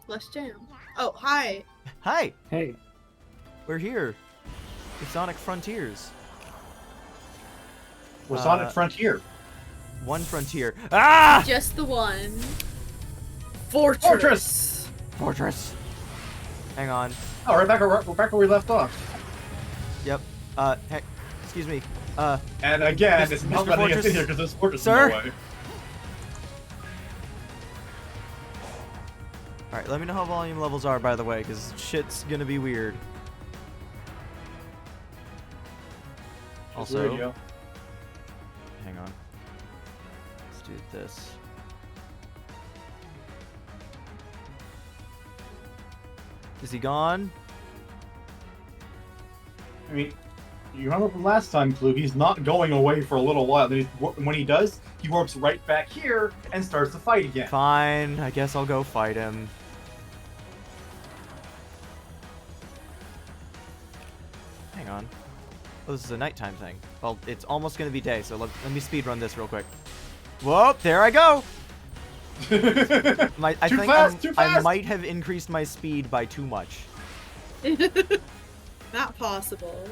Let's jam. Oh, hi. Hi, Hey. we're here. It's Sonic Frontiers. We're Sonic Frontier. One Frontier. Ah! Just the one. Fortress. Fortress. Hang on. Oh, we're back where we left off. Yep. Heck, excuse me. And again, it's Mr. not letting us Fortress? in here because there's Fortress Sir? in the way. Alright, let me know how volume levels are, by the way, because shit's gonna be weird. Also, Radio. hang on. Let's do this. Is he gone? I mean, you remember from last time, Clue, he's not going away for a little while. Then when he does, he warps right back here and starts to fight again. Fine, I guess I'll go fight him. Hang on. Oh, this is a nighttime thing. Well, it's almost gonna be day, so let me speedrun this real quick. Whoa, there I go! I Too think fast, too I fast! might have increased my speed by too much. Not possible.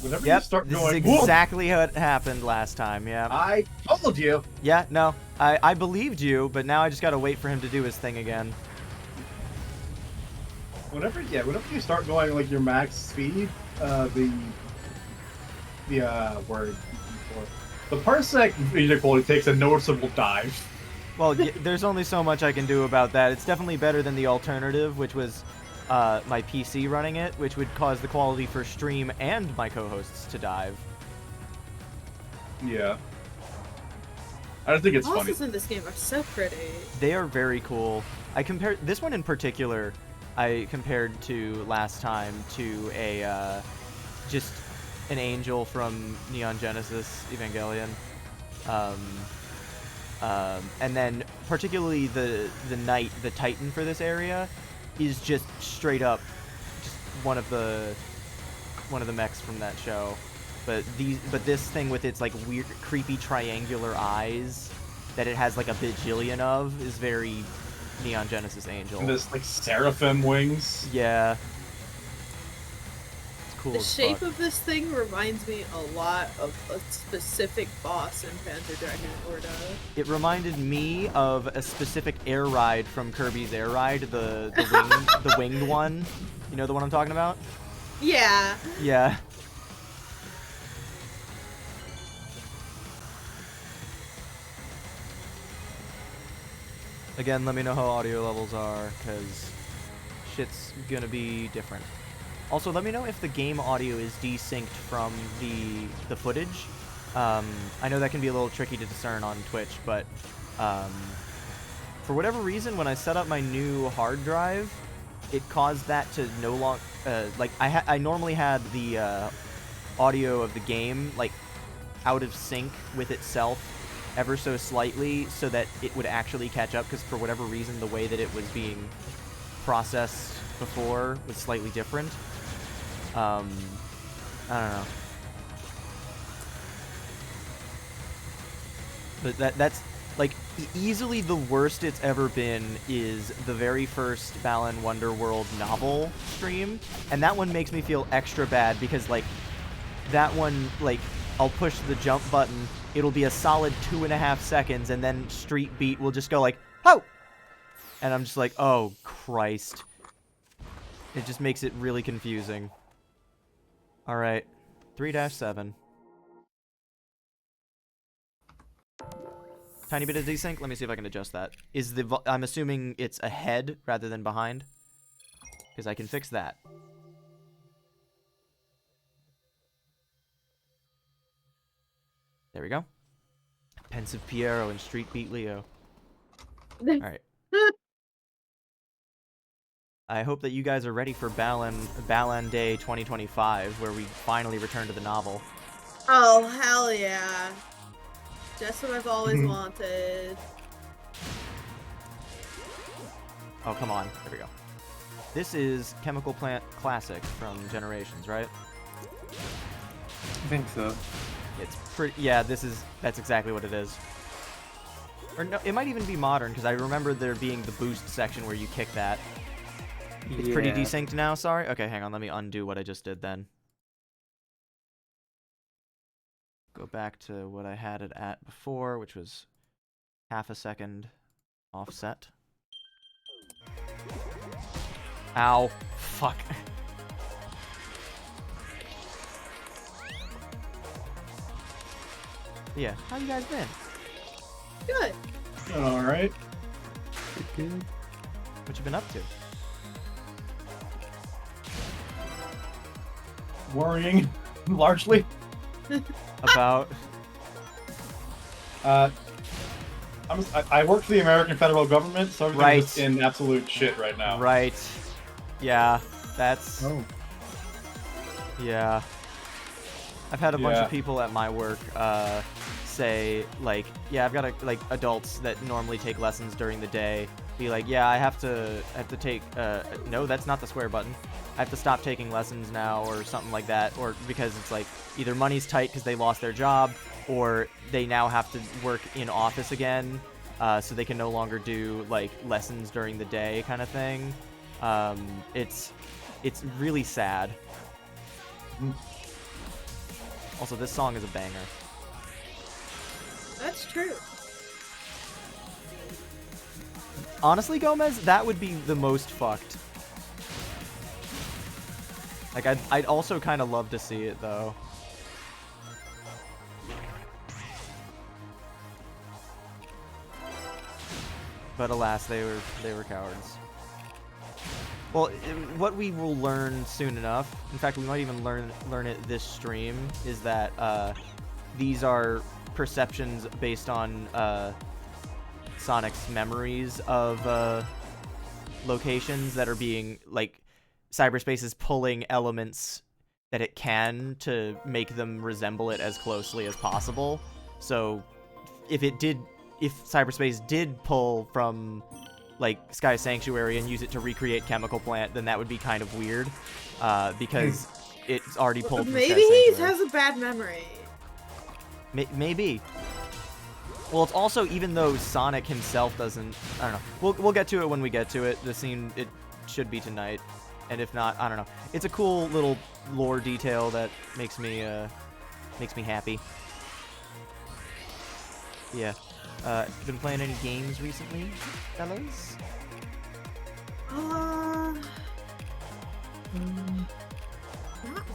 Whenever you Yep, start this going, is "Whoa!" exactly how it happened last time, yeah. I told you. Yeah, no, I believed you, but now I just gotta wait for him to do his thing again. Whenever you start going like your max speed, the parsec music quality takes a noticeable dive. Well, there's only so much I can do about that. It's definitely better than the alternative, which was my PC running it, which would cause the quality for stream and my co-hosts to dive. Yeah. I just think it's funny. Bosses in this game are so pretty. They are very cool. I compared this one in particular. I compared to last time to a just an angel from Neon Genesis Evangelion, and then particularly the knight, the Titan for this area, is just straight up just one of the mechs from that show. But this thing with its like weird, creepy triangular eyes that it has like a bajillion of is very Neon Genesis Angel. And this like seraphim wings. Yeah. It's cool. The as shape fuck. of this thing reminds me a lot of a specific boss in Panzer Dragoon Ordo. It reminded me of a specific air ride from Kirby's Air Ride, the winged one. You know the one I'm talking about? Yeah. Yeah. Again, let me know how audio levels are, because shit's gonna be different. Also, let me know if the game audio is desynced from the footage. I know that can be a little tricky to discern on Twitch, but for whatever reason, when I set up my new hard drive, it caused that to no longer... like, I normally had the audio of the game, like, out of sync with itself ever so slightly so that it would actually catch up, because for whatever reason the way that it was being processed before was slightly different. I don't know. But that's like easily the worst it's ever been is the very first Balan Wonderworld novel stream, and that one makes me feel extra bad because like that one, like, I'll push the jump button, it'll be a solid 2.5 seconds, and then Street Beat will just go like, "Oh!" And I'm just like, oh, Christ. It just makes it really confusing. Alright. 3-7. Tiny bit of desync? Let me see if I can adjust that. I'm assuming it's ahead rather than behind? Because I can fix that. There we go. Pensive Piero and Street Beat Leo. Alright. I hope that you guys are ready for Balan Day 2025, where we finally return to the novel. Oh, hell yeah. Just what I've always wanted. Oh, come on. There we go. This is Chemical Plant Classic from Generations, right? I think so. It's pretty... Yeah, that's exactly what it is. Or no, it might even be modern, because I remember there being the boost section where you kick that. It's pretty Yeah. desynced now, sorry? Okay, hang on, let me undo what I just did then. Go back to what I had it at before, which was half a second offset. Ow. Fuck. Yeah, how you guys been? Good. All right. Good. What you been up to? Worrying, largely. About... I work for the American federal government, so everything's Right. just in absolute shit right now. Right. Yeah, that's... Oh. Yeah. I've had a bunch Yeah. of people at my work say, like, yeah, I've got like adults that normally take lessons during the day be like, yeah, I have to take, no, that's not the square button. I have to stop taking lessons now or something like that, or because it's like either money's tight because they lost their job, or they now have to work in office again, so they can no longer do like lessons during the day kind of thing. It's really sad. Also, this song is a banger. That's true. Honestly, Gomez, that would be the most fucked. Like, I'd also kind of love to see it, though. But alas, they were cowards. Well, what we will learn soon enough, in fact, we might even learn it this stream, is that these are perceptions based on Sonic's memories of locations that are being, like, cyberspace is pulling elements that it can to make them resemble it as closely as possible. So if cyberspace did pull from like Sky Sanctuary and use it to recreate Chemical Plant, then that would be kind of weird, because it's already pulled from Maybe Sky he Sanctuary. has a bad memory. Maybe. Well, it's also, even though Sonic himself doesn't, I don't know. We'll get to it when we get to it. The scene, it should be tonight, and if not, I don't know. It's a cool little lore detail that makes me happy. Yeah. Been playing any games recently, fellas? Not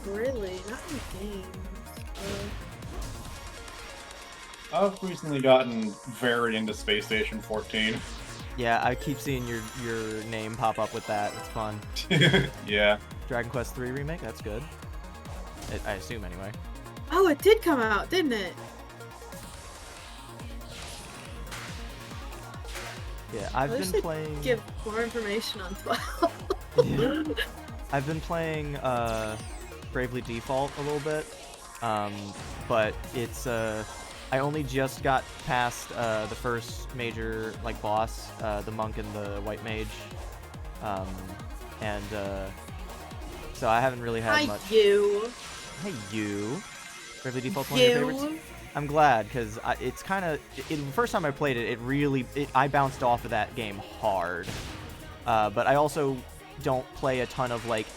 really. Not in games. I've recently gotten very into Space Station 14. Yeah, I keep seeing your name pop up with that. It's fun. Yeah. Dragon Quest III remake. That's good. I assume anyway. Oh, it did come out, didn't it? Yeah, I've I wish been they'd playing. Give more information on 12. Yeah. I've been playing Bravely Default a little bit, but it's I only just got past the first major like boss, the monk and the white mage, and so I haven't really had Hi, much. you. Hey, you. Bravely Default's one of your favorites. You. I'm glad, because it's kind of... The first time I played it, I bounced off of that game hard. But I also don't play a ton of, like,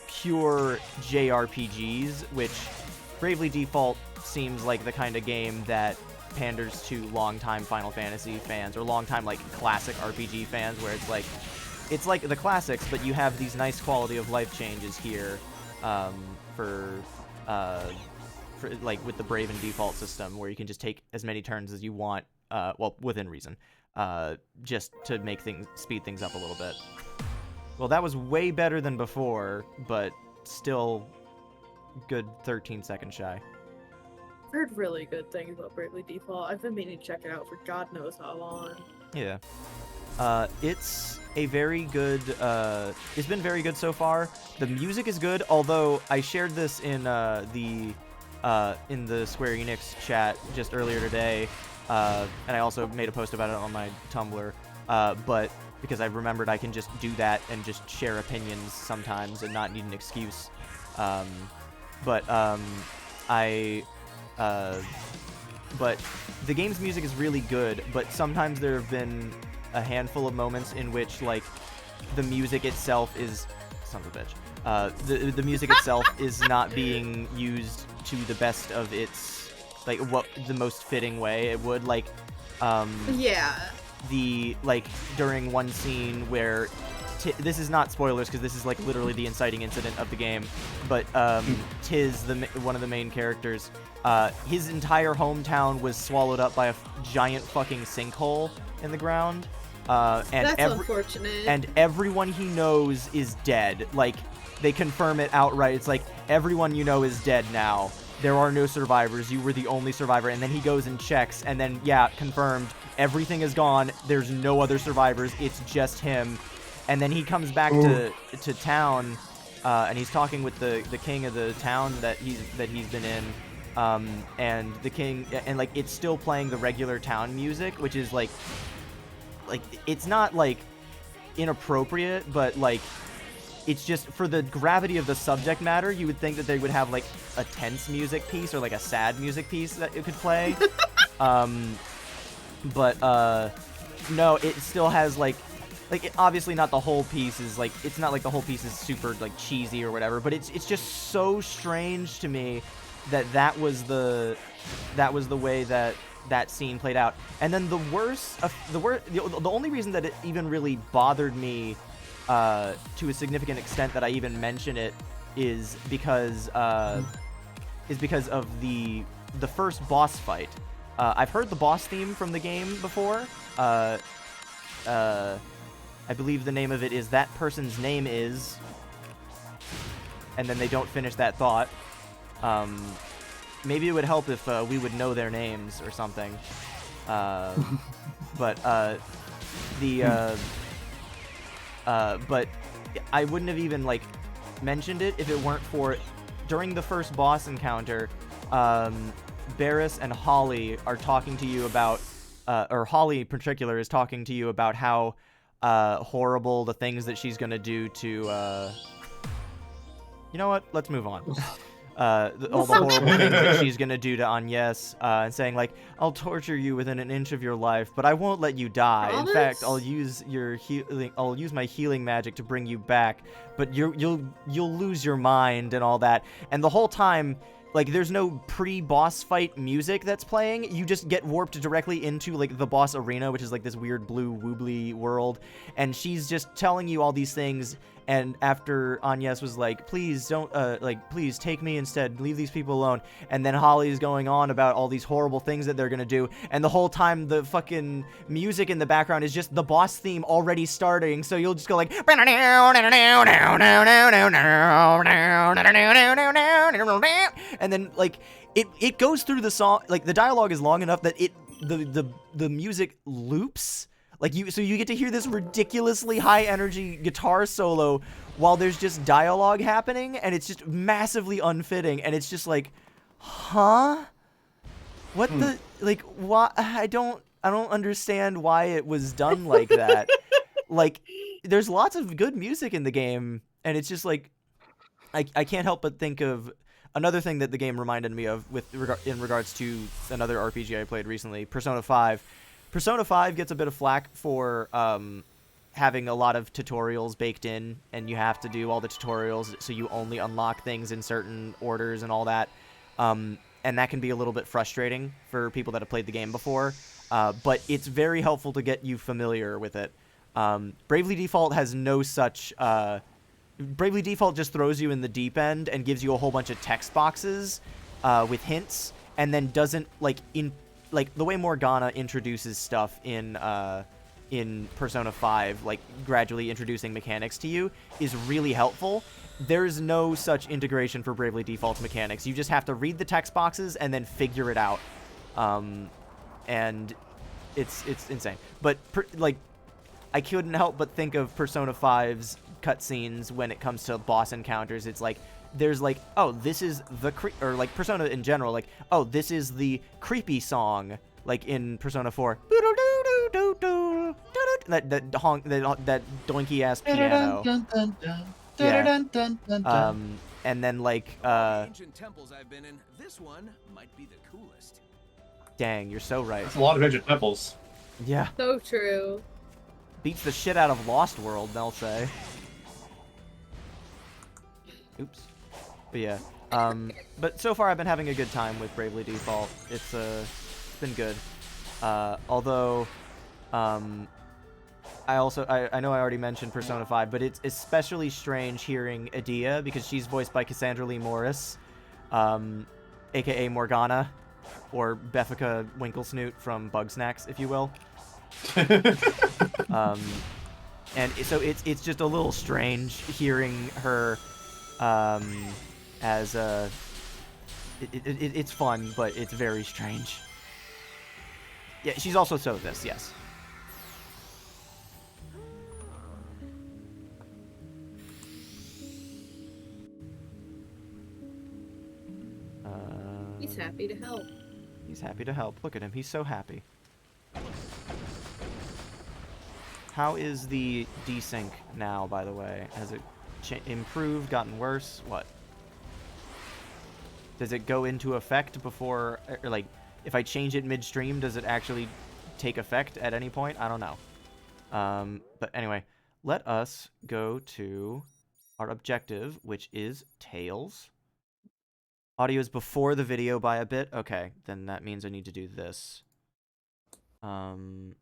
pure JRPGs, which Bravely Default seems like the kind of game that panders to longtime Final Fantasy fans, or longtime, like, classic RPG fans, where it's like the classics, but you have these nice quality of life changes here, for like with the Brave and Default system, where you can just take as many turns as you want, well, within reason, just to make speed things up a little bit. Well, that was way better than before, but still good 13 seconds shy. I've heard really good things about Bravely Default. I've been meaning to check it out for God knows how long. Yeah. It's a very good, it's been very good so far. The music is good, although I shared this in the Square Enix chat just earlier today, and I also made a post about it on my Tumblr, but because I remembered I can just do that and just share opinions sometimes and not need an excuse. But the game's music is really good, but sometimes there have been a handful of moments in which like the music itself is son of a bitch. The music itself is not being used to the best of its like what the most fitting way it would, like Yeah. the like during one scene where this is not spoilers because this is like literally the inciting incident of the game, but Tiz, one of the main characters, his entire hometown was swallowed up by a giant fucking sinkhole in the ground, and That's unfortunate. and everyone he knows is dead. Like they confirm it outright. It's like everyone you know is dead now. There are no survivors. You were the only survivor. And then he goes and checks, and then yeah, confirmed. Everything is gone. There's no other survivors. It's just him. And then he comes back to town, and he's talking with the king of the town that he's been in, and the king, and like it's still playing the regular town music, which is like it's not like inappropriate, but like it's just for the gravity of the subject matter. You would think that they would have like a tense music piece or like a sad music piece that it could play, but no, it still has like obviously not the whole piece is like, it's not like the whole piece is super like cheesy or whatever, but it's just so strange to me that was the way that scene played out. And then the only reason that it even really bothered me to a significant extent that I even mention it is because of the first boss fight. I've heard the boss theme from the game before. I believe the name of it is That Person's Name Is, and then they don't finish that thought. Maybe it would help if we would know their names or something. But I wouldn't have even like mentioned it if it weren't for during the first boss encounter, Barris and Holly are talking to you about, or Holly in particular is talking to you about how horrible the things that she's gonna do to you know what, let's move on. All the horrible things that she's gonna do to Agnes, and saying like, I'll torture you within an inch of your life, but I won't let you die. In fact, I'll use my healing magic to bring you back, but you'll lose your mind and all that. And the whole time, like, there's no pre-boss fight music that's playing. You just get warped directly into, like, the boss arena, which is, like, this weird blue woobly world. And she's just telling you all these things. And after Agnes was like, please don't, please take me instead. Leave these people alone. And then Holly's going on about all these horrible things that they're gonna do. And the whole time, the fucking music in the background is just the boss theme already starting. So you'll just go like, and then like it goes through the song, like the dialogue is long enough that the music loops, like so you get to hear this ridiculously high energy guitar solo while there's just dialogue happening, and it's just massively unfitting, and it's just like, huh? What the, like, why? I don't understand why it was done like that. Like, there's lots of good music in the game, and it's just like, I can't help but think of another thing that the game reminded me of in regards to another RPG I played recently, Persona 5. Persona 5 gets a bit of flack for having a lot of tutorials baked in, and you have to do all the tutorials, so you only unlock things in certain orders and all that. And that can be a little bit frustrating for people that have played the game before, but it's very helpful to get you familiar with it. Bravely Default has no such... Bravely Default just throws you in the deep end and gives you a whole bunch of text boxes with hints, and then doesn't, like, the way Morgana introduces stuff in Persona 5, like gradually introducing mechanics to you, is really helpful. There's no such integration for Bravely Default's mechanics. You just have to read the text boxes and then figure it out, and it's insane. But I couldn't help but think of Persona 5's cutscenes when it comes to boss encounters. It's like, there's like, oh, this is the or like Persona in general, like, oh, this is the creepy song, like in Persona 4, that doinky ass piano. Yeah. And then like ancient temples I've been in, this one might be the coolest. Dang, you're so right. That's a lot of vegetables. Yeah. So true. Beats the shit out of Lost World, they'll say. Oops. But yeah. But so far I've been having a good time with Bravely Default. It's been good. Although, I know I already mentioned Persona 5, but it's especially strange hearing Adia because she's voiced by Cassandra Lee Morris, aka Morgana, or Beffica Winklesnoot from Bugsnax, if you will. And so it's just a little strange hearing her as a. It's fun, but it's very strange. Yeah, she's also this, yes. He's happy to help. He's happy to help. Look at him. He's so happy. How is the desync now, by the way? Has it improved, gotten worse? What? Does it go into effect before, or like, if I change it midstream, does it actually take effect at any point? I don't know. But anyway, let us go to our objective, which is Tails. Audio is before the video by a bit. Okay, then that means I need to do this. Alright,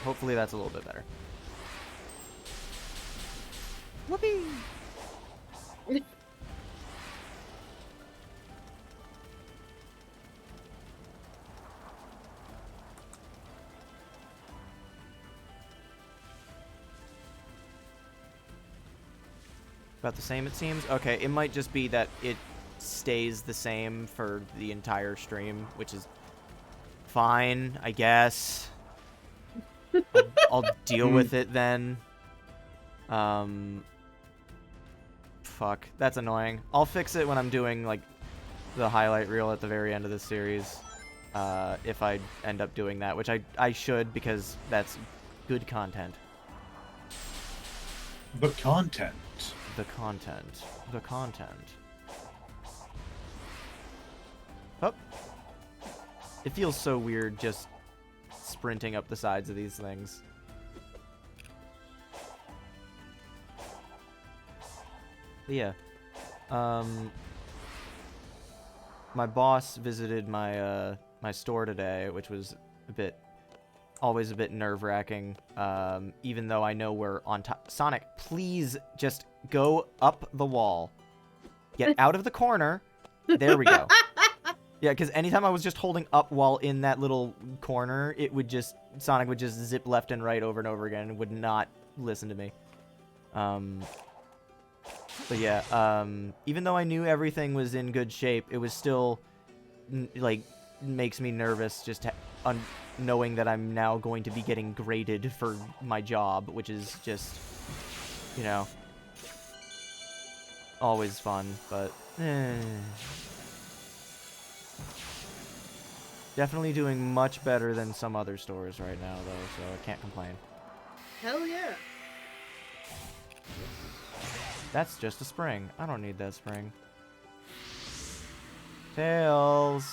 hopefully that's a little bit better. Whoopee! About the same, it seems? Okay, it might just be that it stays the same for the entire stream, which is fine, I guess. I'll deal with it then. Fuck, that's annoying. I'll fix it when I'm doing, like, the highlight reel at the very end of this series. If I end up doing that, which I should, because that's good content. The content. The content. The content. Oh. It feels so weird just sprinting up the sides of these things. But yeah. My boss visited my my store today, which was always a bit nerve-wracking, even though I know we're on top. Sonic, please just go up the wall. Get out of the corner. There we go. Yeah, because anytime I was just holding up while in that little corner, Sonic would just zip left and right over and over again and would not listen to me. But yeah, even though I knew everything was in good shape, it was still, like, makes me nervous just knowing that I'm now going to be getting graded for my job, which is just, you know, always fun, but definitely doing much better than some other stores right now, though, so I can't complain. Hell yeah. That's just a spring. I don't need that spring. Tails!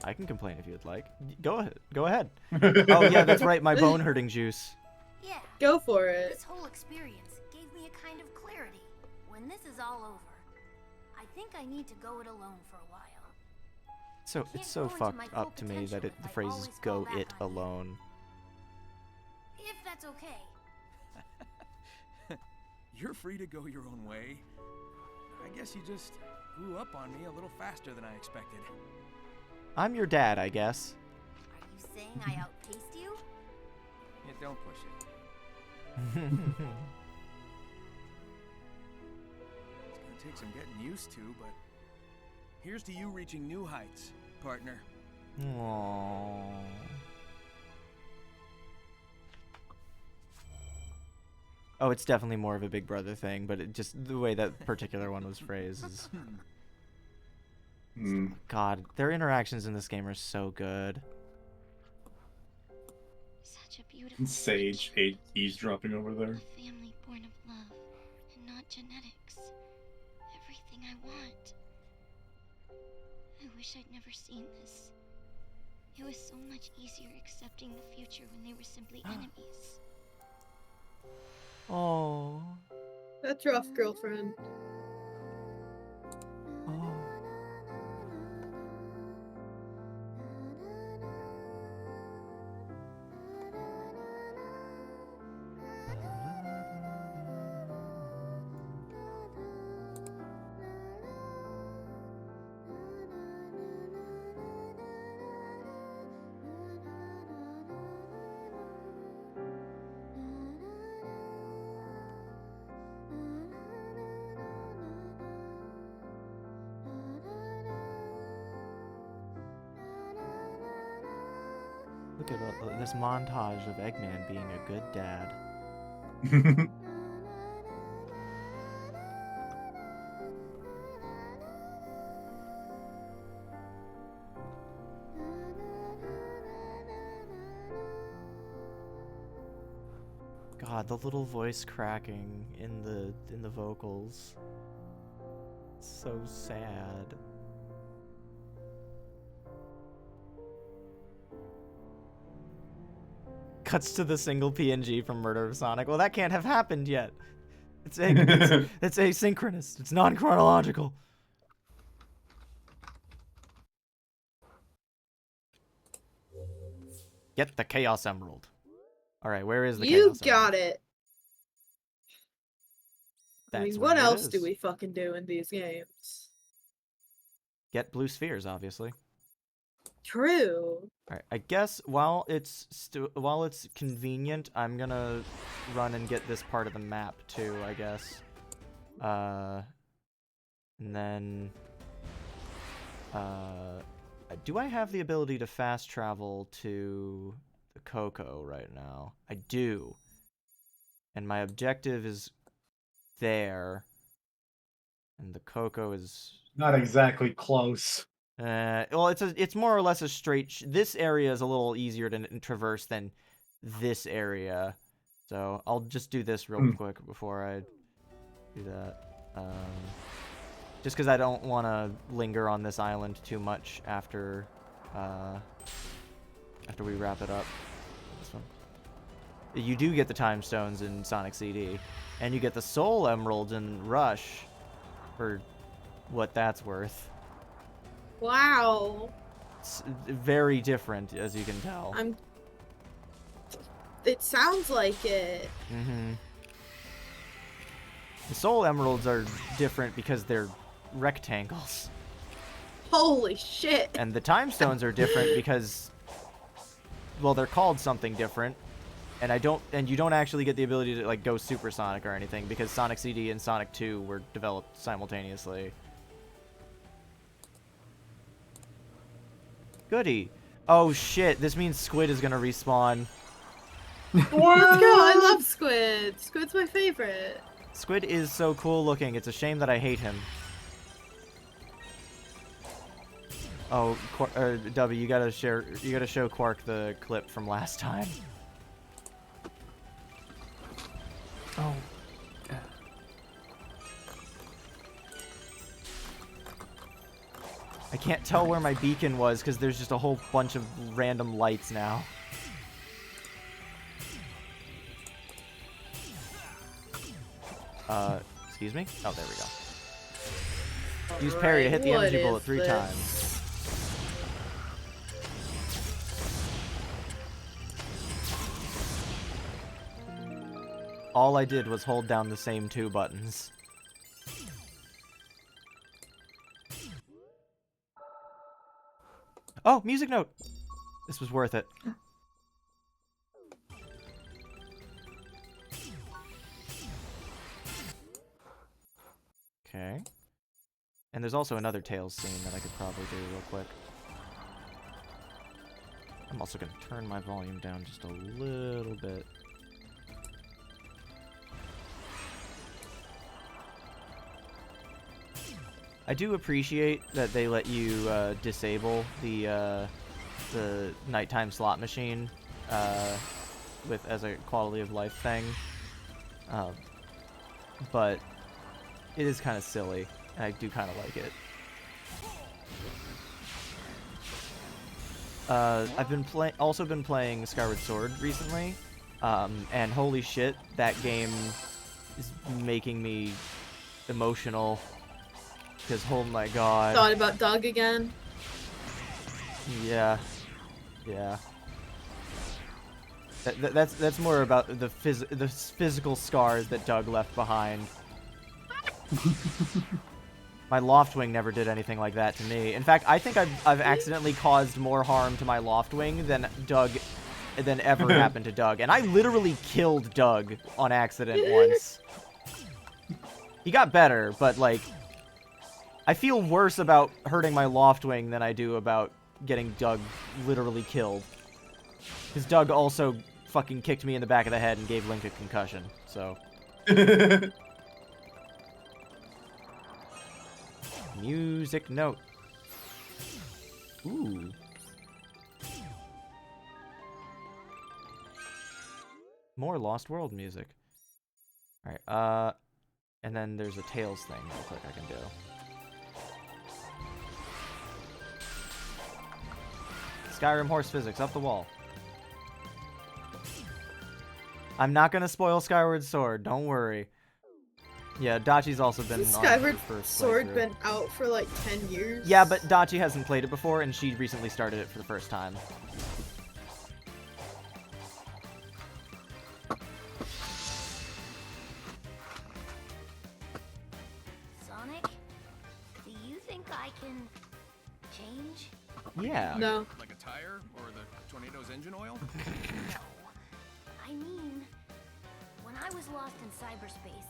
I can complain if you'd like. Go ahead. Go ahead. Oh yeah, that's right. My bone hurting juice. Yeah. Go for it. This whole experience gave me a kind of clarity. When this is all over, I think I need to go it alone for a while. So it's so fucked up to me that the phrase is "go it alone." If that's okay. You're free to go your own way. I guess you just grew up on me a little faster than I expected. I'm your dad, I guess. Are you saying I outpaced you? Yeah, don't push it. It's gonna take some getting used to, but here's to you reaching new heights, partner. Aww. Oh, it's definitely more of a Big Brother thing, but it just the way that particular one was phrased is... God, their interactions in this game are so good. Such a beautiful Sage eavesdropping over there. A family born of love and not genetics. Everything I want. I wish I'd never seen this. It was so much easier accepting the future when they were simply enemies. Oh. That's rough, girlfriend. Oh. Look at this montage of Eggman being a good dad. God, the little voice cracking in the vocals. So sad. Cuts to the single PNG from Murder of Sonic. Well, that can't have happened yet. It's asynchronous. It's non-chronological. Get the Chaos Emerald. All right, where is the You Chaos Emerald? got it. I That's mean, where what it else is. do we fucking do in these games? Get blue spheres, obviously. True. All right, I guess while it's convenient, I'm gonna run and get this part of the map too, I guess. And then, do I have the ability to fast travel to the Coco right now? I do. And my objective is there. And the Coco is... Not exactly close. Well, it's more or less a straight... this area is a little easier to traverse than this area. So I'll just do this real quick before I do that. Just because I don't want to linger on this island too much after we wrap it up. This one. You do get the time stones in Sonic CD, and you get the Soul Emeralds in Rush, for what that's worth. Wow. It's very different, as you can tell. It sounds like it. Mm-hmm. The Soul Emeralds are different because they're rectangles. Holy shit. And the Time Stones are different because, well, they're called something different. And you don't actually get the ability to like go supersonic or anything because Sonic CD and Sonic 2 were developed simultaneously. Goody. Oh shit, this means Squid is gonna respawn. Let's go, I love Squid. Squid's my favorite. Squid is so cool looking. It's a shame that I hate him. Oh, W, you gotta show Quark the clip from last time. Oh. I can't tell where my beacon was because there's just a whole bunch of random lights now. Excuse me? Oh, there we go. Use parry to hit the energy bullet 3 times. All I did was hold down the same 2 buttons. Oh, music note! This was worth it. Okay. And there's also another Tails scene that I could probably do real quick. I'm also going to turn my volume down just a little bit. I do appreciate that they let you disable the nighttime slot machine with as a quality of life thing, but it is kind of silly, and I do kind of like it. I've been also been playing Skyward Sword recently, and holy shit, that game is making me emotional. Because oh my god. Thought about Doug again. Yeah, yeah. That's more about the physical scars that Doug left behind. My Loftwing never did anything like that to me. In fact, I think I've accidentally caused more harm to my Loftwing than ever happened to Doug. And I literally killed Doug on accident once. He got better, but like, I feel worse about hurting my Loftwing than I do about getting Doug literally killed. Because Doug also fucking kicked me in the back of the head and gave Link a concussion, so. Music note. Ooh. More Lost World music. Alright, and then there's a Tails thing real quick I can do. Skyrim horse physics, up the wall. I'm not gonna spoil Skyward Sword, don't worry. Yeah, Dachi's also been on Skyward her first Sword playthrough. been out for like 10 years. Yeah, but Dachi hasn't played it before, and she recently started it for the first time. Sonic, do you think I can change? Yeah. No. Like a tire or the tornado's engine oil? No. I mean, when I was lost in cyberspace,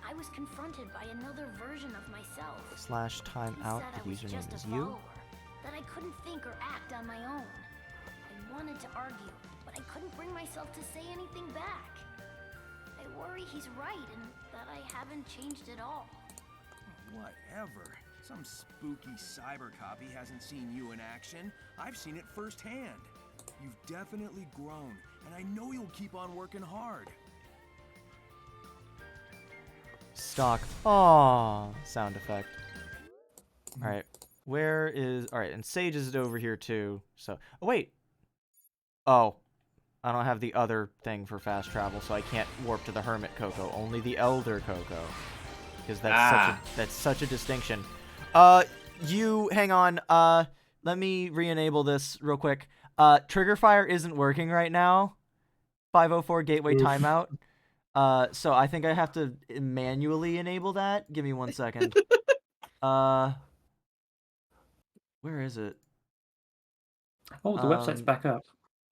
I was confronted by another version of myself. Slash time He out, said the I was username just is a you. follower, that I couldn't think or act on my own. I wanted to argue, but I couldn't bring myself to say anything back. I worry he's right and that I haven't changed at all. Whatever. Some spooky cyber copy hasn't seen you in action. I've seen it firsthand. You've definitely grown, and I know you'll keep on working hard. Stock. Aww. Sound effect. Alright. Where is... Alright, and Sage is over here too, so... Oh, wait! Oh. I don't have the other thing for fast travel, so I can't warp to the Hermit Coco. Only the Elder Coco. Because that's such a distinction. Hang on. Let me re-enable this real quick. Trigger fire isn't working right now. 504 gateway timeout. So I think I have to manually enable that. Give me 1 second. Where is it? Oh, the website's back up.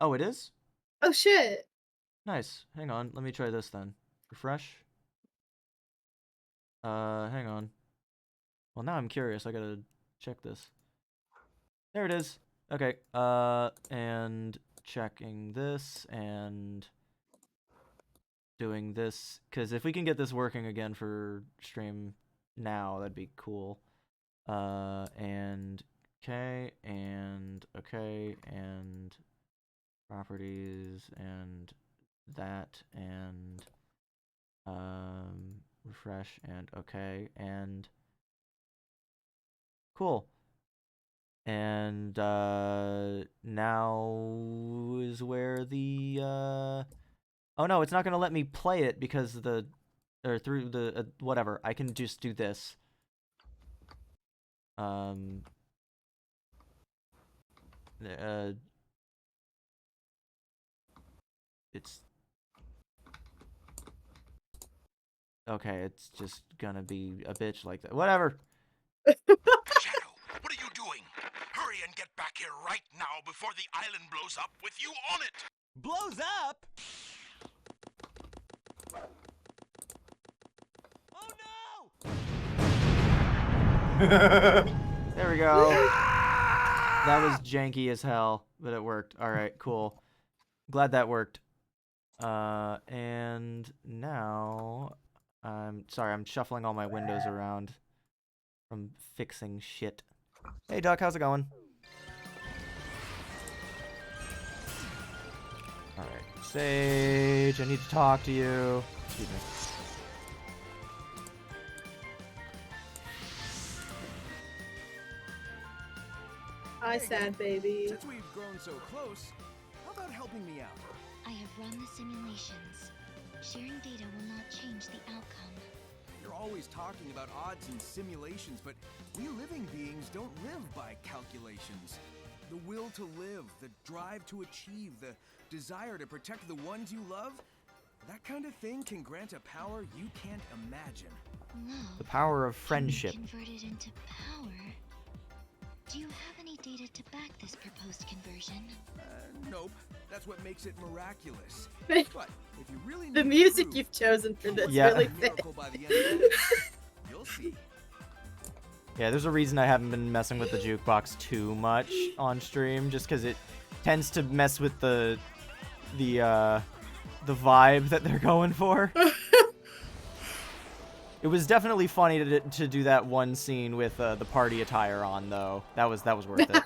Oh, it is? Oh shit. Nice. Hang on. Let me try this then. Refresh. Hang on. Well, now I'm curious. I gotta check this. There it is. Okay. And checking this and doing this, because if we can get this working again for stream now, that'd be cool. And okay, and okay, and properties, and that, and refresh, and okay, and cool. And now is where the oh no, it's not gonna let me play it because through the whatever. I can just do this. It's okay. It's just gonna be a bitch like that. Whatever. Shadow, what are you doing? Hurry and get back here right now before the island blows up with you on it! Blows up? Oh no! There we go. That was janky as hell, but it worked. All right, cool. Glad that worked. And now, sorry, I'm shuffling all my windows around. from fixing shit. Hey, Duck, how's it going? Alright, Sage, I need to talk to you. Excuse me. Hi, sad baby. Since we've grown so close, how about helping me out? I have run the simulations. Sharing data will not change the outcome. You're always talking about odds and simulations, but we living beings don't live by calculations. The will to live, the drive to achieve, the desire to protect the ones you love, that kind of thing can grant a power you can't imagine. Love The power of friendship. converted into power. Do you have any data to back this proposed conversion? Nope. That's what makes it miraculous. The But if you really need music proof, you've chosen for this Yeah. really a fits. miracle by the end of it, you'll see. Yeah, there's a reason I haven't been messing with the jukebox too much on stream, just because it tends to mess with the vibe that they're going for. It was definitely funny to do that one scene with the party attire on, though. That was worth it.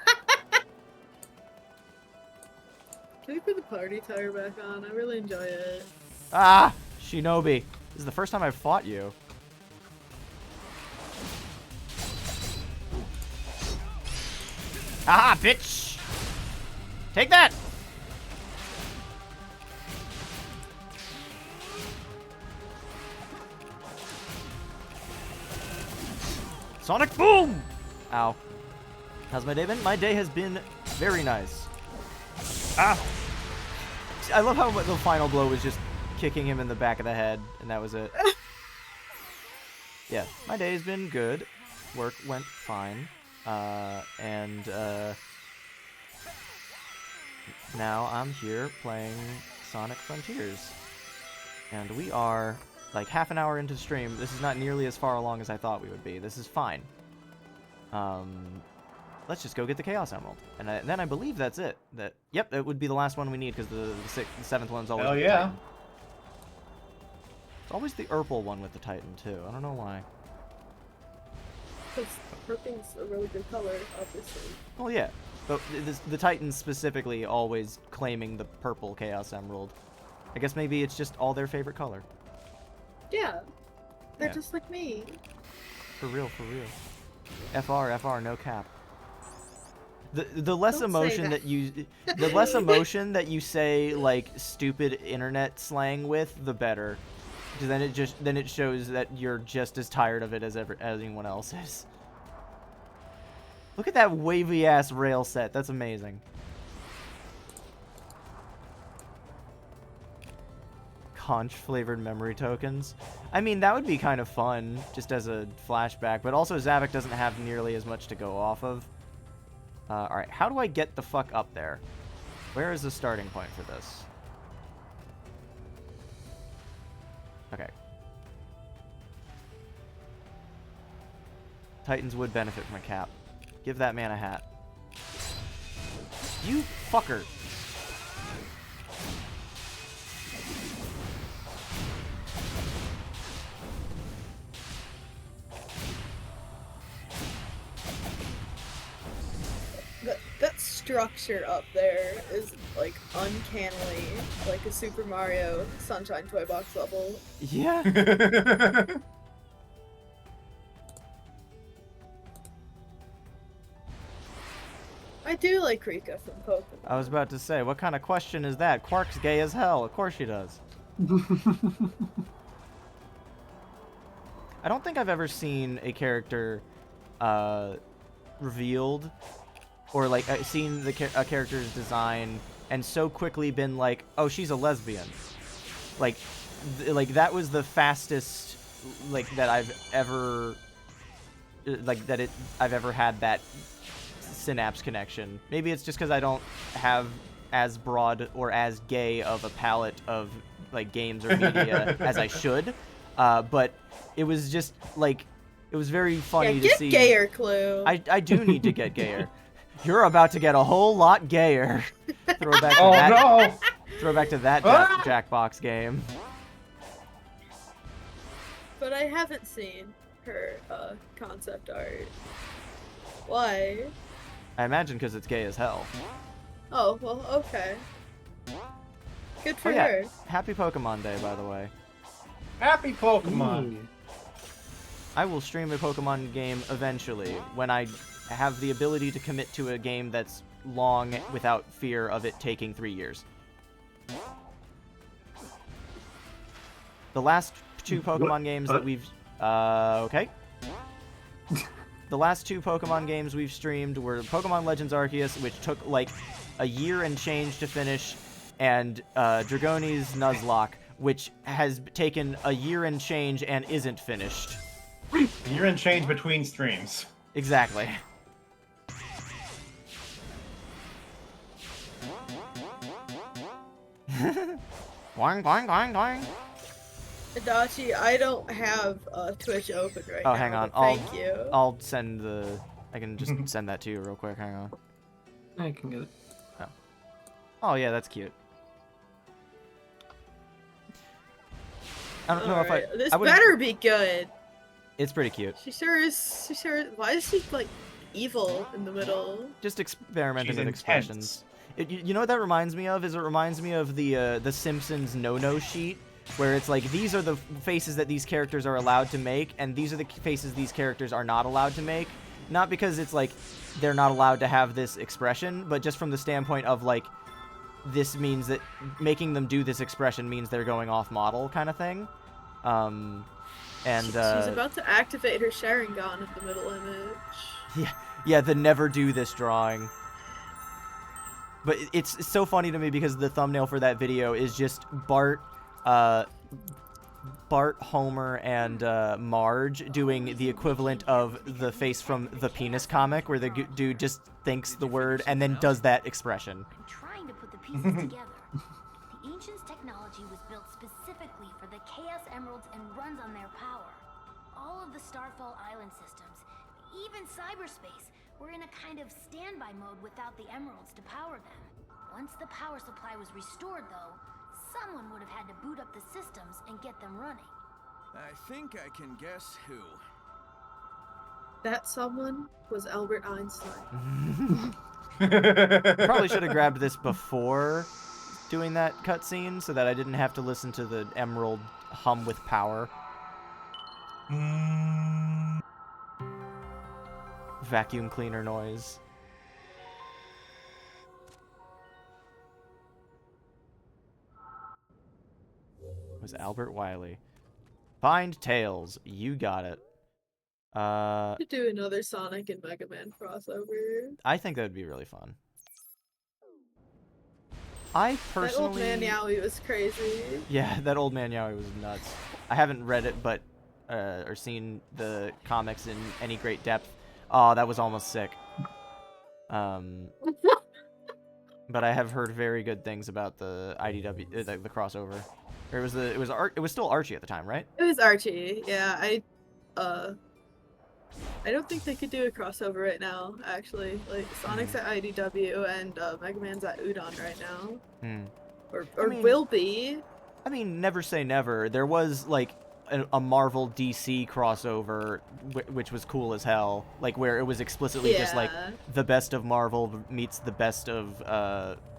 Can we put the party tire back on? I really enjoy it. Ah, Shinobi, this is the first time I've fought you. Ah, bitch! Take that! Sonic Boom! Ow. How's my day been? My day has been very nice. Ah! I love how the final blow was just kicking him in the back of the head, and that was it. Yeah, my day's been good. Work went fine. And now I'm here playing Sonic Frontiers. And we are like half an hour into stream. This is not nearly as far along as I thought we would be. This is fine. Let's just go get the Chaos Emerald. And then I believe that's it. Yep, it would be the last one we need because the seventh one's always Hell the yeah. Titan. It's always the Urple one with the Titan too. I don't know why. Because purple's a really good color, obviously. Well, yeah. But the Titans specifically always claiming the purple Chaos Emerald. I guess maybe it's just all their favorite color. Yeah. They're Yeah. just like me. For real, for real. FR, no cap. The less Don't say emotion that. that you the less emotion that you say like stupid internet slang with, the better. Because then it shows that you're just as tired of it as anyone else is. Look at that wavy ass rail set. That's amazing. Conch flavored memory tokens. I mean, that would be kind of fun just as a flashback, but also Zavik doesn't have nearly as much to go off of. Alright, how do I get the fuck up there? Where is the starting point for this? Okay. Titans would benefit from a cap. Give that man a hat. You fucker! That structure up there is like uncannily like a Super Mario Sunshine Toy Box level. Yeah. I do like Rika from Pokemon. I was about to say, what kind of question is that? Quark's gay as hell. Of course she does. I don't think I've ever seen a character revealed or like seen a character's design and so quickly been like, oh, she's a lesbian. Like that was the fastest like that I've ever I've ever had that synapse connection. Maybe it's just because I don't have as broad or as gay of a palette of like games or media as I should. But it was just like it was very funny to see. Get gayer, Clue. I do need to get gayer. You're about to get a whole lot gayer. Throw back to Oh that. no! Throw back to that Jackbox game. But I haven't seen her concept art. Why? I imagine because it's gay as hell. Oh, well, okay. Good for Oh yeah, her. happy Pokemon Day, by the way. Happy Pokemon. Ooh. I will stream a Pokemon game eventually when I have the ability to commit to a game that's long without fear of it taking 3 years. The last two Pokemon games that we've... okay. The last two Pokemon games we've streamed were Pokemon Legends Arceus, which took like a year and change to finish, and Dragoni's Nuzlocke, which has taken a year and change and isn't finished. You're in change between streams. Exactly. Boing, boing, boing, boing. Adachi, I don't have Twitch open right now. Oh, hang on. but Thank you. I'll send the... I can just send that to you real quick. Hang on. I can get it. Oh, yeah, that's cute. I don't know if Alright, this I wouldn't- better be good. It's pretty cute. She sure is. She sure is. Why is she like evil in the middle? Just experimenting She's with intense. expressions. You know what that reminds me of? Is it reminds me of the Simpsons no-no sheet, where it's like, these are the faces that these characters are allowed to make, and these are the faces these characters are not allowed to make. Not because it's like they're not allowed to have this expression, but just from the standpoint of like, this means that making them do this expression means they're going off model kind of thing. And She's about to activate her Sharingan in the middle image. yeah, the never do this drawing. But it's so funny to me because the thumbnail for that video is just Bart, Homer, and Marge doing the equivalent of the face from the Penis comic, where the dude just thinks the word and then does that expression. I'm trying to put the pieces together. The Ancients' technology was built specifically for the Chaos Emeralds and runs on their power. All of the Starfall Island systems, even cyberspace, were in a kind of standby mode without the Emeralds to power them. Once the power supply was restored, though, someone would have had to boot up the systems and get them running. I think I can guess who. That someone was Albert Einstein. Probably should have grabbed this before doing that cutscene so that I didn't have to listen to the Emerald hum with power. Vacuum cleaner noise. It was Albert Wiley. Find Tails. You got it. To do another Sonic and Mega Man crossover. I think that would be really fun. I personally... That old man Yowie was crazy. Yeah, that old man Yowie was nuts. I haven't read it, but or seen the comics in any great depth. Oh, that was almost sick. But I have heard very good things about the IDW, the crossover. Or it was still Archie at the time, right? It was Archie. Yeah, I don't think they could do a crossover right now. Actually, like Sonic's at IDW and Mega Man's at Udon right now. Or I mean, will be. I mean, never say never. There was like a Marvel DC crossover, which was cool as hell. Like where it was explicitly just like the best of Marvel meets the best of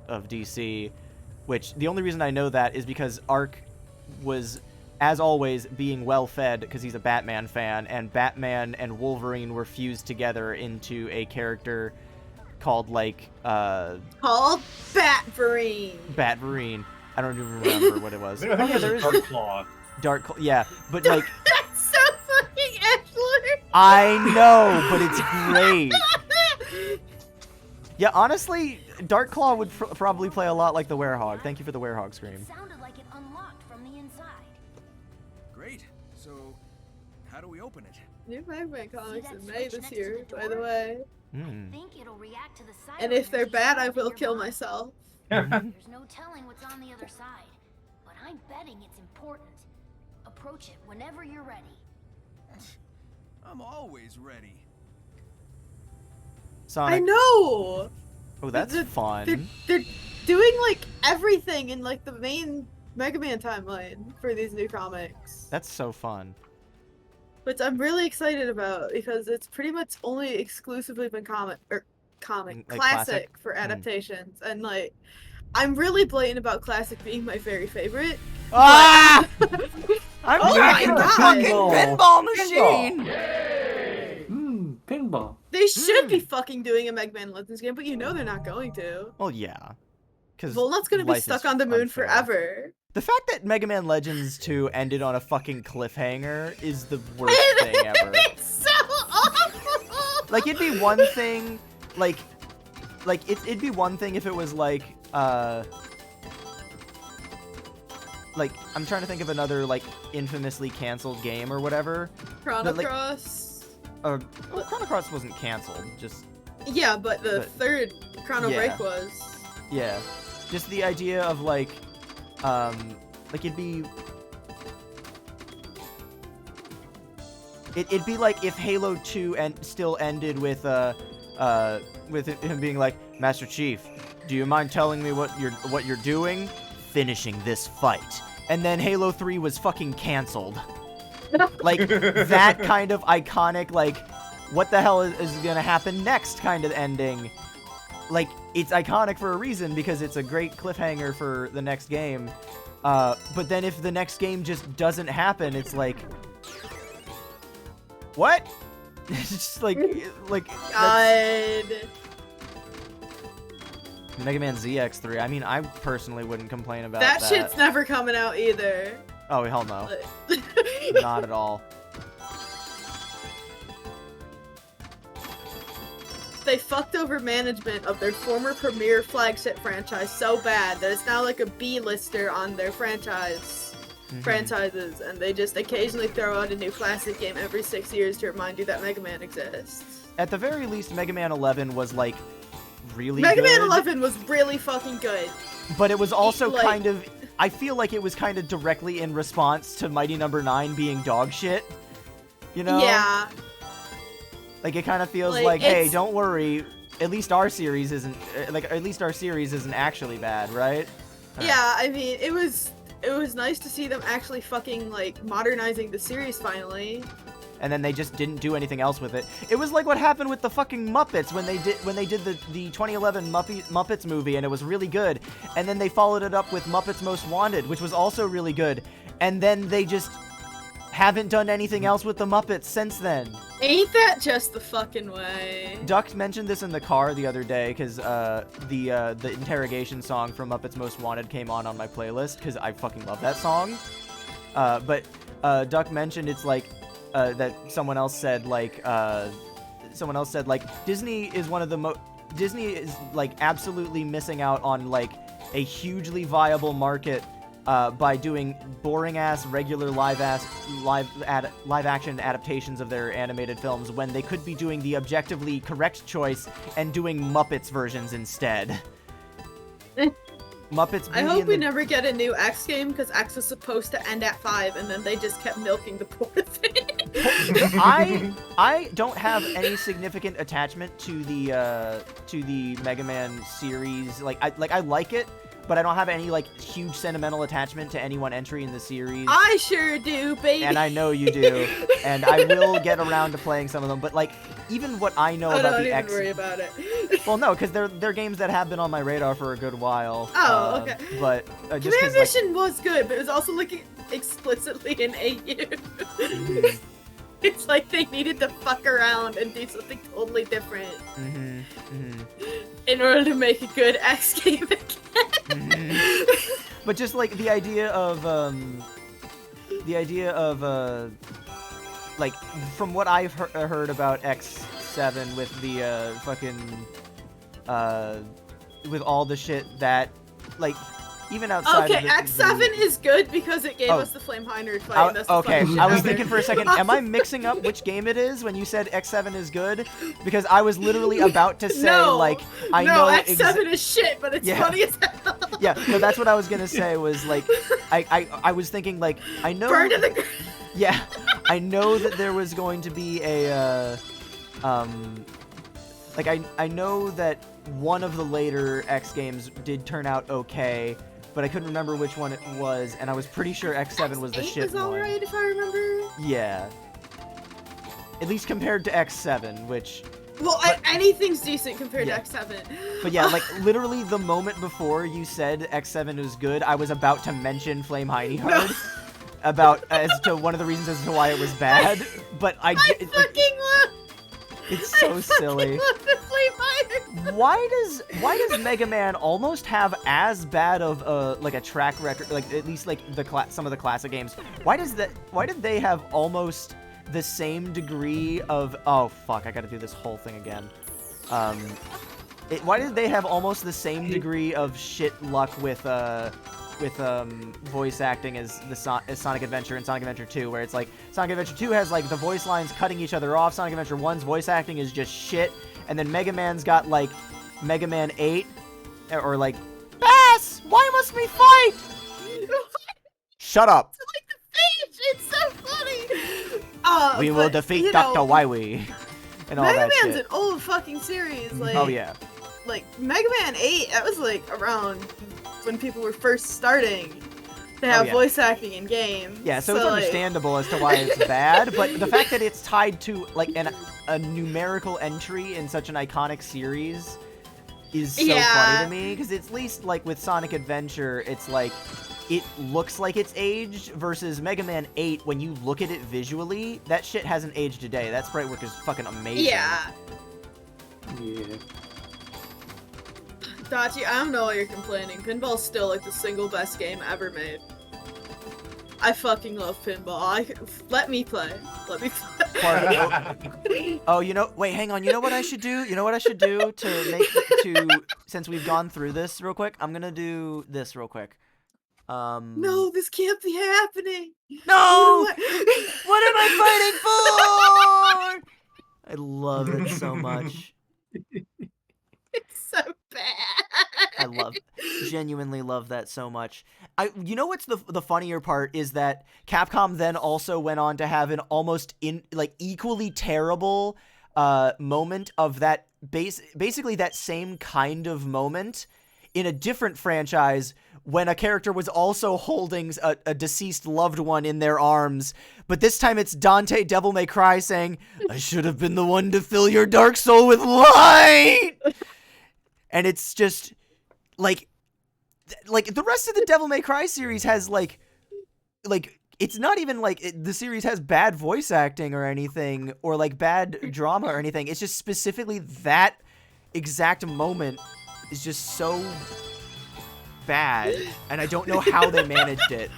DC. Which the only reason I know that is because Ark was, as always, being well fed because he's a Batman fan, and Batman and Wolverine were fused together into a character called like called Batverine. Batverine. I don't even remember what it was. I think it was Dark Claw. Dark Claw, yeah, but like That's so fucking Ashler. I know, but it's great. Yeah, honestly, Dark Claw would probably play a lot like the Werehog. Thank you for the Werehog scream. It sounded like it unlocked from the inside. Great. So, how do we open it? New Mega Man comics that in May switch this next to year, the by the door? way. I think it'll react to the siren And if they're energy bad, I trapped in will your kill body. myself. There's no telling what's on the other side, but I'm betting it's important. Approach it whenever you're ready. I'm always ready. Sonic. I know. Oh, that's fun. They're doing like everything in like the main Mega Man timeline for these new comics. That's so fun. which I'm really excited about because it's pretty much only exclusively been Like classic classic? for adaptations, and like I'm really blatant about classic being my very favorite. Ah! I'm Oh my back in the God. fucking Pinball. pinball machine! Pinball. They should be fucking doing a Mega Man Legends game, but you know they're not going to. Well, yeah. Because Volnut's gonna be stuck on the moon forever. The fact that Mega Man Legends 2 ended on a fucking cliffhanger is the worst thing ever. It's so awful! Like, it'd be one thing, it'd be one thing if it was like, I'm trying to think of another, like, infamously canceled game or whatever. Chrono like, Cross. Well, Chrono Cross wasn't canceled, just... Yeah, but the third Chrono yeah. Break was. Yeah. Just the idea of, like, it'd be... It'd be like if Halo 2 still ended with him being like, Master Chief, do you mind telling me what you're doing? Finishing this fight. And then Halo 3 was fucking canceled. Like, that kind of iconic, like, what the hell is gonna happen next kind of ending. Like, it's iconic for a reason because it's a great cliffhanger for the next game. But then if the next game just doesn't happen, it's like... What? It's just like God. Mega Man ZX3. I mean, I personally wouldn't complain about That that. shit's never coming out either. Oh, hell no. Not at all. They fucked over management of their former premier flagship franchise so bad that it's now like a B-lister on their franchises, and they just occasionally throw out a new classic game every 6 years to remind you that Mega Man exists. At the very least, Mega Man 11 was, like, really Mega good. Man 11 was really fucking good. But it was also Like- kind of... I feel like it was kind of directly in response to Mighty Number 9 being dog shit. You know? Yeah. Like, it kind of feels Like, like, hey, it's- don't worry, at least our series isn't actually bad, right? Yeah, I mean, it was nice to see them actually fucking, like, modernizing the series finally. And then they just didn't do anything else with it. It was like what happened with the fucking Muppets when they did the 2011 Muppets movie, and it was really good. And then they followed it up with Muppets Most Wanted, which was also really good. And then they just haven't done anything else with the Muppets since then. Ain't that just the fucking way? Duck mentioned this in the car the other day because the interrogation song from Muppets Most Wanted came on my playlist because I fucking love that song. But Duck mentioned it's like that someone else said like Disney is one of the Disney is like absolutely missing out on like a hugely viable market by doing boring-ass, regular live-action adaptations of their animated films when they could be doing the objectively correct choice and doing Muppets versions instead. Muppets. I hope we never get a new X game because X was supposed to end at 5, and then they just kept milking the poor thing. I don't have any significant attachment to the Mega Man series. Like I like it, but I don't have any like huge sentimental attachment to any one entry in the series. I sure do, baby. And I know you do, and I will get around to playing some of them. But like, even what I know about the X. Don't even worry about it. Well, no, because they're games that have been on my radar for a good while. Oh, okay. But just Command Mission was good, but it was also like explicitly an AU. It's like they needed to fuck around and do something totally different in order to make a good X game again. But just like the idea of like from what I've heard about X7 with the with all the shit that like even outside Okay, of X7 is good because it gave us the Flame Heinrich fight. And that's the okay, fucking shit I was out there. thinking for a second, am I mixing up which game it is when you said X7 is good? Because I was literally about to say, no, like, I no, know... X7 is shit, but it's funny as hell. Yeah, no, that's what I was gonna say, was, like, I was thinking, like, I know... Burn to the ground. Yeah, I know that there was going to be a, like, I know that one of the later X games did turn out okay, but I couldn't remember which one it was, and I was pretty sure X7 was the shit was one. alright if I remember. Yeah. At least compared to X7, which... Well, anything's decent compared to X7. But yeah, like, literally the moment before you said X7 was good, I was about to mention Flame Hineyheart as to one of the reasons as to why it was bad, but I fucking love... It's so silly. Why does Mega Man almost have as bad of like a track record, like at least like some of the classic games? Why did they have almost the same degree of... Oh fuck, I gotta do this whole thing again. Why did they have almost the same degree of shit luck with voice acting as Sonic Adventure and Sonic Adventure 2, where it's like Sonic Adventure 2 has like the voice lines cutting each other off, Sonic Adventure 1's voice acting is just shit, and then Mega Man's got like Mega Man 8, or like, Bass, why must we fight? Shut up. It's so funny. We will defeat Dr. Wily. And all Mega that Man's shit. an old fucking series. Like, oh yeah. Like Mega Man 8, that was like around when people were first starting to have voice acting in games. Yeah, so it's understandable as to why it's bad, but the fact that it's tied to like a numerical entry in such an iconic series is so funny to me, because it's at least like with Sonic Adventure, it's like it looks like it's aged, versus Mega Man 8, when you look at it visually, that shit hasn't aged today. That sprite work is fucking amazing. Yeah. Yeah. Dachi, I don't know why you're complaining. Pinball's still like the single best game ever made. I fucking love pinball. Let me play. Let me play. Oh, wait, hang on. You know what I should do? You know what I should do since we've gone through this real quick? I'm gonna do this real quick. No, this can't be happening. No! What am I fighting for? I love it so much. It's so bad. I genuinely love that so much. You know what's the funnier part is that Capcom then also went on to have an almost equally terrible moment of that basically that same kind of moment in a different franchise, when a character was also holding a deceased loved one in their arms, but this time it's Dante Devil May Cry saying, "I should have been the one to fill your dark soul with light." And it's just like the rest of the Devil May Cry series has like it's not even like the series has bad voice acting or anything, or like bad drama or anything. It's just specifically that exact moment is just so bad, and I don't know how they managed it.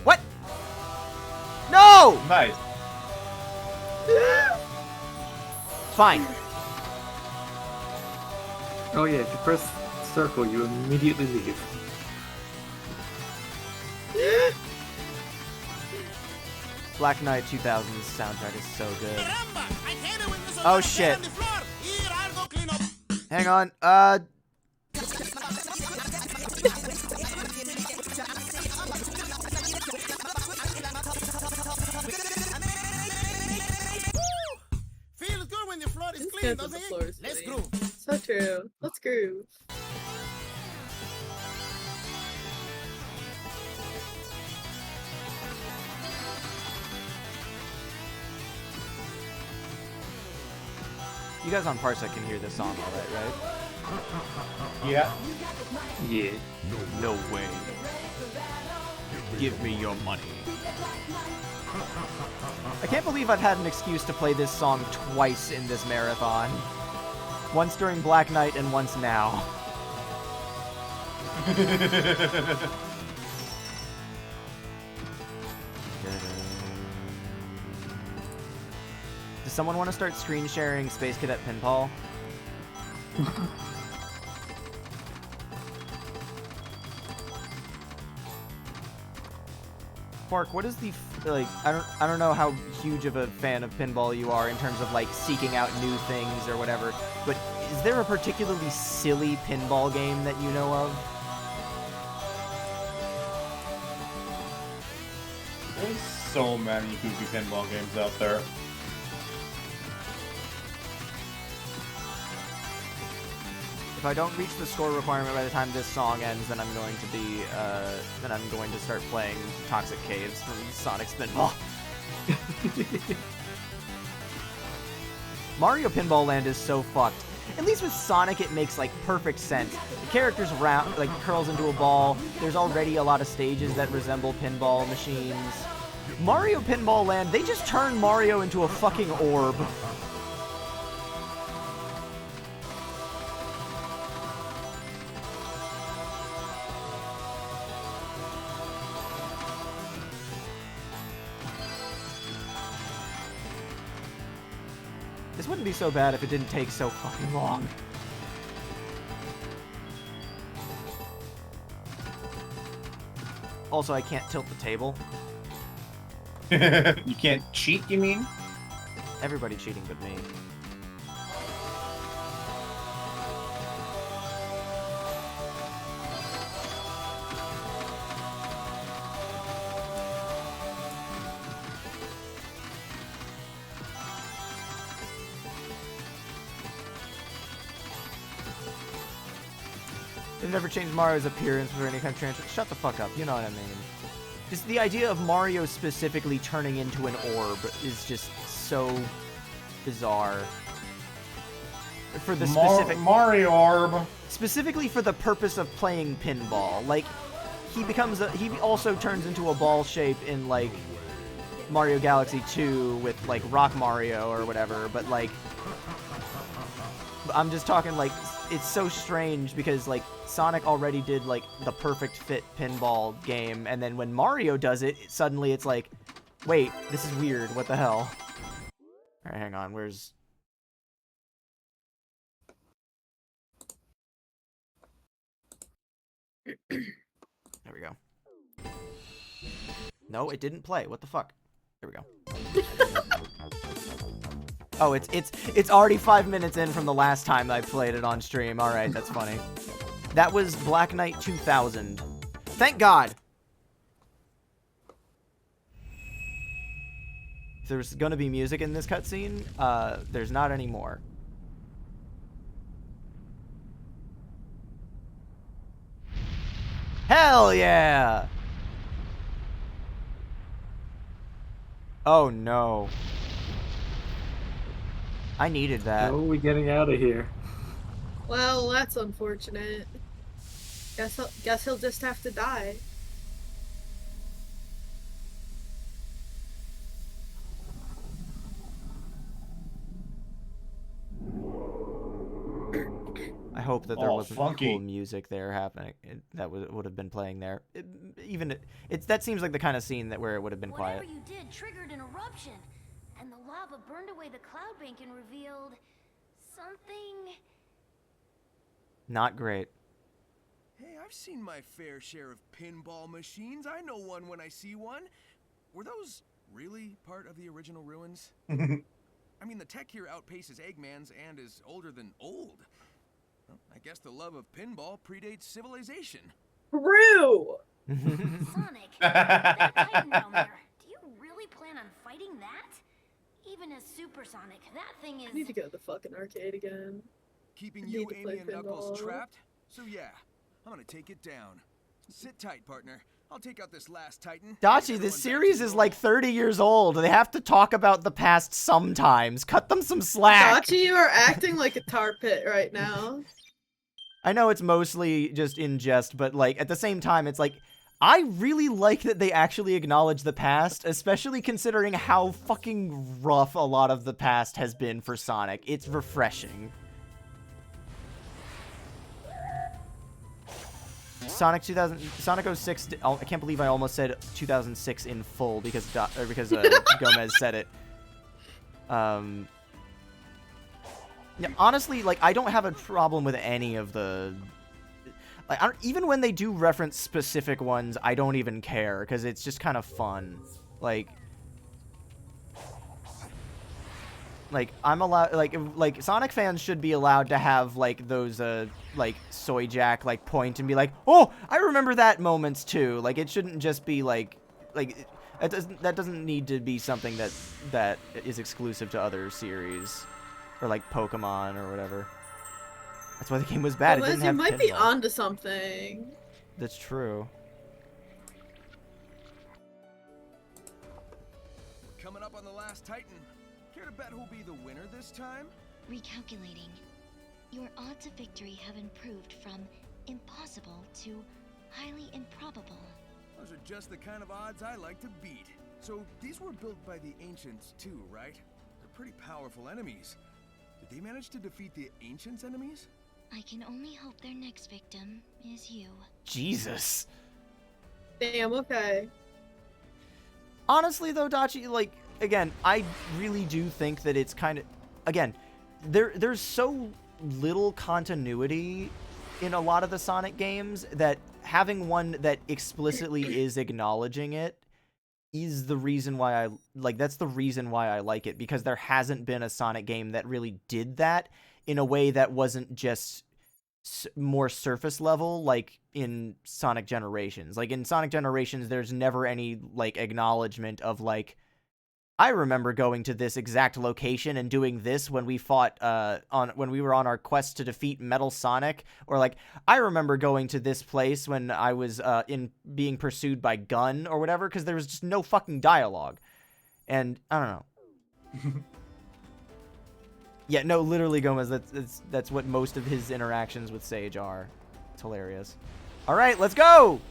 What? No! Nice. Fine. Oh yeah, if you press circle, you immediately leave. Black Knight 2000's soundtrack is so good. Oh shit. Hang on. Feels good when the floor is clean, doesn't it? Let's groove. So true. Let's groove. You guys on Parsec can hear this song all right? Yeah. Yeah. No way. Give me your money. I can't believe I've had an excuse to play this song twice in this marathon. Once during Black Knight and once now. Does someone want to start screen sharing Space Cadet Pinball? Quark, what is the I don't know how huge of a fan of pinball you are in terms of like seeking out new things or whatever, but is there a particularly silly pinball game that you know of? There's so many goofy pinball games out there. If I don't reach the score requirement by the time this song ends, then I'm going to be, then I'm going to start playing Toxic Caves from Sonic Spinball. Mario Pinball Land is so fucked. At least with Sonic, it makes, like, perfect sense. The character's round, like, curls into a ball. There's already a lot of stages that resemble pinball machines. Mario Pinball Land, they just turn Mario into a fucking orb. This wouldn't be so bad if it didn't take so fucking long. Also, I can't tilt the table. You can't cheat, you mean? Everybody cheating but me. They've never changed Mario's appearance or any kind of transfer. Shut the fuck up, you know what I mean. Just the idea of Mario specifically turning into an orb is just so bizarre. For the specific Mario orb. Specifically for the purpose of playing pinball. Like, he also turns into a ball shape in, like, Mario Galaxy 2 with, like, Rock Mario or whatever, but, like, I'm just talking, like, it's so strange because, like, Sonic already did, like, the perfect fit pinball game, and then when Mario does it, suddenly it's like, wait, this is weird, what the hell? Alright, hang on, where's... There we go. No, it didn't play, what the fuck? There we go. Oh, it's already 5 minutes in from the last time I played it on stream. Alright, that's funny. That was Black Knight 2000. Thank God! If there's gonna be music in this cutscene, there's not anymore. Hell yeah! Oh no. I needed that. How are we getting out of here? Well, that's unfortunate. Guess he'll just have to die. I hope that there wasn't funky. cool music there happening. That would have been playing there. That seems like the kind of scene where it would have been quiet. Whatever you did triggered an eruption, and the lava burned away the cloud bank and revealed something. Not great. Hey, I've seen my fair share of pinball machines. I know one when I see one. Were those really part of the original ruins? I mean, the tech here outpaces Eggman's and is older than old. Well, I guess the love of pinball predates civilization. True! Sonic, that Titan down there, do you really plan on fighting that? Even as Super Sonic, that thing is... I need to go to the fucking arcade again. Keeping you, Amy, and Knuckles trapped? So yeah, I'm gonna take it down. Sit tight, partner. I'll take out this last Titan. Dachi, this series is like 30 years old. They have to talk about the past sometimes. Cut them some slack. Dachi, you are acting like a tar pit right now. I know it's mostly just in jest, but like at the same time, it's like, I really like that they actually acknowledge the past, especially considering how fucking rough a lot of the past has been for Sonic. It's refreshing. Sonic 06, I can't believe I almost said 2006 in full because Gomez said it. Yeah, honestly, like, I don't have a problem with any of the... Like, even when they do reference specific ones, I don't even care, because it's just kind of fun. Like, I'm allowed, like, Sonic fans should be allowed to have, like, those, like, Soy Jack, like, point and be like, oh, I remember that moments, too. Like, it shouldn't just be, like, that doesn't need to be something that is exclusive to other series. Or, like, Pokemon or whatever. That's why the game was bad. Well, it didn't have you might be pinball. onto something. That's true. coming up on the last Titan. Care to bet who'll be the winner this time? Recalculating. Your odds of victory have improved from impossible to highly improbable. Those are just the kind of odds I like to beat. So these were built by the Ancients too, right? They're pretty powerful enemies. Did they manage to defeat the Ancients' enemies? I can only hope their next victim is you. Jesus. Damn, okay. Honestly, though, Dachi, like, again, I really do think that it's kind of... Again, there's so little continuity in a lot of the Sonic games that having one that explicitly is acknowledging it is the reason why I... Like, that's the reason why I like it, because there hasn't been a Sonic game that really did that in a way that wasn't just more surface level, like in Sonic Generations. Like in Sonic Generations, there's never any like acknowledgement of like, I remember going to this exact location and doing this when we fought when we were on our quest to defeat Metal Sonic, or like I remember going to this place when I was being pursued by Gun or whatever, because there was just no fucking dialogue. And I don't know. Yeah, no, literally, Gomez, that's what most of his interactions with Sage are. It's hilarious. All right, let's go!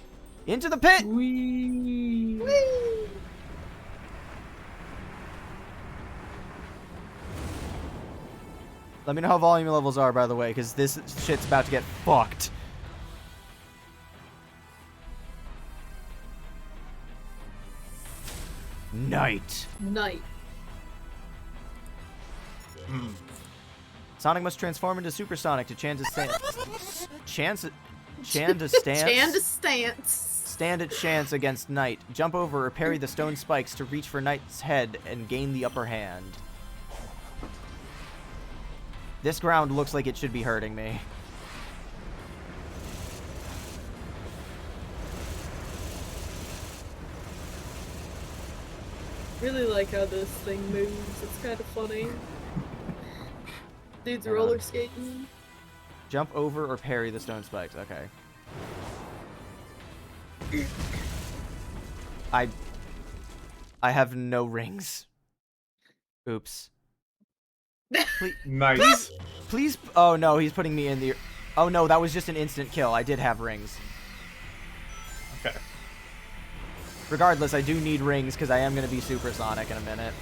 Into the pit! Whee! Whee! Let me know how volume levels are, by the way, because this shit's about to get fucked. Night. Night. Sonic must transform into Supersonic to stand a stance. Stand at chance against Knight. Jump over or parry the stone spikes to reach for Knight's head and gain the upper hand. This ground looks like it should be hurting me. Really like how this thing moves. It's kind of funny. Dude's roller skating. Jump over or parry the stone spikes. Okay. I have no rings. Oops. Please, Nice. please. Oh no, he's putting me in the. Oh no, that was just an instant kill. I did have rings. Okay. Regardless, I do need rings because I am going to be Supersonic in a minute.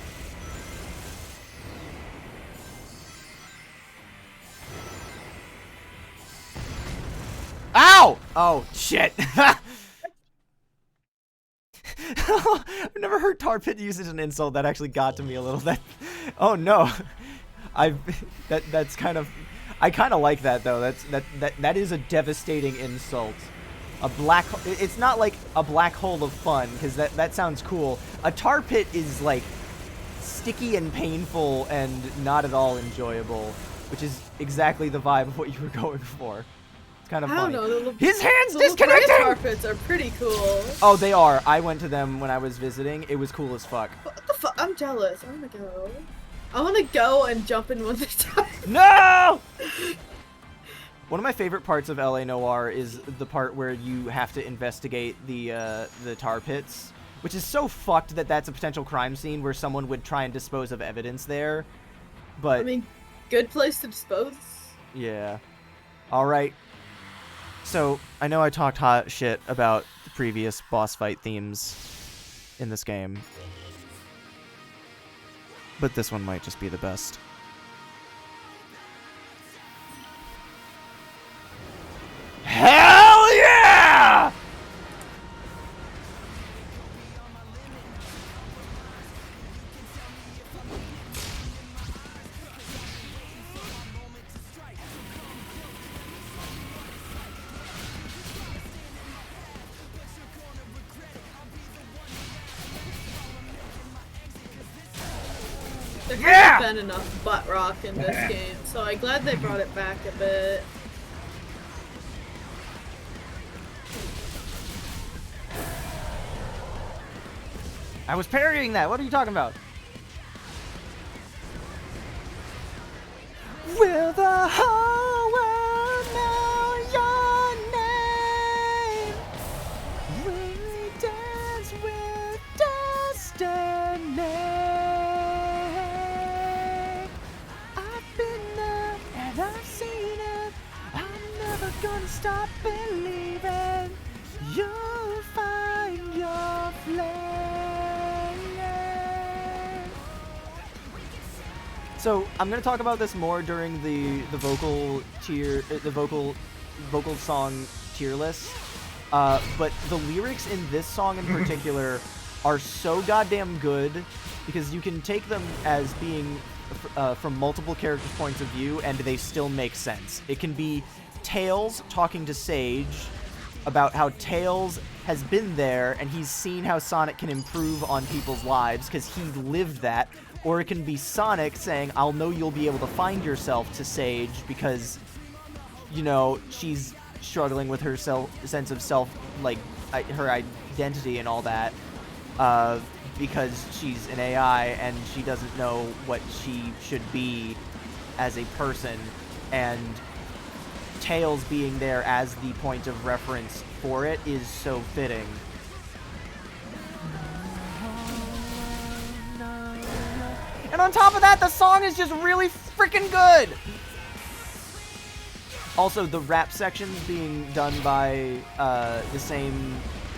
Ow! Oh, shit. I've never heard Tar Pit used as an insult. That actually got to me a little. Oh no. That's kind of... I kind of like that though. That is a devastating insult. A black... It's not like a black hole of fun, because that sounds cool. A tar pit is like sticky and painful and not at all enjoyable, which is exactly the vibe of what you were going for. It's kind of funny. I don't know. His hands the disconnected! tar pits are pretty cool. Oh, they are. I went to them when I was visiting. It was cool as fuck. What the fuck? I'm jealous. I wanna go. I wanna go and jump in one time. No! One of my favorite parts of LA Noire is the part where you have to investigate the tar pits, which is so fucked that that's a potential crime scene where someone would try and dispose of evidence there. But I mean, good place to dispose. Yeah. All right. So I know I talked hot shit about the previous boss fight themes in this game, but this one might just be the best. Hell yeah! There hasn't been enough butt rock in this game, so I'm glad they brought it back a bit. I was parrying that. What are you talking about? Will the whole world know your name? Will we dance with destiny? So I'm gonna talk about this more during the vocal tier, the vocal song tier list. But the lyrics in this song in particular are so goddamn good because you can take them as being from multiple characters' points of view, and they still make sense. It can be Tails talking to Sage about how Tails has been there and he's seen how Sonic can improve on people's lives because he lived that. Or it can be Sonic saying, I'll know you'll be able to find yourself to Sage because, you know, she's struggling with her sense of self, like, her identity and all that, because she's an AI and she doesn't know what she should be as a person. And Tails being there as the point of reference for it is so fitting. And on top of that, the song is just really freaking good! Also, the rap sections being done by the same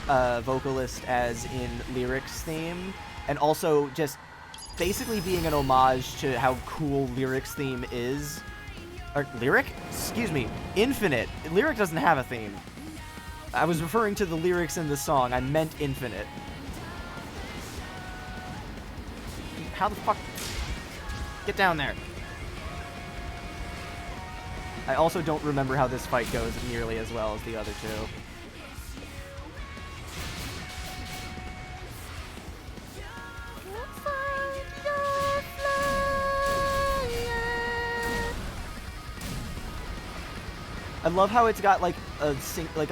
vocalist as in Lyric's theme, and also just basically being an homage to how cool Lyric's theme is. Or, Lyric? Excuse me. Infinite. Lyric doesn't have a theme. I was referring to the lyrics in the song. I meant Infinite. How the fuck... Get down there. I also don't remember how this fight goes nearly as well as the other two. I love how it's got like a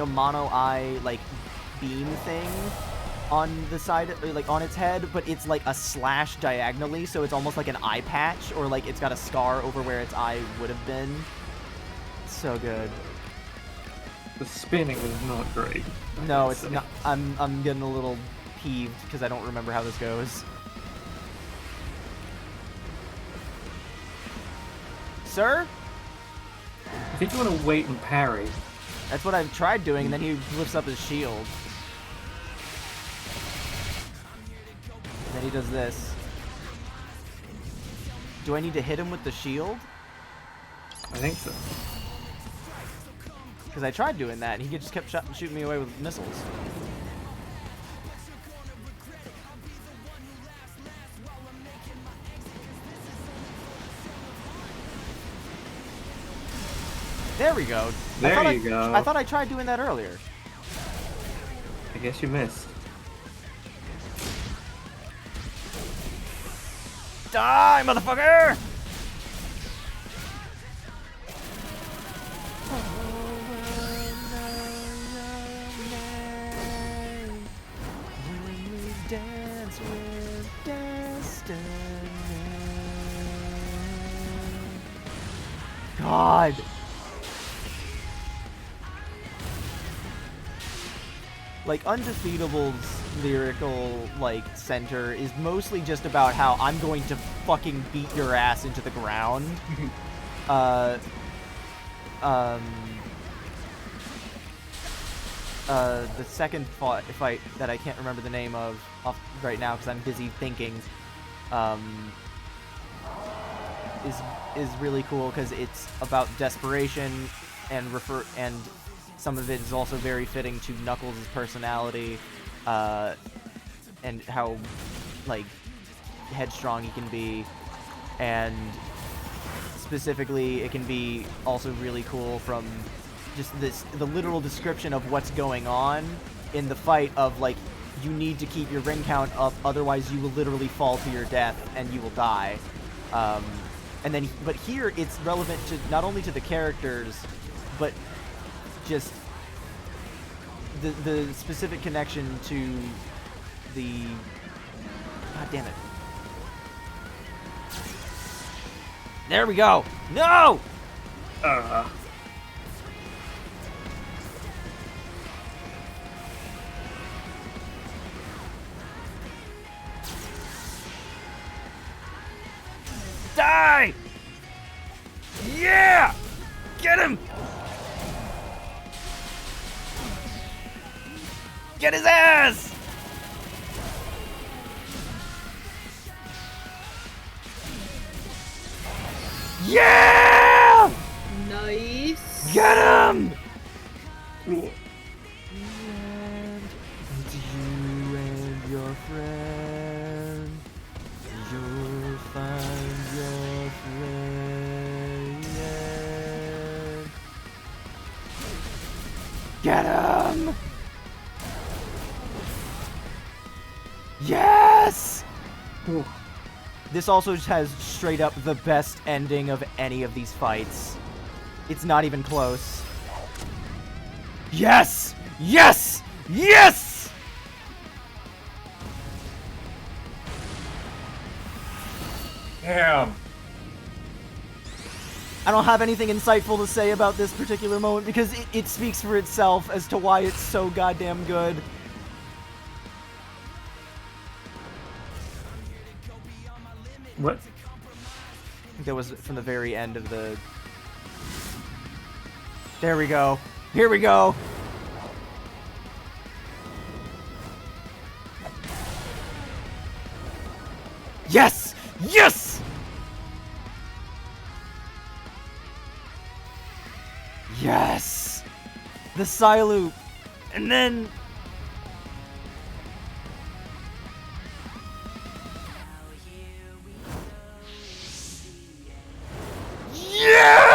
mono eye like beam thing on the side, like on its head, but it's like a slash diagonally, so it's almost like an eye patch, or like it's got a scar over where its eye would have been. So good. The spinning is not great. No, it's not. I'm getting a little peeved because I don't remember how this goes. Sir? I think you want to wait and parry. That's what I've tried doing, and then he lifts up his shield. Then he does this. Do I need to hit him with the shield? I think so. Because I tried doing that, and he just kept shooting me away with missiles. There we go. There you go. I thought I tried doing that earlier. I guess you missed. Die, motherfucker! Dance with destiny. God. Like, Undefeatable's lyrical, like, center is mostly just about how I'm going to fucking beat your ass into the ground. The second fight that I can't remember the name of right now because I'm busy thinking, is really cool because it's about desperation and some of it is also very fitting to Knuckles' personality, and how, like, headstrong he can be, and specifically it can be also really cool from just the literal description of what's going on in the fight of, like, you need to keep your ring count up, otherwise you will literally fall to your death and you will die. But here it's relevant to not only to the characters, but just the specific connection to the... God damn it. There we go! No! Die! Yeah! Get him! Get his ass! Yeah! Nice. Get him! Cool. And you and your friend, you'll find your friend. Get him! Yes! Cool. This also just has straight up the best ending of any of these fights. It's not even close. Yes! Yes! Yes! Damn. I don't have anything insightful to say about this particular moment because it speaks for itself as to why it's so goddamn good. What? That was from the very end of the... There we go. Here we go. Yes! Yes! Yes! The Psyloop. And then... Yeah!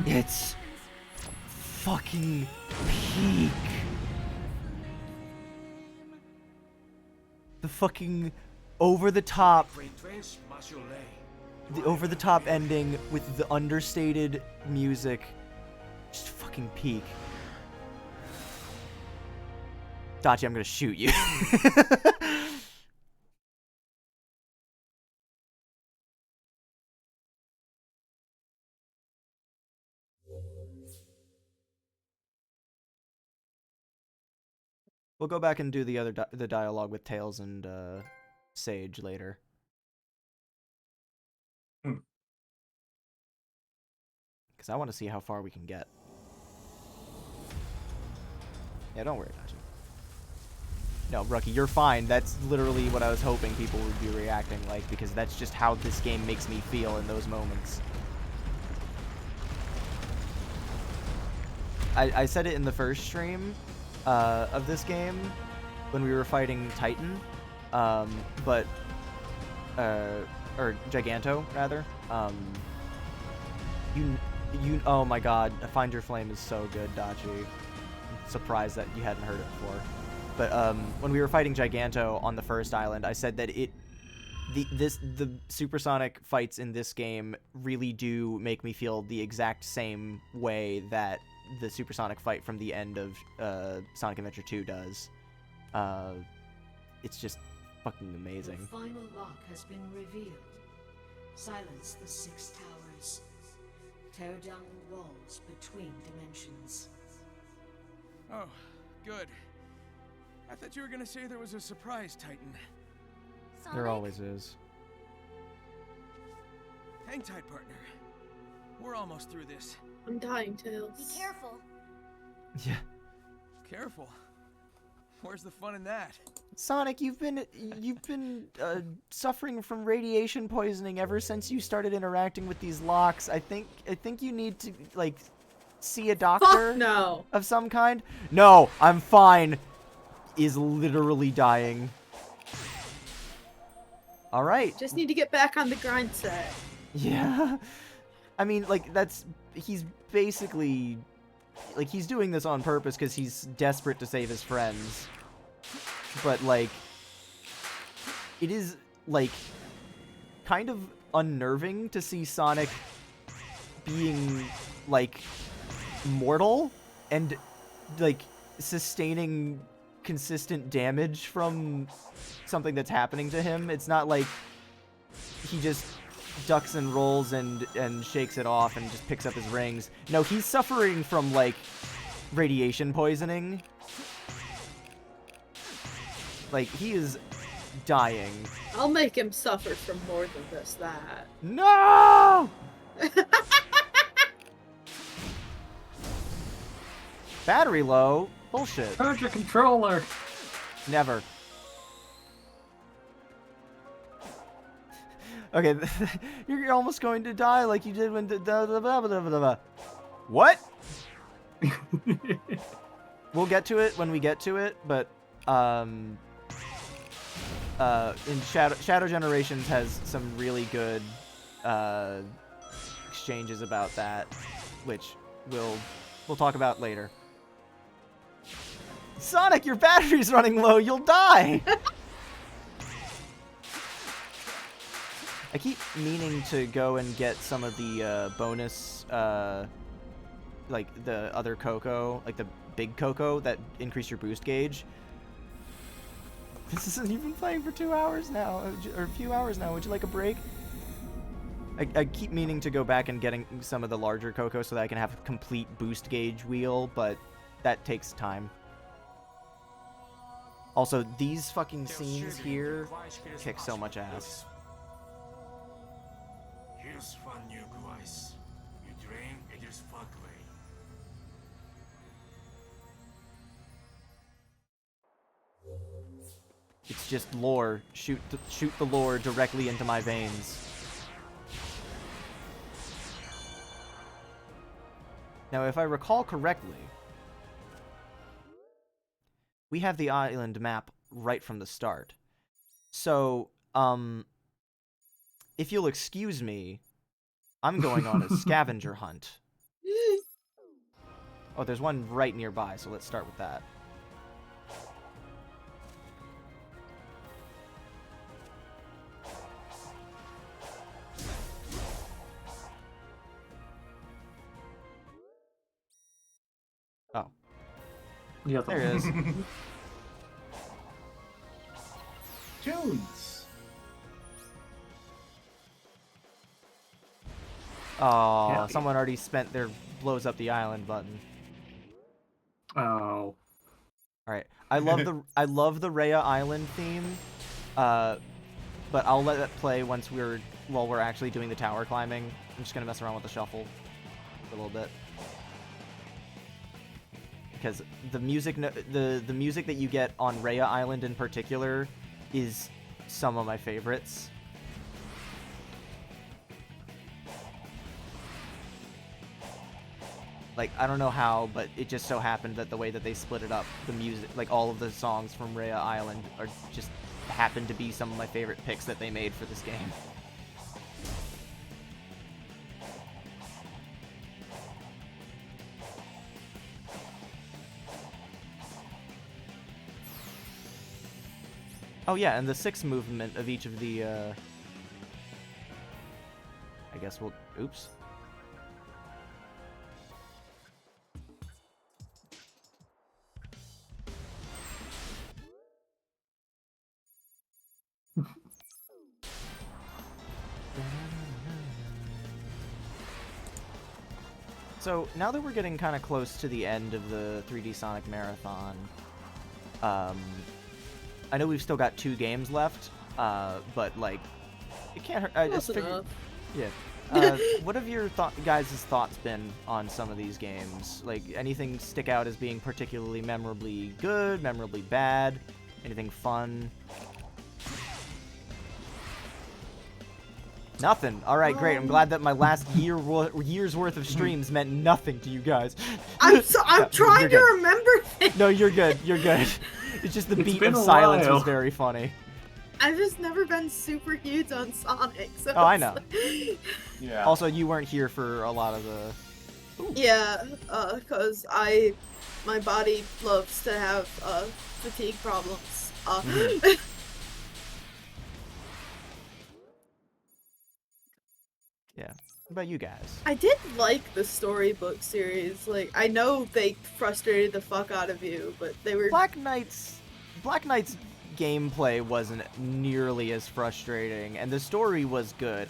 It's fucking peak. The fucking over-the-top, the over-the-top ending with the understated music, just fucking peak. Dachi, I'm gonna shoot you. We'll go back and do the other the dialogue with Tails and Sage later. Because I want to see how far we can get. Yeah, don't worry, Dachi. No, Rookie, you're fine. That's literally what I was hoping people would be reacting like, because that's just how this game makes me feel in those moments. I said it in the first stream of this game when we were fighting Titan, or Giganto rather. Oh my God, Find Your Flame is so good, Dachi. I'm surprised that you hadn't heard it before. But when we were fighting Giganto on the first island, I said that the supersonic fights in this game really do make me feel the exact same way that the supersonic fight from the end of Sonic Adventure 2 does. It's just fucking amazing. The final lock has been revealed. Silence the 6 towers. Tear down the walls between dimensions. Oh, good. I thought you were gonna say there was a surprise, Titan. Sonic? There always is. Hang tight, partner. We're almost through this. I'm dying, Tails. Be careful. Yeah. Careful. Where's the fun in that? Sonic, you've been suffering from radiation poisoning ever since you started interacting with these locks. I think you need to like see a doctor. Fuck no. Of some kind. No, I'm fine. Is literally dying. All right. Just need to get back on the grind set. Yeah. I mean, like he's basically like he's doing this on purpose because he's desperate to save his friends. But like it is like kind of unnerving to see Sonic being like mortal and like sustaining consistent damage from something that's happening to him. It's not like he just ducks and rolls and shakes it off and just picks up his rings. No, he's suffering from like radiation poisoning. Like he is dying. I'll make him suffer from more than just that. No! Battery low? Bullshit. Charge your controller. Never. Okay, you're almost going to die like you did when... What? We'll get to it when we get to it, but in Shadow Generations has some really good exchanges about that, which we'll talk about later. Sonic, your battery's running low. You'll die. I keep meaning to go and get some of the bonus, like the other Coco, like the big Coco that increase your boost gauge. This isn't even playing for 2 hours now, or a few hours now. Would you like a break? I keep meaning to go back and getting some of the larger Coco so that I can have a complete boost gauge wheel, but that takes time. Also, these fucking scenes here kick so much ass. Here's one new device. You drain it is pathway. It's just lore. Shoot the lore directly into my veins. Now, if I recall correctly, we have the island map right from the start. So, if you'll excuse me, I'm going on a scavenger hunt. Oh, there's one right nearby, so let's start with that. Oh. Yeah, there it is. Tunes. Oh, Yeah. someone already spent their blows up the island button. Oh. All right, I love the Rhea Island theme, but I'll let that play while we're actually doing the tower climbing. I'm just gonna mess around with the shuffle for a little bit because the music the music that you get on Rhea Island in particular is some of my favorites. Like, I don't know how, but it just so happened that the way that they split it up, the music, like all of the songs from Rhea Island are just happen to be some of my favorite picks that they made for this game. Oh yeah, and the sixth movement of each of the, I guess we'll, oops. So, now that we're getting kind of close to the end of the 3D Sonic Marathon, I know we've still got 2 games left, but, like, it can't hurt. I just figured, yeah. What have your guys' thoughts been on some of these games? Like, anything stick out as being particularly memorably good, memorably bad? Anything fun? Nothing. All right, great. I'm glad that my last year's worth of streams meant nothing to you guys. I'm trying to remember things. No, you're good. You're good. It's just the beat of been a silence while. was very funny. I've just never been super huge on Sonic. So Oh, I know. Yeah. Also, you weren't here for a lot of the... Ooh. Yeah, cause my body loves to have fatigue problems. Yeah. What about you guys? I did like the storybook series. Like, I know they frustrated the fuck out of you, but they were... Black Knight's gameplay wasn't nearly as frustrating, and the story was good.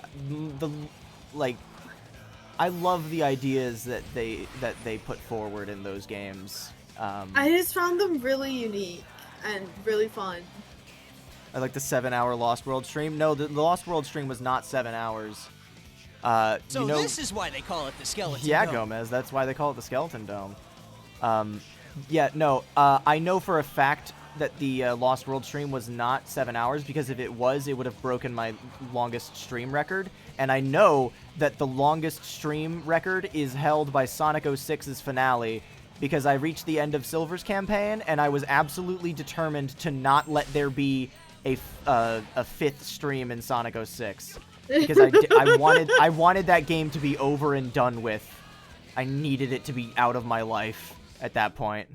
I love the ideas that they put forward in those games. I just found them really unique and really fun. I like the 7-hour Lost World stream. No, the Lost World stream was not 7 hours. So this is why they call it the Skeleton Yeah, Dome. Gomez, that's why they call it the Skeleton Dome. Yeah, no, I know for a fact that the Lost World stream was not 7 hours, because if it was, it would have broken my longest stream record. And I know that the longest stream record is held by Sonic 06's finale, because I reached the end of Silver's campaign, and I was absolutely determined to not let there be a fifth stream in Sonic 06. Because I wanted that game to be over and done with. I needed it to be out of my life at that point.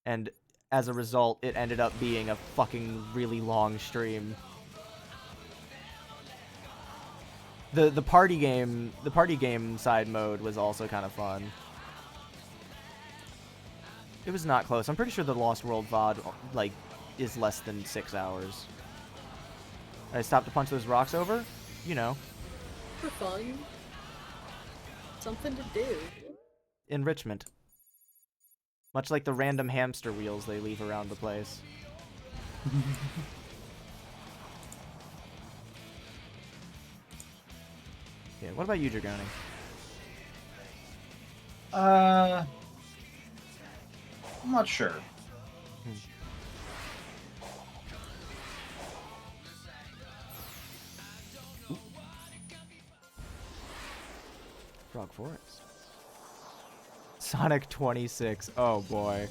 And as a result, it ended up being a fucking really long stream. The party game side mode was also kind of fun. It was not close. I'm pretty sure the Lost World VOD like is less than 6 hours. I stopped to punch those rocks over, you know. For fun. Something to do. Enrichment. Much like the random hamster wheels they leave around the place. Yeah, what about you, Dragoni? I'm not sure. Frog Forest. Sonic 26. Oh boy.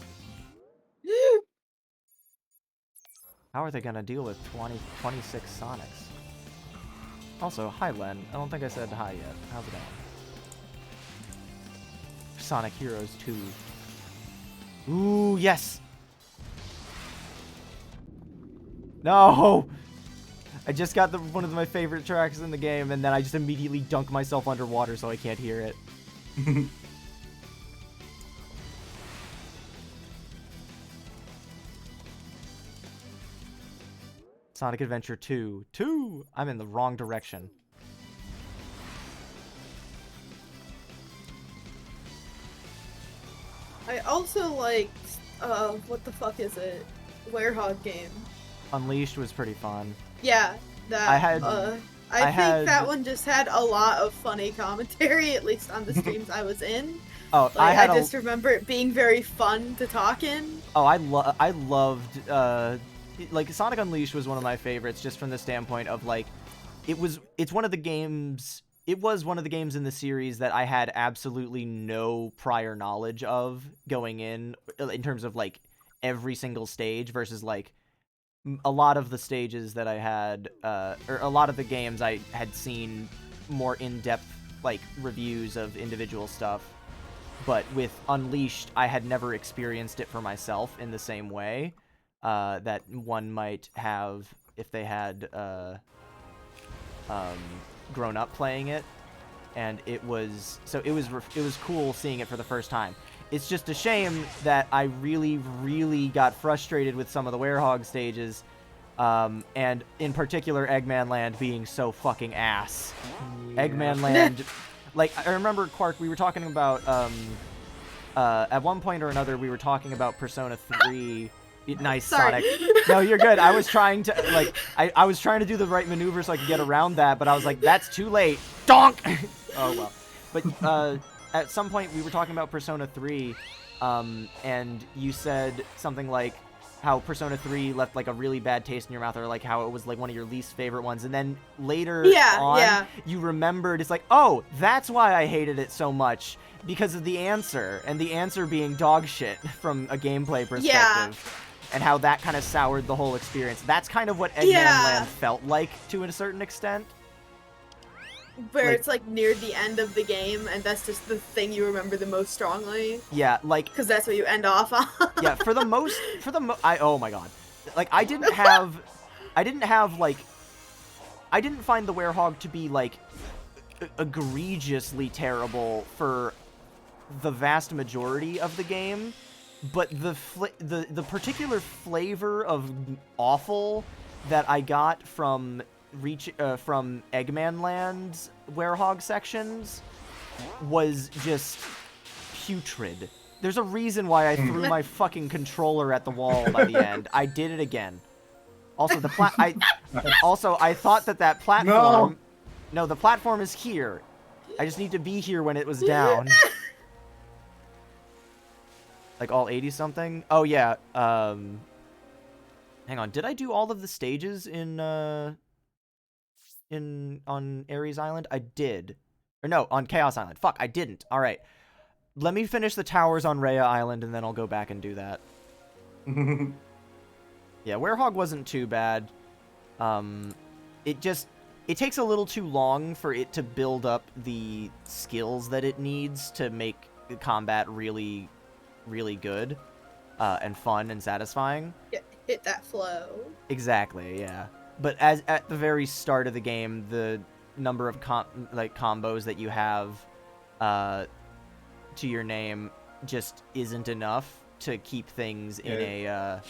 How are they gonna deal with 26 Sonics? Also, hi Len. I don't think I said hi yet. How's it going? Sonic Heroes 2. Ooh, yes! No! I just got one of my favorite tracks in the game, and then I just immediately dunk myself underwater so I can't hear it. Sonic Adventure 2. 2! I'm in the wrong direction. I also liked, what the fuck is it? Werehog game. Unleashed was pretty fun. Yeah, that, I think that one just had a lot of funny commentary, at least on the streams I was in. Oh, like, I just remember it being very fun to talk in. Oh, I loved, like, Sonic Unleashed was one of my favorites, just from the standpoint of, like, it was one of the games in the series that I had absolutely no prior knowledge of going in terms of, like, every single stage, versus, like, a lot of the stages that I had, or a lot of the games I had seen more in-depth, like, reviews of individual stuff. But with Unleashed, I had never experienced it for myself in the same way that one might have if they had grown up playing it, and it was cool seeing it for the first time. It's just a shame that I really, really got frustrated with some of the Werehog stages, and in particular Eggman Land being so fucking ass. Yeah. Eggman Land, like, I remember, Quark, we were talking about, at one point or another, we were talking about Persona 3. Nice, Sorry. Sonic. No, you're good. I was trying to, like, I was trying to do the right maneuver so I could get around that, but I was like, that's too late. Donk! Oh, well. But, at some point, we were talking about Persona 3, and you said something like how Persona 3 left, like, a really bad taste in your mouth, or, like, how it was, like, one of your least favorite ones, and then later you remembered, it's like, oh, that's why I hated it so much, because of the answer, and the answer being dog shit from a gameplay perspective, and how that kind of soured the whole experience. That's kind of what Eggman Land felt like, to a certain extent. Where it's, like, near the end of the game, and that's just the thing you remember the most strongly. Yeah, like... Because that's what you end off on. Yeah, oh my god. Like, I didn't find the Werehog to be, like, egregiously terrible for the vast majority of the game, but the particular flavor of awful that I got from Eggman Land's Werehog sections was just putrid. There's a reason why I threw my fucking controller at the wall by the end. I did it again. Also, I thought that platform... No, the platform is here. I just need to be here when it was down. Like all 80 something? Oh yeah. Hang on. Did I do all of the stages on Ares Island? I did. Or no, on Chaos Island. Fuck, I didn't. All right. Let me finish the towers on Rhea Island and then I'll go back and do that. Yeah, Werehog wasn't too bad. It takes a little too long for it to build up the skills that it needs to make the combat really, really good, and fun and satisfying. Yeah, hit that flow. Exactly, yeah. But at the very start of the game, the number of combos that you have to your name just isn't enough to keep things in a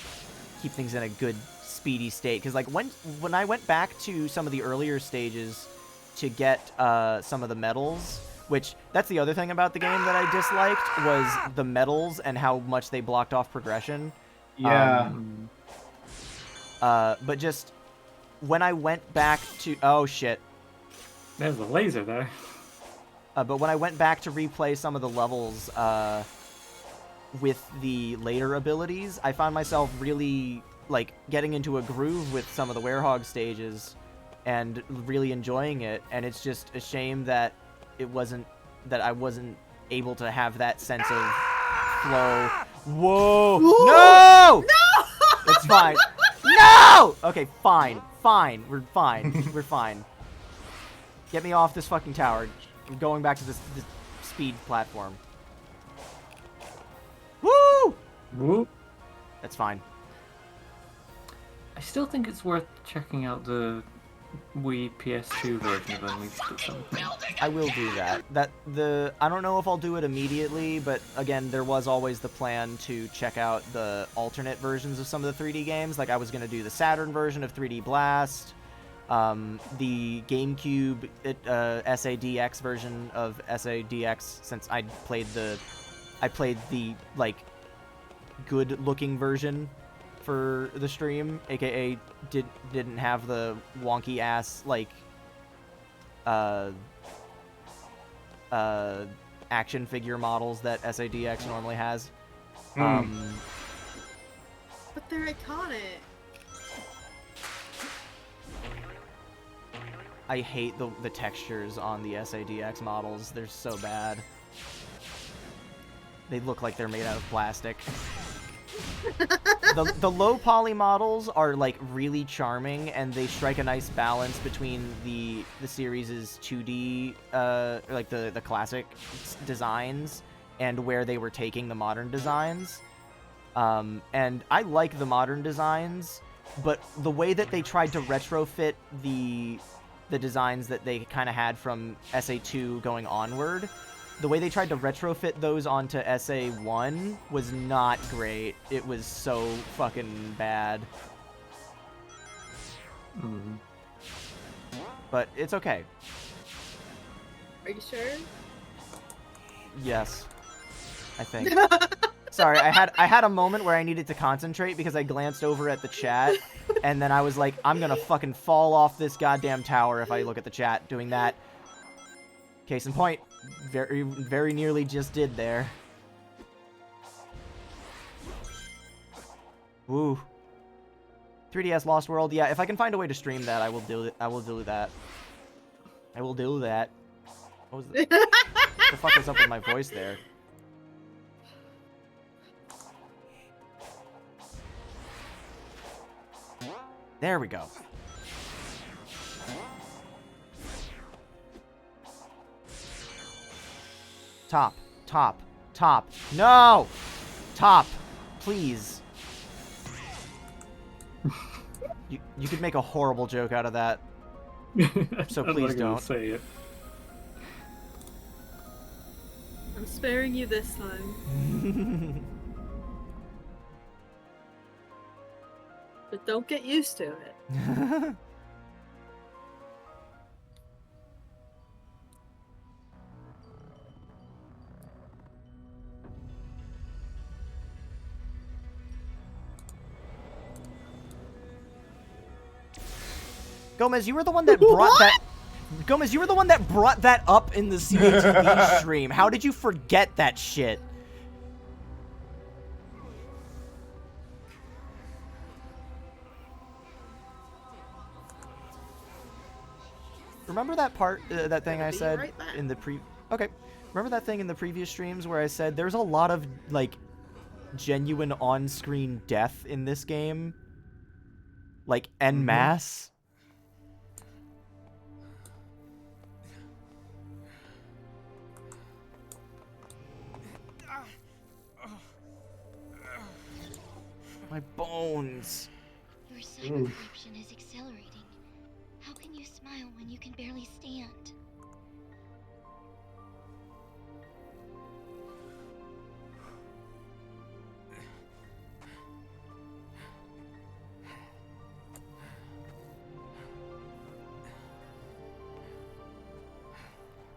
good speedy state. Because like when I went back to some of the earlier stages to get some of the medals, which that's the other thing about the game that I disliked was the medals and how much they blocked off progression. Yeah. But just when I went back to shit. There's a laser there. But when I went back to replay some of the levels with the later abilities, I found myself really like getting into a groove with some of the Werehog stages and really enjoying it. And it's just a shame that I wasn't able to have that sense of flow. Whoa! Ooh. No! No! It's fine. No! Okay, fine. Fine. We're fine. We're fine. Get me off this fucking tower. I'm going back to this speed platform. Woo! Woo! That's fine. I still think it's worth checking out the Wii PS2 version of Unleashed at some point. I will do that. I don't know if I'll do it immediately, but again, there was always the plan to check out the alternate versions of some of the 3D games. Like I was going to do the Saturn version of 3D Blast, the GameCube SADX version of SADX, since I played the like good-looking version for the stream, aka didn't have the wonky ass like action figure models that SADX normally has. But they're iconic. I hate the textures on the SADX models. They're so bad. They look like they're made out of plastic. The low poly models are like really charming, and they strike a nice balance between the series' 2D like the classic designs and where they were taking the modern designs. And I like the modern designs, but the way that they tried to retrofit the designs that they kind of had from SA2 going onward, the way they tried to retrofit those onto SA1 was not great. It was so fucking bad. But it's okay. Are you sure? Yes. I think. Sorry, I had a moment where I needed to concentrate because I glanced over at the chat, and then I was like, I'm gonna fucking fall off this goddamn tower if I look at the chat doing that. Case in point, very, very nearly just did there. Woo. 3DS Lost World, yeah, if I can find a way to stream that, I will do it. I will do that. I will do that. What was the... what the fuck was up with my voice there? There we go. Top, top, top. No! Top, please. You could make a horrible joke out of that. So please don't. Say it. I'm sparing you this time. But don't get used to it. Gomez, you were the one that brought that. Gomez, you were the one that brought that up in the CATV stream. How did you forget that shit? remember that part, that thing I be said right back. in the Okay. Remember that thing in the previous streams where I said there's a lot of, like, genuine on-screen death in this game? Like, en masse? My bones. Your cyber corruption is accelerating. How can you smile when you can barely stand?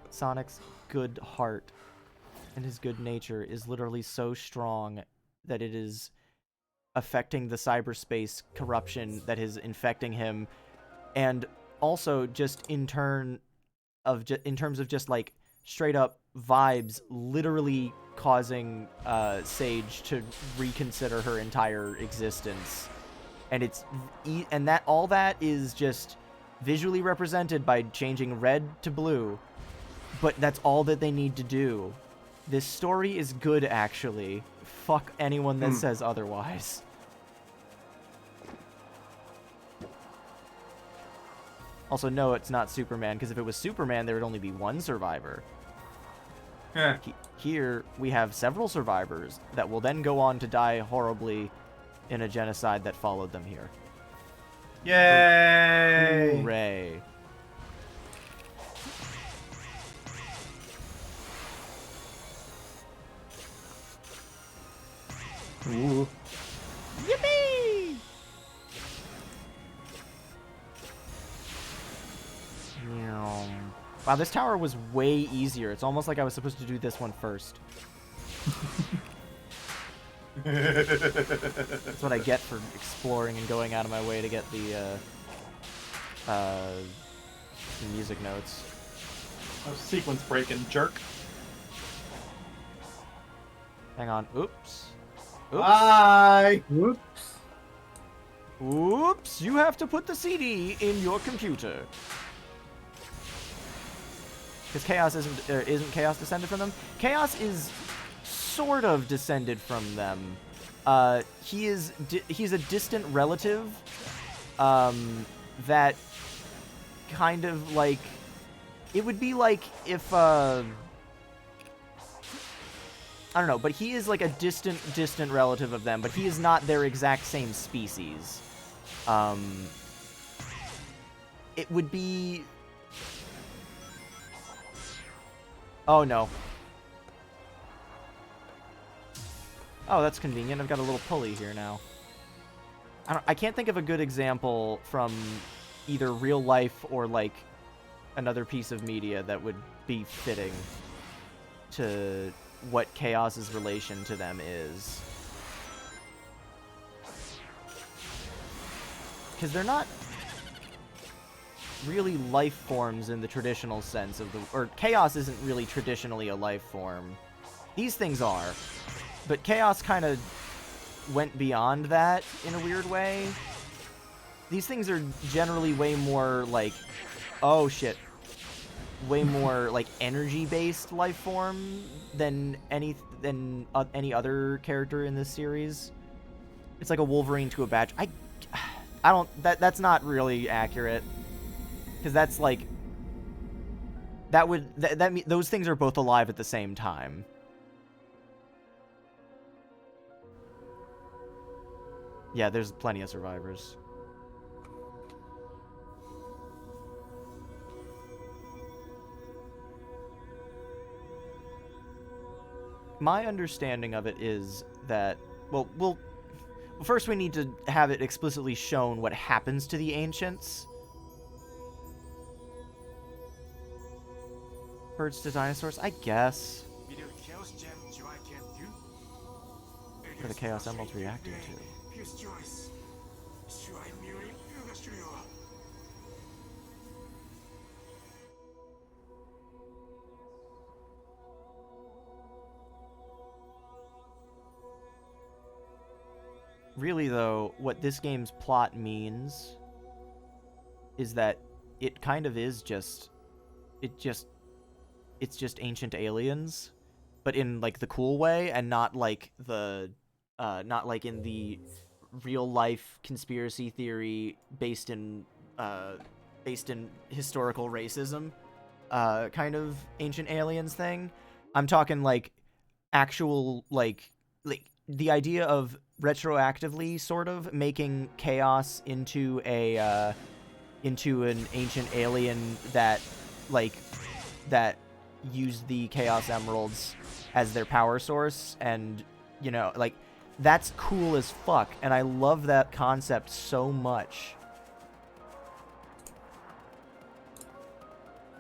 Sonic's good heart and his good nature is literally so strong that it is affecting the cyberspace corruption that is infecting him, and also just in terms of just like straight up vibes, literally causing Sage to reconsider her entire existence, and all that is just visually represented by changing red to blue. But that's all that they need to do. This story is good, actually. Fuck anyone that says otherwise. Also, no, it's not Superman, because if it was Superman, there would only be one survivor. Here, we have several survivors that will then go on to die horribly in a genocide that followed them here. Yay! Hooray. Ooh. Yippee! Wow, this tower was way easier. It's almost like I was supposed to do this one first. That's what I get for exploring and going out of my way to get the music notes. Oh, sequence breaking, jerk. Hang on. Oops. Oops. Bye. Whoops. Oops. You have to put the CD in your computer. Because Chaos isn't Chaos descended from them? Chaos is sort of descended from them. He's a distant relative that kind of like, it would be like if I don't know, but he is like a distant relative of them, but he is not their exact same species. It would be... Oh, no. Oh, that's convenient. I've got a little pulley here now. I can't think of a good example from either real life or, like, another piece of media that would be fitting to what Chaos's relation to them is. Because they're not really life forms in the traditional sense of the... Or Chaos isn't really traditionally a life form. These things are. But Chaos kind of went beyond that in a weird way. These things are generally way more, like... Oh, shit. Way more, like, energy-based life form than any other character in this series. It's like a Wolverine to a Badge. I don't... That's not really accurate. Because that's, like... That would... those things are both alive at the same time. Yeah, there's plenty of survivors. My understanding of it is that, well, first we need to have it explicitly shown what happens to the Ancients. Birds to dinosaurs, I guess. What are the Chaos Emeralds reacting to? Really, though, what this game's plot means is that it kind of is just, it's just ancient aliens, but in like the cool way, and not like the, not like in the real life conspiracy theory based in historical racism, kind of ancient aliens thing. I'm talking like actual like the idea of retroactively sort of making chaos into a into an ancient alien that use the Chaos Emeralds as their power source, and you know, like, that's cool as fuck, and I love that concept so much.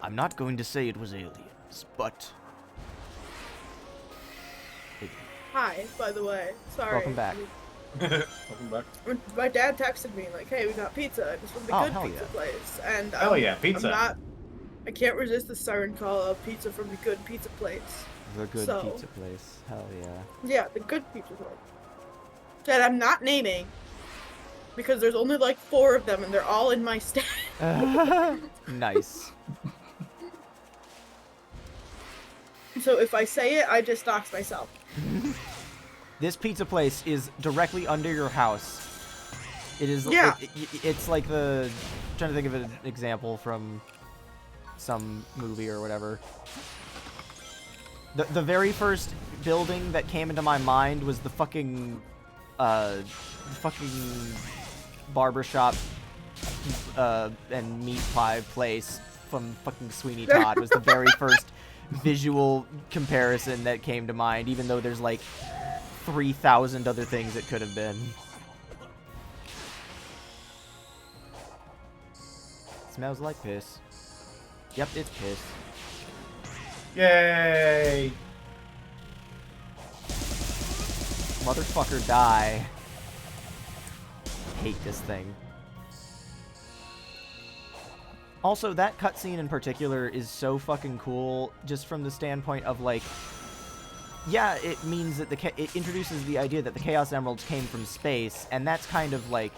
I'm not going to say it was aliens, but... Hi, by the way. Sorry. Welcome back. Welcome back. My dad texted me, like, hey, we got pizza. It's from the good pizza place. And hell yeah, pizza. I can't resist the siren call of pizza from the good pizza place. The good pizza place. Hell yeah. Yeah, the good pizza place. That I'm not naming, because there's only like 4 of them and they're all in my state. Nice. So if I say it, I just dox myself. This pizza place is directly under your house. It is. Yeah. It's like the. I'm trying to think of an example from some movie or whatever. The very first building that came into my mind was the fucking barbershop and meat pie place from fucking Sweeney Todd. Was the very first visual comparison that came to mind, even though there's like 3,000 other things it could have been. Smells like piss. Yep, it's piss. Yay! Motherfucker, die. Hate this thing. Also, that cutscene in particular is so fucking cool, just from the standpoint of, like, yeah, it means that it introduces the idea that the Chaos Emeralds came from space, and that's kind of, like,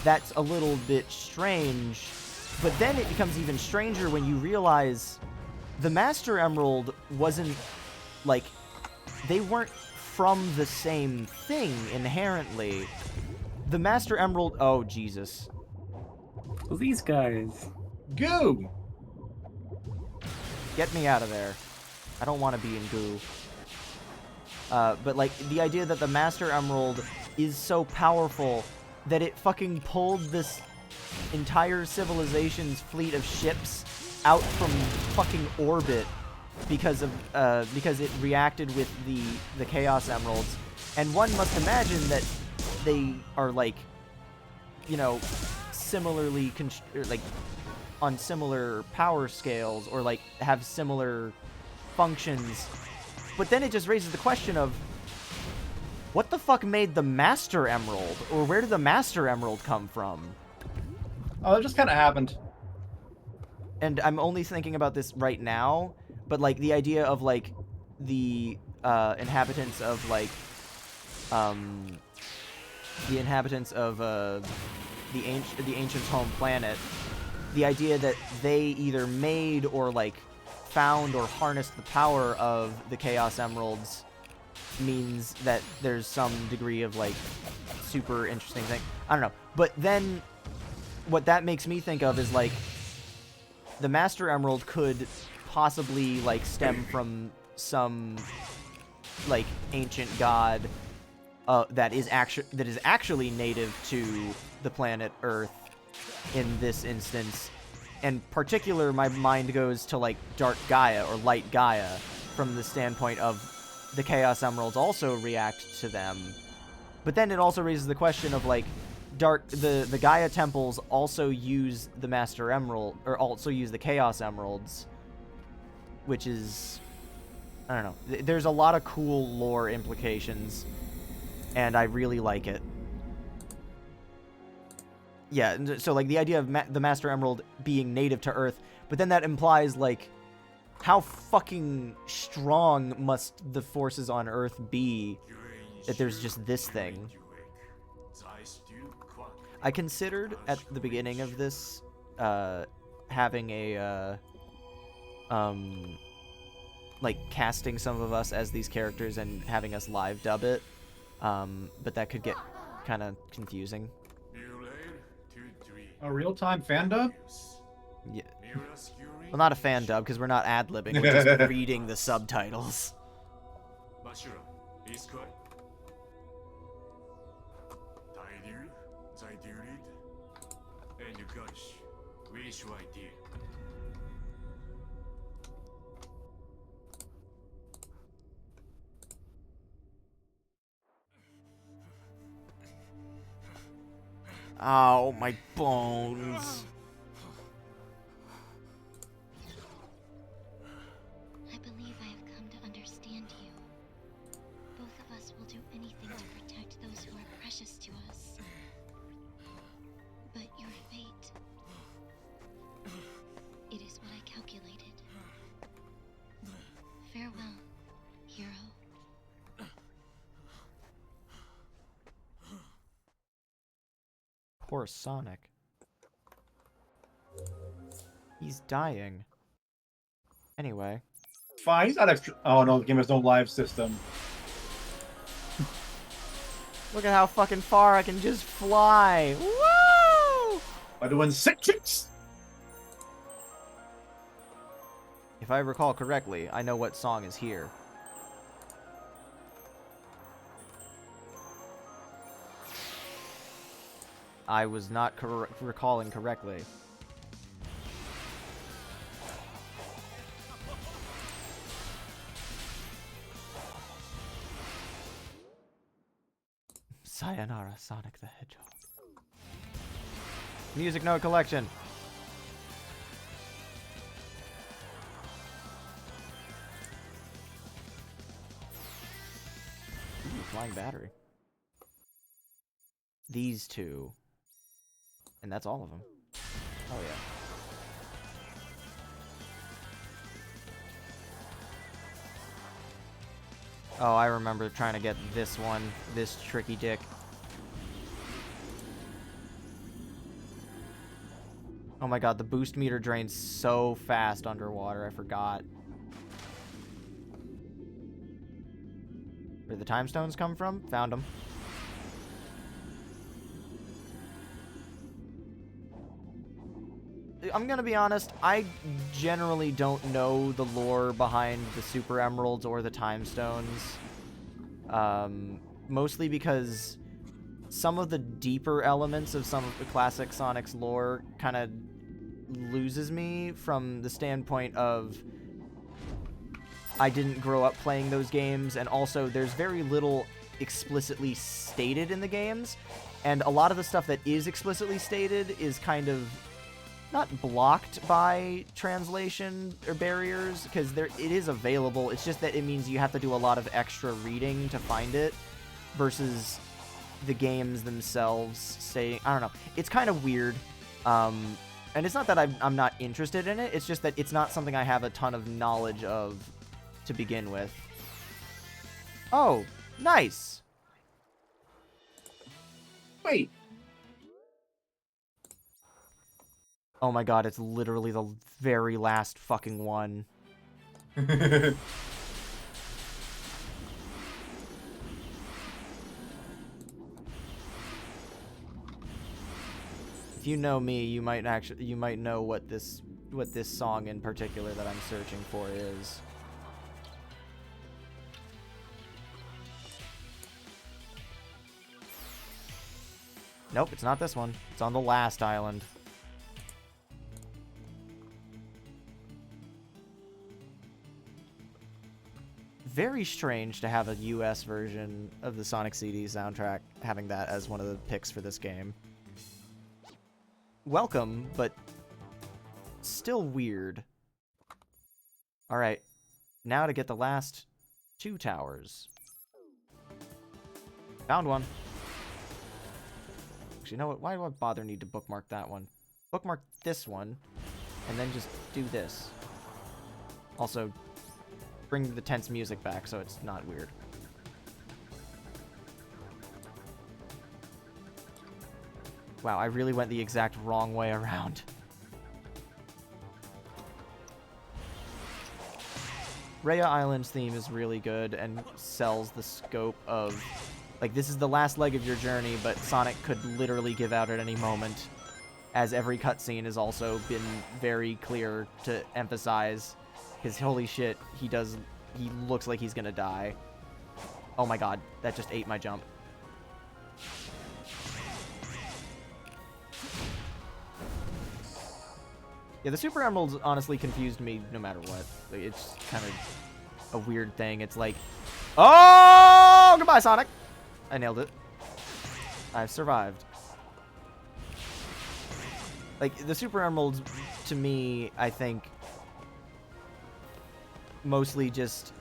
that's a little bit strange, but then it becomes even stranger when you realize the Master Emerald wasn't, like, they weren't from the same thing inherently. The Master Emerald, oh, Jesus. Well, these guys. Goo! Get me out of there. I don't want to be in goo. But, like, the idea that the Master Emerald is so powerful that it fucking pulled this entire civilization's fleet of ships out from fucking orbit because it reacted with the Chaos Emeralds. And one must imagine that they are, like, you know, similarly, like, on similar power scales, or, like, have similar functions. But then it just raises the question of, what the fuck made the Master Emerald? Or where did the Master Emerald come from? Oh, it just kind of happened. And I'm only thinking about this right now, but, like, the idea of, like, the inhabitants of, like, the ancient's home planet, the idea that they either made or, like, found or harnessed the power of the Chaos Emeralds means that there's some degree of, like, super interesting thing. I don't know. But then what that makes me think of is, like, the Master Emerald could possibly, like, stem from some, like, ancient god that is actually native to the planet Earth in this instance. In particular, my mind goes to, like, Dark Gaia or Light Gaia, from the standpoint of the Chaos Emeralds also react to them. But then it also raises the question of, like, the Gaia temples also use the Master Emerald, or also use the Chaos Emeralds, which is, I don't know. There's a lot of cool lore implications, and I really like it. Yeah, so, like, the idea of the Master Emerald being native to Earth, but then that implies, like, how fucking strong must the forces on Earth be that there's just this thing? I considered at the beginning of this having a, like, casting some of us as these characters and having us live dub it, but that could get kind of confusing. A real-time fan dub? Yeah. Well, not a fan dub, because we're not ad-libbing, we're just reading the subtitles. Oh, my bones. I believe I have come to understand you. Both of us will do anything to protect those who are precious to us. But your fate... it is what I calculated. Farewell, hero. Poor Sonic. He's dying. Anyway. Fine, he's not extra. Oh no, the game has no live system. Look at how fucking far I can just fly. Woo! By doing sick kicks. If I recall correctly, I know what song is here. I was not recalling correctly. Sayonara, Sonic the Hedgehog. Music note collection. Ooh, flying battery. These two. And that's all of them. Oh, yeah. Oh, I remember trying to get this one, this tricky dick. Oh my god, the boost meter drains so fast underwater, I forgot. Where did the time stones come from? Found them. I'm gonna be honest, I generally don't know the lore behind the Super Emeralds or the Time Stones. Mostly because some of the deeper elements of some of the classic Sonic's lore kind of loses me from the standpoint of I didn't grow up playing those games, and also there's very little explicitly stated in the games, and a lot of the stuff that is explicitly stated is kind of not blocked by translation or barriers, because it is available. It's just that it means you have to do a lot of extra reading to find it, versus the games themselves saying, I don't know. It's kind of weird. And it's not that I'm not interested in it. It's just that it's not something I have a ton of knowledge of to begin with. Oh, nice. Wait. Oh my god, it's literally the very last fucking one. If you know me, you might know what this song in particular that I'm searching for is. Nope, it's not this one. It's on the last island. Very strange to have a US version of the Sonic CD soundtrack having that as one of the picks for this game. Welcome, but still weird. Alright, now to get the last 2 towers. Found one. Actually, you know what? Why do I bother need to bookmark that one? Bookmark this one, and then just do this. Also, bring the tense music back so it's not weird. Wow, I really went the exact wrong way around. Rhea Island's theme is really good and sells the scope of, like, this is the last leg of your journey, but Sonic could literally give out at any moment, as every cutscene has also been very clear to emphasize, because holy shit, he looks like he's gonna die. Oh my god, that just ate my jump. Yeah, the Super Emeralds honestly confused me no matter what. Like, it's kind of a weird thing. It's like, oh, goodbye, Sonic. I nailed it. I've survived. Like, the Super Emeralds, to me, I think, mostly just,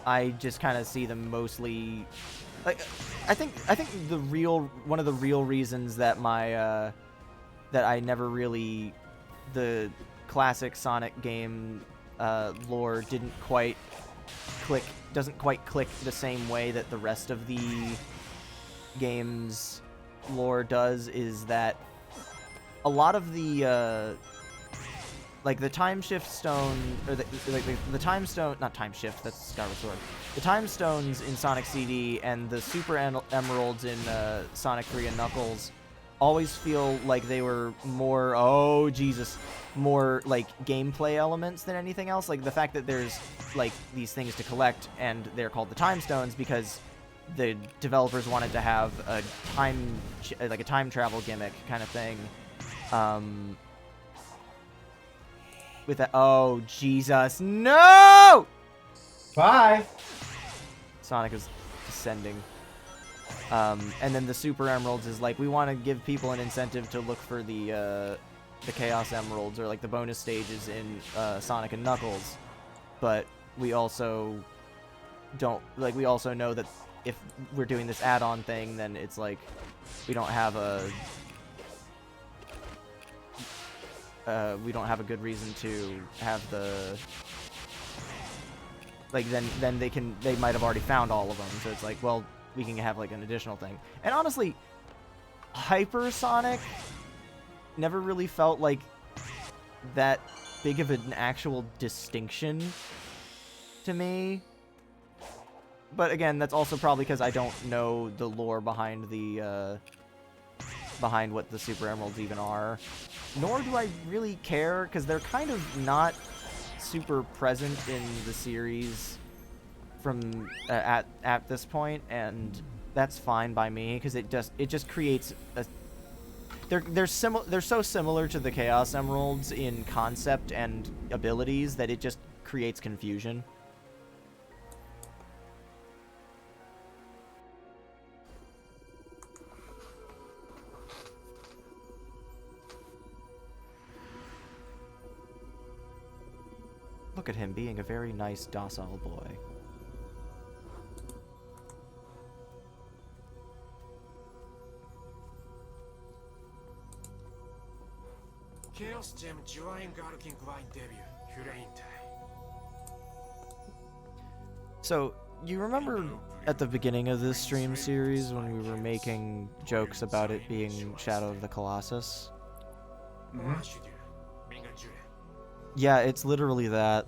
I just kind of see them mostly, like, I think one of the real reasons that that I never really, the classic Sonic game lore doesn't quite click the same way that the rest of the game's lore does, is that a lot of the like the time shift stone, or the time stone, not time shift, that's Skyward Sword. The time stones in Sonic CD and the Super Emeralds in Sonic 3 and Knuckles always feel like they were more, oh Jesus, more like gameplay elements than anything else. Like the fact that there's like these things to collect and they're called the time stones because the developers wanted to have a time travel gimmick kind of thing. With that, oh Jesus, no! Bye. Sonic is descending. And then the Super Emeralds is like, we want to give people an incentive to look for the Chaos Emeralds, or like the bonus stages in Sonic and Knuckles. But we also we also know that if we're doing this add-on thing, then it's like, we don't have a good reason to have the, like, then they might have already found all of them, so it's like, well, we can have like an additional thing. And honestly, Hypersonic never really felt like that big of an actual distinction to me. But again, that's also probably because I don't know the lore behind the behind what the Super Emeralds even are. Nor do I really care, because they're kind of not super present in the series from at this point, and that's fine by me, because it just creates a, they're so similar to the Chaos Emeralds in concept and abilities that it just creates confusion. Look at him being a very nice, docile boy. Chaos Gem Join Garukin Grind debut. So, you remember at the beginning of this stream series when we were making jokes about it being Shadow of the Colossus? Mm-hmm. Yeah, it's literally that.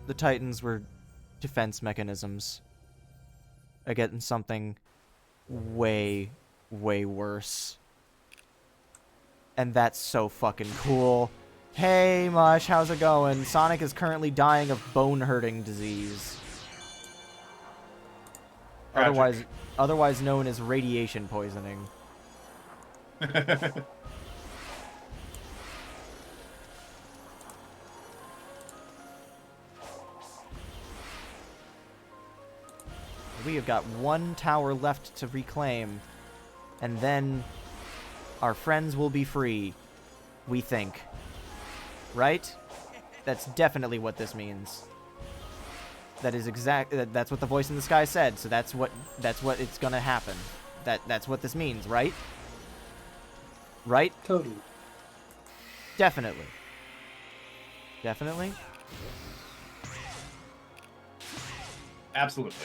The Titans were defense mechanisms against something way, way worse. And that's so fucking cool. Hey, Mush, how's it going? Sonic is currently dying of bone-hurting disease. Otherwise known as radiation poisoning. We have got one tower left to reclaim, and then our friends will be free, we think. Right? That's definitely what this means. That is that's what the voice in the sky said, so that's what it's gonna happen. That's what this means, right? Right? Totally. Definitely. Definitely? Absolutely.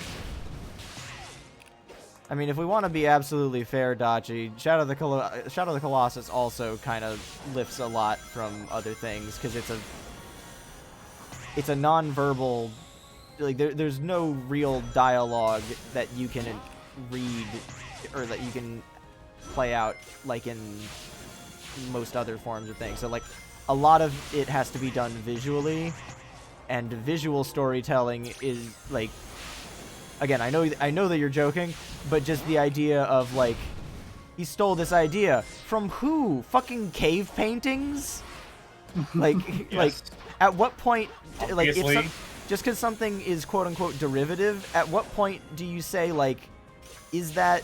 I mean, if we want to be absolutely fair, Dachi, Shadow of the Colossus also kind of lifts a lot from other things, because it's a non-verbal, like, there's no real dialogue that you can read, or that you can play out, like, in most other forms of things. So, like, a lot of it has to be done visually, and visual storytelling is, like, again, I know that you're joking, but just the idea of, like, he stole this idea from who? Fucking cave paintings? Like, Yes. like, at what point, like, Obviously. just because something is quote-unquote derivative, at what point do you say, like, is that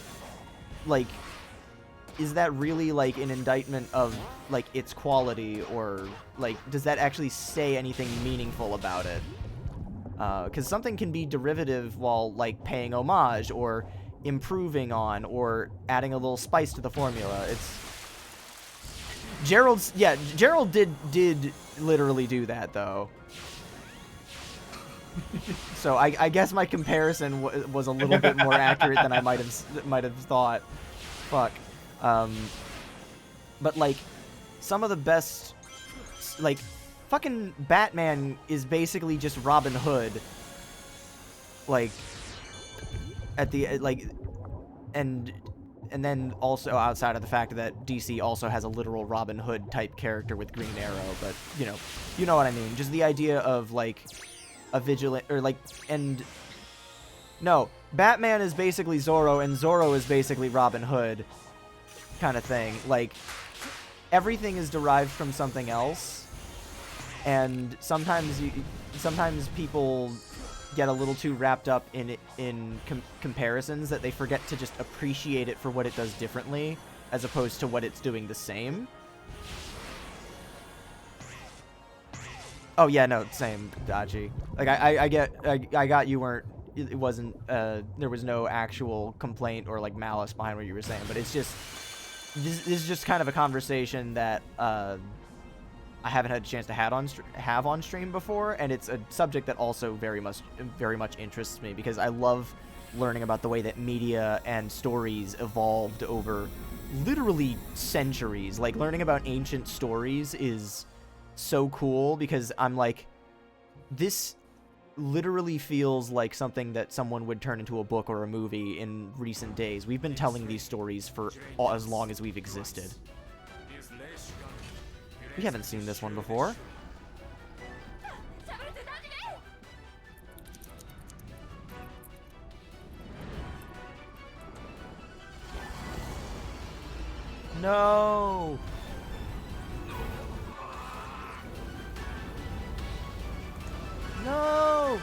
really, like, an indictment of, like, its quality, or, like, does that actually say anything meaningful about it? Because something can be derivative while, like, paying homage, or improving on, or adding a little spice to the formula. It's... Gerald did literally do that, though. So I guess my comparison was a little bit more accurate than I might have thought. Fuck. But, like, some of the best, like, fucking Batman is basically just Robin Hood. Like, at the, like, and then also outside of the fact that DC also has a literal Robin Hood type character with Green Arrow, but, you know what I mean. Just the idea of, like, a vigilant, or, like, and no, Batman is basically Zorro, and Zorro is basically Robin Hood kind of thing. Like, everything is derived from something else, and sometimes people get a little too wrapped up in comparisons that they forget to just appreciate it for what it does differently, as opposed to what it's doing the same. Oh yeah, no, same, Dachi. Like, I got you weren't, it wasn't, there was no actual complaint or, like, malice behind what you were saying, but it's just, this is just kind of a conversation that, I haven't had a chance to have on stream before, and it's a subject that also very much interests me, because I love learning about the way that media and stories evolved over literally centuries. Like, learning about ancient stories is so cool, because I'm like, this literally feels like something that someone would turn into a book or a movie in recent days. We've been telling these stories for as long as we've existed. We haven't seen this one before. No! No!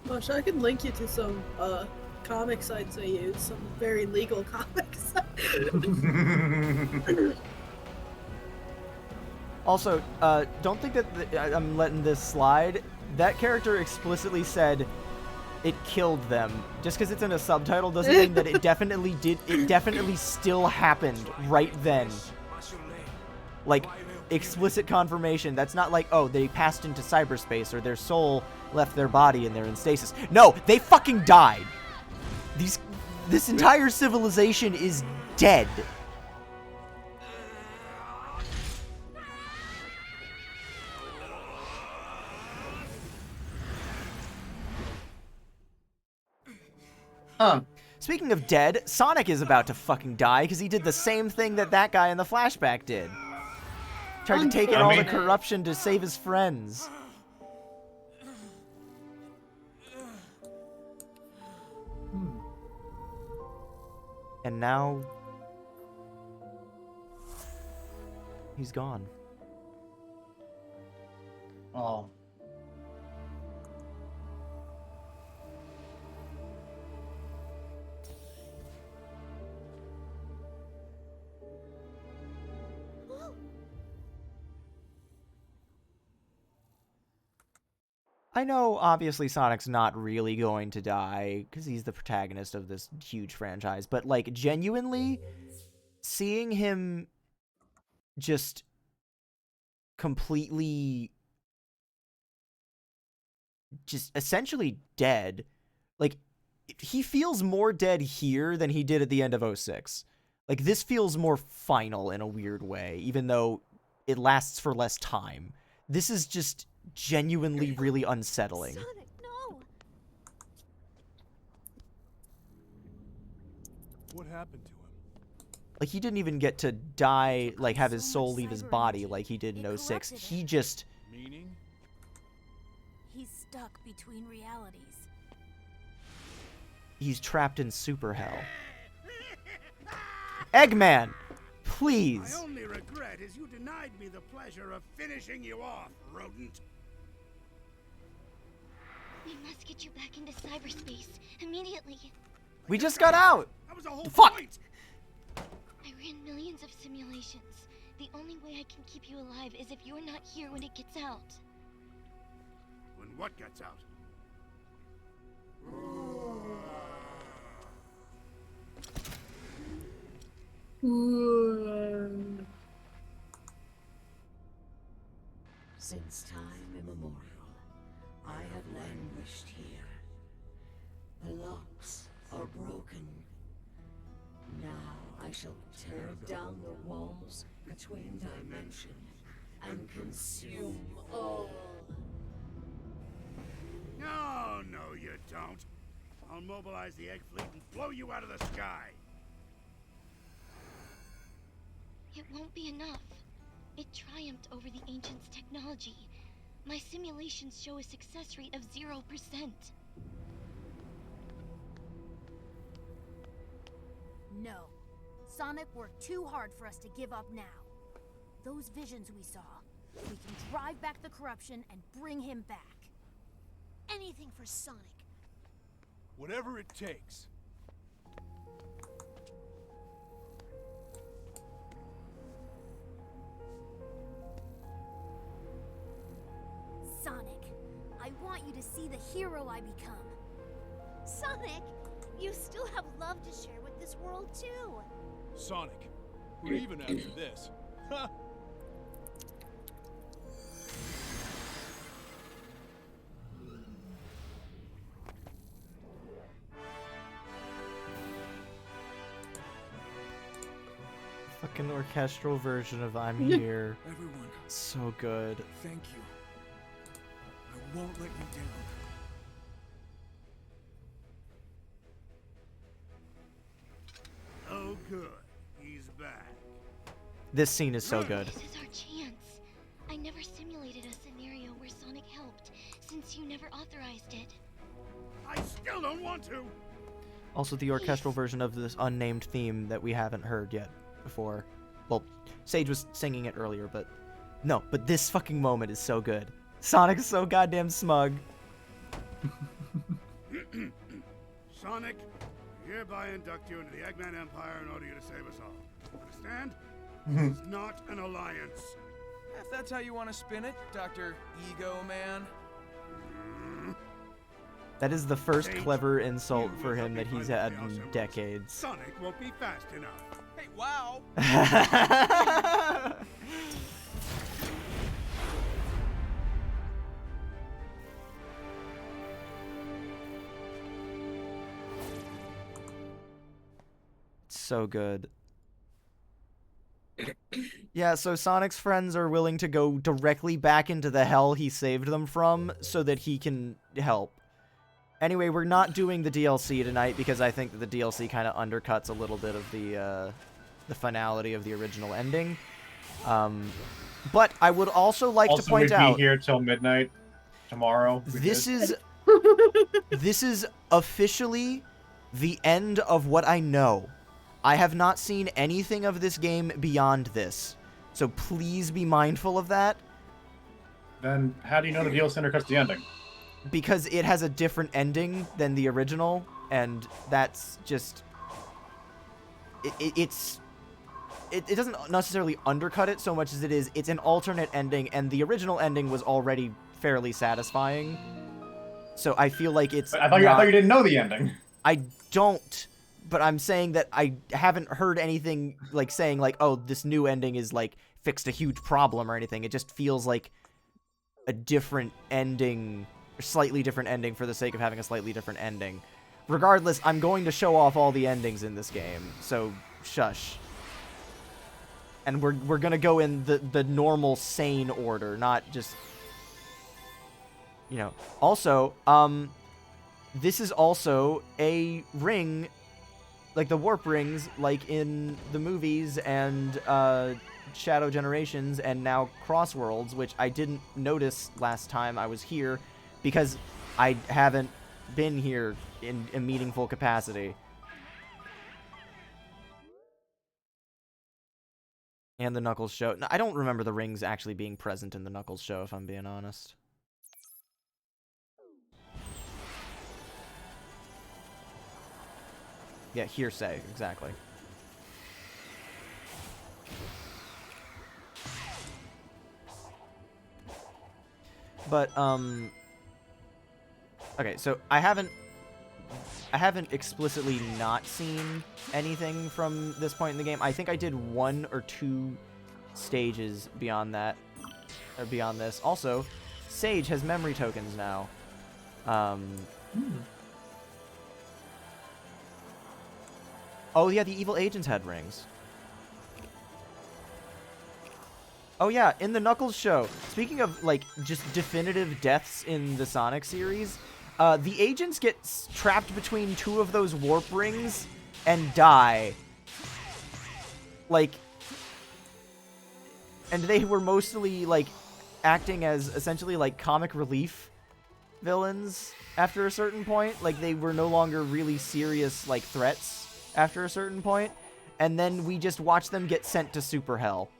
Gosh, I can link you to some comic sites I use, some very legal comics. Also, don't think that I'm letting this slide. That character explicitly said it killed them. Just because it's in a subtitle doesn't mean that it definitely did. It definitely still happened right then. Like, explicit confirmation. That's not like, oh, they passed into cyberspace or their soul left their body and they're in stasis. No, they fucking died. This entire civilization is dead. Speaking of dead, Sonic is about to fucking die because he did the same thing that guy in the flashback did. Tried to take in all the corruption to save his friends. And now he's gone. Oh. I know, obviously, Sonic's not really going to die, because he's the protagonist of this huge franchise, but, like, genuinely, seeing him just completely just essentially dead. Like, he feels more dead here than he did at the end of 06. Like, this feels more final in a weird way, even though it lasts for less time. This is just genuinely really unsettling. Sonic, no! What happened to him? Like, he didn't even get to die, like, have his soul leave his body like he did in 06. He just... Meaning? He's stuck between realities. He's trapped in super hell. Eggman! Please! My only regret is you denied me the pleasure of finishing you off, rodent. We must get you back into cyberspace immediately. We just got out! That was the whole Fuck! point. I ran millions of simulations. The only way I can keep you alive is if you're not here when it gets out. When what gets out? Since time immemorial, I have languished here. The locks are broken. Now I shall tear down the walls between dimensions and consume all. No, no, you don't. I'll mobilize the egg fleet and blow you out of the sky. It won't be enough. It triumphed over the Ancients' technology. My simulations show a success rate of 0%. No. Sonic worked too hard for us to give up now. Those visions we saw, we can drive back the corruption and bring him back. Anything for Sonic. Whatever it takes. Sonic, I want you to see the hero I become. Sonic, you still have love to share with this world too. Sonic, we're even after this. Ha! Fucking orchestral version of I'm Here. Everyone, So good. thank you. I won't let you down. Oh, good. He's back. This scene is so good. This is our chance. I never simulated a scenario where Sonic helped, since you never authorized it. I still don't want to. Also, the orchestral version of this unnamed theme that we haven't heard yet before. Well, Sage was singing it earlier, but... No, but this fucking moment is so good. Sonic's so goddamn smug. Sonic, I hereby induct you into the Eggman Empire in order you to save us all. Understand? This is not an alliance. If that's how you want to spin it, Dr. Ego Man. That is the first Sage, clever insult you for will him help that me he's find the had Chaos in Emeralds. decades. Sonic won't be fast enough. Hey, wow! So good. Yeah, so Sonic's friends are willing to go directly back into the hell he saved them from so that he can help. Anyway, we're not doing the DLC tonight because I think that the DLC kind of undercuts a little bit of the finality of the original ending. But I would also like to point out... Also, we'd be here till midnight tomorrow. This is officially the end of what I know. I have not seen anything of this game beyond this. So please be mindful of that. Then how do you know the DLC undercuts the ending? Because it has a different ending than the original, and that's just... It doesn't necessarily undercut it so much as it's an alternate ending, and the original ending was already fairly satisfying. So I feel like it's I thought you didn't know the ending. I don't, but I'm saying that I haven't heard anything like saying like, oh, this new ending is like fixed a huge problem or anything. It just feels like a different ending slightly different ending for the sake of having a slightly different ending. Regardless, I'm going to show off all the endings in this game, so shush. And we're gonna go in the normal, sane order, not just... You know. Also, this is also a ring, like the warp rings, like in the movies and Shadow Generations and now Crossworlds, which I didn't notice last time I was here because I haven't been here in a meaningful capacity. And the Knuckles show. I don't remember the rings actually being present in the Knuckles show, if I'm being honest. Yeah, hearsay, exactly. But, okay, so I haven't explicitly not seen anything from this point in the game. I think I did 1 or 2 stages beyond that, or beyond this. Also, Sage has memory tokens now. Oh yeah, the evil agents had rings. Oh yeah, in the Knuckles show, speaking of, like, just definitive deaths in the Sonic series, the agents get trapped between 2 of those warp rings and die. Like, and they were mostly, like, acting as, essentially, like, comic relief villains after a certain point. Like, they were no longer really serious, like, threats after a certain point. And then we just watch them get sent to Super Hell.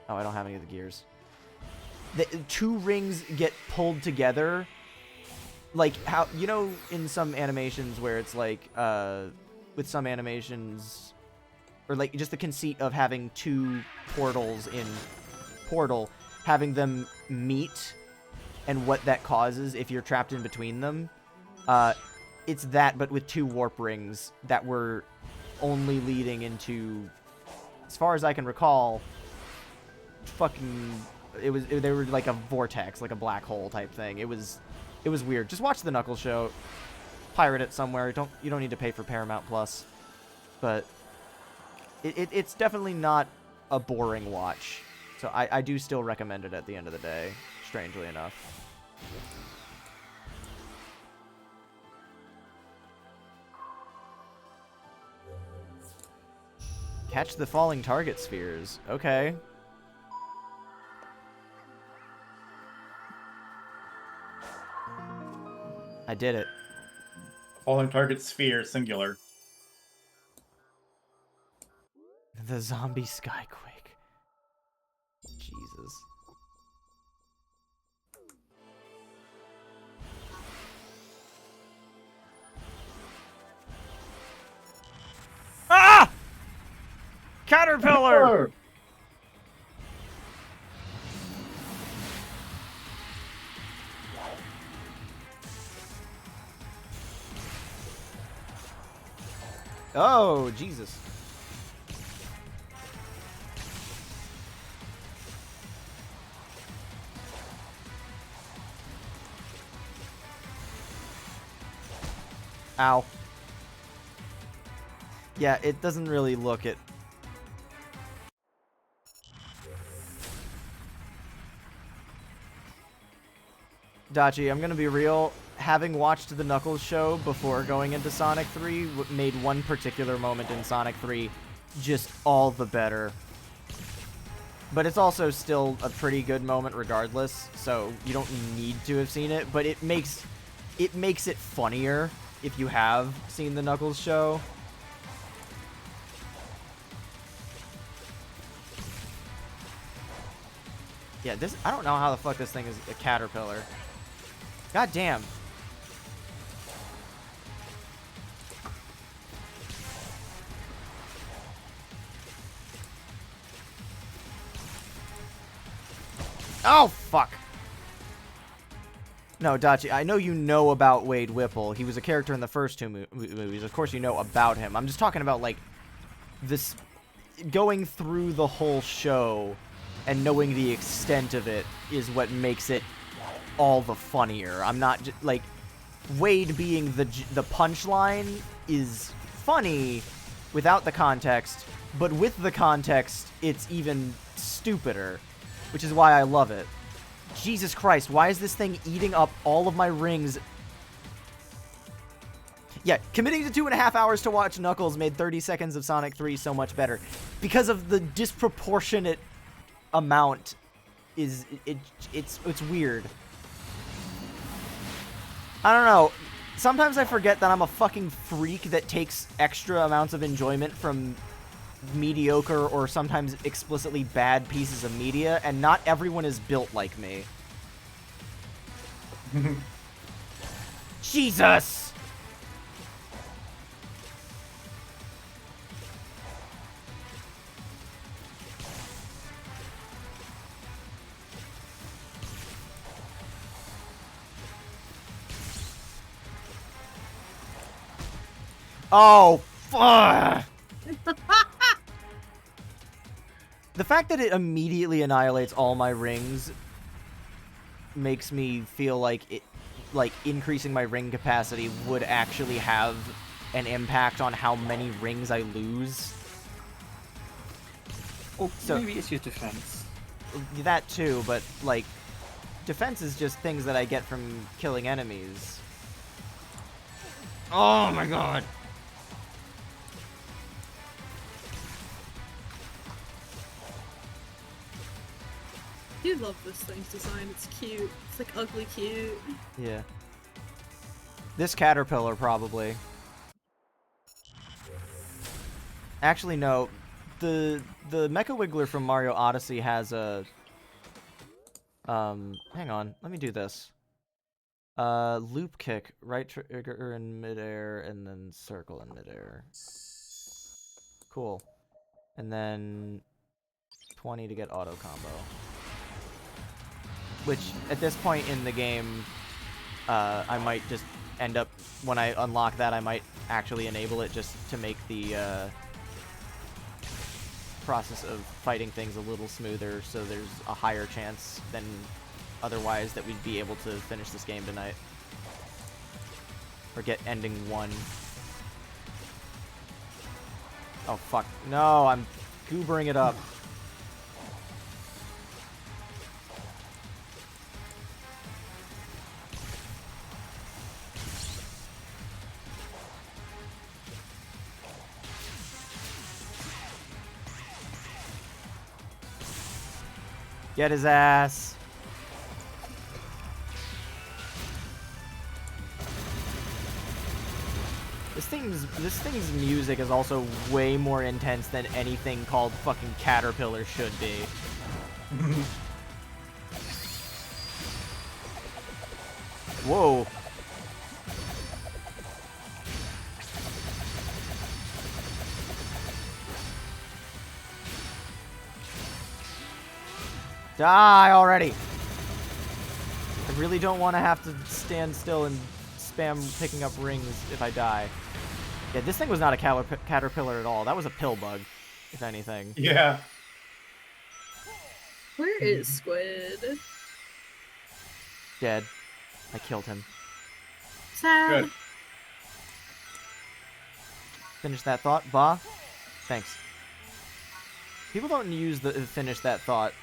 Oh, I don't have any of the gears. The 2 rings get pulled together. Like, how, you know, in some animations where it's like, with some animations, or like just the conceit of having 2 portals in Portal, having them meet, and what that causes if you're trapped in between them. It's that, but with 2 warp rings that were only leading into, as far as I can recall, fucking, they were like a vortex, like a black hole type thing. It was weird. Just watch the Knuckles show, pirate it somewhere. You don't need to pay for Paramount Plus, but it's definitely not a boring watch. So I do still recommend it at the end of the day, strangely enough. Catch the falling target spheres. Okay. I did it. Falling target sphere, singular. The zombie skyquake. Jesus. Ah! Caterpillar! Oh, Jesus. Ow. Yeah, it doesn't really look it. Dachi, I'm gonna be real. Having watched the Knuckles show before going into Sonic 3 made one particular moment in Sonic 3 just all the better. But it's also still a pretty good moment regardless, so you don't need to have seen it, but it makes it funnier if you have seen the Knuckles show. Yeah, this, I don't know how the fuck this thing is a caterpillar. God damn. Oh, fuck. No, Dachi, I know you know about Wade Whipple. He was a character in the first 2 movies. Of course you know about him. I'm just talking about, like, this... Going through the whole show, and knowing the extent of it is what makes it all the funnier. I'm not like Wade being the punchline is funny without the context, but with the context, it's even stupider, which is why I love it. Jesus Christ, why is this thing eating up all of my rings? Yeah, committing to 2.5 hours to watch Knuckles made 30 seconds of Sonic 3 so much better. Because of the disproportionate amount it's weird. I don't know. Sometimes I forget that I'm a fucking freak that takes extra amounts of enjoyment from mediocre or sometimes explicitly bad pieces of media, and not everyone is built like me. Jesus! Oh, fuck! The fact that it immediately annihilates all my rings makes me feel like increasing my ring capacity would actually have an impact on how many rings I lose. Oh, so, maybe it's your defense. That too, but like, defense is just things that I get from killing enemies. Oh my god! I love this thing's design. It's cute. It's like ugly cute. Yeah. This caterpillar probably. Actually, no. The Mecha Wiggler from Mario Odyssey has a hang on. Let me do this. Loop kick, right trigger in midair, and then circle in midair. Cool. And then 20 to get auto combo. Which, at this point in the game, I might just end up, when I unlock that, I might actually enable it just to make the process of fighting things a little smoother, so there's a higher chance than otherwise that we'd be able to finish this game tonight. Or get ending 1. Oh, fuck. No, I'm goobering it up. Get his ass. This thing's music is also way more intense than anything called fucking Caterpillar should be. Whoa. Die already! I really don't want to have to stand still and spam picking up rings if I die. Yeah, this thing was not a caterpillar at all. That was a pill bug, if anything. Yeah. Where is Squid? Dead. I killed him. Sad. Good. Finish that thought, Ba. Thanks. People don't use the finish that thought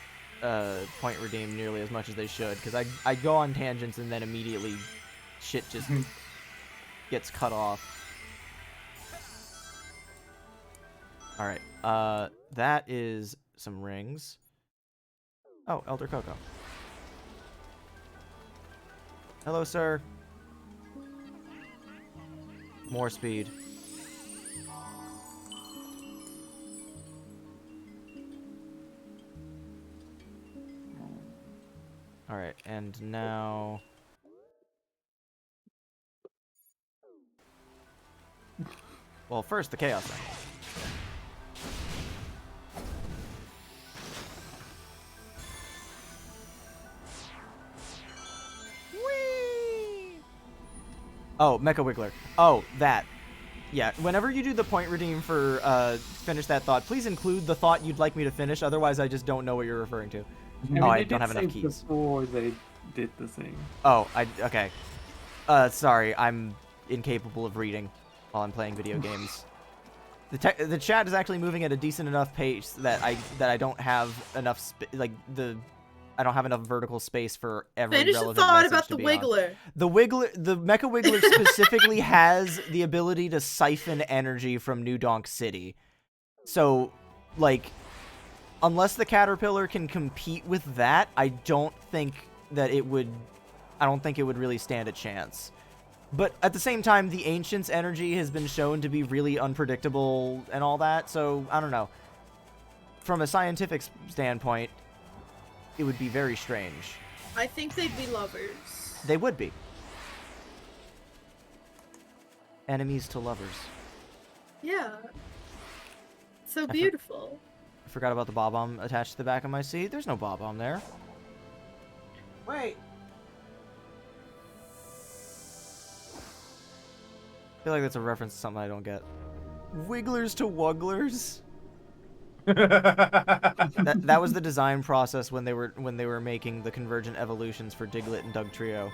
point redeem nearly as much as they should, because I go on tangents and then immediately shit just gets cut off. Alright, that is some rings. Oh, Elder Coco. Hello, sir. More speed. Alright, and now... Well, first the Chaos Emerald. Oh, Mecha Wiggler. Oh, that. Yeah, whenever you do the point redeem for finish that thought, please include the thought you'd like me to finish. Otherwise, I just don't know what you're referring to. I mean, I they don't did have enough say keys. before they did the thing. Oh, okay. Sorry, I'm incapable of reading while I'm playing video games. The chat is actually moving at a decent enough pace that I don't have enough I don't have enough vertical space for every Finish the relevant thought message about to the be on. Wiggler. The Mecha Wiggler specifically has the ability to siphon energy from New Donk City. So, like, unless the Caterpillar can compete with that, I don't think it would really stand a chance. But at the same time, the Ancient's energy has been shown to be really unpredictable and all that, so I don't know. From a scientific standpoint, it would be very strange. I think they'd be lovers. They would be. Enemies to lovers. Yeah. So beautiful. I forgot about the bob-omb attached to the back of my seat. There's no bob-omb there. Wait. I feel like that's a reference to something I don't get. Wigglers to wugglers? that was the design process when they were making the convergent evolutions for Diglett and Doug Trio.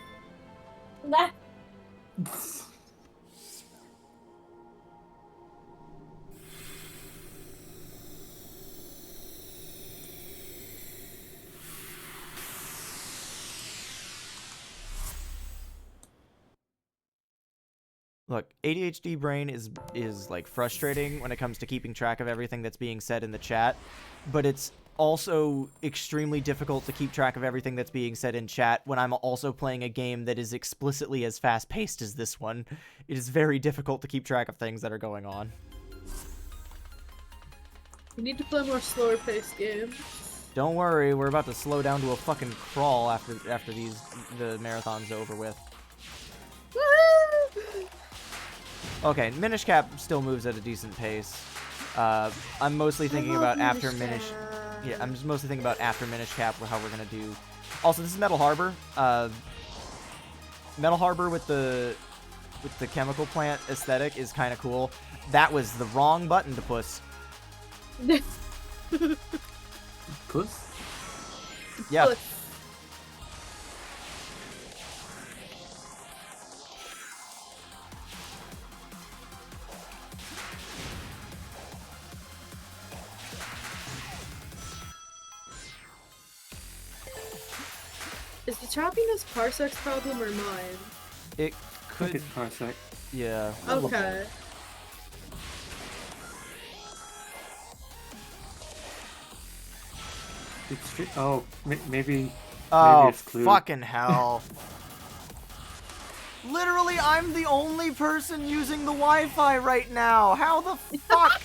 Look, ADHD brain is like frustrating when it comes to keeping track of everything that's being said in the chat, but it's also extremely difficult to keep track of everything that's being said in chat when I'm also playing a game that is explicitly as fast-paced as this one. It is very difficult to keep track of things that are going on. We need to play more slower-paced games. Don't worry, we're about to slow down to a fucking crawl after the marathon's over with. Okay, Minish Cap still moves at a decent pace. I'm mostly thinking about after Minish. Yeah, I'm just mostly thinking about after Minish Cap how we're gonna do. Also, this is Metal Harbor. Metal Harbor with the chemical plant aesthetic is kind of cool. That was the wrong button to push. Push? Yeah. Push. Is the choppiness Parsec's problem or mine? It could. It's Parsec. Yeah. Okay. It's oh, maybe. Oh, maybe it's Clue. fucking hell. Literally, I'm the only person using the Wi-Fi right now. How the fuck?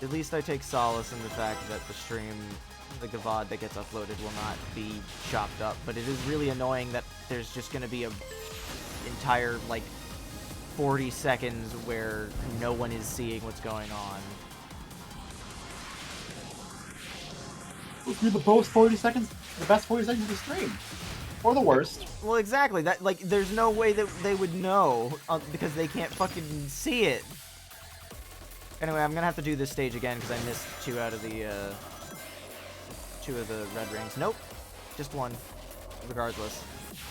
At least I take solace in the fact that the stream, the VOD that gets uploaded will not be chopped up, but it is really annoying that there's just going to be a entire, like, 40 seconds where no one is seeing what's going on. Those be the best 40 seconds, the best 40 seconds of the stream. Or the worst. Well, exactly. That, like, there's no way that they would know, because they can't fucking see it. Anyway, I'm gonna have to do this stage again because I missed two of the red rings. Nope, just one, regardless.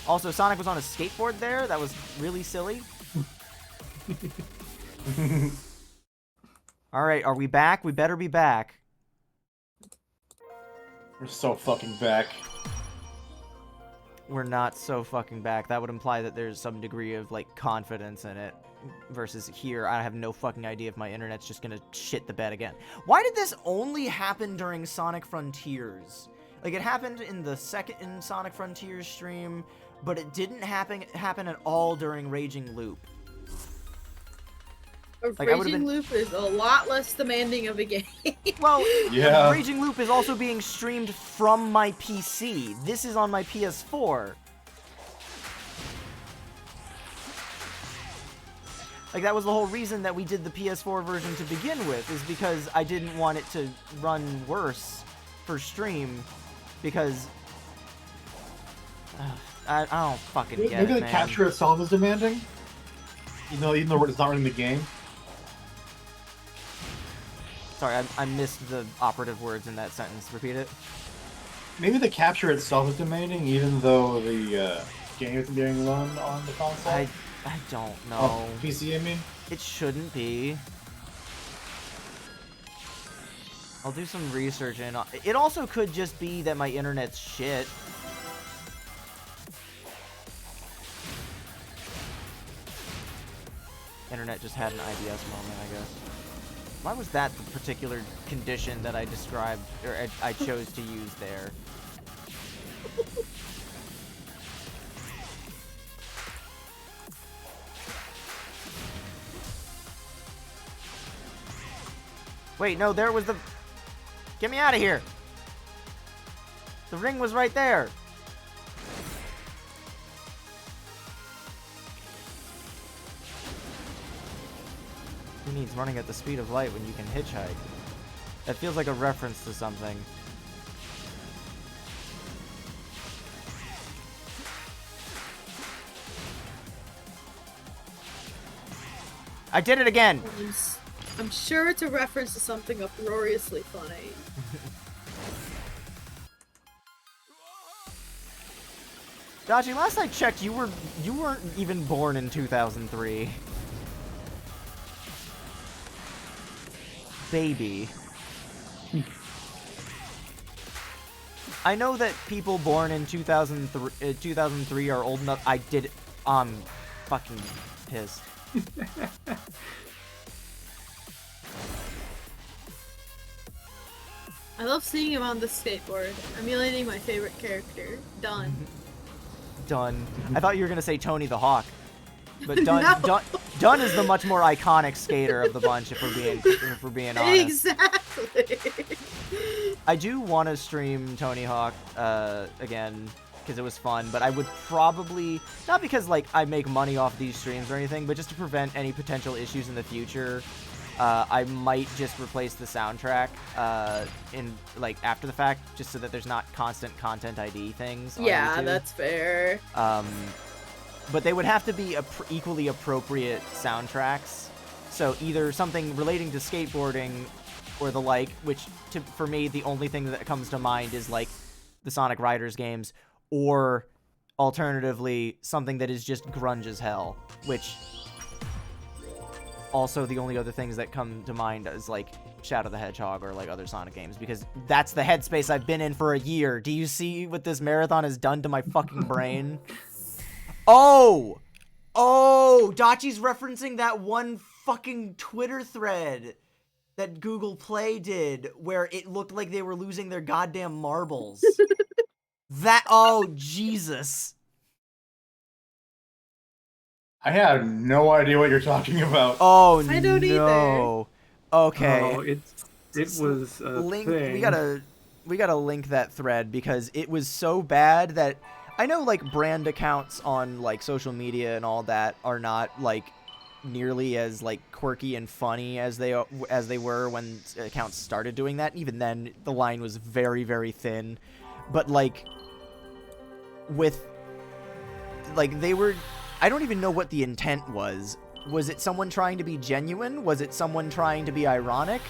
Also, Sonic was on a skateboard there. That was really silly. All right, are we back? We better be back. We're so fucking back. We're not so fucking back. That would imply that there's some degree of, like, confidence in it. Versus here, I have no fucking idea if my internet's just gonna shit the bed again. Why did this only happen during Sonic Frontiers? Like, it happened in the second Sonic Frontiers stream, but it didn't happen at all during Raging Loop. Raging Loop is a lot less demanding of a game. Well, yeah. Raging Loop is also being streamed from my PC. This is on my PS4. Like, that was the whole reason that we did the PS4 version to begin with, is because I didn't want it to run worse for stream, because... I don't fucking get it, Maybe the man. capture itself is demanding? Even though it's not running the game? Sorry, I missed the operative words in that sentence. Repeat it. Maybe the capture itself is demanding, even though the game isn't being run on the console? I don't know. Oh, PC, I mean? It shouldn't be. I'll do some research, and it also could just be that my internet's shit. Internet just had an IBS moment, I guess. Why was that the particular condition that I described, or I chose to use there? Wait, no, there was the... Get me out of here! The ring was right there! Who needs running at the speed of light when you can hitchhike? That feels like a reference to something. I did it again! I'm sure it's a reference to something uproariously funny. Dodgy, last I checked, you weren't even born in 2003. Baby. I know that people born in 2003 are old enough. I did fucking pissed. I love seeing him on the skateboard, emulating my favorite character, Dunn. Dunn. I thought you were gonna say Tony the Hawk, but Dunn, No. Dunn is the much more iconic skater of the bunch. If we're being honest. Exactly. I do want to stream Tony Hawk again because it was fun, but I would probably not because like I make money off these streams or anything, but just to prevent any potential issues in the future. I might just replace the soundtrack in like after the fact, just so that there's not constant content ID things. On Yeah, YouTube. that's fair. But they would have to be equally appropriate soundtracks. So either something relating to skateboarding or the like, which for me the only thing that comes to mind is like the Sonic Riders games, or alternatively something that is just grunge as hell, which. Also, the only other things that come to mind is, like, Shadow the Hedgehog or, like, other Sonic games, because that's the headspace I've been in for a year. Do you see what this marathon has done to my fucking brain? Oh! Oh! Dachi's referencing that one fucking Twitter thread that Google Play did, where it looked like they were losing their goddamn marbles. Oh, Jesus. I have no idea what you're talking about. Oh, I don't no. Okay. Oh, it was a link. thing. We gotta link that thread because it was so bad that I know like brand accounts on like social media and all that are not like nearly as like quirky and funny as they were when accounts started doing that. Even then, the line was very, very thin. But like with like they were. I don't even know what the intent was. Was it someone trying to be genuine? Was it someone trying to be ironic?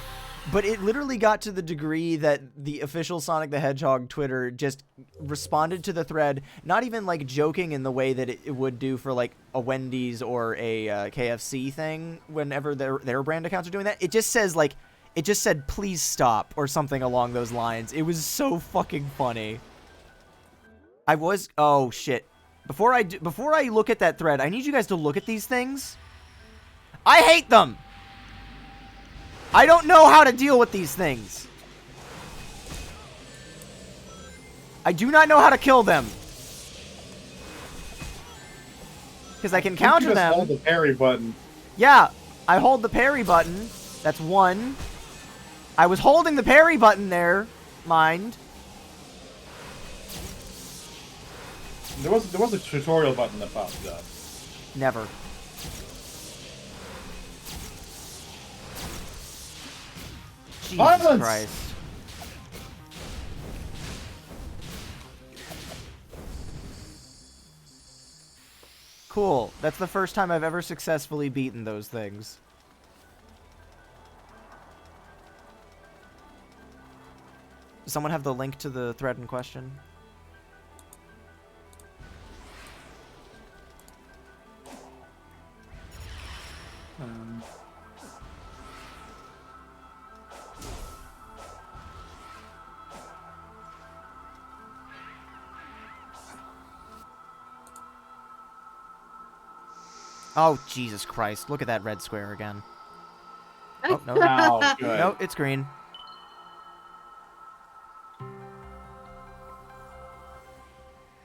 But it literally got to the degree that the official Sonic the Hedgehog Twitter just responded to the thread, not even like joking in the way that it would do for like a Wendy's or a KFC thing whenever their brand accounts are doing that. It just says like, it just said, please stop or something along those lines. It was so fucking funny. Oh shit. Before I look at that thread, I need you guys to look at these things. I hate them! I don't know how to deal with these things. I do not know how to kill them. Because I can counter you just them. Hold the parry button. Yeah, I hold the parry button. That's one. I was holding the parry button there, mind. There was a tutorial button that popped up. Never. Jesus Violence! Christ. Cool. That's the first time I've ever successfully beaten those things. Does someone have the link to the thread in question? Oh, Jesus Christ. Look at that red square again. Oh, no. Now, good. No, it's green.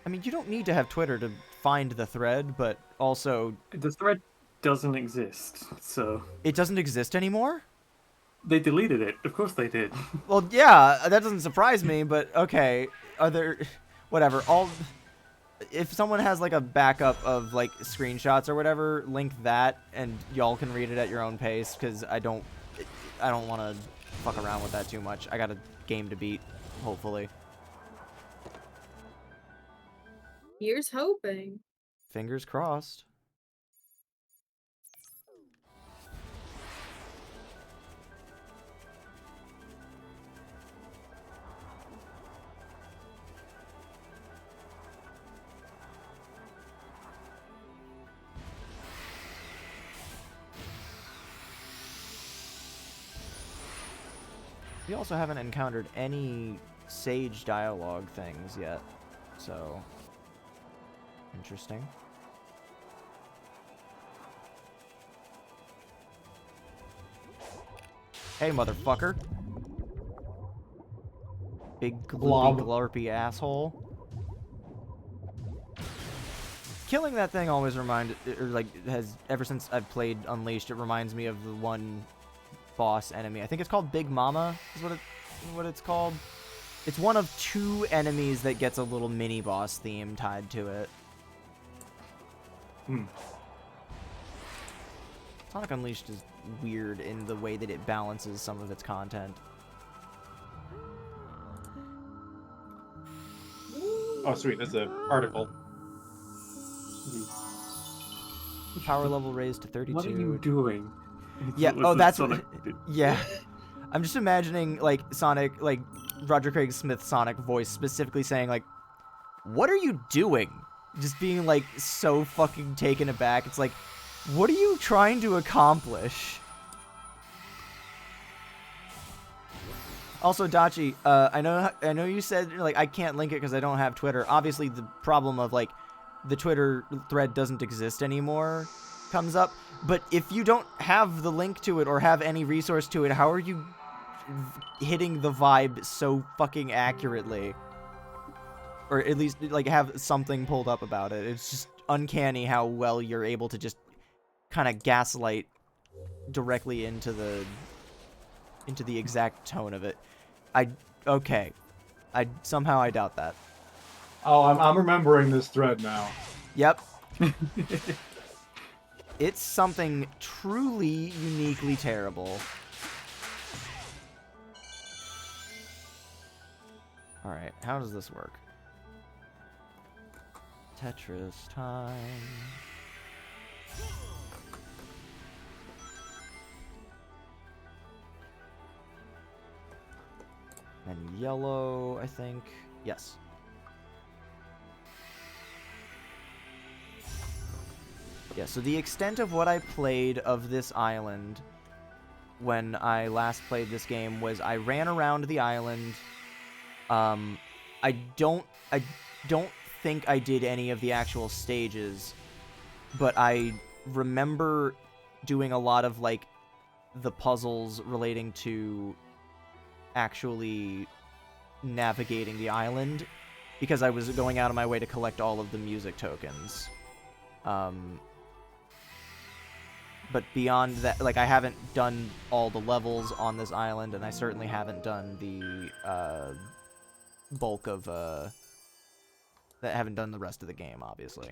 I mean, you don't need to have Twitter to find the thread, but also... The thread doesn't exist, so... It doesn't exist anymore? They deleted it. Of course they did. Well, yeah, that doesn't surprise me, but okay. Are there... Whatever. If someone has, like, a backup of, like, screenshots or whatever, link that, and y'all can read it at your own pace, because I don't want to fuck around with that too much. I got a game to beat, hopefully. Here's hoping. Fingers crossed. We also haven't encountered any sage dialogue things yet, so interesting. Hey, motherfucker. Big gloopy glarpy asshole. Killing that thing always has, ever since I've played Unleashed, it reminds me of the one boss enemy. I think it's called Big Mama, is what it's called. It's one of 2 enemies that gets a little mini boss theme tied to it. Sonic Unleashed is weird in the way that it balances some of its content. Oh, sweet. That's an article. Power level raised to 32. What are you doing? Yeah, What oh, was that's the what... Sonic did? Yeah. I'm just imagining, like, Sonic, like, Roger Craig Smith's Sonic voice specifically saying, like, what are you doing? Just being, like, so fucking taken aback. It's like, what are you trying to accomplish? Also, Dachi, I know you said, like, I can't link it because I don't have Twitter. Obviously, the problem of, like, the Twitter thread doesn't exist anymore comes up. But if you don't have the link to it or have any resource to it, how are you hitting the vibe so fucking accurately? Or at least, like, have something pulled up about it. It's just uncanny how well you're able to just kind of gaslight directly into the exact tone of it. Okay. Somehow I doubt that. Oh, I'm remembering this thread now. Yep. It's something truly uniquely terrible. Alright, how does this work? Tetris time. And yellow, I think. Yes. Yeah, so the extent of what I played of this island when I last played this game was I ran around the island. I don't think I did any of the actual stages, but I remember doing a lot of, like, the puzzles relating to actually navigating the island, because I was going out of my way to collect all of the music tokens. But beyond that, like, I haven't done all the levels on this island, and I certainly haven't done the bulk of haven't done the rest of the game, obviously.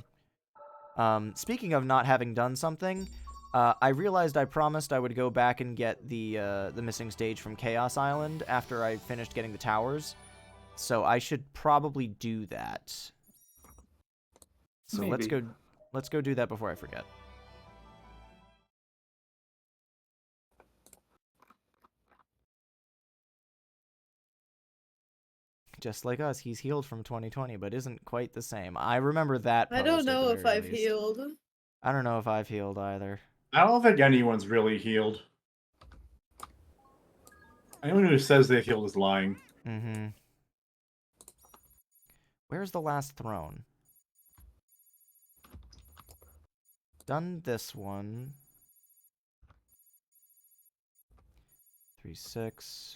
Speaking of not having done something, I realized I promised I would go back and get the missing stage from Chaos Island after I finished getting the towers. So I should probably do that. So let's go do that before I forget. Just like us, he's healed from 2020, but isn't quite the same. I remember that post I don't know at the if very I've least. healed. I don't know if I've healed either. I don't think anyone's really healed. Anyone who says they've healed is lying. Mm-hmm. Where's the last throne? Done this one. 3-6.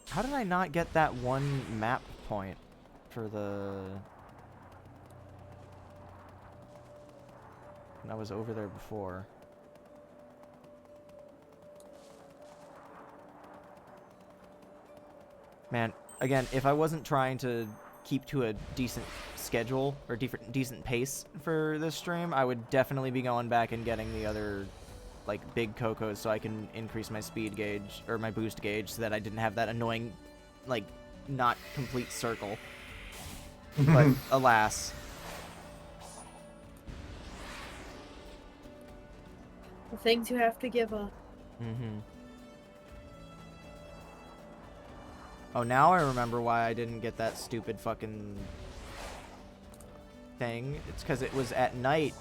How did I not get that one map point for the... when I was over there before? Man, again, if I wasn't trying to keep to a decent schedule or decent pace for this stream, I would definitely be going back and getting the other like big cocos so I can increase my speed gauge or my boost gauge so that I didn't have that annoying like not complete circle. But alas. The things you have to give up. Mm-hmm. Oh, now I remember why I didn't get that stupid fucking thing. It's because it was at night.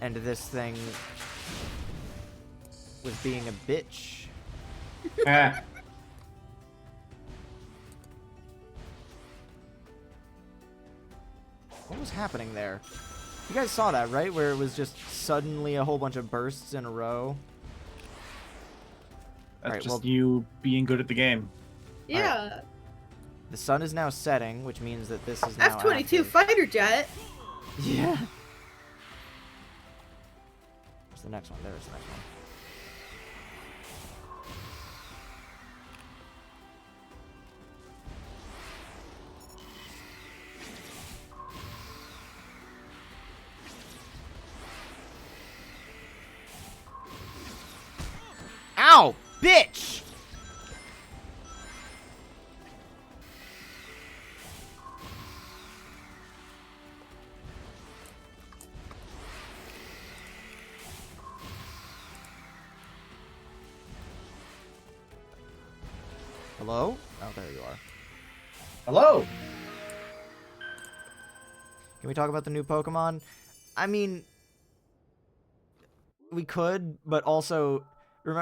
And this thing was being a bitch. What was happening there? You guys saw that, right? Where it was just suddenly a whole bunch of bursts in a row. That's right, just you being good at the game. Yeah. Right. The sun is now setting, which means that this is now F-22 active. fighter jet. Yeah. Where's the next one? There's the next one. Ow! Bitch! Hello? Oh, there you are. Hello! Can we talk about the new Pokemon? I mean, we could, but also,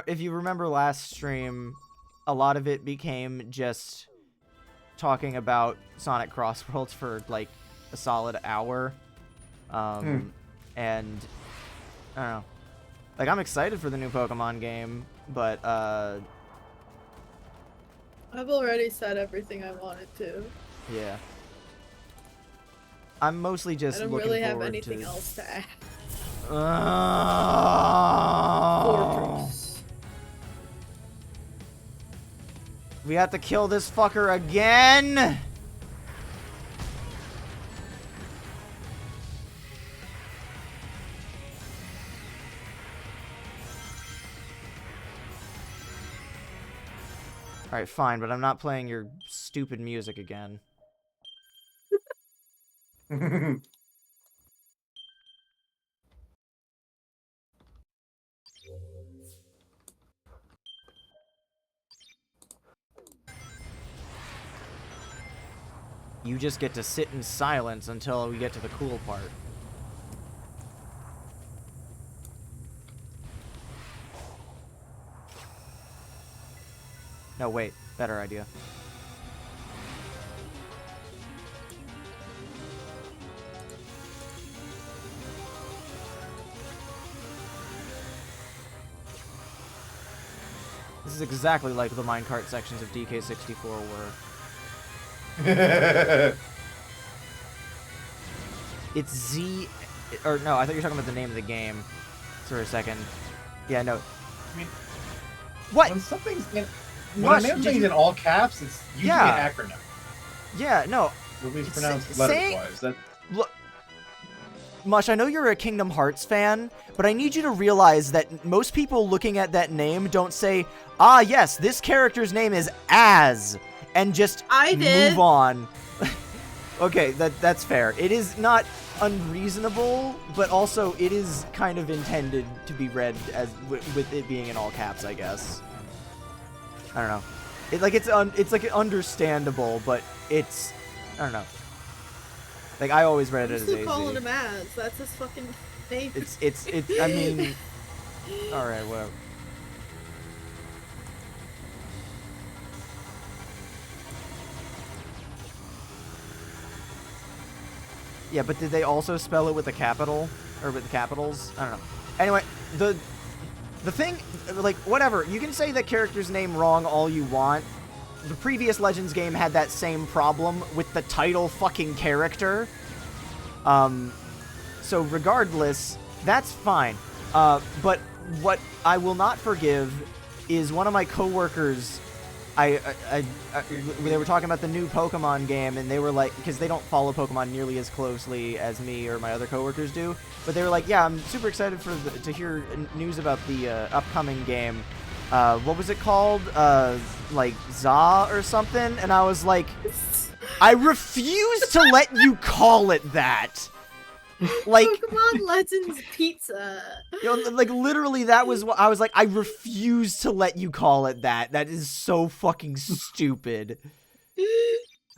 if you remember last stream, a lot of it became just talking about Sonic Crossworlds for like a solid hour. And I don't know. Like, I'm excited for the new Pokemon game, but I've already said everything I wanted to. yeah. I'm mostly just I don't looking really have forward anything to... else to add. Fortress. We have to kill this fucker again? Alright, fine, but I'm not playing your stupid music again. You just get to sit in silence until we get to the cool part. No, wait. Better idea. This is exactly like the minecart sections of DK64 were. It's Z... Or, no, I thought you were talking about the name of the game. For a second. Yeah, no. I mean... What? When something's in... When Mush, a name did is you- in all caps, it's usually Yeah. an acronym. Yeah, no. At least It's pronounced saying- letters-wise. That Look, Mush, I know you're a Kingdom Hearts fan, but I need you to realize that most people looking at that name don't say, ah, yes, this character's name is Az, and just I did. move on. Okay, that's fair. It is not unreasonable, but also it is kind of intended to be read as with it being in all caps, I guess. I don't know. It's like understandable, but it's, I don't know. Like, I always read it I'm as still AZ. calling him Az. That's his fucking name. It's I mean, alright, whatever. Yeah, but did they also spell it with a capital? Or with the capitals? I don't know. Anyway, the thing, like, whatever. You can say that character's name wrong all you want. The previous Legends game had that same problem with the title fucking character. So regardless, that's fine. But what I will not forgive is one of my coworkers. They were talking about the new Pokemon game, and they were like, because they don't follow Pokemon nearly as closely as me or my other coworkers do, but they were like, yeah, I'm super excited to hear news about the upcoming game. What was it called? Like Za or something? And I was like, I refuse to let you call it that. Like Pokemon Legends Pizza. You know, like literally that was what I was like, I refuse to let you call it that. That is so fucking stupid.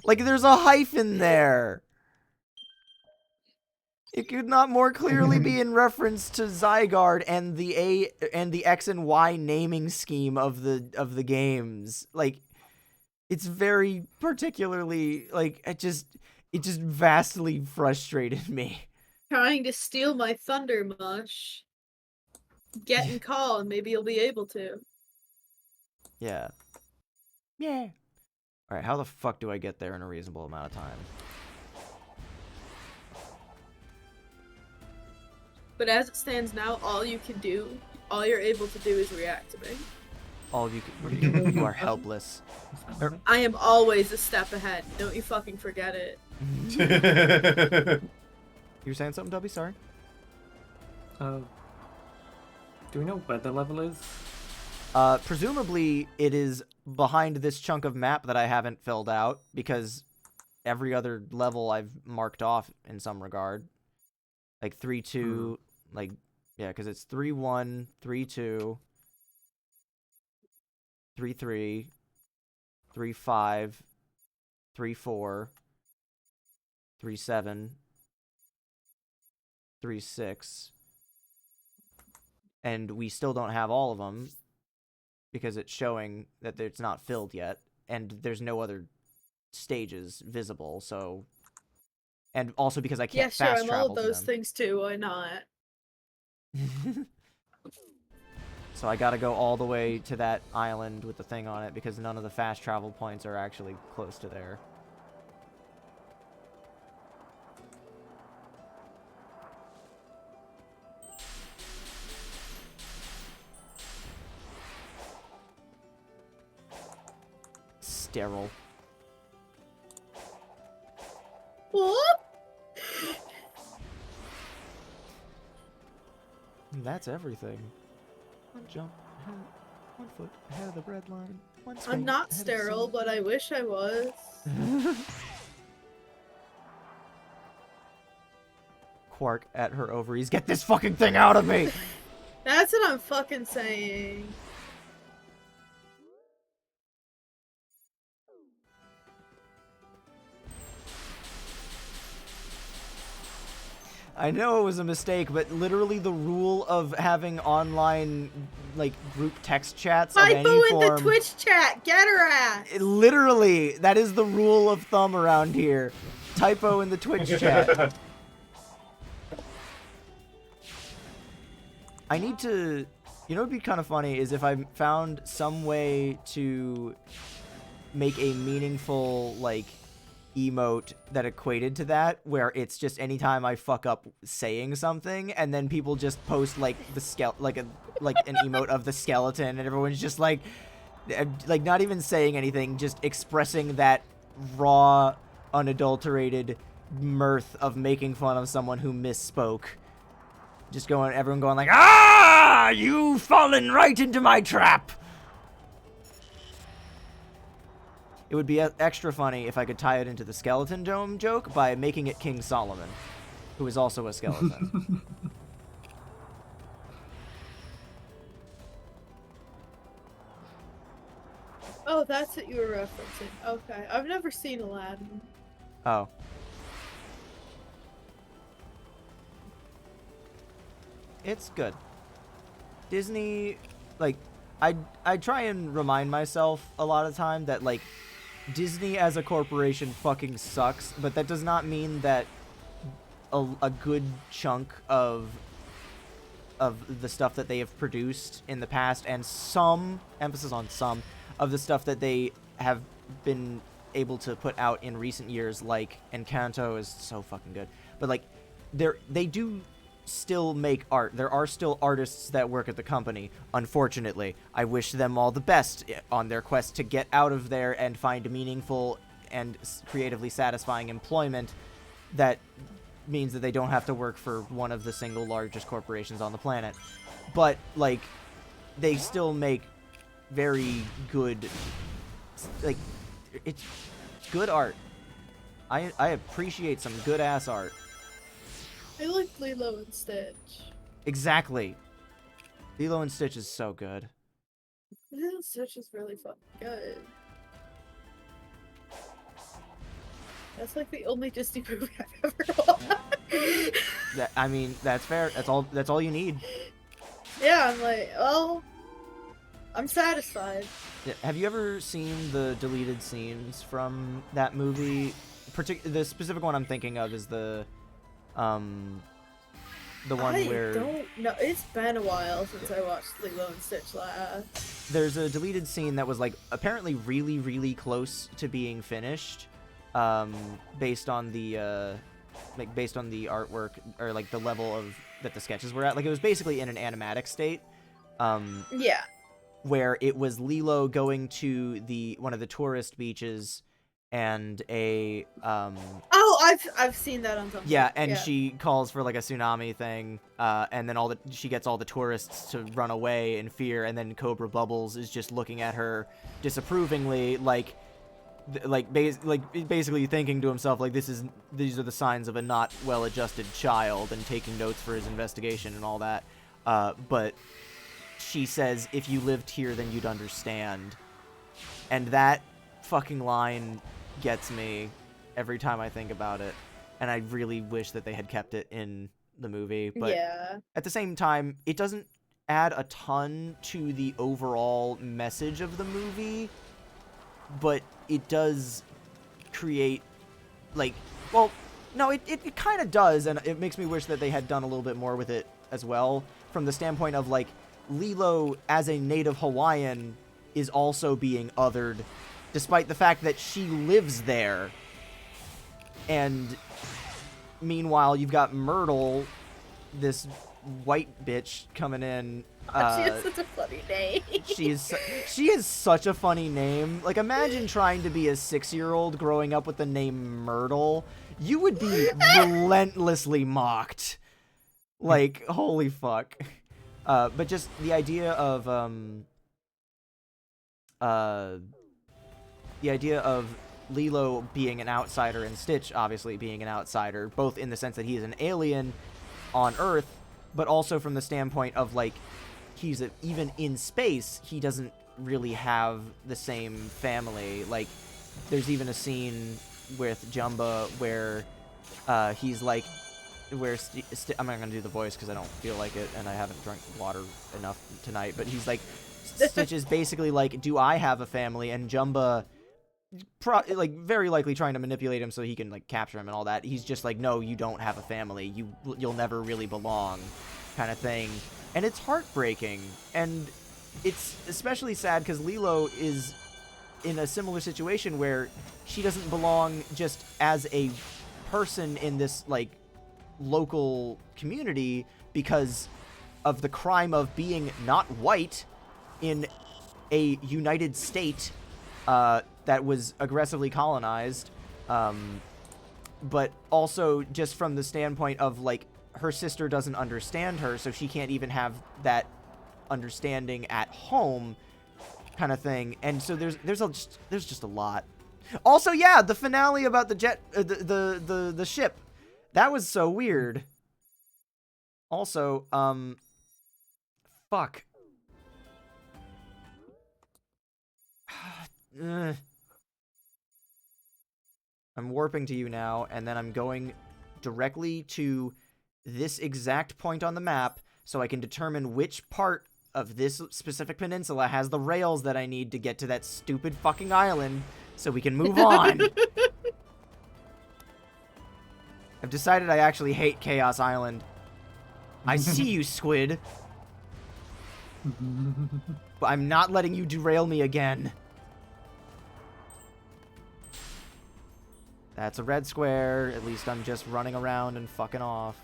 Like there's a hyphen there. It could not more clearly be in reference to Zygarde and the X and Y naming scheme of the games. Like it's very particularly like it just vastly frustrated me. Trying to steal my thunder, Mush. Get and call, and maybe you'll be able to. Yeah. Yeah. Alright, how the fuck do I get there in a reasonable amount of time? But as it stands now, all you're able to do is react to me. All you are helpless. I am always a step ahead. Don't you fucking forget it. You were saying something, Dubby? Sorry. Do we know where the level is? Presumably it is behind this chunk of map that I haven't filled out, because every other level I've marked off in some regard. Like 3-2, like, yeah, because it's 3-1, 3-2, 3-3, 3-5, 3-4, 3-7, 3-6, and we still don't have all of them because it's showing that it's not filled yet, and there's no other stages visible, so... And also because I can't fast I'm all travel of those to things too, why not? them. So I gotta go all the way to that island with the thing on it because none of the fast travel points are actually close to there. Sterile. What? That's everything. One jump ahead, 1 foot ahead of the bread line. I'm not sterile, but I wish I was. Quark at her ovaries. Get this fucking thing out of me! That's what I'm fucking saying. I know it was a mistake, but literally the rule of having online, like, group text chats of any Typo in form... the Twitch chat! Get her ass! Literally, that is the rule of thumb around here. Typo in the Twitch chat. I need to... You know what would be kind of funny is if I found some way to make a meaningful, like, emote that equated to that, where it's just anytime I fuck up saying something, and then people just post like the like an emote of the skeleton, and everyone's just like, Like, not even saying anything, just expressing that raw, unadulterated mirth of making fun of someone who misspoke. Just everyone going like, "Ah, you've fallen right into my trap!" It would be extra funny if I could tie it into the skeleton dome joke by making it King Solomon, who is also a skeleton. Oh, that's what you were referencing. Okay. I've never seen Aladdin. Oh. It's good. Disney, like, I try and remind myself a lot of time that, like, Disney as a corporation fucking sucks, but that does not mean that a good chunk of the stuff that they have produced in the past, and some, emphasis on some, of the stuff that they have been able to put out in recent years, like Encanto is so fucking good, but like they do still make art. There are still artists that work at the company. Unfortunately, I wish them all the best on their quest to get out of there and find meaningful and creatively satisfying employment that means that they don't have to work for one of the single largest corporations on the planet. But like, they still make very good, like, it's good art. I appreciate some good ass art. I like Lilo and Stitch. Exactly. Lilo and Stitch is so good. Lilo and Stitch is really fucking good. That's like the only Disney movie I've ever watched. I mean, that's fair. That's all you need. Yeah, I'm like, well, I'm satisfied. Yeah, have you ever seen the deleted scenes from that movie? The specific one I'm thinking of is the one where... I don't know. It's been a while since I watched Lilo and Stitch last. There's a deleted scene that was, like, apparently really, really close to being finished, based on the artwork, or, like, the level of that the sketches were at. Like, it was basically in an animatic state. Yeah. Where it was Lilo going to one of the tourist beaches, and a Oh, I've seen that on something. yeah, and she calls for like a tsunami thing, and then she gets all the tourists to run away in fear, and then Cobra Bubbles is just looking at her disapprovingly, basically thinking to himself like, these are the signs of a not well-adjusted child, and taking notes for his investigation and all that. But she says, "If you lived here, then you'd understand," and that fucking line gets me every time I think about it, and I really wish that they had kept it in the movie. But yeah, at the same time, it doesn't add a ton to the overall message of the movie, but it does create, like, well, no, it kind of does, and it makes me wish that they had done a little bit more with it as well, from the standpoint of, like, Lilo, as a native Hawaiian, is also being othered, despite the fact that she lives there. And meanwhile, you've got Myrtle, this white bitch, coming in. She has such a funny name. She is such a funny name. Like, imagine trying to be a 6-year-old growing up with the name Myrtle. You would be relentlessly mocked. Like, holy fuck. But just the idea of Lilo being an outsider and Stitch obviously being an outsider, both in the sense that he is an alien on Earth, but also from the standpoint of, like, even in space, he doesn't really have the same family. Like, there's even a scene with Jumba where he's like, I'm not gonna do the voice because I don't feel like it, and I haven't drank water enough tonight, but he's like, Stitch is basically like, do I have a family? And Jumba, like, very likely trying to manipulate him so he can, like, capture him and all that. He's just like, no, you don't have a family. You'll never really belong, kind of thing. And it's heartbreaking, and it's especially sad because Lilo is in a similar situation where she doesn't belong just as a person in this, like, local community because of the crime of being not white in a united state that was aggressively colonized, but also just from the standpoint of, like, her sister doesn't understand her, so she can't even have that understanding at home kind of thing. And so there's just a lot. Also, yeah, the finale about the jet, the ship, that was so weird. Also, fuck. I'm warping to you now, and then I'm going directly to this exact point on the map so I can determine which part of this specific peninsula has the rails that I need to get to that stupid fucking island so we can move on. I've decided I actually hate Chaos Island. I see you, Squid. But I'm not letting you derail me again. That's a red square. At least I'm just running around and fucking off.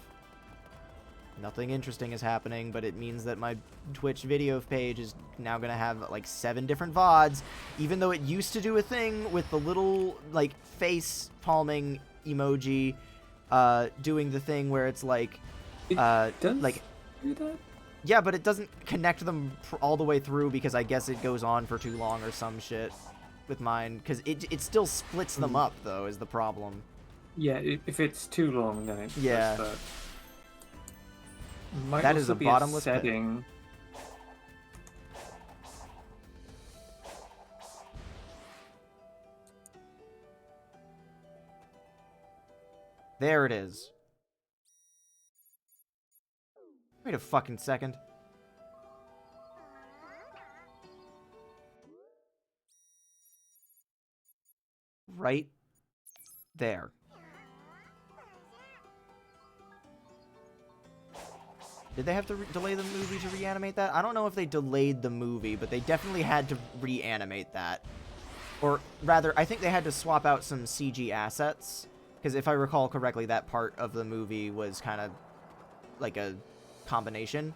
Nothing interesting is happening, but it means that my Twitch video page is now going to have, like, 7 different VODs, even though it used to do a thing with the little, like, face palming emoji, doing the thing where it's, like, does like, do that? yeah, but it doesn't connect them all the way through because I guess it goes on for too long or some shit with mine, because it still splits them up, though, is the problem. Yeah, if it's too long, then it yeah. does that. Might That also is a be bottomless pit. setting. There it is. Wait a fucking second. Right there. Did they have to delay the movie to reanimate that? I don't know if they delayed the movie, but they definitely had to reanimate that. Or rather, I think they had to swap out some CG assets. Because if I recall correctly, that part of the movie was kind of like a combination.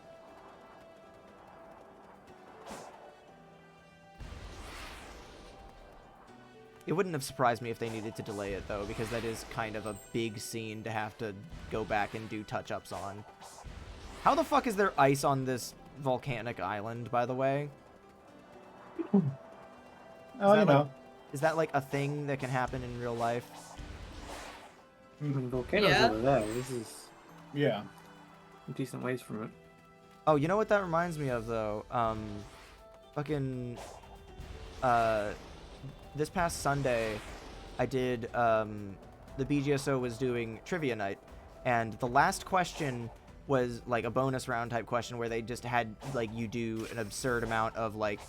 It wouldn't have surprised me if they needed to delay it, though, because that is kind of a big scene to have to go back and do touch-ups on. How the fuck is there ice on this volcanic island, by the way? Oh, you know. Is that, like, a thing that can happen in real life? I mean, volcanoes Yeah. over there. This is Yeah. decent ways from it. Oh, you know what that reminds me of, though? Fucking, this past Sunday, I did, the BGSO was doing trivia night, and the last question was, like, a bonus round type question where they just had, like, you do an absurd amount of, like,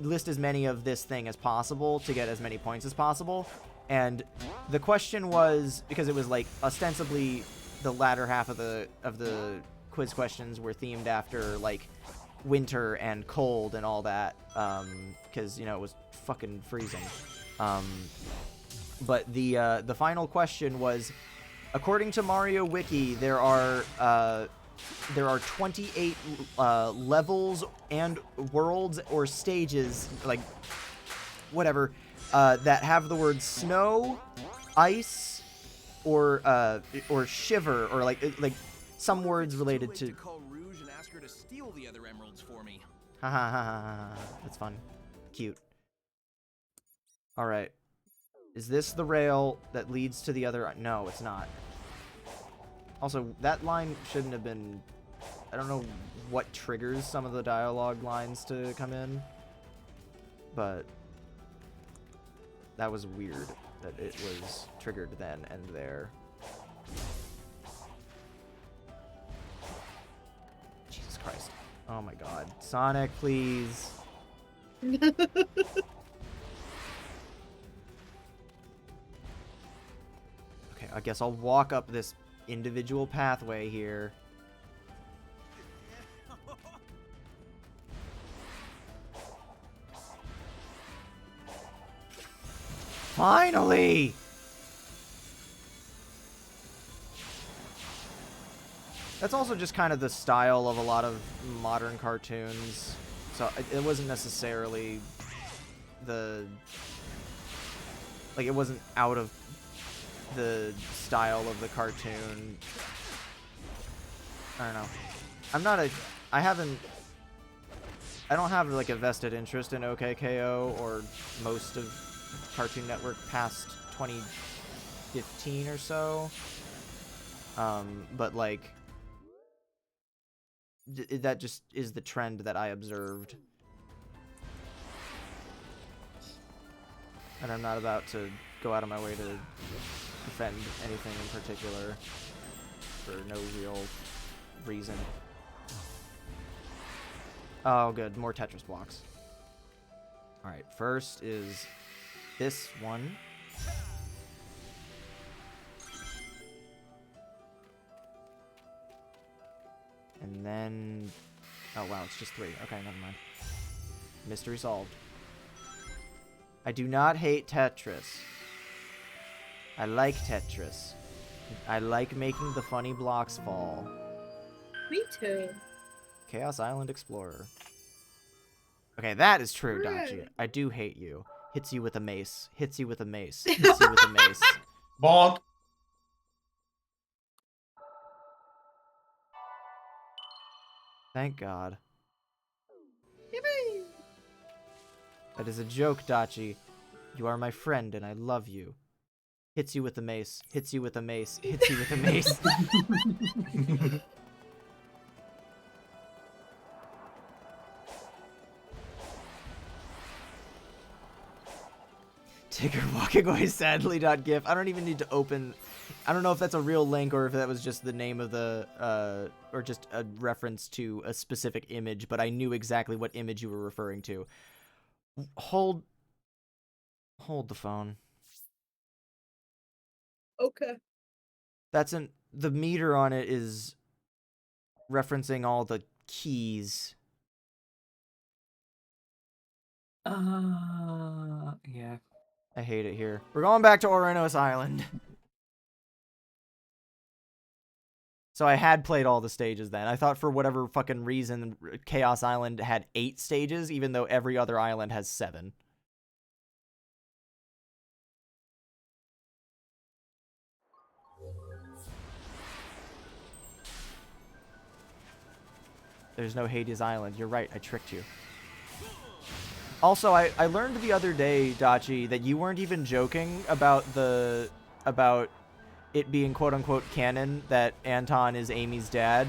list as many of this thing as possible to get as many points as possible. And the question was, because it was, like, ostensibly the latter half of the quiz questions were themed after, like, winter and cold and all that, because, you know, it was fucking freezing. But the final question was, according to Mario Wiki, there are 28 levels and worlds or stages, like, whatever, that have the words snow, ice, or shiver, or like some words related to. Call Rouge and ask her to steal the other emeralds for me. Ha ha ha ha. That's fun. Cute. All right. Is this the rail that leads to the other? No, it's not. Also, that line shouldn't have been. I don't know what triggers some of the dialogue lines to come in, but that was weird that it was triggered then and there. Jesus Christ. Oh my god. Sonic, please. Okay, I guess I'll walk up this individual pathway here. Finally! That's also just kind of the style of a lot of modern cartoons. So it wasn't necessarily like, it wasn't out of the style of the cartoon. I don't know. I don't have like a vested interest in OKKO or most of Cartoon Network past 2015 or so. But like, that just is the trend that I observed. And I'm not about to go out of my way to defend anything in particular for no real reason. Oh, good. More Tetris blocks. Alright, first is this one. And then... oh, wow, it's just 3. Okay, never mind. Mystery solved. I do not hate Tetris. I like Tetris. I like making the funny blocks fall. Me too. Chaos Island Explorer. Okay, that is true, Dachi. I do hate you. Hits you with a mace. Hits you with a mace. Hits you with a mace. Bonk. Thank God. Yippee! That is a joke, Dachi. You are my friend and I love you. Hits you with a mace. Hits you with a mace. Hits you with a mace. Tigger walking away sadly.gif. I don't even need to open... I don't know if that's a real link or if that was just the name of the... or just a reference to a specific image, but I knew exactly what image you were referring to. Hold the phone. Okay. The meter on it is referencing all the keys. Yeah. I hate it here. We're going back to Orenos Island. So I had played all the stages then. I thought for whatever fucking reason Chaos Island had 8 stages, even though every other island has 7. There's no Hades Island. You're right, I tricked you. Also, I learned the other day, Dachi, that you weren't even joking about it being quote-unquote canon that Anton is Amy's dad,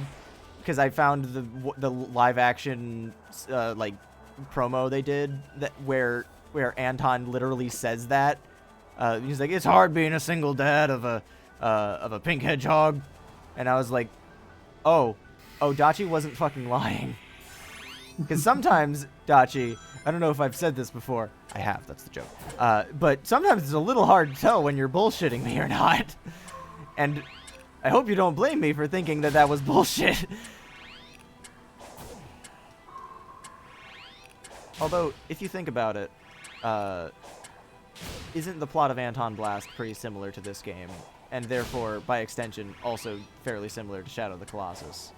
because I found the live-action like promo they did where Anton literally says that. He's like, it's hard being a single dad of a pink hedgehog, and I was like, oh, Dachi wasn't fucking lying. Because sometimes, Dachi, I don't know if I've said this before. I have, that's the joke. But sometimes it's a little hard to tell when you're bullshitting me or not. And I hope you don't blame me for thinking that was bullshit. Although, if you think about it, isn't the plot of Anton Blast pretty similar to this game? And therefore, by extension, also fairly similar to Shadow of the Colossus.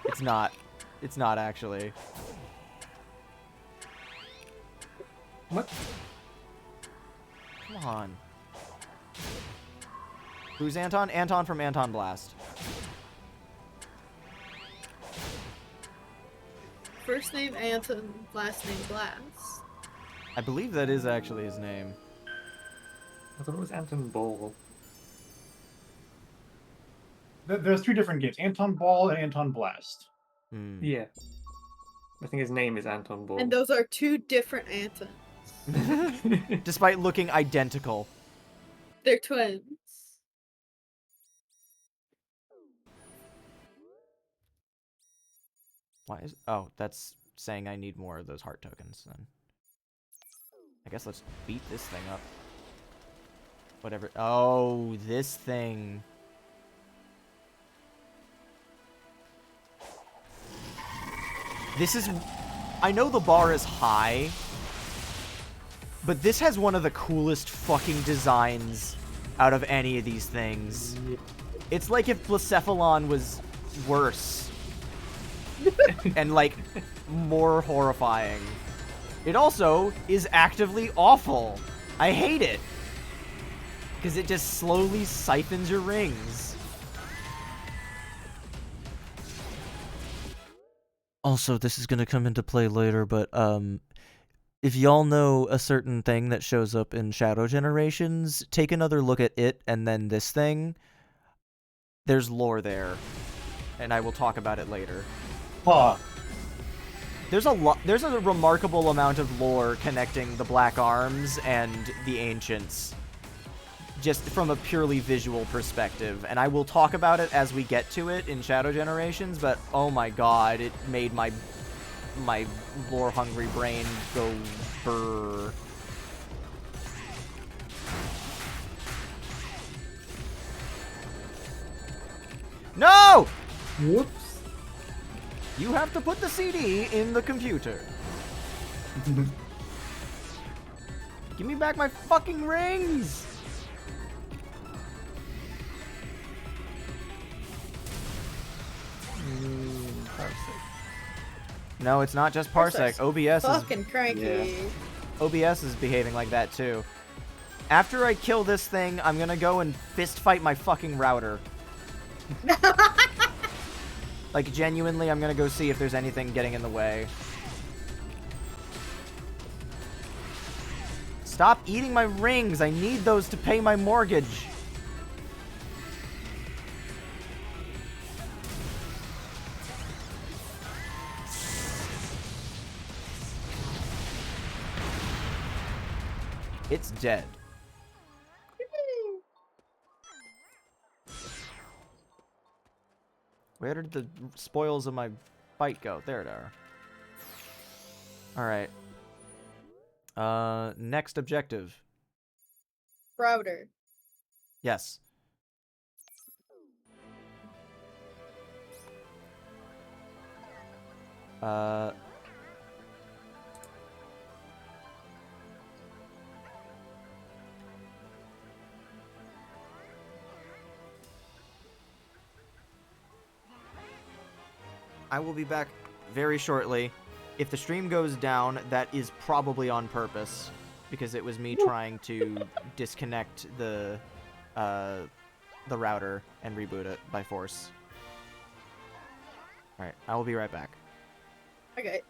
It's not. It's not actually. What? Come on. Who's Anton? Anton from Anton Blast. First name Anton, last name Glass. I believe that is actually his name. I thought it was Anton Ball. There's 3 different games: Anton Ball and Anton Blast. Yeah. I think his name is Anton Ball. And those are 2 different Antons. Despite looking identical. They're twins. Why is... oh, that's saying I need more of those heart tokens, then. I guess let's beat this thing up. Whatever. Oh, this thing. This is... I know the bar is high, but this has one of the coolest fucking designs out of any of these things. It's like if Blacephalon was worse. and, like, more horrifying. It also is actively awful. I hate it. Because it just slowly siphons your rings. Also, this is going to come into play later, but, if y'all know a certain thing that shows up in Shadow Generations, take another look at it and then this thing. There's lore there, and I will talk about it later. Huh. There's a remarkable amount of lore connecting the Black Arms and the Ancients, just from a purely visual perspective, and I will talk about it as we get to it in Shadow Generations, but oh my god, it made my lore-hungry brain go brrr. No! Whoops. You have to put the CD in the computer. Give me back my fucking rings! No, it's not just Parsec. OBS fucking is cranky. Yeah. OBS is behaving like that too. After I kill this thing, I'm gonna go and fist fight my fucking router. Like, genuinely, I'm gonna go see if there's anything getting in the way. Stop eating my rings! I need those to pay my mortgage! It's dead. Where did the spoils of my fight go? There it are. Alright. Next objective. Router. Yes. I will be back very shortly. If the stream goes down, that is probably on purpose, because it was me trying to disconnect the router and reboot it by force. Alright, I will be right back. Okay.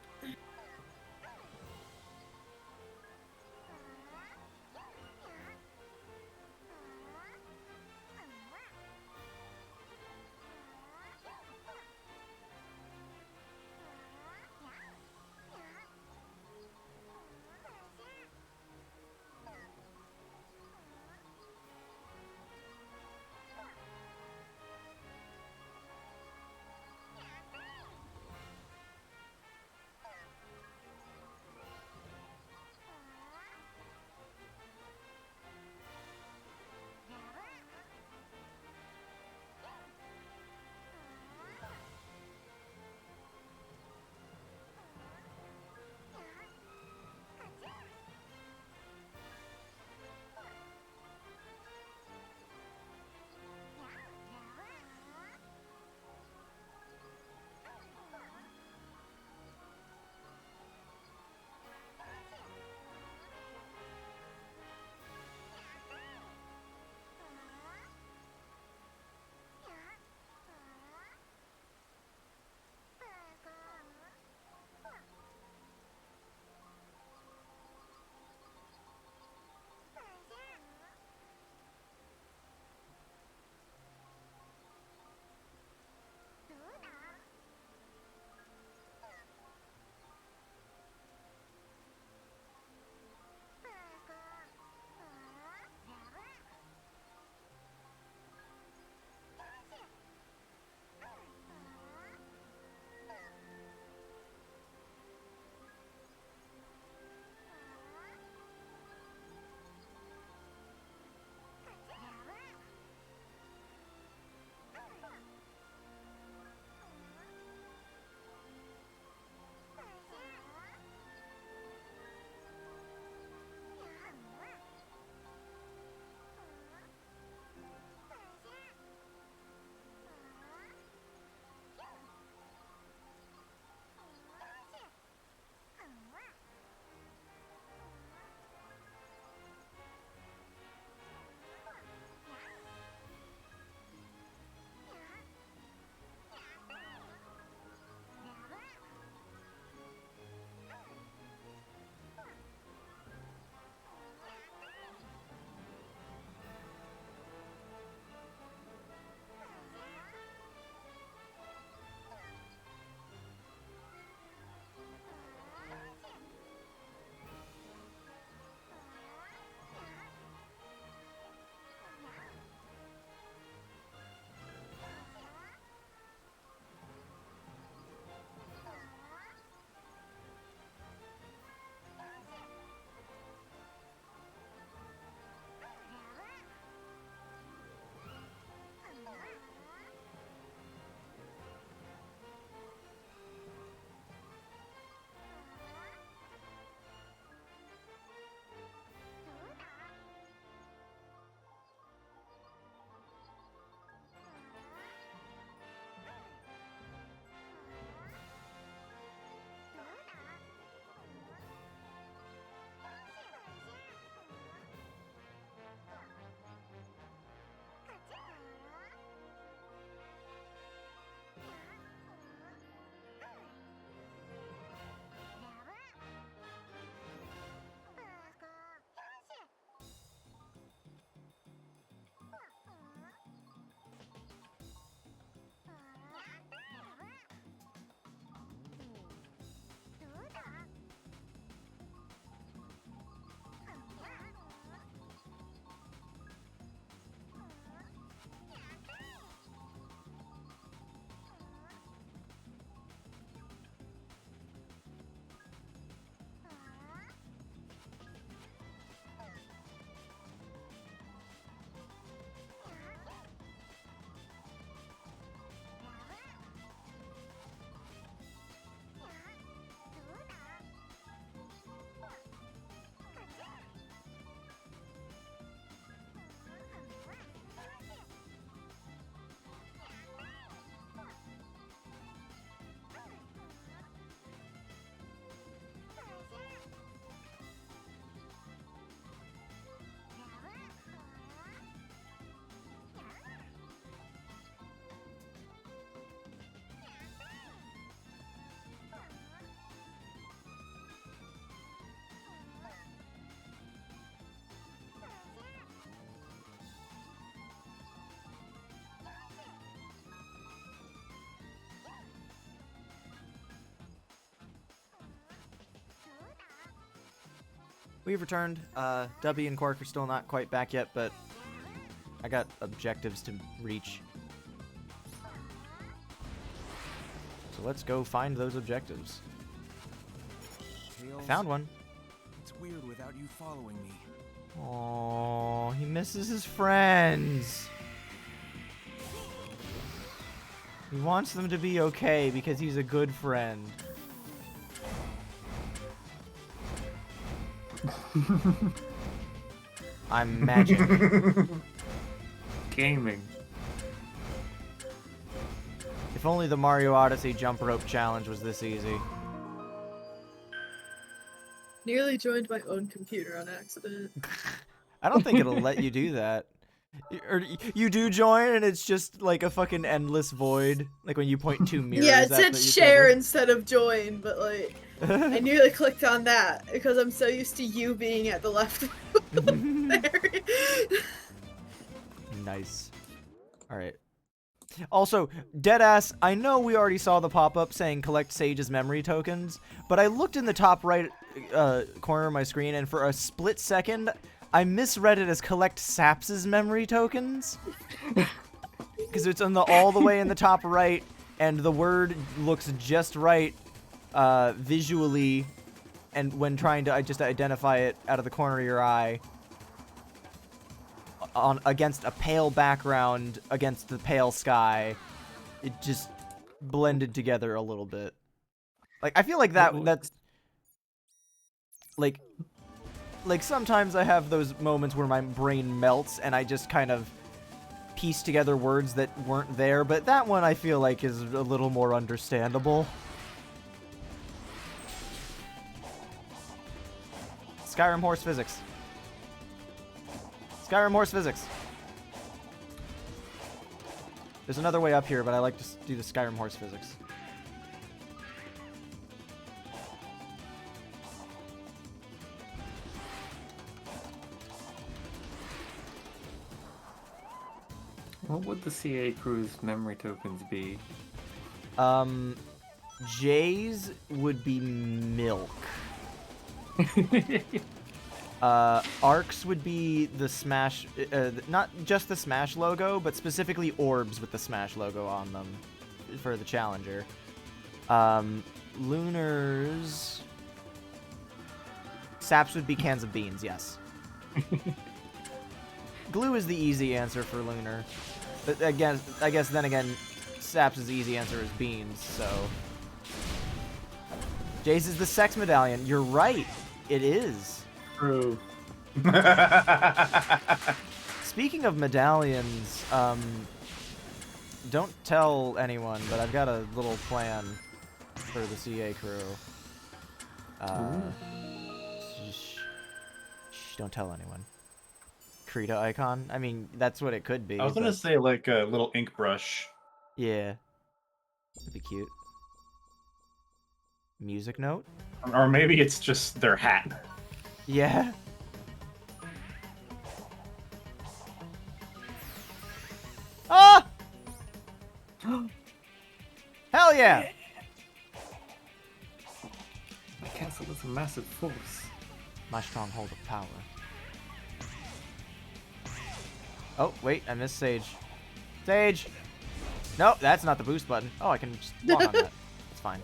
We've returned. W and Quark are still not quite back yet, but I got objectives to reach. So let's go find those objectives. I found one. It's weird without you following me. Oh, he misses his friends. He wants them to be okay because he's a good friend. I'm magic. Gaming. If only the Mario Odyssey jump rope challenge was this easy. Nearly joined my own computer on accident. I don't think it'll let you do that. Or you do join and it's just like a fucking endless void. Like when you point two mirrors. Yeah, it at said each share other. instead of join, but like I nearly clicked on that because I'm so used to you being at the left of there. Nice. Alright. Also, deadass, I know we already saw the pop-up saying collect Sage's memory tokens, but I looked in the top right corner of my screen and for a split second, I misread it as collect Saps's memory tokens. Because it's on all the way in the top right, and the word looks just right visually, and when trying to just identify it out of the corner of your eye, against a pale background, against the pale sky, it just blended together a little bit. Like, I feel like that's... Like sometimes I have those moments where my brain melts and I just kind of piece together words that weren't there, but that one I feel like is a little more understandable. Skyrim horse physics. Skyrim horse physics. There's another way up here, but I like to do the Skyrim horse physics. What would the CA crew's memory tokens be? Jay's would be milk. Ark's would be the Smash, not just the Smash logo, but specifically orbs with the Smash logo on them for the Challenger. Lunar's... Saps would be cans of beans, yes. Glue is the easy answer for Lunar. But again, I guess then again, Saps' easy answer is beans, so... Jay's is the sex medallion. You're right. It is. True. Speaking of medallions, don't tell anyone, but I've got a little plan for the CA crew. Shh, don't tell anyone. Krita icon? I mean, that's what it could be. I was gonna say like a little ink brush. Yeah. That'd be cute. Music note? Or maybe it's just their hat. Yeah. Ah! Hell yeah! My castle is a massive force. My stronghold of power. Oh, wait, I missed Sage. Sage! Nope, that's not the boost button. Oh, I can just walk on that. It's fine.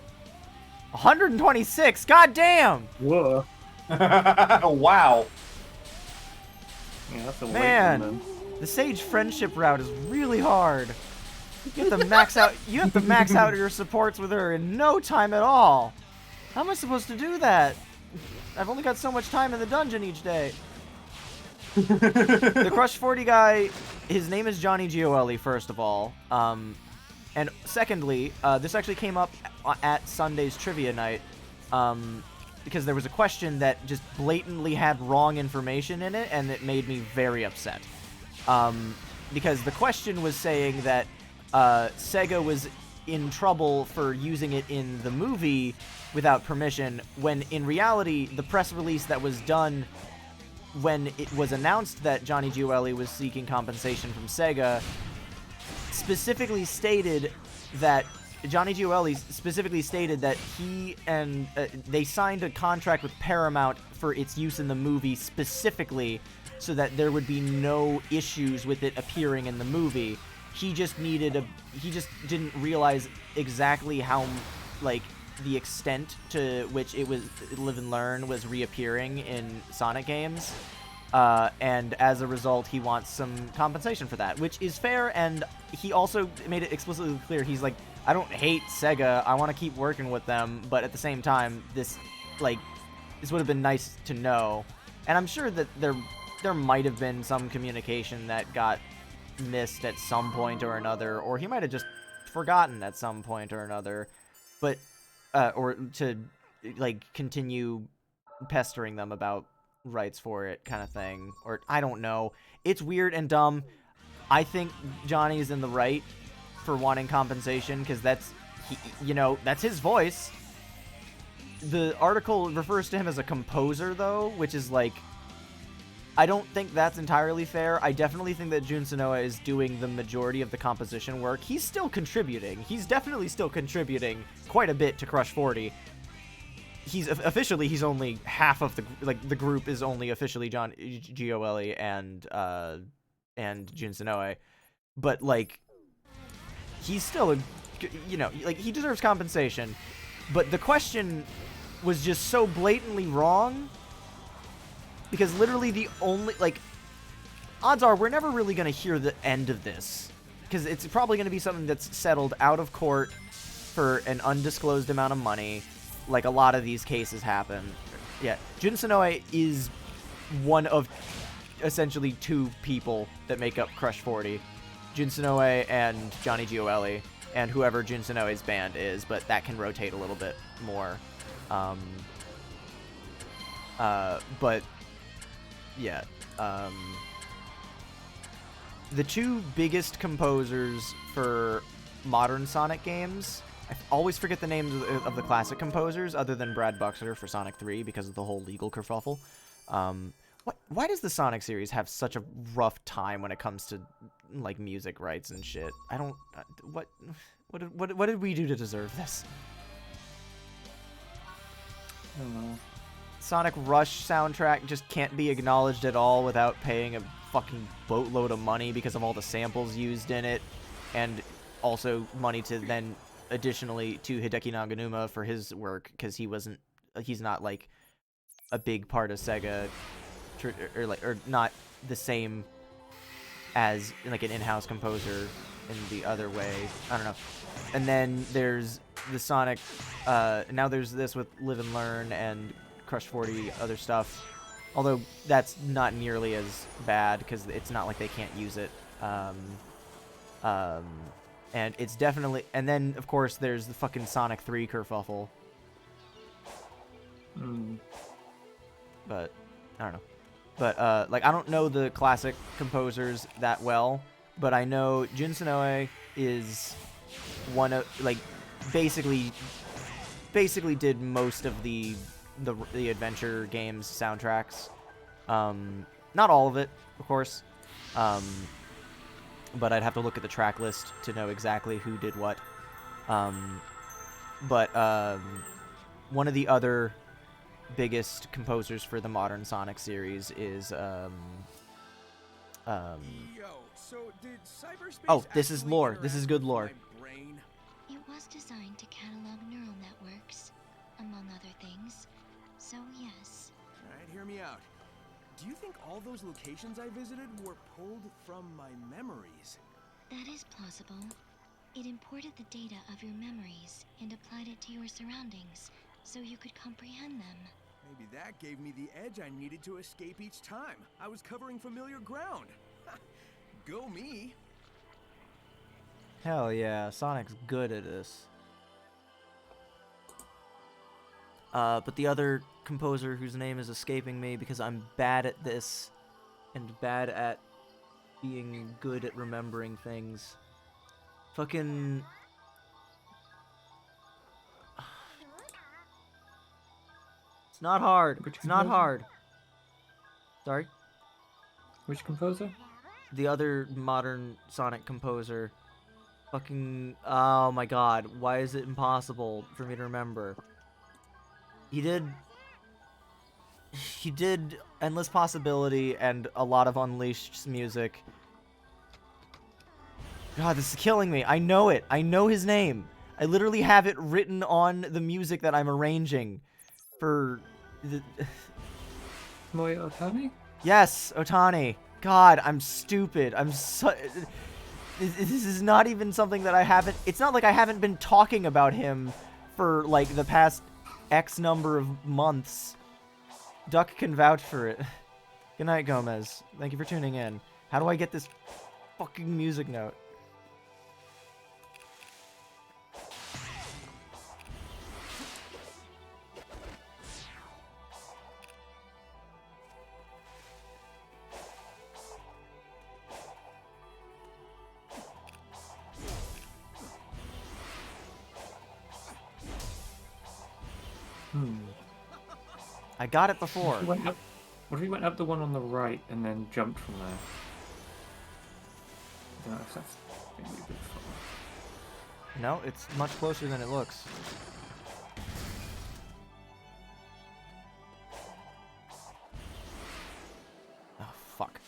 126! God damn! Whoa. Wow. Yeah, that's a Man, the Sage friendship route is really hard. You have to max out. You have to max out your supports with her in no time at all. How am I supposed to do that? I've only got so much time in the dungeon each day. The Crush 40 guy, his name is Johnny Gioeli, first of all. And secondly, this actually came up at Sunday's trivia night. Because there was a question that just blatantly had wrong information in it, and it made me very upset. Because the question was saying that Sega was in trouble for using it in the movie without permission, when in reality, the press release that was done when it was announced that Johnny Gioeli was seeking compensation from Sega specifically stated that Johnny Gioeli specifically stated that he and they signed a contract with Paramount for its use in the movie specifically so that there would be no issues with it appearing in the movie. He just didn't realize exactly how, like, the extent to which it was Live and Learn was reappearing in Sonic games. And as a result, he wants some compensation for that, which is fair, and he also made it explicitly clear. He's like, I don't hate Sega, I want to keep working with them, but at the same time, this would have been nice to know. And I'm sure that there might have been some communication that got missed at some point or another, or he might have just forgotten at some point or another, but or to like continue pestering them about rights for it kind of thing, or I don't know. It's weird and dumb. I think Johnny's in the right for wanting compensation because that's his voice. The article refers to him as a composer though, which is like, I don't think that's entirely fair. I definitely think that Jun Sonoe is doing the majority of the composition work. He's still contributing. He's definitely still contributing quite a bit to Crush 40. He's only half of the group is only officially John Gioeli and Jun Sonoe, but like he's still he deserves compensation. But the question was just so blatantly wrong. Because literally the only, odds are we're never really going to hear the end of this. Because it's probably going to be something that's settled out of court for an undisclosed amount of money, like a lot of these cases happen. Yeah, Jun Sonoe is one of essentially two people that make up Crush 40. Jun Sonoe and Johnny Gioeli, and whoever Jun Sonoe's band is, but that can rotate a little bit more. But... yeah, the two biggest composers for modern Sonic games, I always forget the names of the classic composers other than Brad Buxter for Sonic 3 because of the whole legal kerfuffle. Why does the Sonic series have such a rough time when it comes to, like, music rights and shit? I don't, what did we do to deserve this? I don't know. Sonic Rush soundtrack just can't be acknowledged at all without paying a fucking boatload of money because of all the samples used in it, and also money to then additionally to Hideki Naganuma for his work because he's not like a big part of Sega or not the same as like an in-house composer in the other way. I don't know. And then there's the Sonic now there's this with Live and Learn and Crush 40 other stuff, although that's not nearly as bad because it's not like they can't use it. And it's definitely, and then of course there's the fucking Sonic 3 kerfuffle. But I don't know. But like I don't know the classic composers that well, but I know Jun Sonoe is one of basically did most of the adventure games soundtracks. Not all of it, of course. But I'd have to look at the track list to know exactly who did what. But one of the other biggest composers for the modern Sonic series is oh, this is lore. This is good lore. It was designed to catalog neural networks, among other things. So, yes. Alright, hear me out. Do you think all those locations I visited were pulled from my memories? That is plausible. It imported the data of your memories and applied it to your surroundings, so you could comprehend them. Maybe that gave me the edge I needed to escape each time. I was covering familiar ground. Go me! Hell yeah, Sonic's good at this. But the other composer whose name is escaping me because I'm bad at this and bad at being good at remembering things. Fucking... It's not hard. It's not hard. Sorry? Which composer? The other modern Sonic composer. Fucking... Oh my god. Why is it impossible for me to remember? He did Endless Possibility and a lot of Unleashed music. God, this is killing me. I know it. I know his name. I literally have it written on the music that I'm arranging for the... Moyo Otani? Yes, Otani. God, I'm stupid. I'm so... This is not even something that I haven't... It's not like I haven't been talking about him for, like, the past X number of months. Duck can vouch for it. Good night, Gomez. Thank you for tuning in. How do I get this fucking music note? I got it before. What if we went up the one on the right and then jumped from there? I don't know if that's maybe a bit far. No, it's much closer than it looks. Oh, fuck.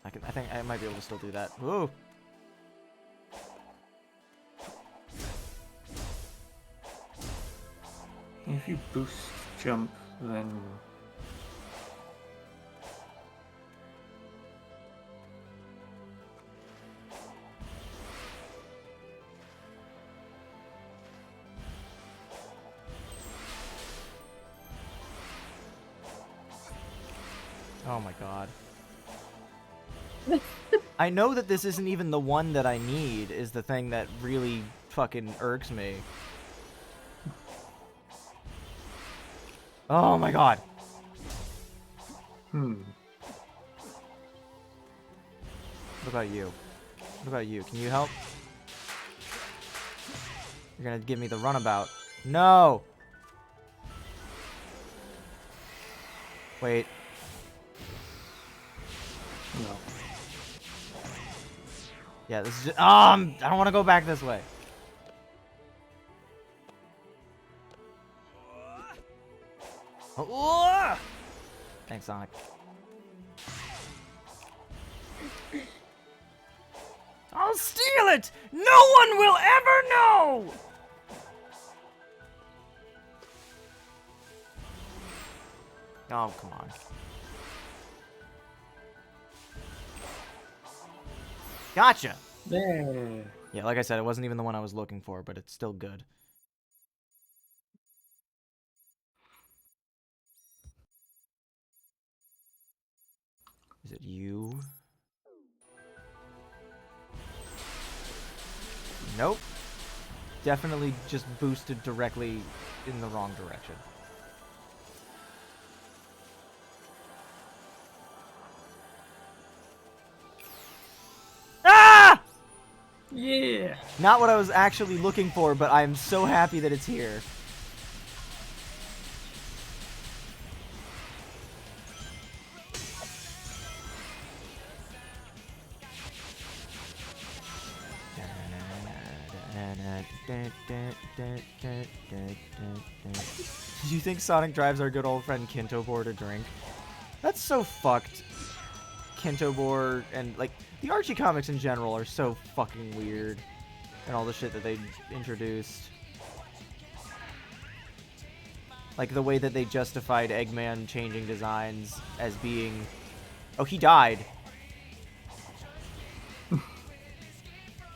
I think I might be able to still do that. Ooh. If you boost jump, then... Oh my god. I know that this isn't even the one that I need, is the thing that really fucking irks me. Oh my god. Hmm. What about you? What about you? Can you help? You're gonna give me the runabout. No! Wait. No. Yeah, this is just... I don't want to go back this way. Oh! Thanks, Sonic. I'll steal it! No one will ever know! Oh, come on. Gotcha! Yeah. Yeah, like I said, it wasn't even the one I was looking for, but it's still good. Is it you? Nope. Definitely just boosted directly in the wrong direction. Ah! Yeah! Not what I was actually looking for, but I'm so happy that it's here. Do you think Sonic drives our good old friend Kintobor to drink? That's so fucked. Kintobor and, like, the Archie comics in general are so fucking weird. And all the shit that they introduced. Like, the way that they justified Eggman changing designs as being... Oh, he died.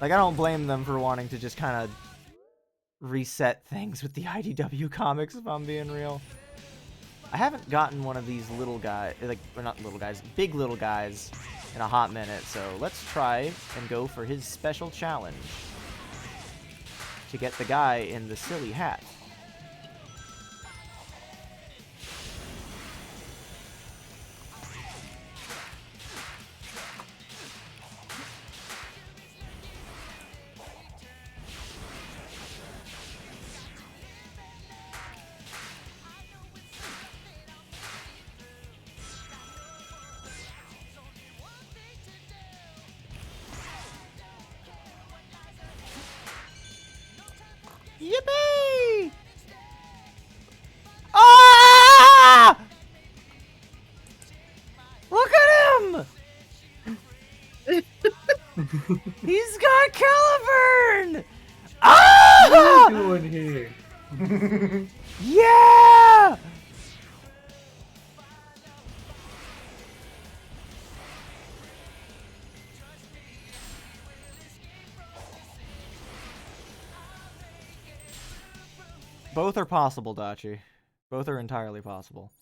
Like, I don't blame them for wanting to just kind of reset things with the IDW comics, if I'm being real. I haven't gotten one of these little guys, like, or not little guys, big little guys in a hot minute, so let's try and go for his special challenge to get the guy in the silly hat. Yippee! Ah! Look at him! He's got Caliburn! Ah! What are you doing here? Yeah! Both are possible, Dachi. Both are entirely possible.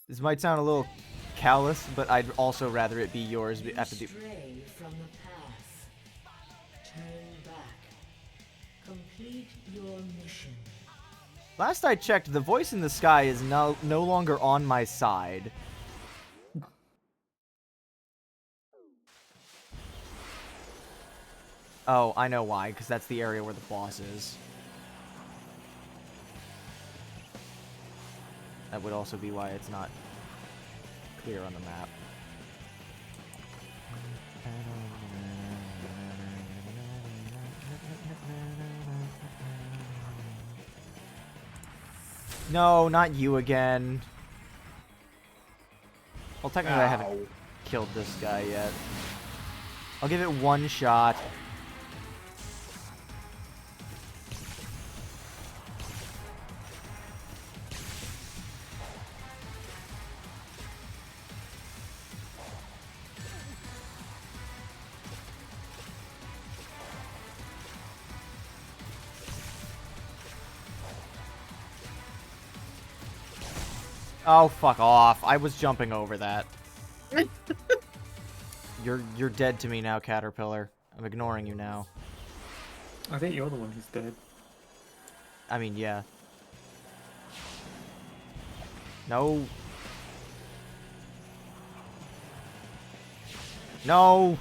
This might sound a little callous, but I'd also rather it be yours after the... Stray from the path. Turn back. Complete your mission. Last I checked, the voice in the sky is no longer on my side. Oh, I know why, because that's the area where the boss is. That would also be why it's not clear on the map. No, not you again. Well, technically I haven't killed this guy yet. I'll give it one shot. Oh, fuck off. I was jumping over that. You're dead to me now, Caterpillar. I'm ignoring you now. I think you're the one who's dead. I mean, yeah. No. No!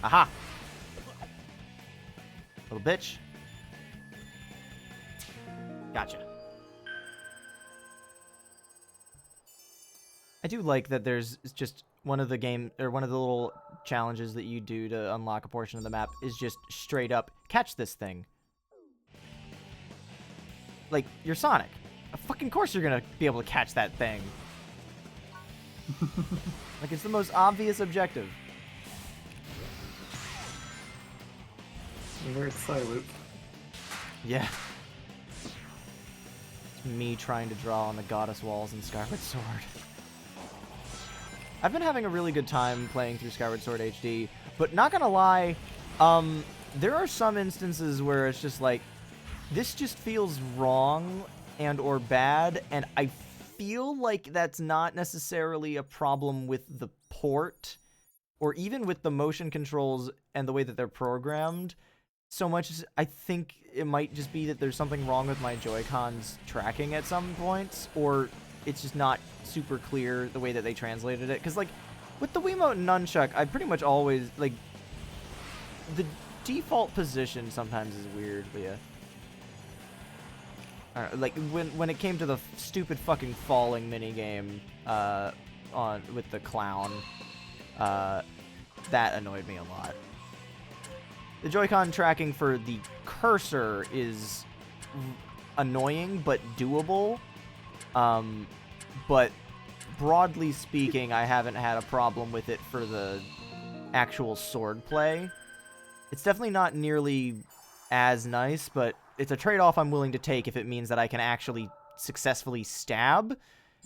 Aha! Little bitch. Gotcha. I do like that there's just one of the little challenges that you do to unlock a portion of the map is just straight up catch this thing. Like, you're Sonic. Of fucking course you're gonna be able to catch that thing. Like, it's the most obvious objective. You're very silent. Yeah. It's me trying to draw on the goddess walls in Skyward Sword. I've been having a really good time playing through Skyward Sword HD, but not gonna lie, there are some instances where it's just like, this just feels wrong and or bad, and I feel like that's not necessarily a problem with the port, or even with the motion controls and the way that they're programmed. So much as I think it might just be that there's something wrong with my Joy-Cons tracking at some points, or it's just not super clear the way that they translated it. Because, like, with the Wiimote and Nunchuck, I pretty much always, like, the default position sometimes is weird, but yeah. Like, when it came to the stupid fucking falling minigame with the clown, that annoyed me a lot. The Joy-Con tracking for the cursor is annoying, but doable. But broadly speaking, I haven't had a problem with it for the actual sword play. It's definitely not nearly as nice, but it's a trade-off I'm willing to take if it means that I can actually successfully stab.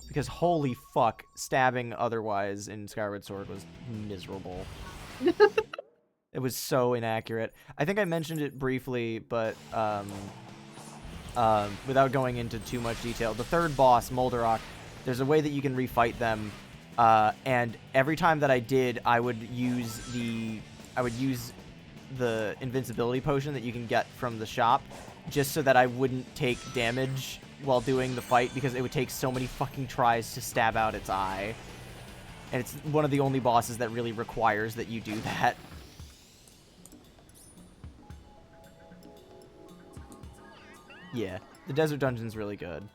Because holy fuck, stabbing otherwise in Skyward Sword was miserable. It was so inaccurate. I think I mentioned it briefly, but without going into too much detail, the third boss, Moldarok, there's a way that you can refight them, and every time that I did, I would use the invincibility potion that you can get from the shop, just so that I wouldn't take damage while doing the fight, because it would take so many fucking tries to stab out its eye. And it's one of the only bosses that really requires that you do that. Yeah, the desert dungeon's really good.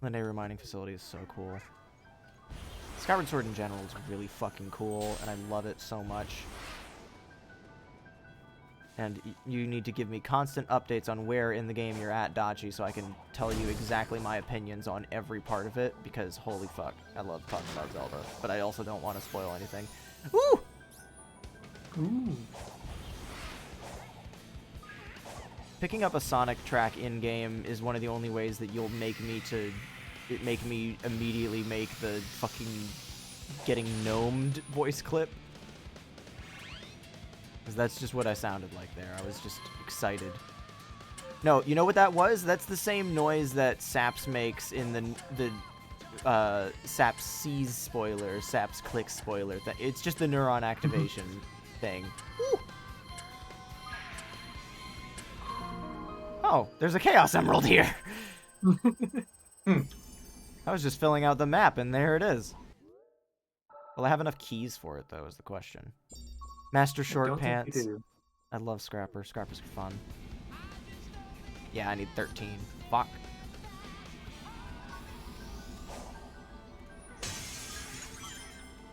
The neighbor mining facility is so cool. Skyward Sword in general is really fucking cool, and I love it so much. And you need to give me constant updates on where in the game you're at, Dachi, so I can tell you exactly my opinions on every part of it, because holy fuck, I love talking about Zelda. But I also don't want to spoil anything. Woo! Ooh. Picking up a Sonic track in-game is one of the only ways that you'll make me immediately make the fucking getting gnomed voice clip. Because that's just what I sounded like there. I was just excited. No, you know what that was? That's the same noise that Saps makes in the Saps Sees spoiler, Saps Clicks spoiler. It's just the neuron activation thing. Woo! Oh, there's a Chaos Emerald here! I was just filling out the map, and there it is. Will I have enough keys for it, though, is the question. Master Short Pants. I love Scrapper. Scrappers are fun. Yeah, I need 13. Fuck.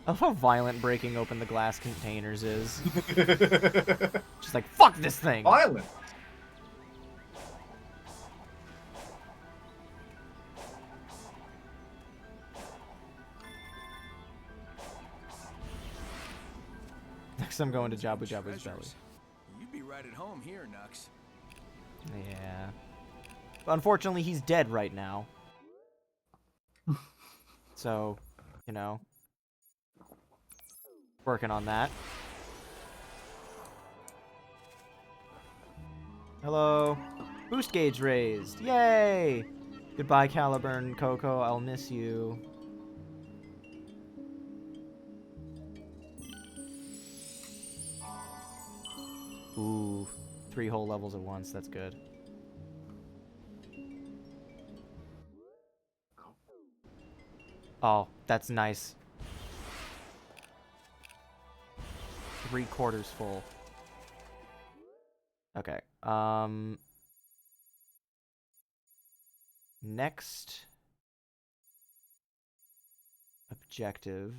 I love how violent breaking open the glass containers is. Just like, fuck this thing! Violent! Next I'm going to Jabu Jabu's belly. You'd be right at home here, Nux. Yeah. But unfortunately, he's dead right now. So, you know. Working on that. Hello. Boost gauge raised. Yay! Goodbye, Caliburn Coco. I'll miss you. Ooh, 3 whole levels at once. That's good. Oh, that's nice. 3/4 full. Okay. Next objective.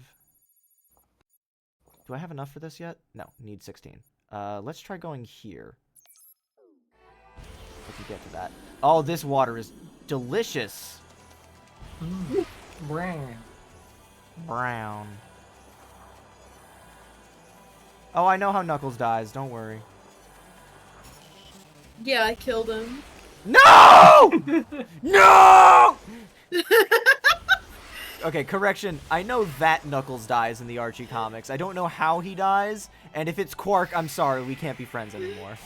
Do I have enough for this yet? No, need 16. Let's try going here. If we get to that. Oh, this water is delicious. Brown. Brown. Oh, I know how Knuckles dies. Don't worry. Yeah, I killed him. No! No! Okay, correction. I know that Knuckles dies in the Archie comics. I don't know how he dies, and if it's Quark, I'm sorry, we can't be friends anymore.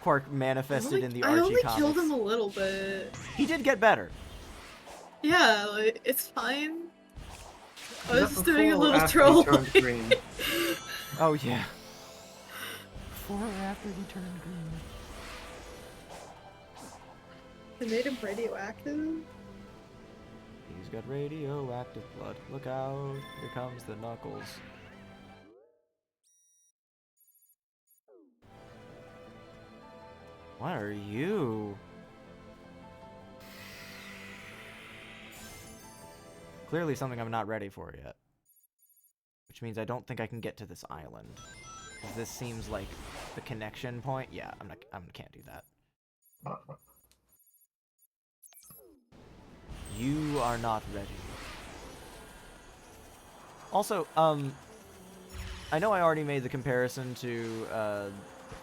Quark manifested in the Archie comics. I only killed him a little bit. He did get better. Yeah, like, it's fine. I was that just doing a before or little after troll. he turned green? Oh, yeah. Before or after he turned green? They made him radioactive? He's got radioactive blood. Look out. Here comes the Knuckles. What are you? Clearly something I'm not ready for yet. Which means I don't think I can get to this island. Because this seems like the connection point. Yeah, I can't do that. You are not ready. Also, I know I already made the comparison to,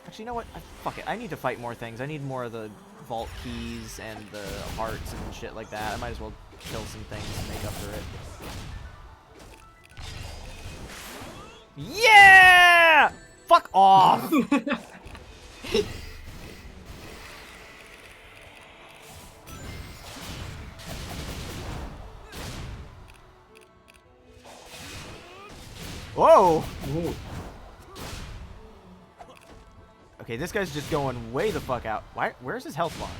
actually, you know what? Fuck it. I need to fight more things. I need more of the vault keys and the hearts and shit like that. I might as well kill some things to make up for it. Yeah! Fuck off! Whoa! Whoa. Okay, this guy's just going way the fuck out. Where's his health bar?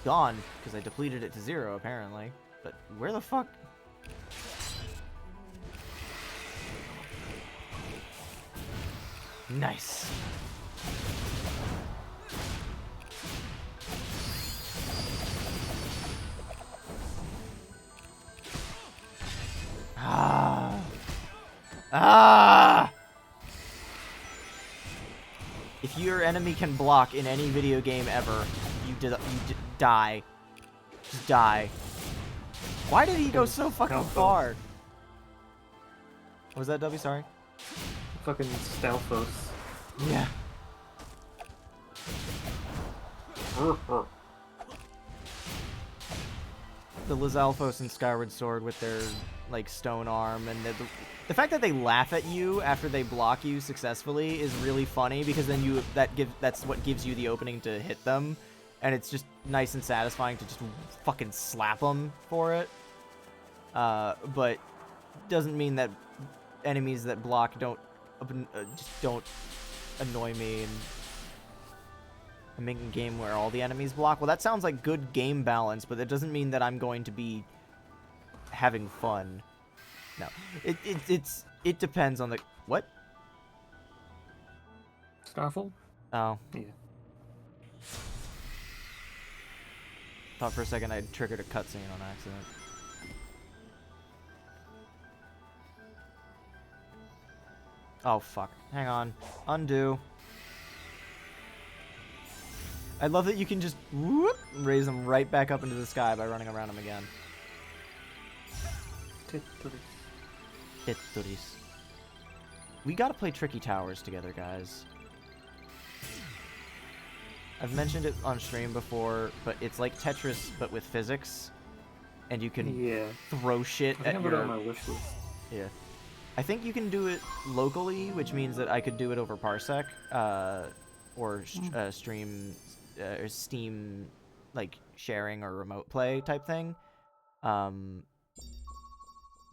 Gone, because I depleted it to 0, apparently. But where the fuck? Nice. Ah. Ah! If your enemy can block in any video game ever, you die. Just die. Why did he go so fucking far? What was that, W? Sorry? Fucking Stalfos. Yeah. The Lizalfos and Skyward Sword with their, like, stone arm, and the fact that they laugh at you after they block you successfully is really funny, because then that's what gives you the opening to hit them, and it's just nice and satisfying to just fucking slap them for it. But doesn't mean that enemies that block just don't annoy me, and I'm making a game where all the enemies block. Well, that sounds like good game balance, but that doesn't mean that I'm going to be having fun. No, it depends on the what? Starfall? Oh. Yeah. Thought for a second I triggered a cutscene on accident. Oh fuck! Hang on. Undo. I love that you can just whoop, raise them right back up into the sky by running around them again. Tetris. We gotta play Tricky Towers together, guys. I've mentioned it on stream before, but it's like Tetris, but with physics. And you can throw shit at your... on my wish list. Yeah. I think you can do it locally, which means that I could do it over Parsec, or stream... or Steam, like, sharing or remote play type thing.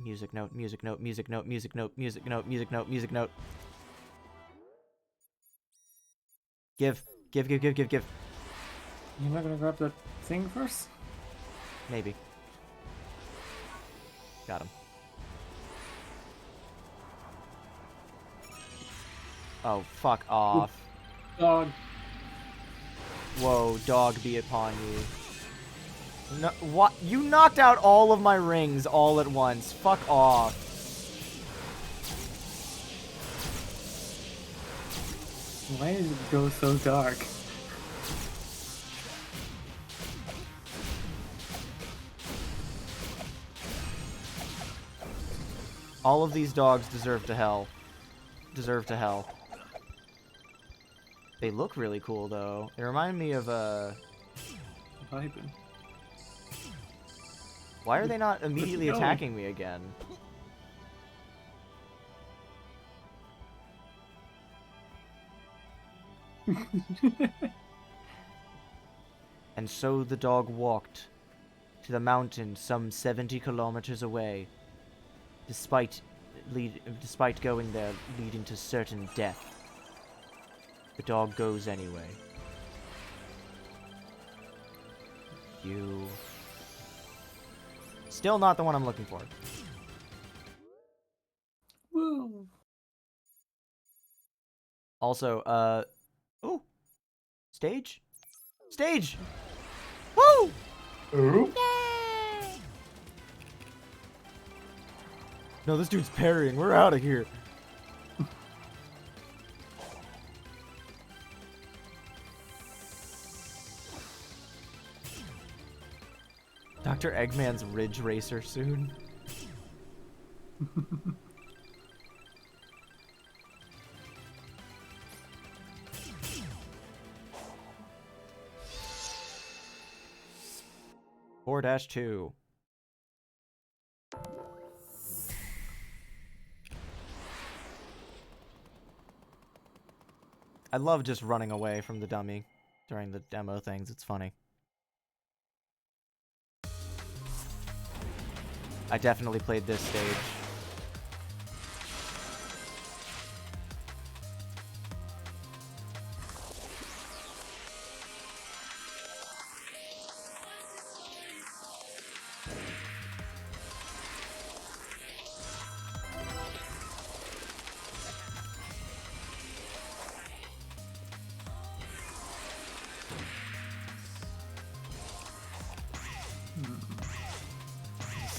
Music note, music note, music note, music note, music note, music note, music note. Give. You're not gonna grab that thing first? Maybe. Got him. Oh, fuck off. Dog. Whoa, dog be upon you. No, what? You knocked out all of my rings all at once. Fuck off. Why does it go so dark? All of these dogs deserve to hell. Deserve to hell. They look really cool, though. They remind me of, Vibing. Why are they not immediately attacking me again? And so the dog walked to the mountain some 70 kilometers away, despite going there leading to certain death. The dog goes anyway. You... Still not the one I'm looking for. Woo. Also, ooh! Stage? Stage! Woo! Ooh. No, this dude's parrying. We're out of here. Dr. Eggman's Ridge Racer soon. (4-2) I love just running away from the dummy during the demo things. It's funny. I definitely played this stage.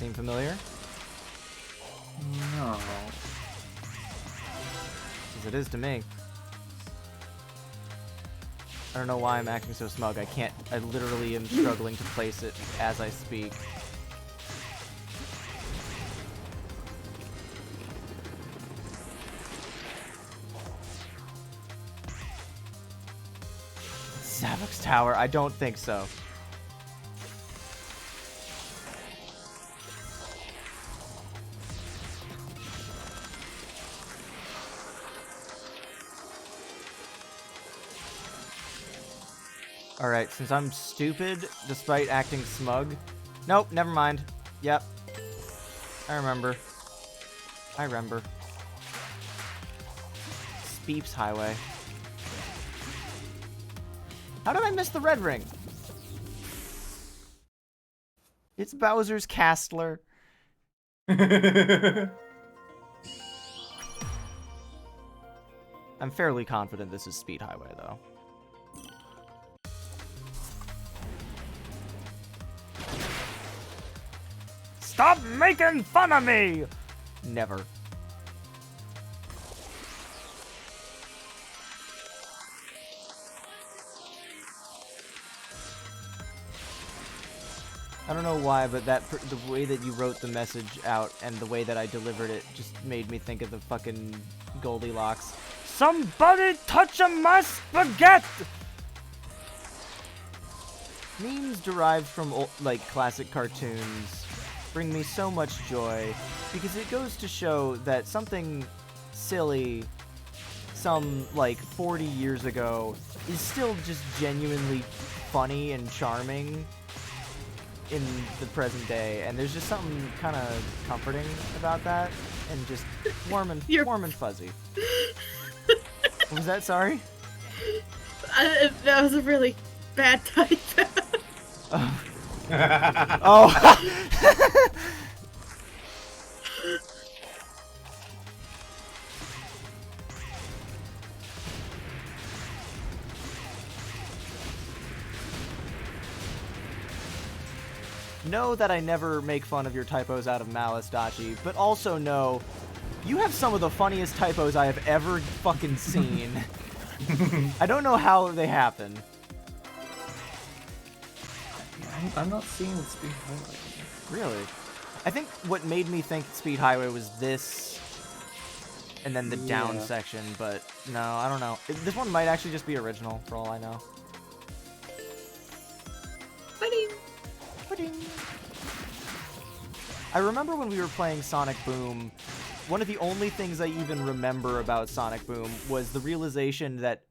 seem familiar? No. As it is to me. I don't know why I'm acting so smug. I literally am struggling to place it as I speak. Zavok's Tower? I don't think so. Alright, since I'm stupid, despite acting smug... Nope, never mind. Yep. I remember. Speeps Highway. How did I miss the red ring? It's Bowser's Castler. I'm fairly confident this is Speed Highway, though. Stop making fun of me! Never. I don't know why, but the way that you wrote the message out and the way that I delivered it just made me think of the fucking Goldilocks. Somebody touch my spaghetti! Memes derived from like classic cartoons bring me so much joy because it goes to show that something silly some like 40 years ago is still just genuinely funny and charming in the present day, and there's just something kind of comforting about that and just warm and fuzzy. What was that? Sorry? That was a really bad type. Oh. Know that I never make fun of your typos out of malice, Dachi, but also know you have some of the funniest typos I have ever fucking seen. I don't know how they happen. I'm not seeing the Speed Highway. Really? I think what made me think Speed Highway was this, and then the down section, but no, I don't know. This one might actually just be original, for all I know. I remember when we were playing Sonic Boom, one of the only things I even remember about Sonic Boom was the realization that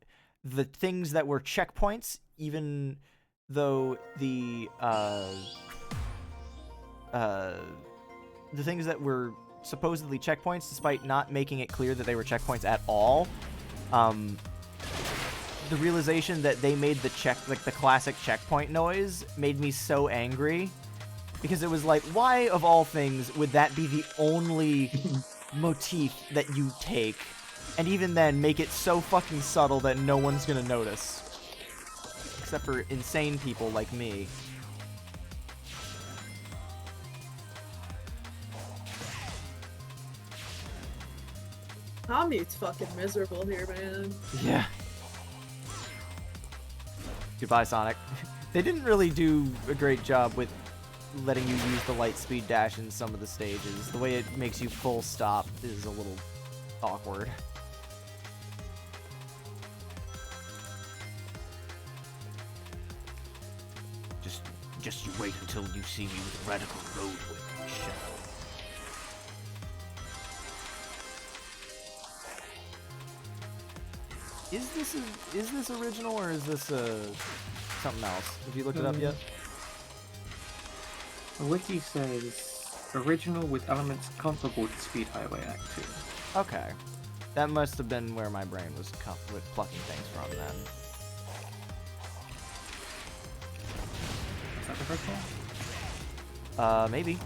the things that were checkpoints, even though the things that were supposedly checkpoints, despite not making it clear that they were checkpoints at all, the realization that they made the classic checkpoint noise made me so angry. Because it was like, why, of all things, would that be the only motif that you take? And even then, make it so fucking subtle that no one's gonna notice. Except for insane people like me. Commute's fucking miserable here, man. Yeah. Goodbye, Sonic. They didn't really do a great job with letting you use the light speed dash in some of the stages. The way it makes you full stop is a little awkward. Just you wait until you see me with Radical Road Whip, Shadow. Is this original or is this something else? Have you looked it up yet? The wiki says original with elements comparable to Speed Highway Act 2. Okay. That must have been where my brain was with plucking things from then. Is that the first one? Maybe.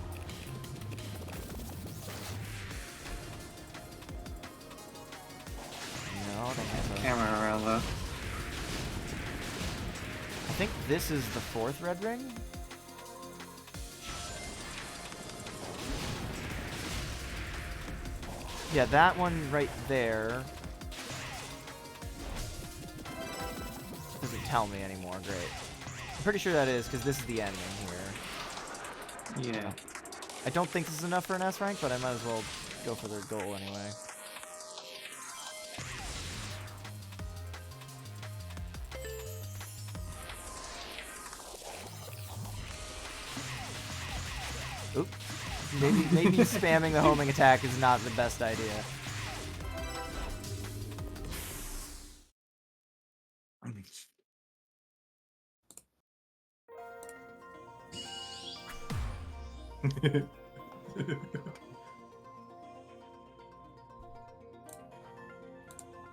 No, I don't think so. Camera around though. I think this is the fourth red ring? Yeah, that one right there. Doesn't tell me anymore. Great. I'm pretty sure that is, because this is the ending here. Yeah. I don't think this is enough for an S rank, but I might as well go for the goal anyway. Oop. Maybe spamming the homing attack is not the best idea.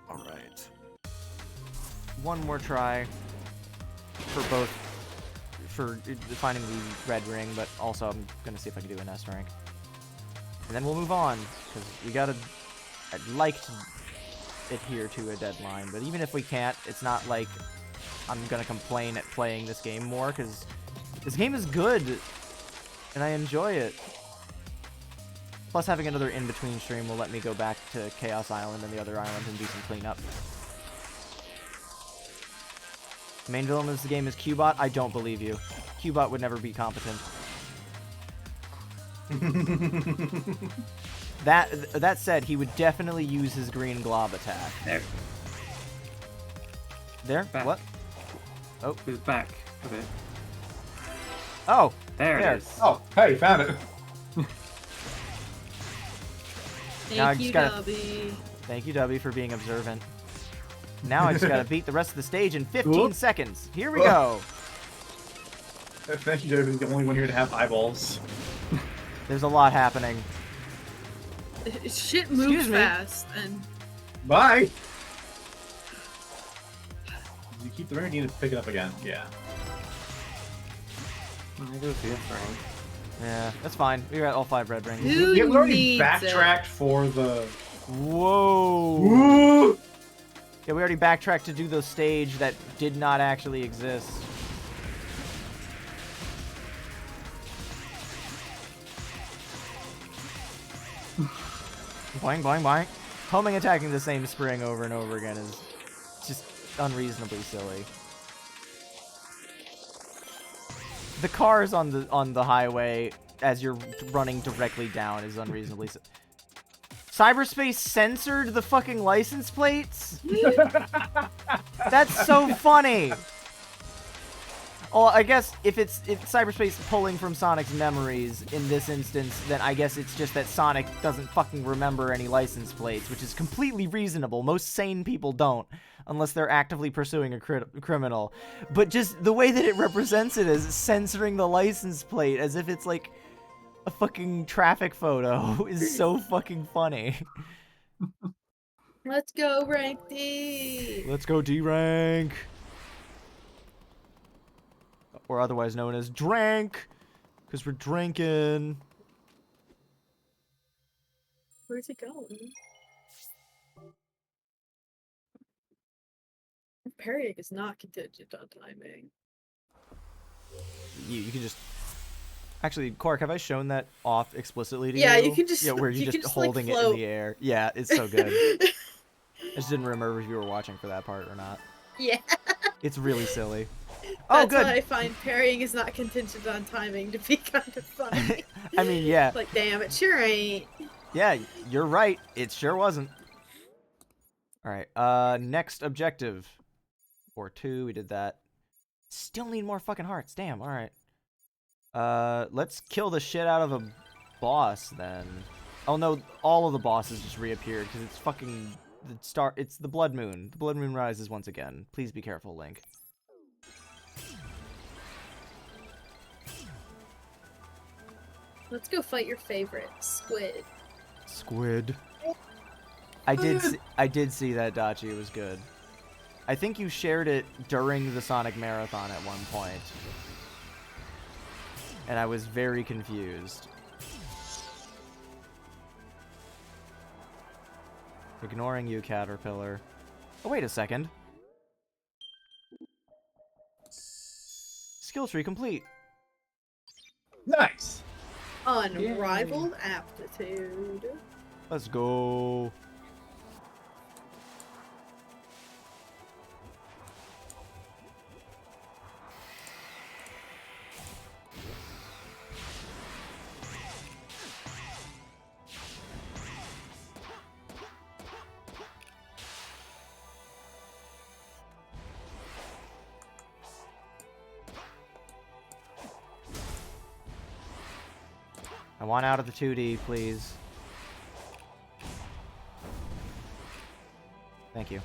All right. One more try for both, for finding the red ring, but also I'm gonna see if I can do an S rank. And then we'll move on, because we gotta, I'd like to adhere to a deadline, but even if we can't, it's not like I'm gonna complain at playing this game more, because this game is good, and I enjoy it. Plus, having another in-between stream will let me go back to Chaos Island and the other islands and do some cleanup. The main villain of this game is Cubot. I don't believe you. Cubot would never be competent. That said, he would definitely use his green glob attack. There. There? Back. What? Oh. It was back a bit. Oh! There it is. Oh, hey, found it. Thank you, Dubby. Thank you, Dubby, for being observant. Now I just gotta beat the rest of the stage in 15 Whoop. seconds. Here we go. Thank you, David. The only one here to have eyeballs. There's a lot happening. Shit moves Excuse me. fast, and Bye. Did you keep the ring? Or do you need to pick it up again? Yeah. I go for the S rank. Yeah, that's fine. We got all 5 red rings. Who We already needs backtracked for the. Whoa! Woo! Yeah, we already backtracked to do the stage that did not actually exist. Boing, boing, boing. Homing attacking the same spring over and over again is just unreasonably silly. The cars on the highway as you're running directly down is unreasonably silly. Cyberspace censored the fucking license plates? That's so funny! Well, I guess if cyberspace pulling from Sonic's memories in this instance, then I guess it's just that Sonic doesn't fucking remember any license plates, which is completely reasonable. Most sane people don't, unless they're actively pursuing a criminal. But just the way that it represents it as censoring the license plate as if it's like a fucking traffic photo is so fucking funny. let's go rank D. Let's go D-rank. Or otherwise known as drank, because we're drinking. Where's it going? Parrying is not contingent on timing. You can just... Actually, Quark, have I shown that off explicitly to you? Yeah, you can just... Yeah, where you're just holding like, it in the air. Yeah, it's so good. I just didn't remember if you were watching for that part or not. Yeah. It's really silly. That's good. why I find parrying is not contingent on timing to be kind of funny. I mean, yeah. Like, damn, it sure ain't. Yeah, you're right. It sure wasn't. Alright, next objective. Or 2, we did that. Still need more fucking hearts. Damn, alright. Let's kill the shit out of a boss, then. Oh no, all of the bosses just reappeared, because it's fucking... It's the Blood Moon. The Blood Moon rises once again. Please be careful, Link. Let's go fight your favorite, Squid. Squid. I did see that Dachi was good. I think you shared it during the Sonic Marathon at one point. And I was very confused. Ignoring you, Caterpillar. Oh, wait a second. Skill tree complete. Nice. Unrivaled aptitude. Let's go. I want out of the 2D, please. Thank you.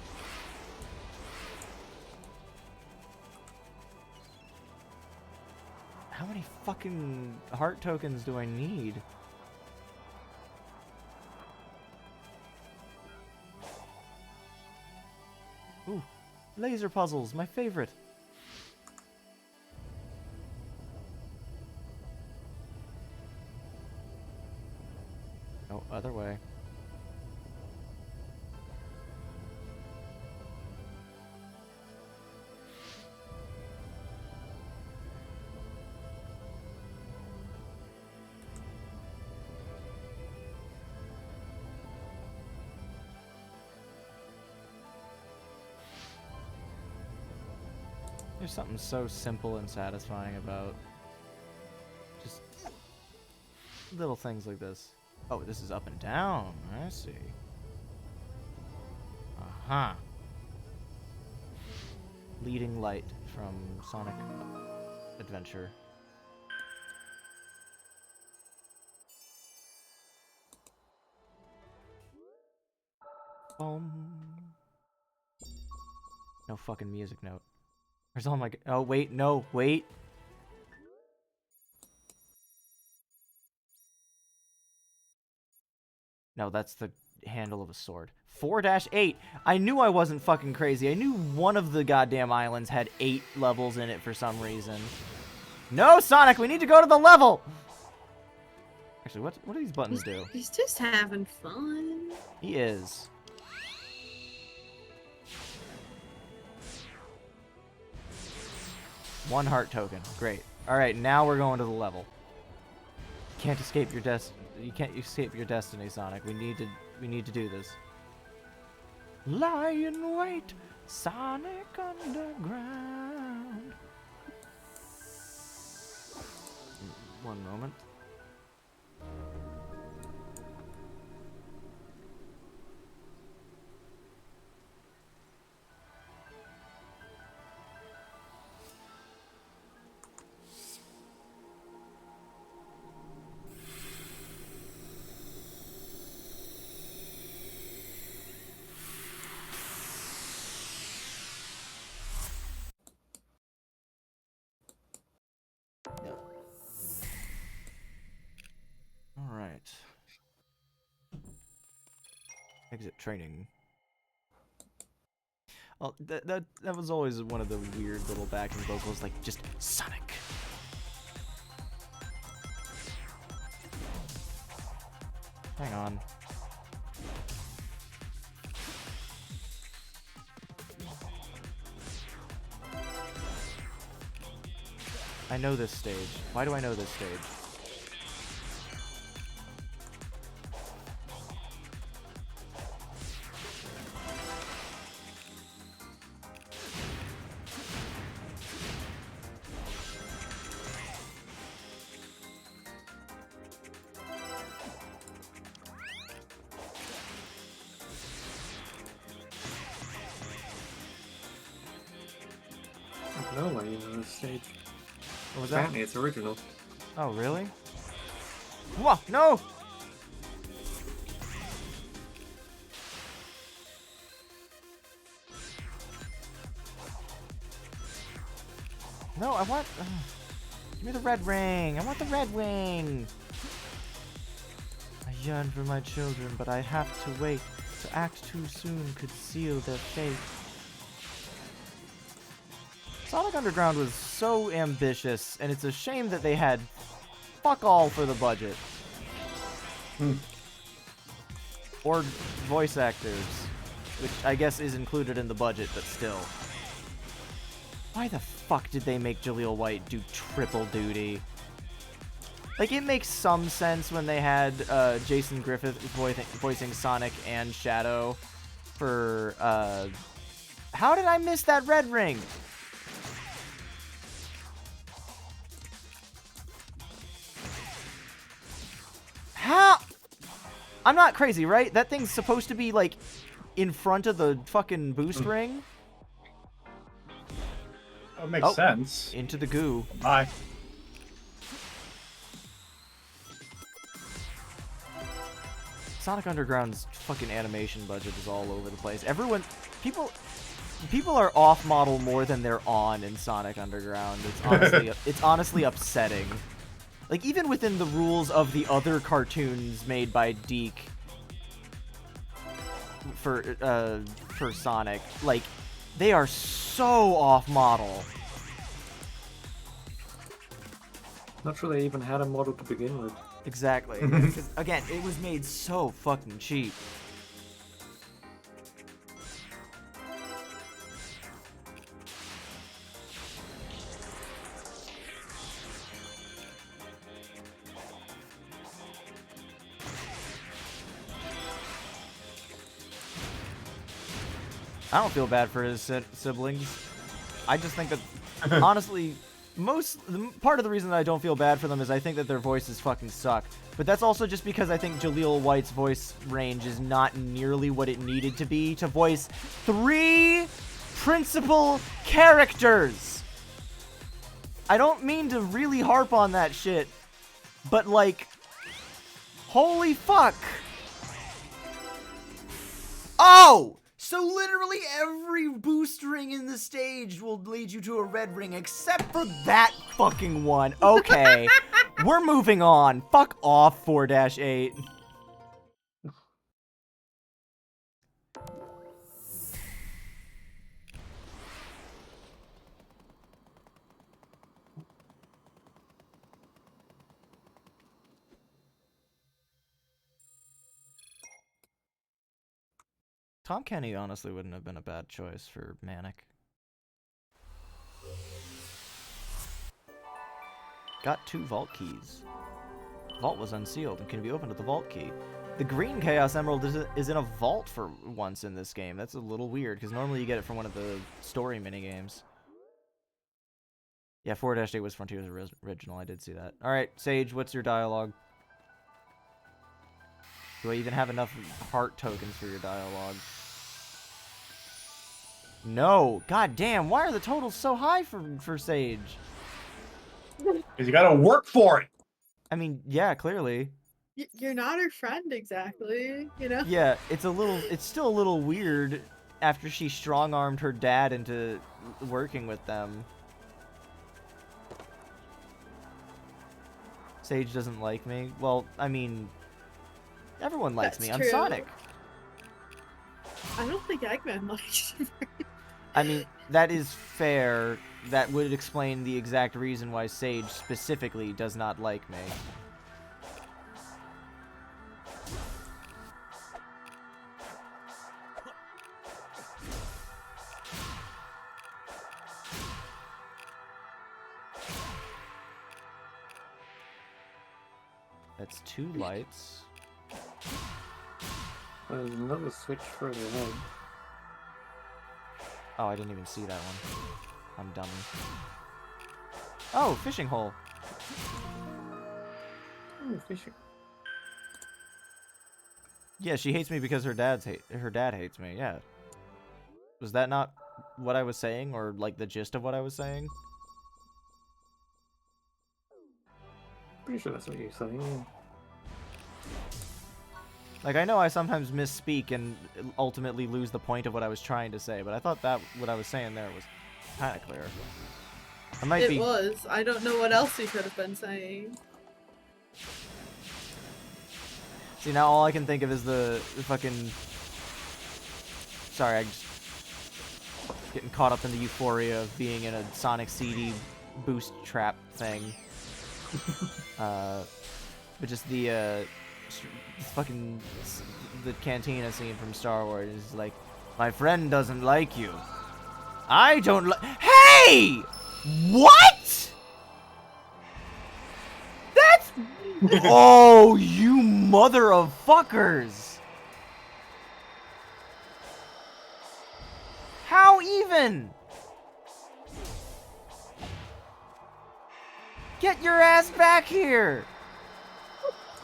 How many fucking heart tokens do I need? Ooh, laser puzzles, my favorite. Oh, other way. There's something so simple and satisfying about just little things like this. Oh, this is up and down. I see. Uh-huh. Leading light from Sonic Adventure. No fucking music note. Where's all my... Oh, wait, no, wait. No, that's the handle of a sword. 4-8. I knew I wasn't fucking crazy. I knew one of the goddamn islands had 8 levels in it for some reason. No, Sonic, we need to go to the level! Actually, what do these buttons do? He's just having fun. He is. One heart token. Great. Alright, now we're going to the level. Can't escape your You can't escape your destiny, Sonic. We need to do this. Lie in wait, Sonic Underground. One moment. Alright. Exit training. Well, that was always one of the weird little backing vocals, like, just Sonic. Hang on. I know this stage. Why do I know this stage? No way you know this stage. What was that? Apparently it's original. Oh, really? Whoa, no! No, I want... give me the red ring! I want the red wing! I yearn for my children, but I have to wait. To act too soon could seal their fate. Sonic Underground was so ambitious, and it's a shame that they had fuck all for the budget. Or voice actors, which I guess is included in the budget, but still. Why the fuck did they make Jaleel White do triple duty? Like, it makes some sense when they had Jason Griffith voicing Sonic and Shadow for, How did I miss that red ring? How? I'm not crazy, right? That thing's supposed to be, like, in front of the fucking boost ring? That makes sense. Into the goo. Bye. Sonic Underground's fucking animation budget is all over the place. People are off model more than they're on in Sonic Underground. It's honestly upsetting. Like, even within the rules of the other cartoons made by Deke for Sonic, like, they are so off model. Not sure they even had a model to begin with. Exactly. Because, again, it was made so fucking cheap. I don't feel bad for his siblings. I just think that, honestly, part of the reason that I don't feel bad for them is I think that their voices fucking suck. But that's also just because I think Jaleel White's voice range is not nearly what it needed to be to voice 3 principal characters. I don't mean to really harp on that shit, but, like, holy fuck. Oh! So literally every boost ring in the stage will lead you to a red ring except for that fucking one. Okay. We're moving on. Fuck off, 4-8. Tom Kenny honestly wouldn't have been a bad choice for Manic. Got 2 vault keys. Vault was unsealed and can be opened with the vault key. The green Chaos Emerald is in a vault for once in this game. That's a little weird, because normally you get it from one of the story minigames. Yeah, 4-8 was Frontier's original. I did see that. Alright, Sage, what's your dialogue? Do I even have enough heart tokens for your dialogue? No! God damn, why are the totals so high for Sage? Because you gotta work for it! I mean, yeah, clearly. You're not her friend exactly, you know? Yeah, it's still a little weird after she strong-armed her dad into working with them. Sage doesn't like me. Well, I mean, everyone likes me. I'm true. Sonic. I don't think Eggman likes you. I mean, that is fair. That would explain the exact reason why Sage specifically does not like me. That's 2 lights. There's another switch further ahead. Oh, I didn't even see that one. I'm dummy. Oh, fishing hole. Oh, fishing. Yeah, she hates me because her dad hates me. Yeah. Was that not what I was saying, or like the gist of what I was saying? Pretty sure that's what you're saying. Like, I know I sometimes misspeak and ultimately lose the point of what I was trying to say, but I thought that what I was saying there was kind of clear. It was. I don't know what else you could have been saying. See, now all I can think of is the fucking... Sorry, I'm just getting caught up in the euphoria of being in a Sonic CD boost trap thing. But just the cantina scene from Star Wars is like, my friend doesn't like you. I don't like. Hey! What? That's Oh, you mother of fuckers! How even? Get your ass back here!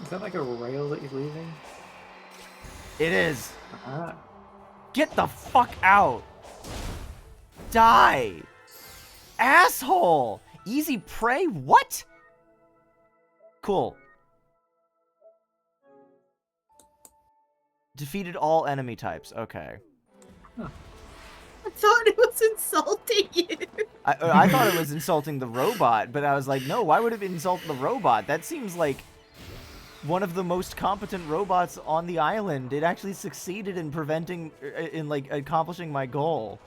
Is that like a rail that he's leaving? It is. Ah. Get the fuck out! Die! Asshole! Easy prey? What? Cool. Defeated all enemy types. Okay. I thought it was insulting you. I thought it was insulting the robot, but I was like, no, why would it insult the robot? That seems like one of the most competent robots on the island. It actually succeeded in like, accomplishing my goal.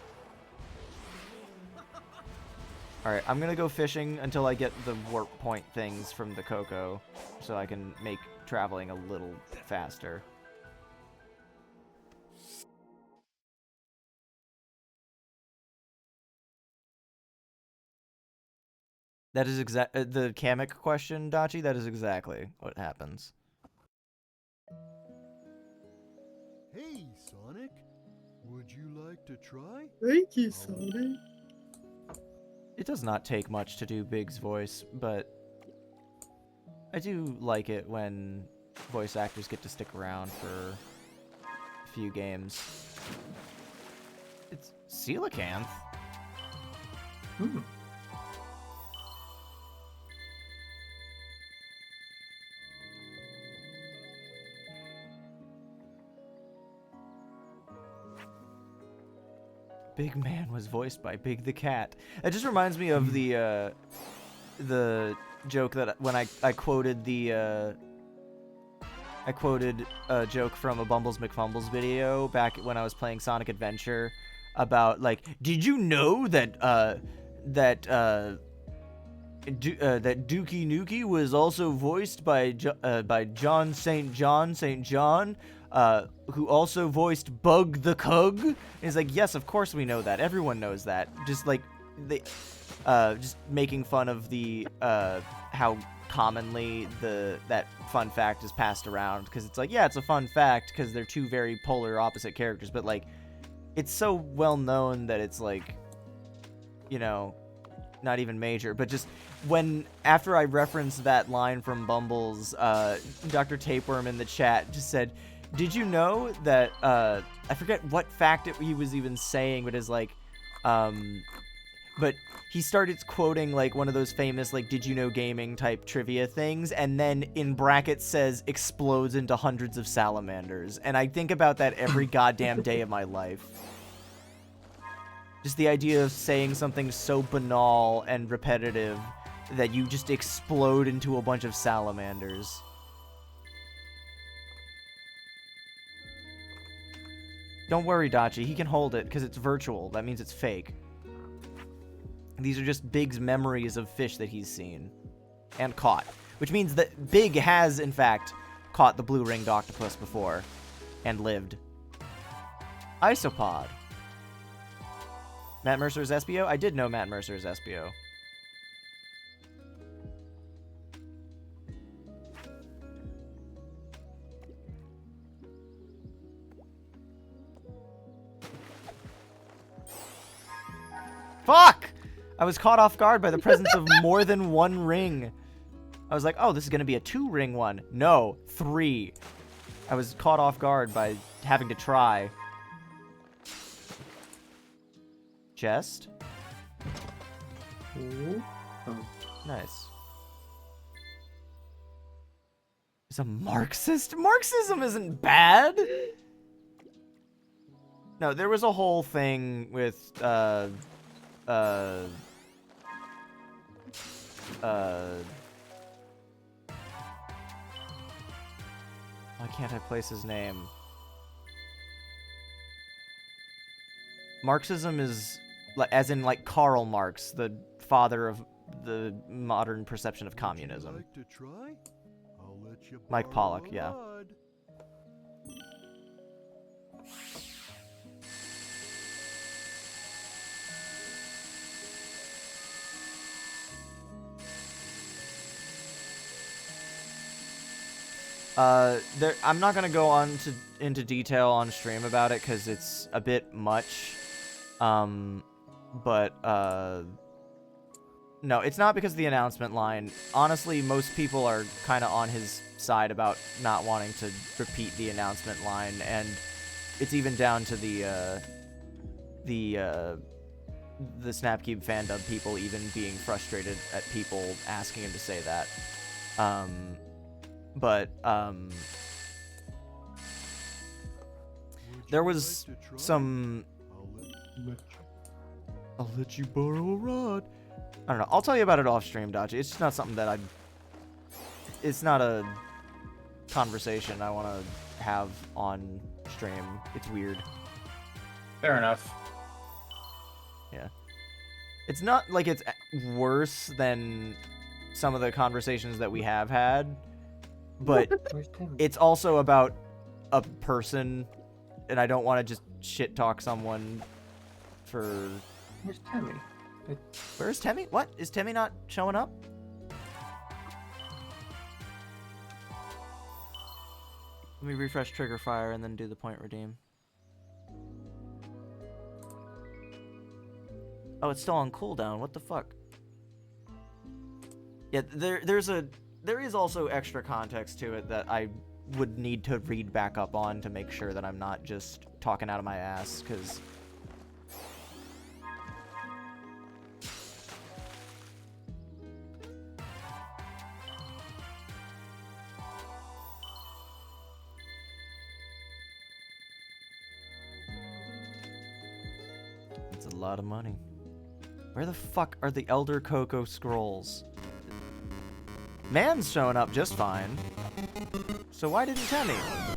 Alright, I'm gonna go fishing until I get the warp point things from the Coco, so I can make traveling a little faster. That is the Kamek question, Dachi, that is exactly what happens. Hey, Sonic. Would you like to try? Thank you, Sonic. It does not take much to do Big's voice, but I do like it when voice actors get to stick around for a few games. It's Coelacanth. Hmm. Big Man was voiced by Big the Cat. It just reminds me of the joke that when I quoted a joke from a Bumbles McFumbles video back when I was playing Sonic Adventure about, like, did you know that that Dookie Nukie was also voiced by John St. John, who also voiced Bug the Cug? And he's like, yes, of course we know that. Everyone knows that. Just like they, just making fun of the how commonly that fun fact is passed around, because it's like, yeah, it's a fun fact because they're two very polar opposite characters, but like it's so well known that it's like, you know, not even major. But just after I referenced that line from Bumbles, Dr. Tapeworm in the chat just said, did you know that, I forget what fact he was even saying, but is like, but he started quoting like one of those famous, like, did you know gaming type trivia things, and then in brackets says explodes into hundreds of salamanders. And I think about that every goddamn day of my life. Just the idea of saying something so banal and repetitive that you just explode into a bunch of salamanders. Don't worry, Dachi. He can hold it because it's virtual. That means it's fake. These are just Big's memories of fish that he's seen and caught, which means that Big has, in fact, caught the blue-ringed octopus before and lived. Isopod. Matt Mercer's Espio? I did know Matt Mercer's Espio. Fuck! I was caught off guard by the presence of more than one ring. I was like, oh, this is going to be a 2-ring one. No, 3. I was caught off guard by having to try. Chest? Ooh. Oh. Nice. Is a Marxist? Marxism isn't bad! No, there was a whole thing with, why can't I place his name? Marxism is, as in, like, Karl Marx, the father of the modern perception of communism. Would you like to try? I'll let you Mike borrow Pollock, a yeah. rod. I'm not gonna go on into detail on stream about it because it's a bit much. But no, it's not because of the announcement line. Honestly, most people are kind of on his side about not wanting to repeat the announcement line, and it's even down to the Snapcube fandom people even being frustrated at people asking him to say that. There was some... I'll let you borrow a rod. I don't know. I'll tell you about it off stream, Dachi. It's just not something that it's not a conversation I want to have on stream. It's weird. Fair enough. Yeah. It's not like it's worse than some of the conversations that we have had, but it's also about a person, and I don't want to just shit talk someone for... Where's Temmie? Where's Temmie? What? Is Temmie not showing up? Let me refresh Trigger Fire and then do the point redeem. Oh, it's still on cooldown. What the fuck? Yeah, there is also extra context to it that I would need to read back up on to make sure that I'm not just talking out of my ass, because... It's a lot of money. Where the fuck are the Elder Cocoa Scrolls? Man's showing up just fine. So why didn't Temmie?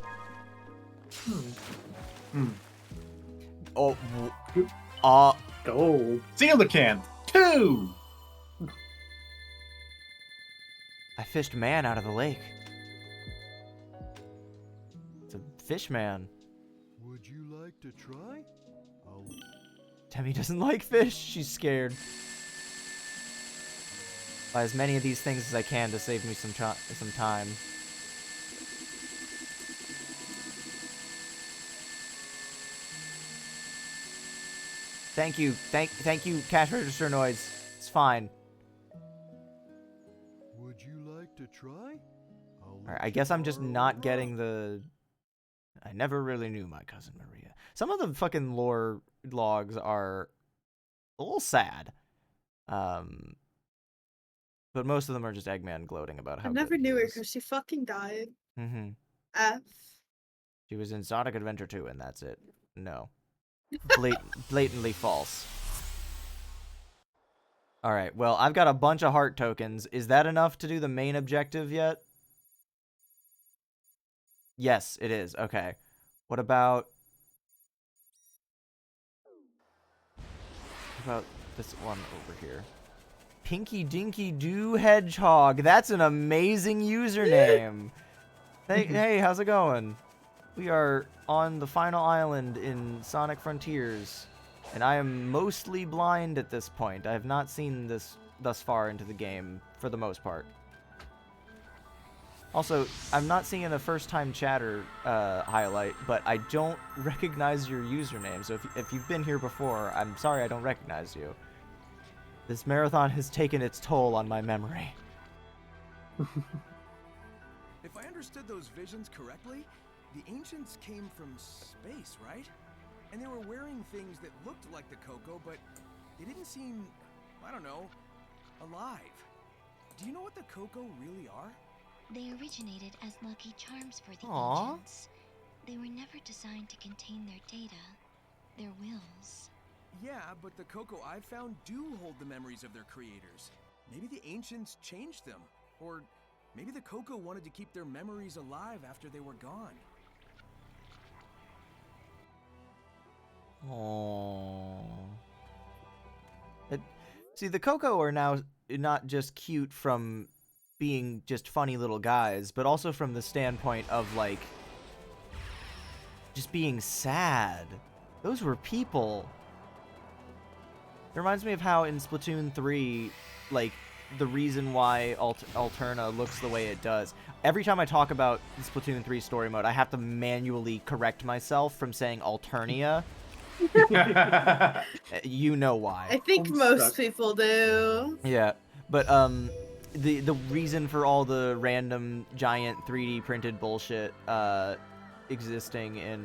Oh. Gold. Seal the can. 2! I fished man out of the lake. It's a fish man. Would you like to try? Temmie doesn't like fish. She's scared. Buy as many of these things as I can to save me some time. Thank you. Thank you, cash register noise. It's fine. Would you like to try? Alright, I guess I'm just not getting the... I never really knew my cousin Maria. Some of the fucking lore logs are a little sad. But most of them are just Eggman gloating about how I never good knew he her is. because she fucking died. Mm-hmm. F. She was in Sonic Adventure 2 and that's it. No. Blatantly false. Alright, well, I've got a bunch of heart tokens. Is that enough to do the main objective yet? Yes, it is. Okay. What about this one over here? Pinky Dinky Doo Hedgehog. That's an amazing username. Hey, how's it going? We are on the final island in Sonic Frontiers, and I am mostly blind at this point. I have not seen this thus far into the game, for the most part. Also, I'm not seeing a first-time chatter highlight, but I don't recognize your username, so if you've been here before, I'm sorry I don't recognize you. This marathon has taken its toll on my memory. If I understood those visions correctly, the ancients came from space, right? And they were wearing things that looked like the Coco, but they didn't seem, I don't know, alive. Do you know what the Coco really are? They originated as lucky charms for the Aww. ancients. They were never designed to contain their data, their wills. Yeah, but the Coco I've found do hold the memories of their creators. Maybe the ancients changed them, or maybe the Coco wanted to keep their memories alive after they were gone. Aww. See, the Coco are now not just cute from being just funny little guys, but also from the standpoint of, like, just being sad. Those were people. It reminds me of how in Splatoon 3, like, the reason why Alterna looks the way it does. Every time I talk about Splatoon 3 story mode, I have to manually correct myself from saying Alternia. You know why. I think most people do. Yeah, but the reason for all the random giant 3D printed bullshit existing in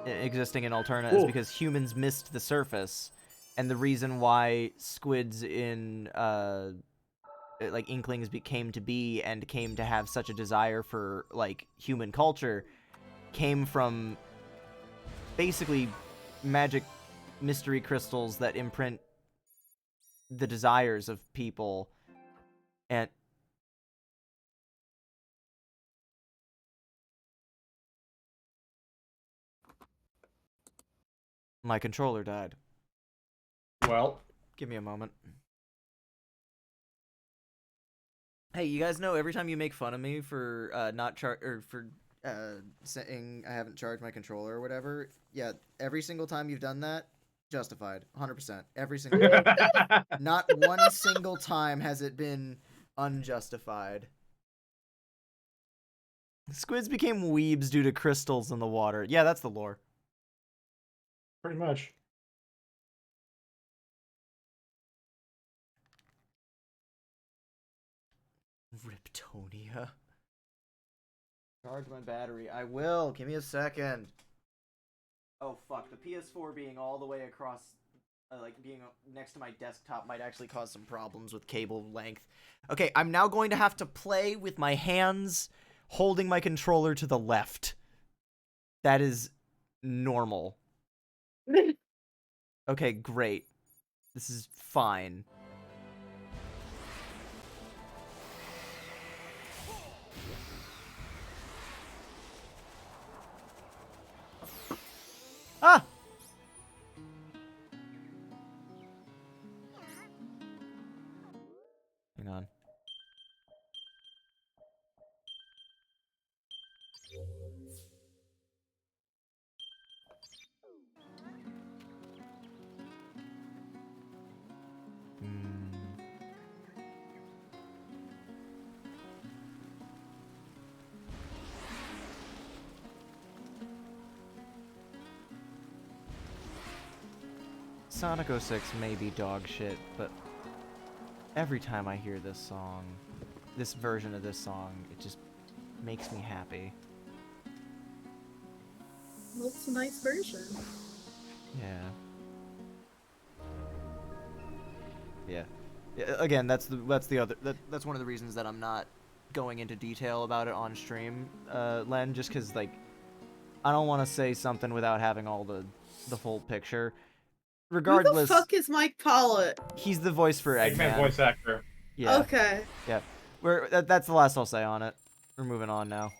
Alterna is because humans missed the surface, and the reason why squids in like Inklings came to be and came to have such a desire for like human culture came from basically magic mystery crystals that imprint the desires of people. And my controller died. Well, give me a moment. Hey, you guys know every time you make fun of me for saying I haven't charged my controller or whatever, yeah, every single time you've done that, justified, 100%, every single time. Not one single time has it been unjustified. Squids became weebs due to crystals in the water. Yeah, that's the lore. Pretty much. Riptonia. Charge my battery. I will. Give me a second. Oh, fuck. The PS4 being all the way across, like, being next to my desktop might actually cause some problems with cable length. Okay, I'm now going to have to play with my hands holding my controller to the left. That is normal. Okay, great. This is fine. Ah! Hang on. Sonic 06 may be dog shit, but every time I hear this song, this version of this song, it just makes me happy. Well, it's a nice version. Yeah. Yeah. Again, that's one of the reasons that I'm not going into detail about it on stream, Len, just because like I don't want to say something without having all the full picture. Regardless, who the fuck is Mike Pollitt? He's the voice for Eggman. Voice actor. Yeah. Okay. Yeah. That's the last I'll say on it. We're moving on now.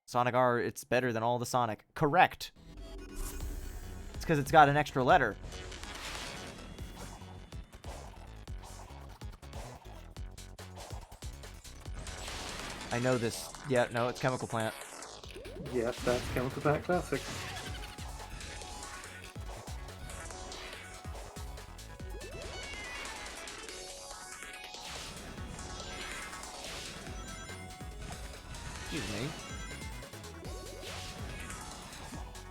Sonic R, it's better than all the Sonic. Correct. It's because it's got an extra letter. I know this. Yeah, no, it's Chemical Plant. Yes, that's Chemical Plant Classic. Excuse me.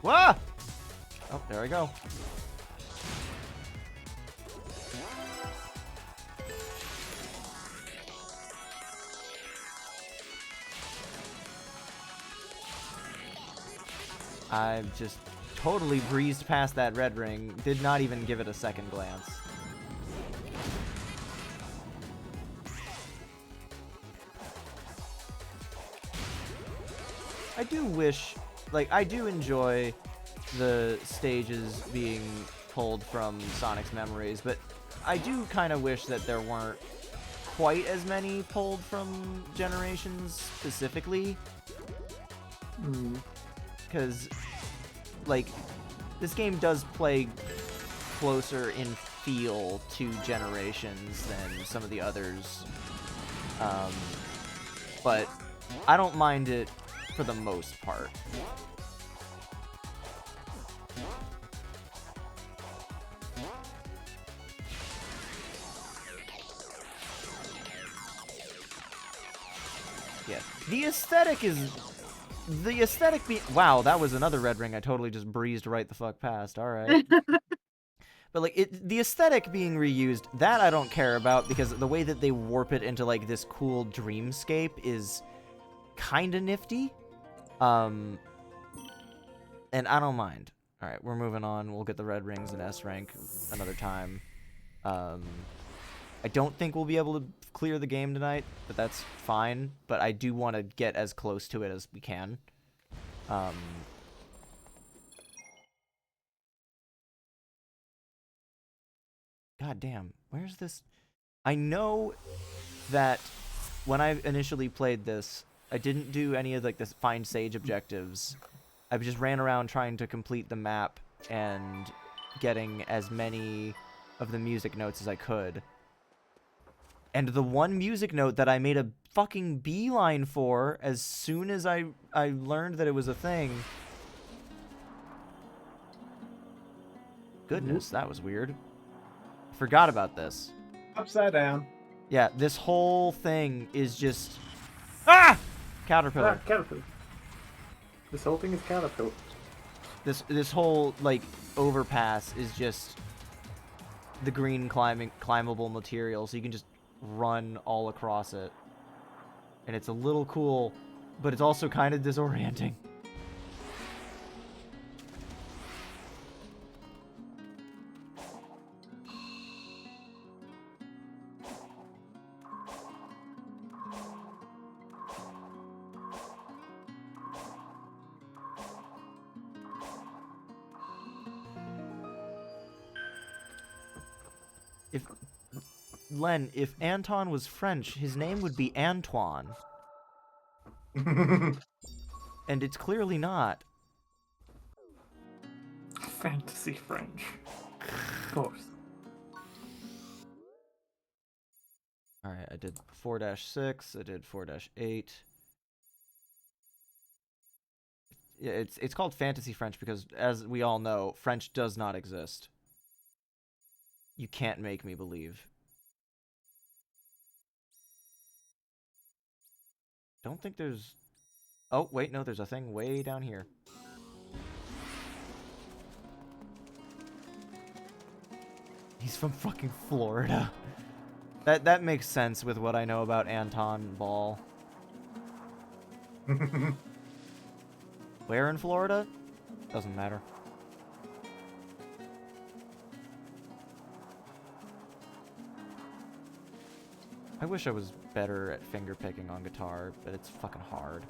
Whoa! Oh, there I go. I just totally breezed past that red ring, did not even give it a second glance. I do wish, like, I do enjoy the stages being pulled from Sonic's memories, but I do kind of wish that there weren't quite as many pulled from Generations specifically. Because, like, this game does play closer in feel to Generations than some of the others. But I don't mind it for the most part. The aesthetic is... The aesthetic be... Wow, that was another red ring I totally just breezed right the fuck past. Alright. But, like, the aesthetic being reused, that I don't care about, because the way that they warp it into, like, this cool dreamscape is kinda nifty. And I don't mind. Alright, we're moving on. We'll get the red rings in S rank another time. I don't think we'll be able to clear the game tonight, but that's fine. But I do want to get as close to it as we can. God damn, where's this? I know that when I initially played this, I didn't do any of like the find sage objectives. I just ran around trying to complete the map and getting as many of the music notes as I could. And the one music note that I made a fucking beeline for as soon as I learned that it was a thing. Goodness, that was weird. Forgot about this. Upside down. Yeah, this whole thing is just... Ah! Caterpillar. Ah, caterpillar. This whole thing is caterpillar. This whole, like, overpass is just the green climbable material, so you can just run all across it. And it's a little cool, but it's also kind of disorienting. Len, if Anton was French, his name would be Antoine. And it's clearly not. Fantasy French. Of course. Alright, I did 4-6, I did 4-8. Yeah, it's called Fantasy French because, as we all know, French does not exist. You can't make me believe. Don't think there's... Oh, wait, no, there's a thing way down here. He's from fucking Florida. That makes sense with what I know about Anton Ball. Where in Florida? Doesn't matter. I wish I was better at fingerpicking on guitar, but it's fucking hard.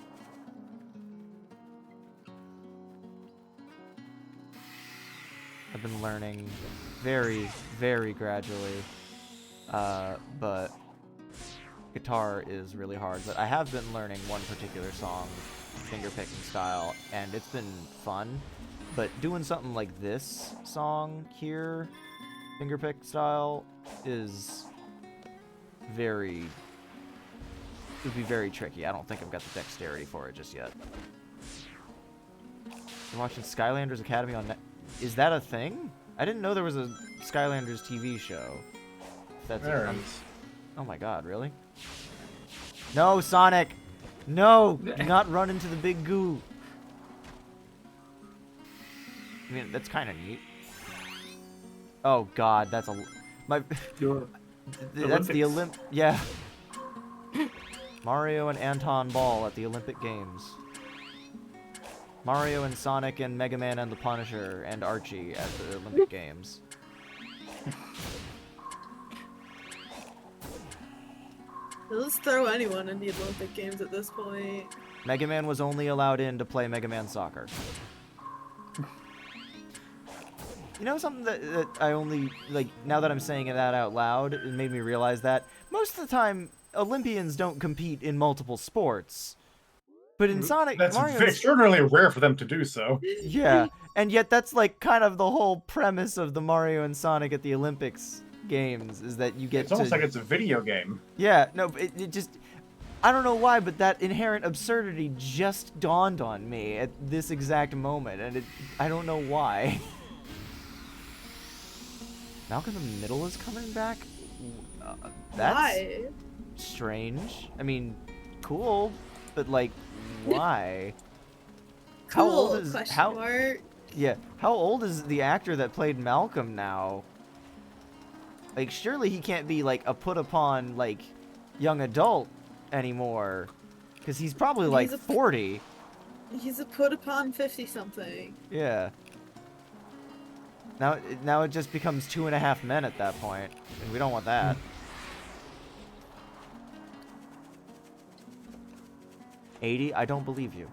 I've been learning very, very gradually, but guitar is really hard. But I have been learning one particular song, fingerpicking style, and it's been fun. But doing something like this song here, fingerpick style, is very... It would be very tricky. I don't think I've got the dexterity for it just yet. You're watching Skylanders Academy on Net... Is that a thing? I didn't know there was a Skylanders TV show. If that's there even... is. Oh my god, really? No, Sonic! No! Do not run into the big goo! I mean, that's kind of neat. Oh god, that's a... My... That's the Yeah. Mario and Anton Ball at the Olympic Games. Mario and Sonic and Mega Man and the Punisher and Archie at the Olympic Games. They'll just throw anyone in the Olympic Games at this point. Mega Man was only allowed in to play Mega Man Soccer. You know something that I only, like, now that I'm saying that out loud, it made me realize that most of the time, Olympians don't compete in multiple sports. But in Sonic, That's Mario... extraordinarily rare for them to do so. Yeah, and yet that's, like, kind of the whole premise of the Mario and Sonic at the Olympics games, is that you get It's almost like it's a video game. Yeah, no, it just... I don't know why, but that inherent absurdity just dawned on me at this exact moment, and I don't know why. Malcolm in the Middle is coming back? That's Why? strange. I mean, cool. but like, why? Cool, How old is question mark. Yeah, how old is the actor that played Malcolm now? Like, surely he can't be like a put upon like young adult anymore, because he's probably like 40. He's a put upon 50 something. Yeah. Now it just becomes 2.5 men at that point, and we don't want that. 80? I don't believe you.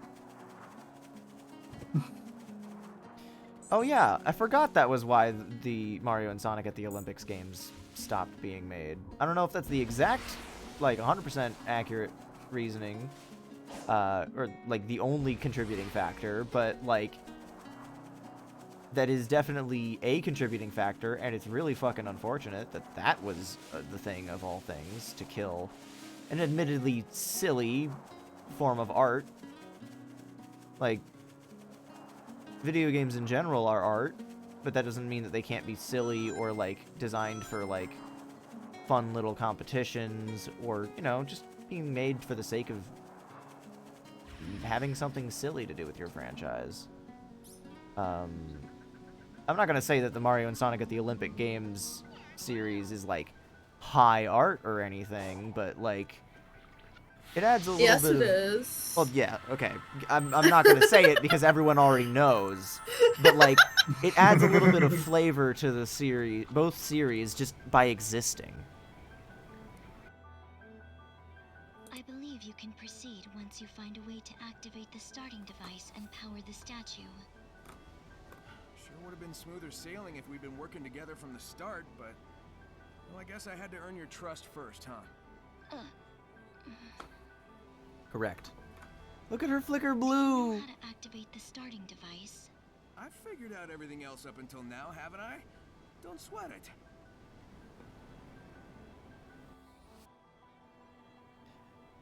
Oh yeah, I forgot that was why the Mario and Sonic at the Olympics games stopped being made. I don't know if that's the exact, like, 100% accurate reasoning, or like the only contributing factor, but like, that is definitely a contributing factor, and it's really fucking unfortunate that that was the thing of all things to kill an admittedly silly form of art. Like, video games in general are art, but that doesn't mean that they can't be silly or like designed for like fun little competitions, or, you know, just being made for the sake of having something silly to do with your franchise. I'm not gonna say that the Mario and Sonic at the Olympic Games series is like high art or anything, but like, it adds a little yes, bit it of... is. Well, yeah, okay. I'm not gonna say it because everyone already knows, but like, it adds a little bit of flavor to the series, both series, just by existing. I believe you can proceed once you find a way to activate the starting device and power the statue. Sure would have been smoother sailing if we'd been working together from the start, but... well, I guess I had to earn your trust first, huh? Correct. Look at her flicker blue! You know how to activate the starting device. I've figured out everything else up until now, haven't I? Don't sweat it.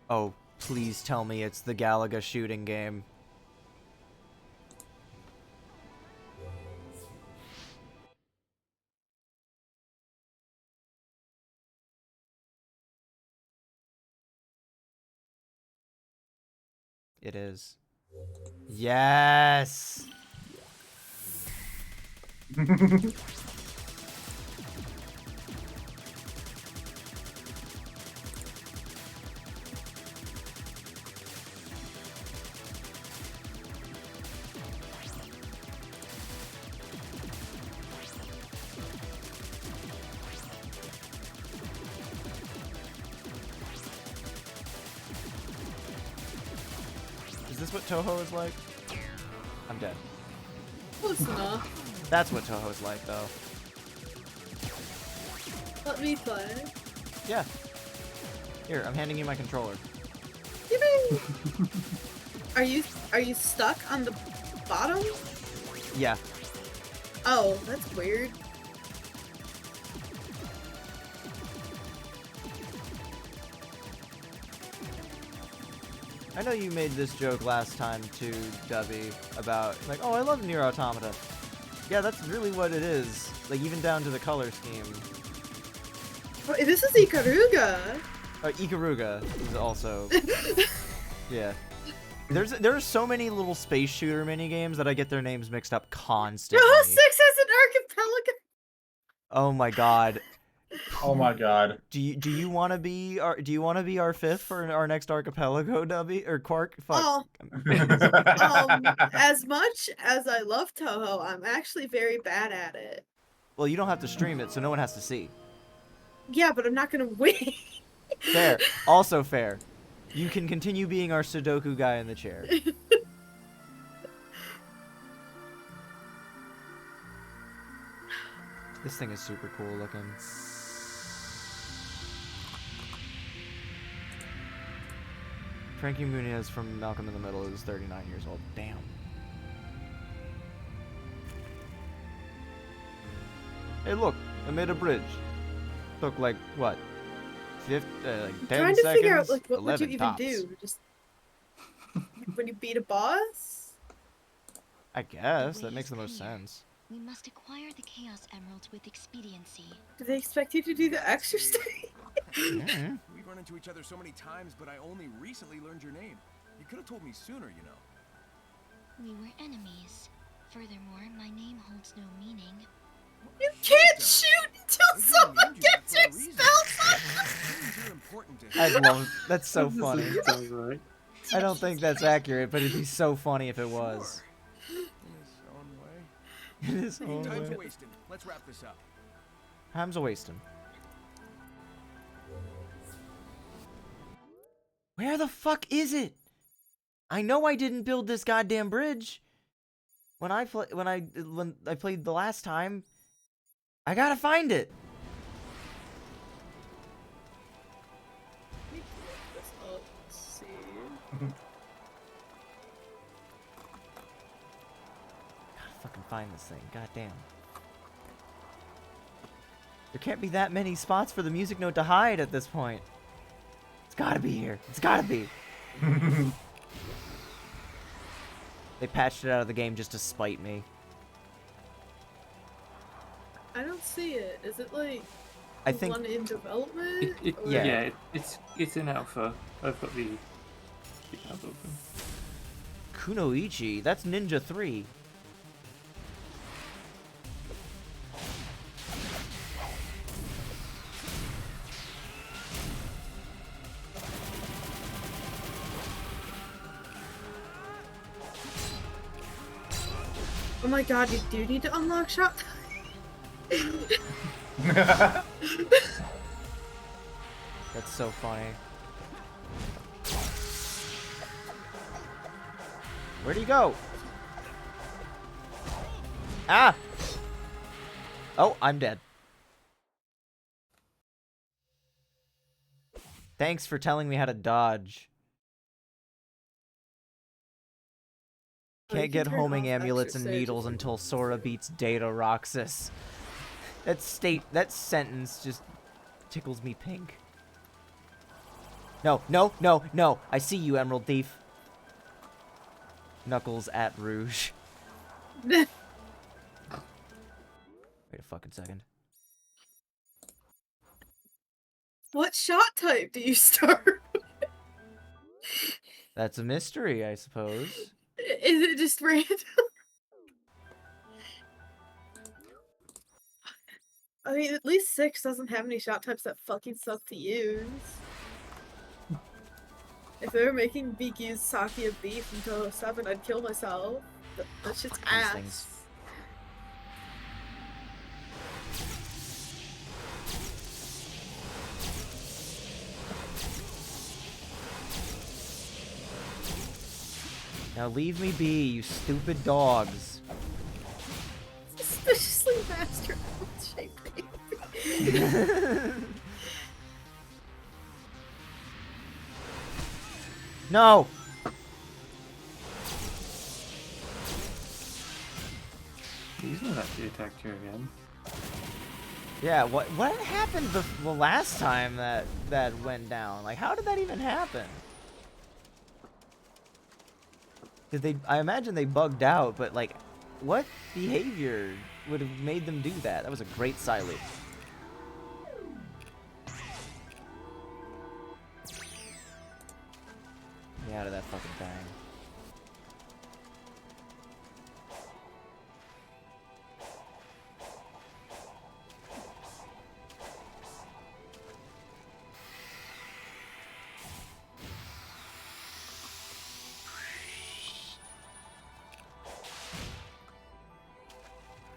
Oh, please tell me it's the Galaga shooting game. It is. Yes! Is this what Toho is like? I'm dead. Close enough. That's what Toho is like, though. Let me play. Yeah. Here, I'm handing you my controller. Yippee! Are you stuck on the bottom? Yeah. Oh, that's weird. I know you made this joke last time too, Dubby, about like, oh, I love Nier Automata. Yeah, that's really what it is. Like, even down to the color scheme. Oh, this is Ikaruga. Ikaruga is also. Yeah. There are so many little space shooter mini games that I get their names mixed up constantly. Toho 6 has an archipelago. Oh my god. Oh my god. Do you want to be our fifth for our next archipelago, Dubby or Quark? Fuck. Oh, as much as I love Toho, I'm actually very bad at it. Well, you don't have to stream it, so no one has to see. Yeah, but I'm not gonna win. Fair. Also fair. You can continue being our Sudoku guy in the chair. This thing is super cool looking. Frankie Muniz from Malcolm in the Middle is 39 years old. Damn. Hey, look, I made a bridge. Took like what? Like 10 trying to seconds? figure out like what would you 11 even tops. do? Just when you beat a boss? I guess that makes the most sense. We must acquire the Chaos Emeralds with expediency. Do they expect you to do the extra stuff? We've run into each other so many times, but I only recently learned your name. You could have told me sooner, you know. We were enemies. Furthermore, my name holds no meaning. You can't shoot until someone gets your spells up! I love that's so funny. Sounds right. I don't think that's accurate, but it'd be so funny if it was. In his own way. In his own Time's way. wasting. Let's wrap this up. Time's a wasting. Where the fuck is it? I know I didn't build this goddamn bridge. When I played the last time, I gotta find it. Let's see. Gotta fucking find this thing. Goddamn. There can't be that many spots for the music note to hide at this point. It's gotta be here. It's gotta be. They patched it out of the game just to spite me. I don't see it. Is it like I think one in development? yeah. It's in alpha. I've got the tab open. Kunoichi, that's Ninja 3. Oh my god, you do need to unlock shot. That's so funny. Where'd he go? Ah! Oh, I'm dead. Thanks for telling me how to dodge. Oh, you Can't can get turn homing off amulets and extra needles surges. until Sora beats Data Roxas. That sentence just tickles me pink. No, no, no, no. I see you, Emerald Thief. Knuckles at Rouge. Wait a fucking second. What shot type do you start? That's a mystery, I suppose. Is it just random? I mean, at least 6 doesn't have any shot types that fucking suck to use. If they were making BQ's Sakia beef until 7, I'd kill myself. That shit's ass. things. Now leave me be, you stupid dogs. Suspiciously master shape. No! He's not actually attacked you again. Yeah, what happened the last time that went down? Like, how did that even happen? Did they? I imagine they bugged out, but like, what behavior would have made them do that? That was a great silent. Get out of that fucking thing.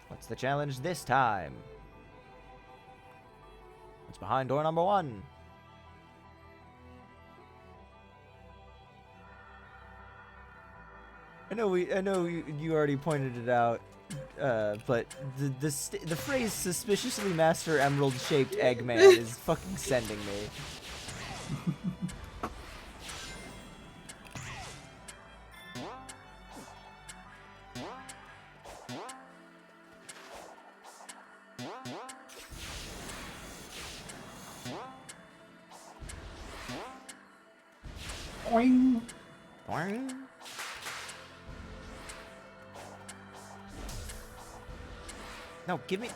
What's the challenge this time? What's behind door number 1? I know you already pointed it out, but the phrase "suspiciously master emerald-shaped Eggman" is fucking sending me. Boing. Boing. No, give me.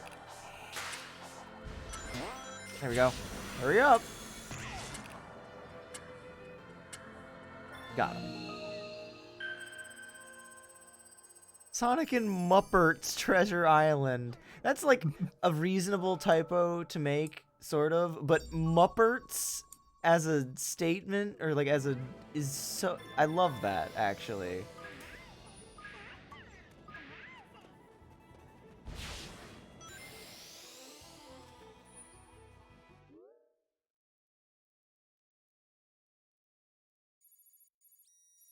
There we go. Hurry up. Got him. Sonic and Muppert's Treasure Island. That's like a reasonable typo to make, sort of, but Muppert's as a statement, or like as a, is so, I love that, actually.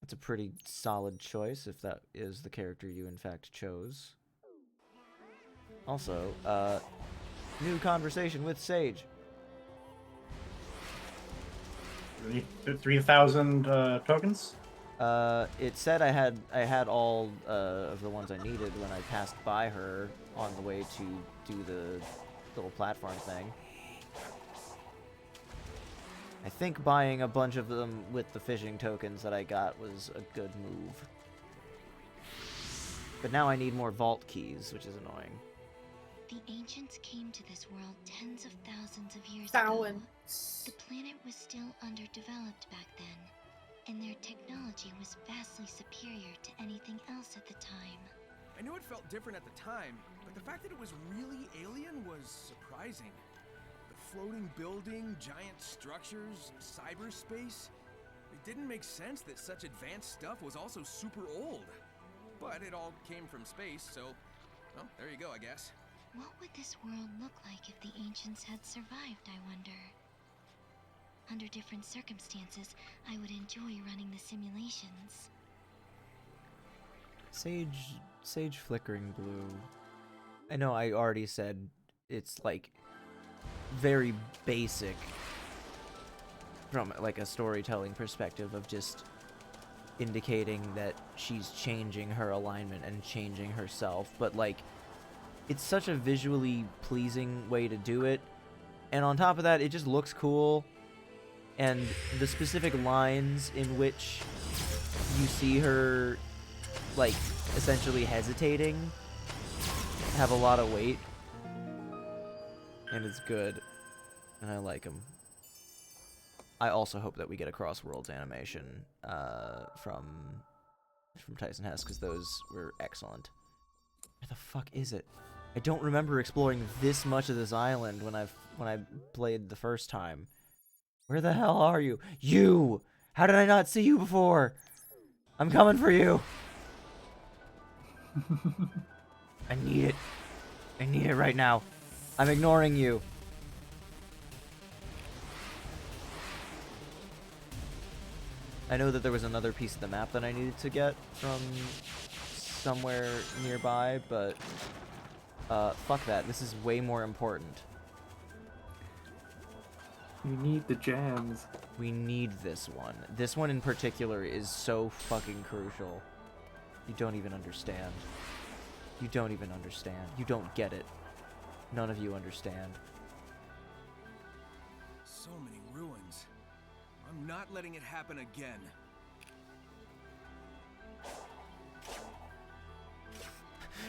That's a pretty solid choice, if that is the character you in fact chose. Also, new conversation with Sage. 3,000 tokens? It said I had all of the ones I needed when I passed by her on the way to do the little platform thing. I think buying a bunch of them with the fishing tokens that I got was a good move. But now I need more vault keys, which is annoying. The ancients came to this world tens of thousands of years ago. The planet was still underdeveloped back then, and their technology was vastly superior to anything else at the time. I knew it felt different at the time, but the fact that it was really alien was surprising. The floating building, giant structures, cyberspace. It didn't make sense that such advanced stuff was also super old. But it all came from space, so, well, there you go, I guess. What would this world look like if the ancients had survived, I wonder? Under different circumstances, I would enjoy running the simulations. Sage flickering blue. I know I already said it's like very basic from like a storytelling perspective of just indicating that she's changing her alignment and changing herself, but like it's such a visually pleasing way to do it, and on top of that it just looks cool, and the specific lines in which you see her like essentially hesitating have a lot of weight, and it's good, and I like them. I also hope that we get a Crossworlds animation from Tyson Hess, because those were excellent. Where the fuck is it? I don't remember exploring this much of this island when I played the first time. Where the hell are you? You! How did I not see you before? I'm coming for you! I need it. I need it right now. I'm ignoring you. I know that there was another piece of the map that I needed to get from somewhere nearby, but fuck that. This is way more important. You need the jams. We need this one. This one in particular is so fucking crucial. You don't even understand. You don't even understand. You don't get it. None of you understand. So many ruins. I'm not letting it happen again.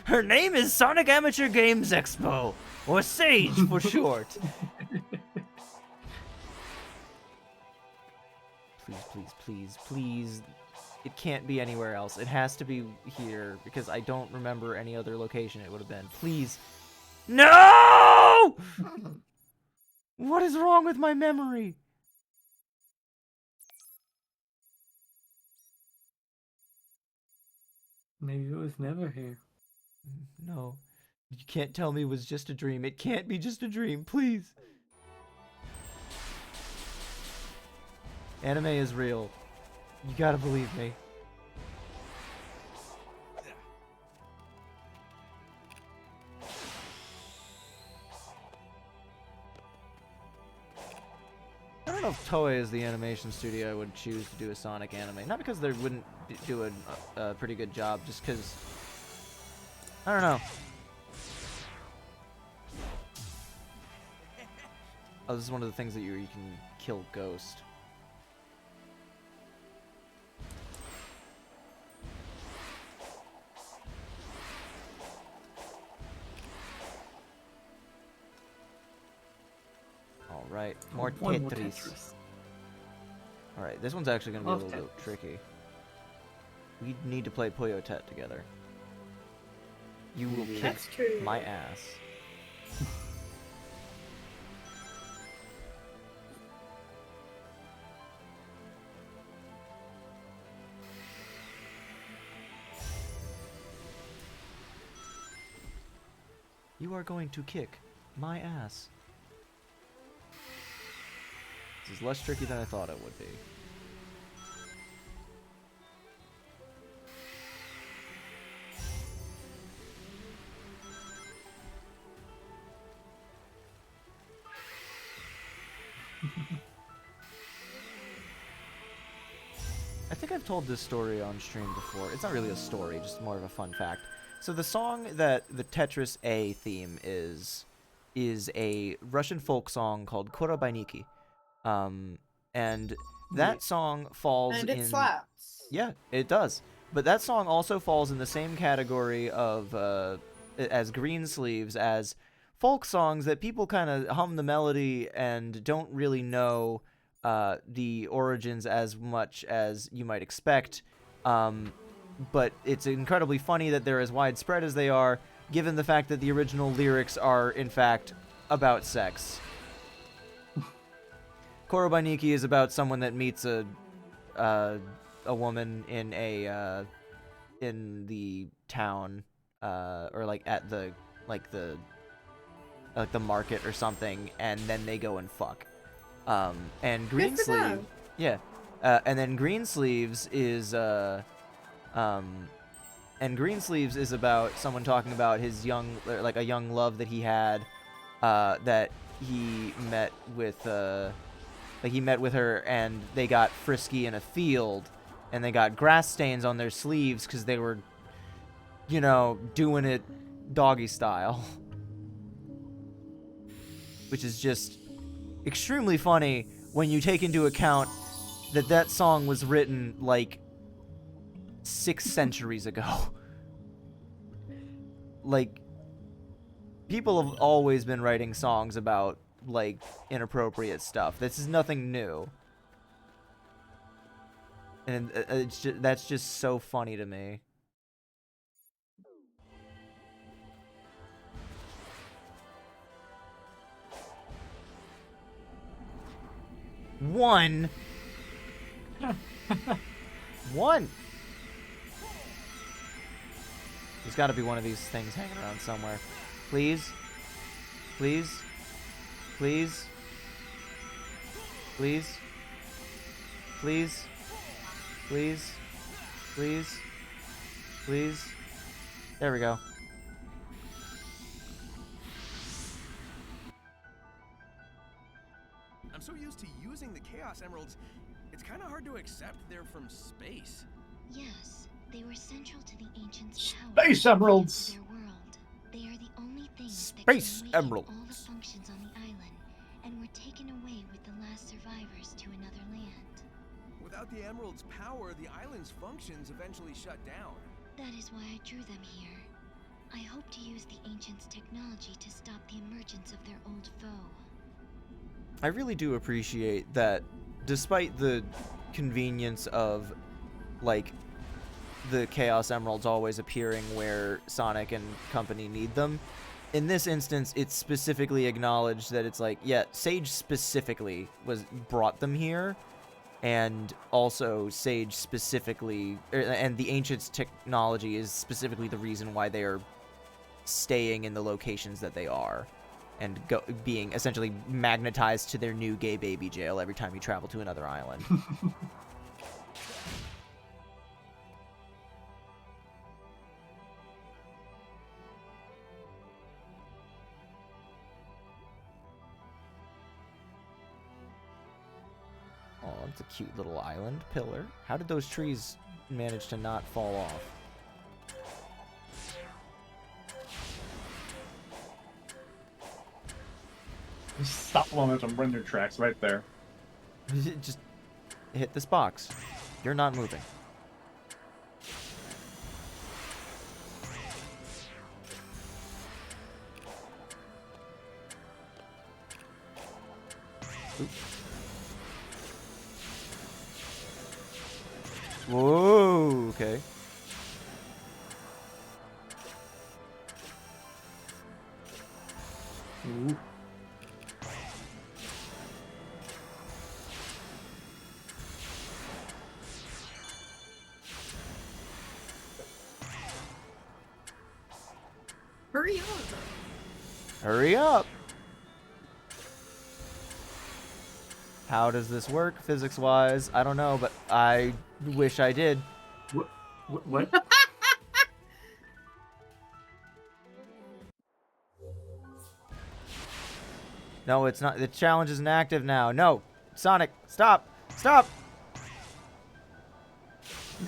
Her name is Sonic Amateur Games Expo, or SAGE for short. Please, please, please, please. It can't be anywhere else. It has to be here, because I don't remember any other location it would have been. Please. No! What is wrong with my memory? Maybe it was never here. No. You can't tell me it was just a dream. It can't be just a dream, please. Anime is real. You gotta believe me. I don't know if Toei is the animation studio I would choose to do a Sonic anime. Not because they wouldn't do a pretty good job, just because... I don't know. Oh, this is one of the things that you can kill Ghost. Alright, more Tetris. Alright, this one's actually going to be a Love little bit Tetris. tricky. We need to play Puyo Tet together. You will kick That's true. my ass. You are going to kick my ass. This is less tricky than I thought it would be. I think I've told this story on stream before. It's not really a story, just more of a fun fact. So the song that the Tetris A theme is a Russian folk song called Korobainiki. And that song falls And in... it slaps. Yeah, it does. But that song also falls in the same category of as Greensleeves, as folk songs that people kind of hum the melody and don't really know the origins as much as you might expect. But it's incredibly funny that they're as widespread as they are, given the fact that the original lyrics are, in fact, about sex. Korobainiki is about someone that meets a woman in the town, or like at the market or something, and then they go and fuck. And Greensleeve, yeah, and then Greensleeves is about someone talking about his a young love that he had, that he met with her, and they got frisky in a field, and they got grass stains on their sleeves because they were, doing it doggy style. Which is just extremely funny when you take into account that that song was written, 6 centuries ago. People have always been writing songs about, inappropriate stuff. This is nothing new. And that's just so funny to me. One. There's got to be one of these things hanging around somewhere. Please. Please. Please. Please. Please. Please. Please. Please. There we go. I'm so used to using the Chaos Emeralds, it's kind of hard to accept they're from space. Yes, they were central to the ancients' power. Space Emeralds! Their world. They are the only things that Space can maintain Emeralds. all the functions on the island, and were taken away with the last survivors to another land. Without the Emerald's power, the island's functions eventually shut down. That is why I drew them here. I hope to use the ancients' technology to stop the emergence of their old foe. I really do appreciate that, despite the convenience of, the Chaos Emeralds always appearing where Sonic and company need them, in this instance, it's specifically acknowledged that it's Sage specifically brought them here, and also Sage specifically, and the Ancients' technology is specifically the reason why they are staying in the locations that they are. And being essentially magnetized to their new gay baby jail every time you travel to another island. Oh, it's a cute little island pillar. How did those trees manage to not fall off? Stop momentum render tracks right there. Just hit this box. You're not moving. Oops. Whoa, okay. Ooh. Hurry up. Hurry up. How does this work physics-wise? I don't know, but I wish I did. What? No, it's not. The challenge isn't active now. No. Sonic, stop. Stop.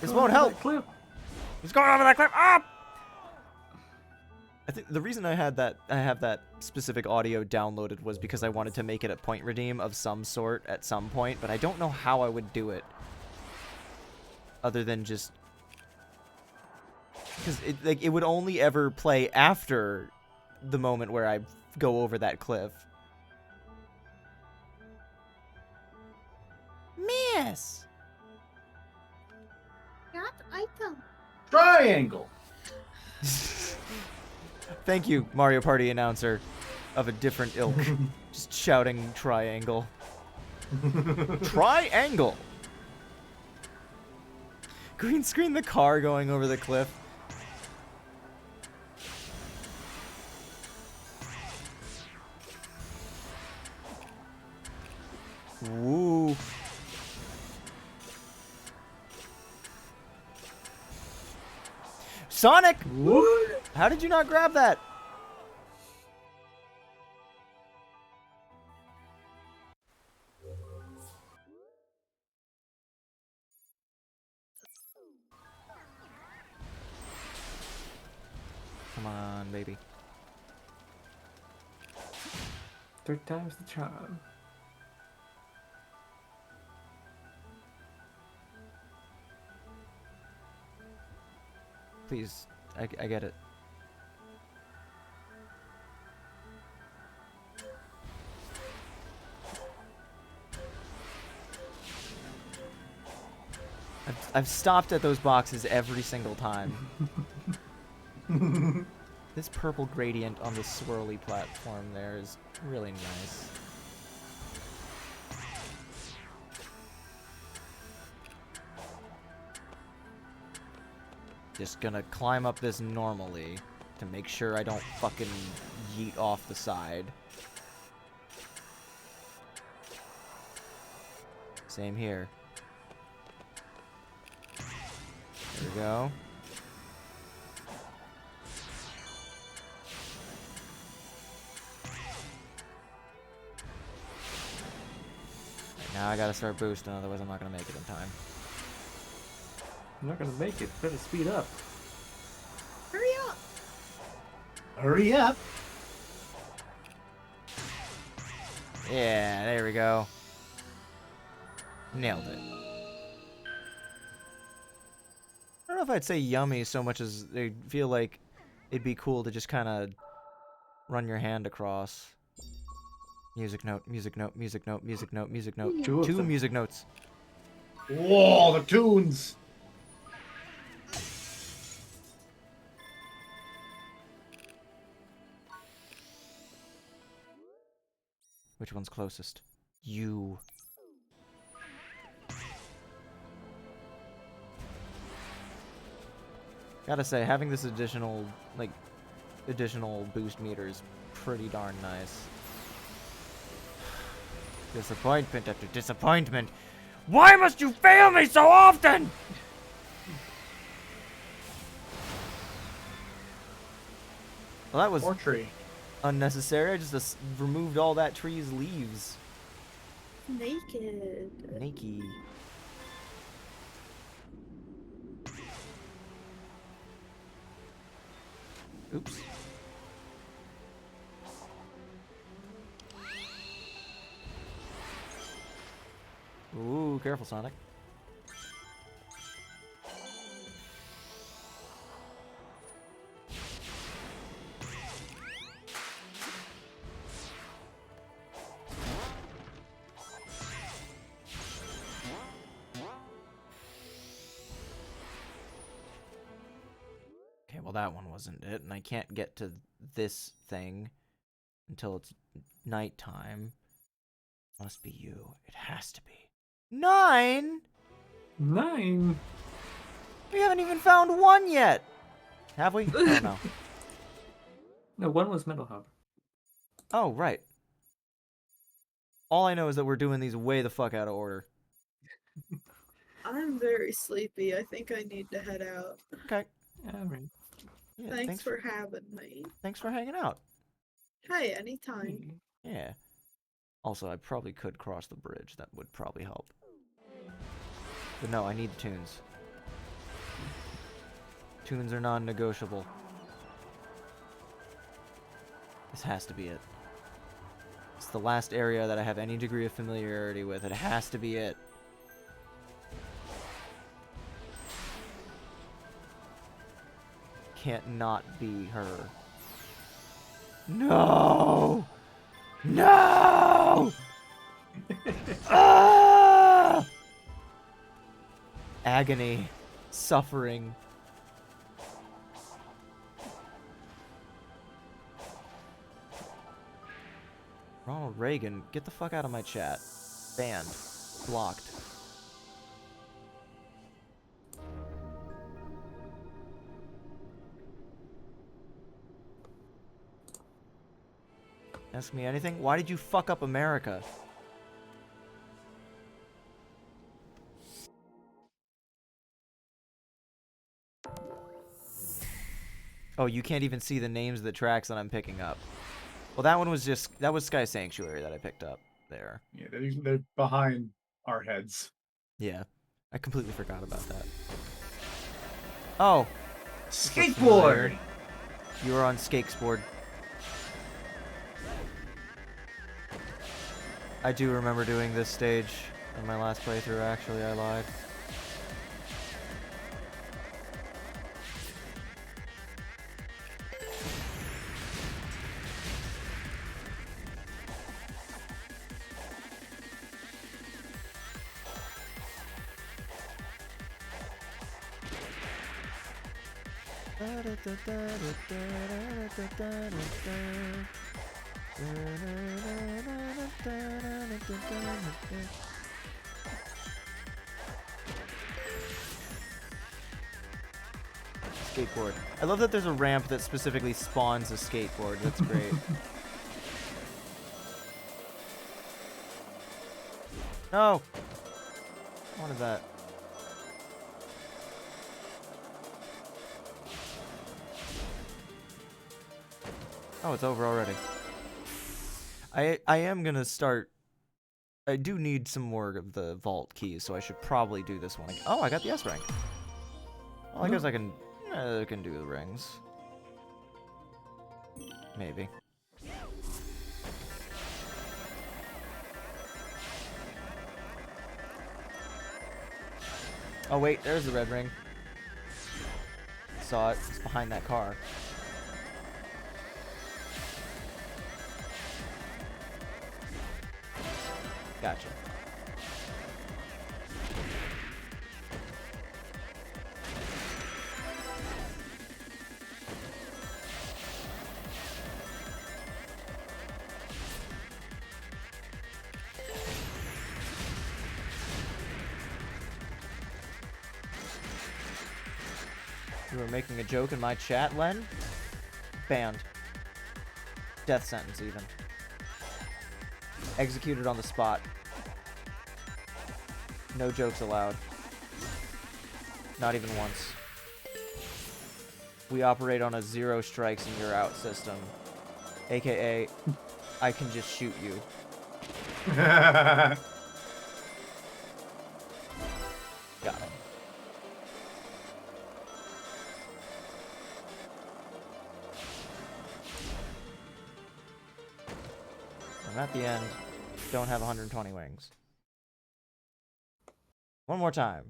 This won't help. He's going over that cliff. Ah! I think the reason I have that specific audio downloaded was because I wanted to make it a point redeem of some sort at some point, but I don't know how I would do it. Other than just because it would only ever play after the moment where I go over that cliff. Miss. Got item. Triangle. Thank you, Mario Party announcer of a different ilk. Just shouting triangle. Triangle! Green screen the car going over the cliff. Woo. Sonic! What? How did you not grab that? Come on, baby. Third time's the charm. Please, I get it. I've stopped at those boxes every single time. This purple gradient on the swirly platform there is really nice. Just gonna climb up this normally to make sure I don't fucking yeet off the side. Same here. There we go. Right, now I gotta start boosting, otherwise I'm not gonna make it in time. I'm not gonna make it. Better speed up. Hurry up. Hurry up. Yeah, there we go. Nailed it. I don't know if I'd say yummy so much as I feel like it'd be cool to just kind of run your hand across. Music note, music note, music note, music note, music note. Two music notes. Whoa, the tunes. Which one's closest? You. Gotta say, having this additional boost meter is pretty darn nice. Disappointment after disappointment. Why must you fail me so often? Well, that was More tree. unnecessary. I just removed all that tree's leaves. Naked. Naked. Oops. Ooh, careful, Sonic. Okay, well that one wasn't it, and I can't get to this thing until it's nighttime. Must be you. It has to be. 9? 9? We haven't even found 1 yet! Have we? Oh, no. No, 1 was Metal Hub. Oh, right. All I know is that we're doing these way the fuck out of order. I'm very sleepy. I think I need to head out. Okay. Alright. Yeah, Thanks for having me. Thanks for hanging out. Hey, anytime. Yeah. Also, I probably could cross the bridge. That would probably help. But no, I need tunes. Tunes are non-negotiable. This has to be it. It's the last area that I have any degree of familiarity with. It has to be it. Can't not be her. No! No! Ah! Agony. Suffering. Ronald Reagan, get the fuck out of my chat. Banned. Blocked. Ask me anything? Why did you fuck up America? Oh, you can't even see the names of the tracks that I'm picking up. Well, that one was just... That was Sky Sanctuary that I picked up there. Yeah, they're behind our heads. Yeah. I completely forgot about that. Oh! Skateboard! You were on Skateboard. I do remember doing this stage in my last playthrough, actually, I lied. Skateboard. I love that there's a ramp that specifically spawns a skateboard. That's great. No! I wanted that. Oh, it's over already. I am gonna start... I do need some more of the vault keys, so I should probably do this one. Oh, I got the S rank. Well, I guess I can do the rings. Maybe. Oh wait, there's the red ring. Saw it. It's behind that car. Gotcha. You were making a joke in my chat, Len? Banned. Death sentence, even. Executed on the spot. No jokes allowed. Not even once. We operate on a 0 strikes and you're out system. AKA, I can just shoot you. Got him. I'm at the end. Don't have 120 wings. One more time.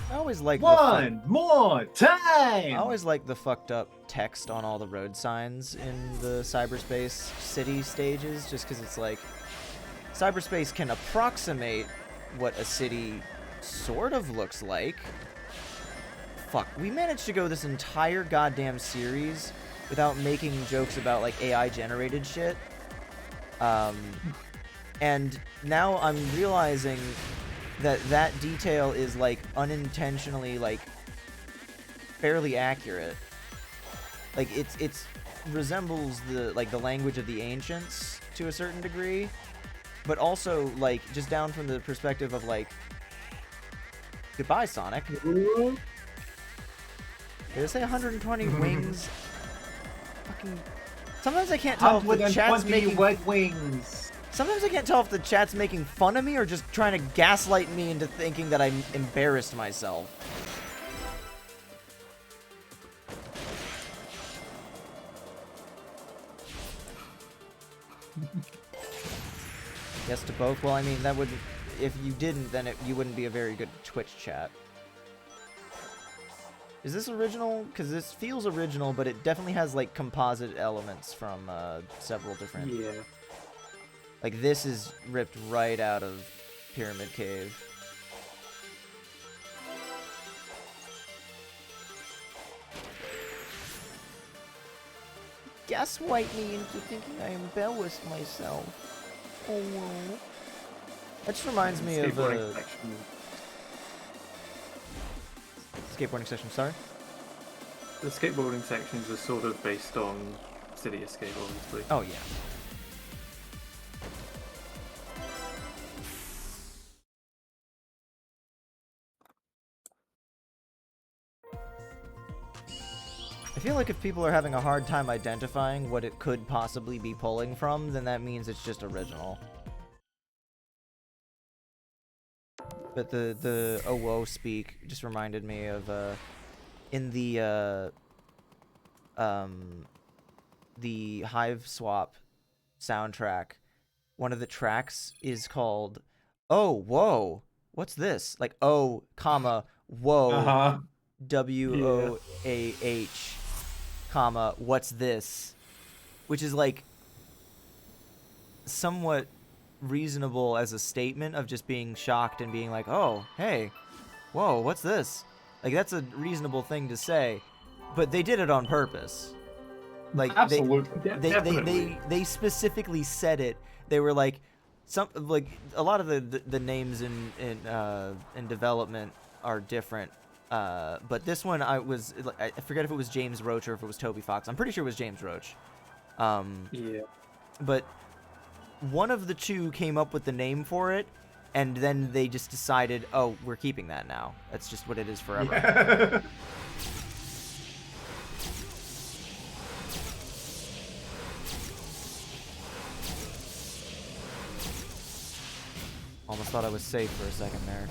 I always like one more time. I always like the fucked up text on all the road signs in the cyberspace city stages, just because it's like cyberspace can approximate what a city sort of looks like, fuck. We managed to go this entire goddamn series without making jokes about, like, AI-generated shit. And now I'm realizing that that detail is, like, unintentionally, like, fairly accurate. Like, it's resembles the language of the ancients to a certain degree, but also, like, just down from the perspective of, like, goodbye, Sonic. Did it say 120 wings? Fucking. Sometimes I can't tell if the chat's making wings. Sometimes I can't tell if the chat's making fun of me or just trying to gaslight me into thinking that I'm embarrassed myself. Yes to both? Well, I mean, that would... If you didn't, then you wouldn't be a very good Twitch chat. Is this original? Because this feels original, but it definitely has, like, composite elements from several different... Yeah. Like, this is ripped right out of Pyramid Cave. Gaslight me into thinking I embellished myself. Oh, well. That just reminds me of skateboarding section, sorry? The skateboarding sections are sort of based on City Escape, obviously. Oh, yeah. I feel like if people are having a hard time identifying what it could possibly be pulling from, then that means it's just original. But the oh whoa speak just reminded me of in the Hive Swap soundtrack, one of the tracks is called "Oh Whoa, what's this?" Like "Oh, comma whoa, WOAH, comma what's this?" Which is like somewhat reasonable as a statement of just being shocked and being like, oh, hey, whoa, what's this? Like, that's a reasonable thing to say, but they did it on purpose. Like, absolutely, they specifically said it. They were like, a lot of the names in development are different. But this one, I forget if it was James Roach or if it was Toby Fox. I'm pretty sure it was James Roach. Yeah. But one of the two came up with the name for it, and then they just decided, oh, we're keeping that now. That's just what it is forever. Yeah. Almost thought I was safe for a second there.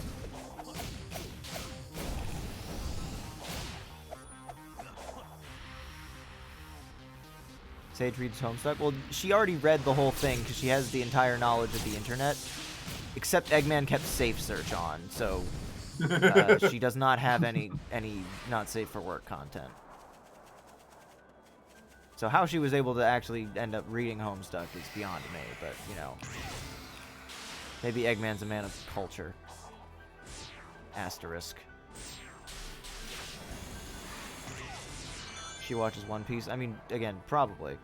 Sage reads Homestuck? Well, she already read the whole thing because she has the entire knowledge of the internet. Except Eggman kept safe search on, so she does not have any not safe for work content. So how she was able to actually end up reading Homestuck is beyond me, but, you know. Maybe Eggman's a man of culture. Asterisk. She watches One Piece? I mean, again, probably.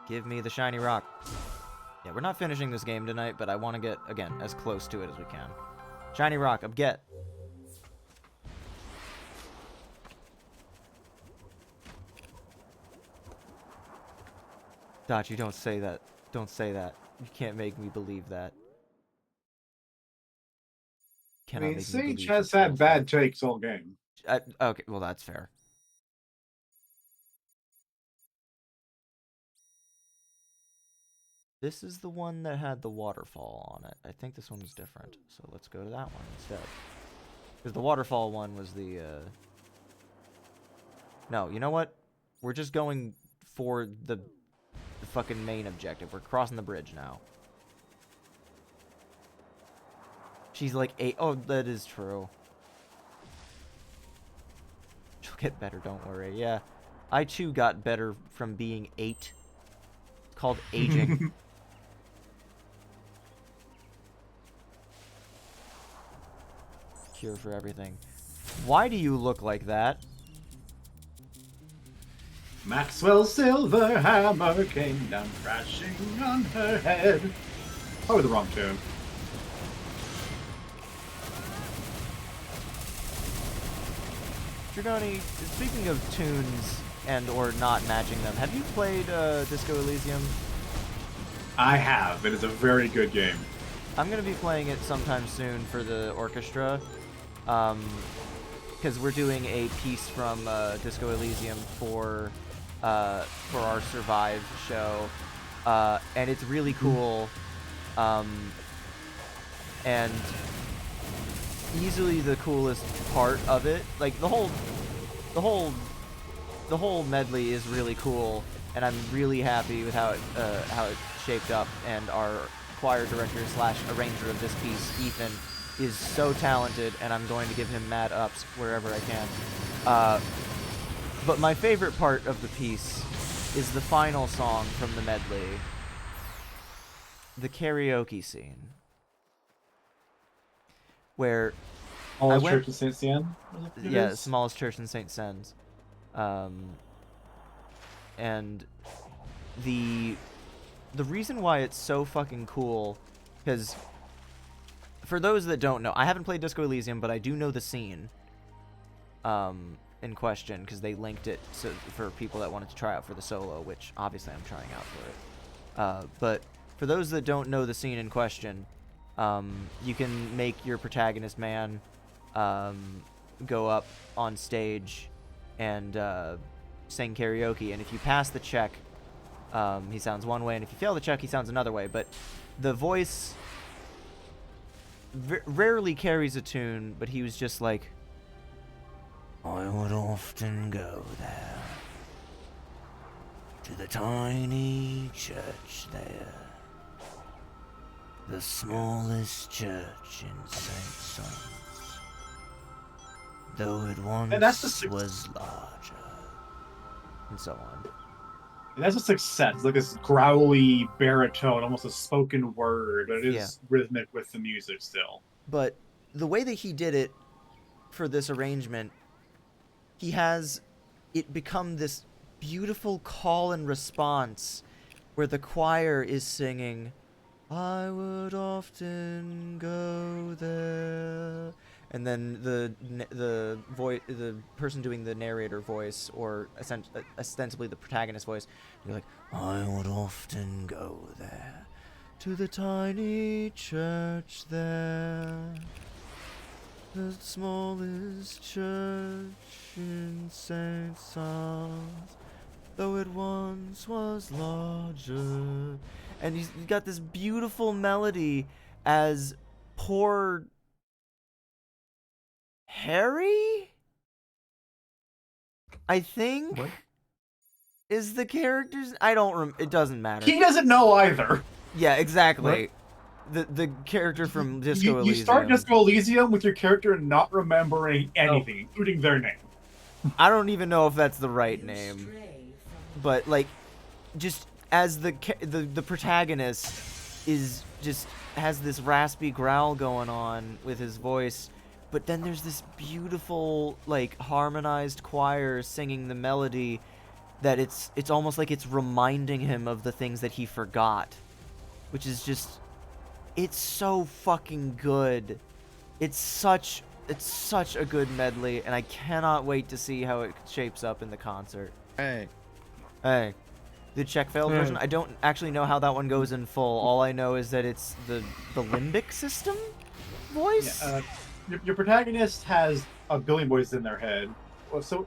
Give me the shiny rock. Yeah, we're not finishing this game tonight, but I want to get, again, as close to it as we can. Shiny rock, get. Dachi, don't say that. Don't say that. You can't make me believe that. I mean, Sage has had bad takes all game. Okay, well, that's fair. This is the one that had the waterfall on it. I think this one's different, so let's go to that one instead. Because the waterfall one was the, No, you know what? We're just going for the fucking main objective. We're crossing the bridge now. She's like 8. Oh, that is true. She'll get better, don't worry. Yeah. I too got better from being 8. It's called aging. Cure for everything. Why do you look like that? Maxwell's silver hammer came down crashing on her head. Probably the wrong tune. Dragoni, speaking of tunes and or not matching them, have you played Disco Elysium? I have. It is a very good game. I'm going to be playing it sometime soon for the orchestra. Because we're doing a piece from Disco Elysium for our Survive show. And it's really cool. And easily the coolest part of it. Like the whole medley is really cool, and I'm really happy with how it shaped up. And our choir director / arranger of this piece, Ethan, is so talented, and I'm going to give him mad ups wherever I can. But my favorite part of the piece is the final song from the medley, the karaoke scene, where Smallest church in Saint Seine? Yeah, smallest church in Saint Seine. And the reason why it's so fucking cool, because for those that don't know, I haven't played Disco Elysium, but I do know the scene in question, because they linked it for people that wanted to try out for the solo, which obviously I'm trying out for it. But for those that don't know the scene in question, you can make your protagonist man go up on stage and sing karaoke, and if you pass the check, he sounds one way, and if you fail the check, he sounds another way. But the voice rarely carries a tune, but he was just like, I would often go there, to the tiny church there, the smallest church in St. Sons, though it once was larger, and so on. And that's a success. It's like this growly baritone, almost a spoken word, but it is rhythmic with the music still. But the way that he did it for this arrangement, he has it become this beautiful call and response where the choir is singing, I would often go there, and then the person doing the narrator voice, or ostensibly the protagonist voice, you're like, I would often go there, to the tiny church there, the smallest church in St. Sons, though it once was larger. And he's got this beautiful melody as poor Harry, I think, is the character's. I don't. It doesn't matter. He doesn't know either. Yeah, exactly. The character from Disco Elysium. You start Disco Elysium with your character not remembering anything, including their name. I don't even know if that's the right name, but like, just as the protagonist is just has this raspy growl going on with his voice, but then there's this beautiful like harmonized choir singing the melody that it's almost like it's reminding him of the things that he forgot, which is just, it's so fucking good. It's such a good medley, and I cannot wait to see how it shapes up in the concert. Hey. The check failed version, I don't actually know how that one goes in full. All I know is that it's the limbic system voice. Yeah, your protagonist has a billion voices in their head. So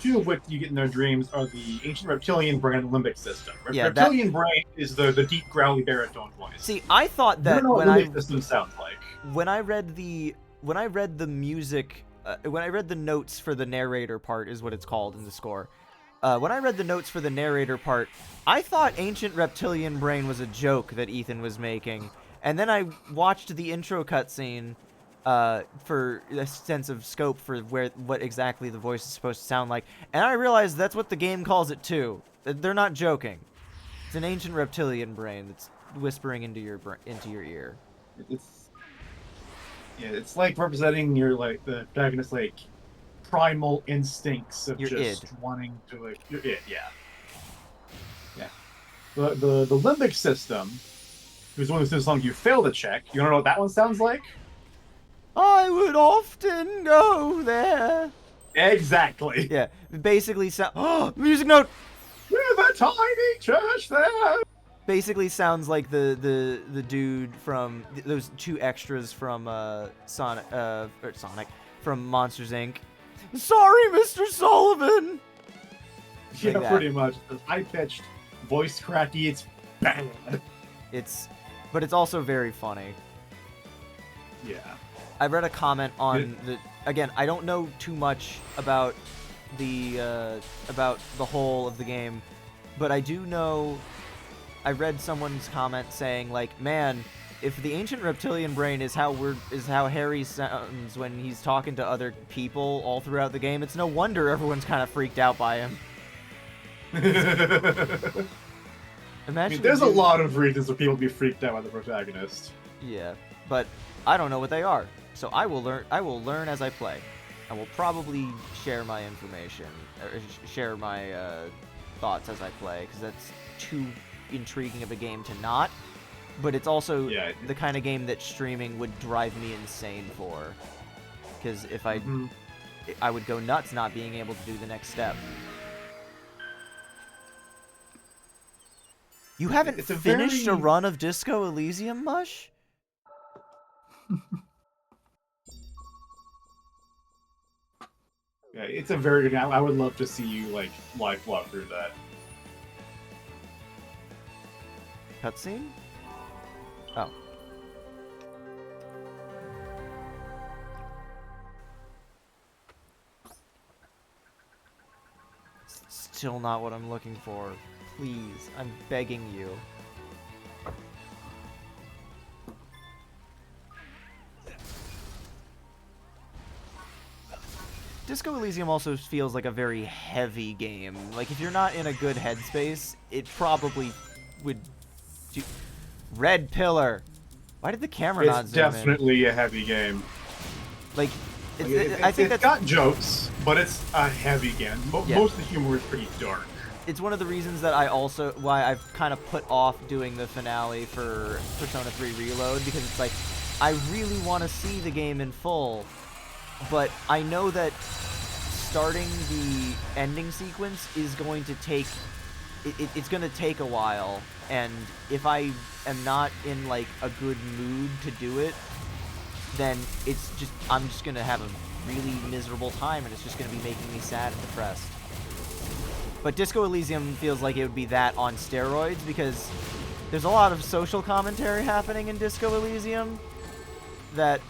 two of which you get in their dreams are the ancient reptilian brain and limbic system. Reptilian brain is the deep growly baritone voice. See, I thought that when limbic system sounds like. When I read the music, when I read the notes for the narrator part is what it's called in the score. When I read the notes for the narrator part, I thought ancient reptilian brain was a joke that Ethan was making, and then I watched the intro cutscene, for a sense of scope for what exactly the voice is supposed to sound like. And I realized that's what the game calls it too. They're not joking. It's an ancient reptilian brain that's whispering into your ear. It's like representing your the protagonist's primal instincts of your just id. wanting to your id, yeah. The limbic system is one of those songs you fail to check. You wanna know what that one sounds like? I would often go there. Exactly. Yeah, basically music note. With a tiny church there. Basically sounds like the dude from those two extras from Sonic from Monsters Inc. Sorry, Mr. Sullivan. Yeah, pretty much. The high-pitched, voice cracky. It's bad. But it's also very funny. Yeah. I read a comment on again, I don't know too much about the whole of the game, but I do know. I read someone's comment saying man, if the ancient reptilian brain is how Harry sounds when he's talking to other people all throughout the game, it's no wonder everyone's kind of freaked out by him. Imagine there's a lot of reasons for people to be freaked out by the protagonist. Yeah, but I don't know what they are, so I will learn as I play. I will probably share my information, or share my thoughts as I play, because that's too intriguing of a game to not. But it's also the kind of game that streaming would drive me insane for, because if I would go nuts not being able to do the next step. You haven't finished a run of Disco Elysium, Mush? Yeah, it's a very good game. I would love to see you live vlog through that. Cutscene? Oh. Still not what I'm looking for. Please, I'm begging you. Disco Elysium also feels like a very heavy game. Like, if you're not in a good headspace, it probably would do... Red Pillar! Why did the camera not zoom in? It's definitely a heavy game. Like, I think it's got jokes, but it's a heavy game. Most of the humor is pretty dark. It's one of the reasons that why I've kind of put off doing the finale for Persona 3 Reload, because it's like, I really want to see the game in full, but I know that starting the ending sequence is going to take, it's going to take a while, and if I am not in like a good mood to do it, then I'm just going to have a really miserable time, and it's just going to be making me sad and depressed. But Disco Elysium feels like it would be that on steroids, because there's a lot of social commentary happening in Disco Elysium that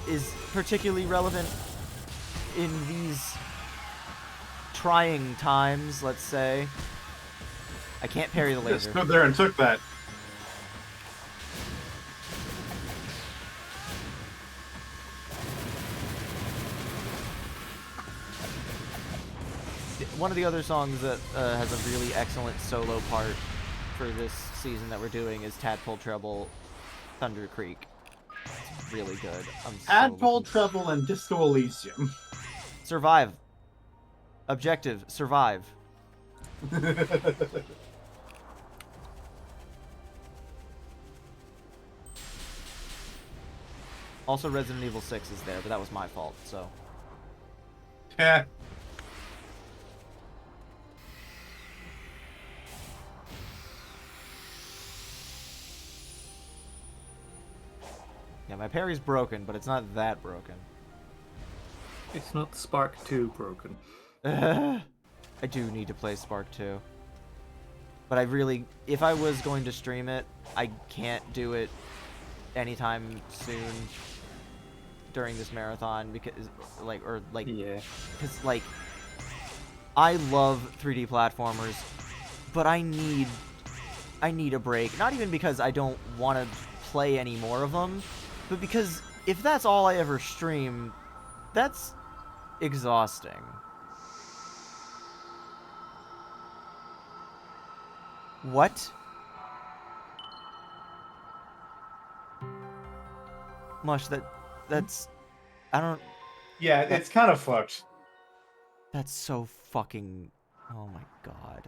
is particularly relevant in these trying times, let's say. I can't parry the laser. Just stood there and took that. One of the other songs that has a really excellent solo part for this season that we're doing is Tadpole Treble, Thunder Creek. It's really good. Tadpole Treble and Disco Elysium. Survive. Objective, survive. Also, Resident Evil 6 is there, but that was my fault, so. Yeah. Yeah, my parry's broken, but it's not that broken. It's not Spark 2 broken. I do need to play Spark 2. But I really, if I was going to stream it, I can't do it anytime soon during this marathon because, because, I love 3D platformers, but I need a break. Not even because I don't want to play any more of them, but because if that's all I ever stream, that's exhausting. What? Mush, that's... I don't... Yeah, it's kind of fucked. That's so fucking... Oh my god.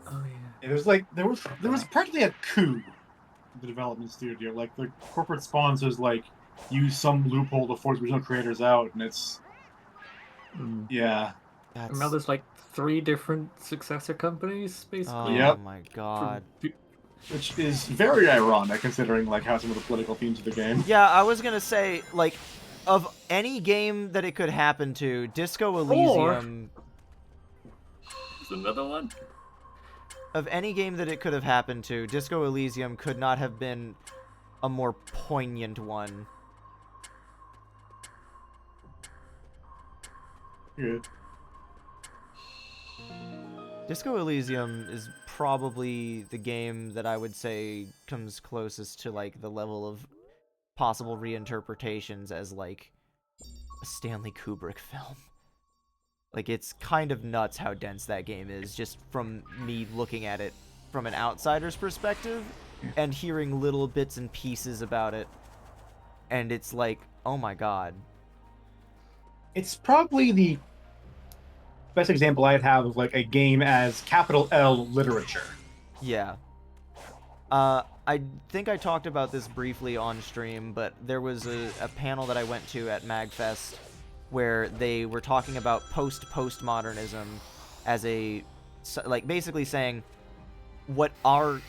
Oh yeah. It was like there was practically a coup in the development studio. Like the corporate sponsors like use some loophole to force original creators out, and it's yeah. Now there's like 3 different successor companies, basically. Oh my god. Which is very ironic considering like how some of the political themes of the game. Yeah, I was gonna say, like, of any game that it could happen to, Disco Elysium... There's another one? Of any game that it could have happened to, Disco Elysium could not have been a more poignant one. Good. Disco Elysium is probably the game that I would say comes closest to, like, the level of possible reinterpretations as, like, a Stanley Kubrick film. Like, it's kind of nuts how dense that game is, just from me looking at it from an outsider's perspective, and hearing little bits and pieces about it, and it's like, oh my god. It's probably the best example I'd have of like a game as capital L literature. Yeah. I think I talked about this briefly on stream, but there was a panel that I went to at MagFest where they were talking about postmodernism as a, like, basically saying what our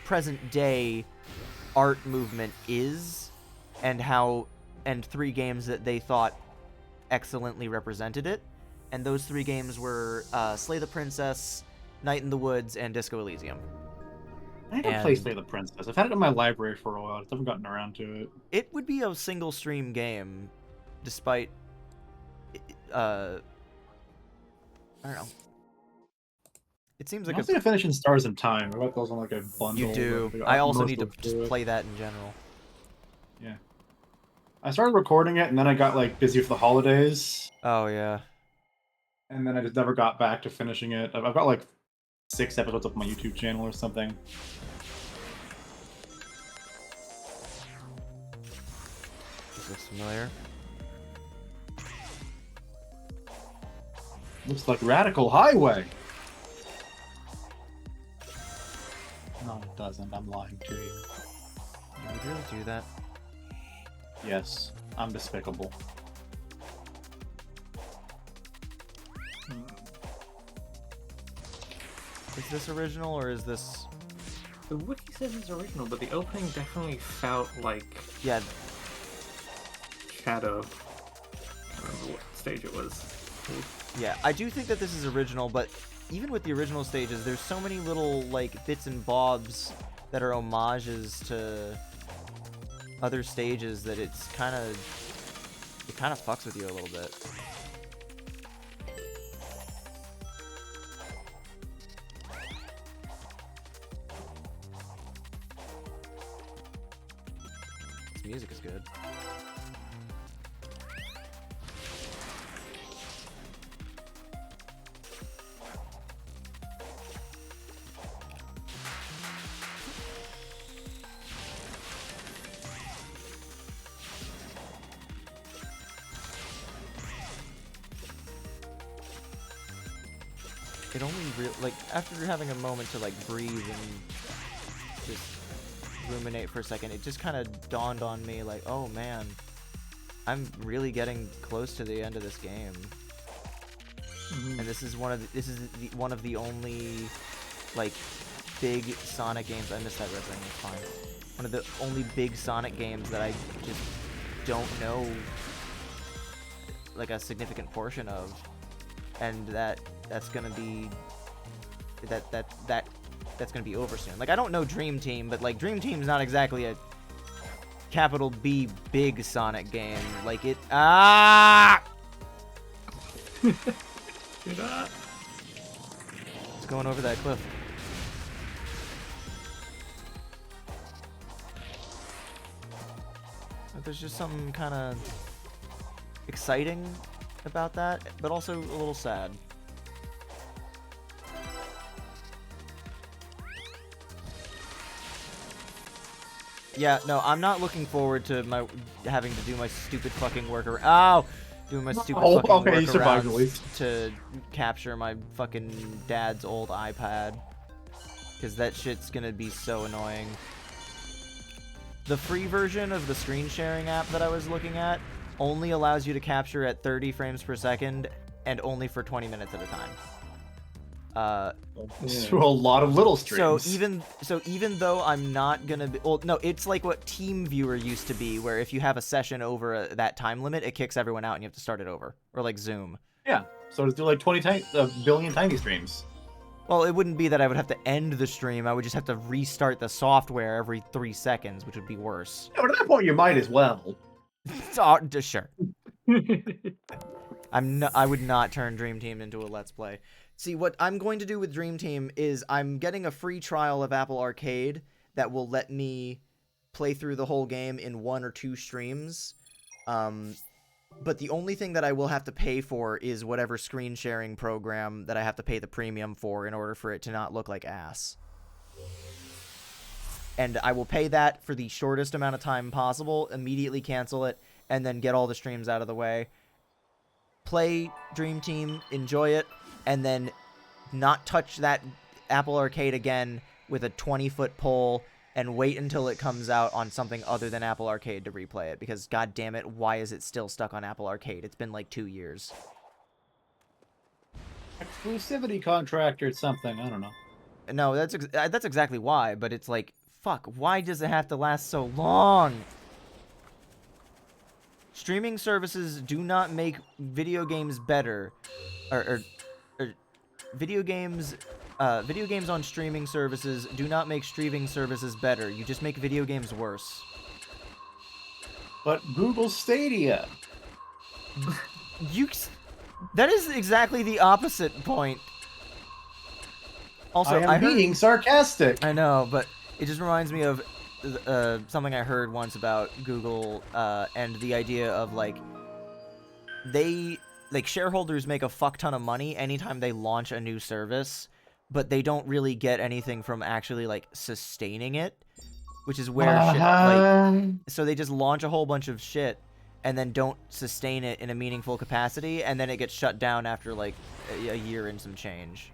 present day art movement is, and how, and 3 games that they thought excellently represented it. And those 3 games were Slay the Princess, Night in the Woods, and Disco Elysium. I need to play Slay the Princess. I've had it in my library for a while. I just haven't gotten around to it. It would be a single stream game, despite... I don't know. It seems like I'm gonna finish in Stars in Time. I got those on like a bundle. You do. I also need to just play that in general. Yeah. I started recording it, and then I got like busy with the holidays. Oh yeah. And then I just never got back to finishing it. I've got like 6 episodes up on my YouTube channel or something. Is this familiar? Looks like Radical Highway. No, it doesn't. I'm lying to you. You would really do that? Yes, I'm despicable. Is this original, or is this... The wiki says it's original, but the opening definitely felt like... Yeah. Shadow. I don't remember what stage it was. Yeah, I do think that this is original, but even with the original stages, there's so many little, like, bits and bobs that are homages to other stages that it's kind of... It kind of fucks with you a little bit. This music is good. It only like, after having a moment to like breathe and just ruminate for a second, it just kind of dawned on me like, oh man, I'm really getting close to the end of this game. And this is one of the only like big Sonic games. I missed that red ring. It's fine. One of the only big Sonic games that I just don't know like a significant portion of, and that's gonna be that's gonna be over soon. Like, I don't know Dream Team, but like Dream Team's not exactly a capital B big Sonic game. Like it Do that. It's going over that cliff. There's just something kind of exciting about that, but also a little sad. Yeah, no, I'm not looking forward to my having to do my stupid fucking doing my stupid fucking workarounds to capture my fucking dad's old iPad, because that shit's gonna be so annoying. The free version of the screen sharing app that I was looking at only allows you to capture at 30 frames per second and only for 20 minutes at a time. So a lot of little streams. So even though I'm not gonna be, well, no, it's like what TeamViewer used to be, where if you have a session over that time limit, it kicks everyone out and you have to start it over, or like Zoom. Yeah, so to do like 20 billion tiny streams. Well, it wouldn't be that I would have to end the stream. I would just have to restart the software every 3 seconds, which would be worse. Yeah, but at that point, you might as well. Sure. I would not turn Dream Team into a Let's Play. See, what I'm going to do with Dream Team is I'm getting a free trial of Apple Arcade that will let me play through the whole game in 1 or 2 streams. But the only thing that I will have to pay for is whatever screen sharing program that I have to pay the premium for in order for it to not look like ass. And I will pay that for the shortest amount of time possible, immediately cancel it, and then get all the streams out of the way. Play Dream Team, enjoy it, and then not touch that Apple Arcade again with a 20-foot pole and wait until it comes out on something other than Apple Arcade to replay it, because god damn it, why is it still stuck on Apple Arcade? It's been like 2 years. Exclusivity contract or something, I don't know. No, that's exactly why, but it's like, fuck, why does it have to last so long? Streaming services do not make video games better, or video games on streaming services do not make streaming services better. You just make video games worse. But Google Stadia. That is exactly the opposite point. Also, I am being sarcastic. I know, but it just reminds me of something I heard once about Google and the idea of like shareholders make a fuck ton of money anytime they launch a new service, but they don't really get anything from actually like sustaining it, which is where so they just launch a whole bunch of shit and then don't sustain it in a meaningful capacity, and then it gets shut down after like a year and some change.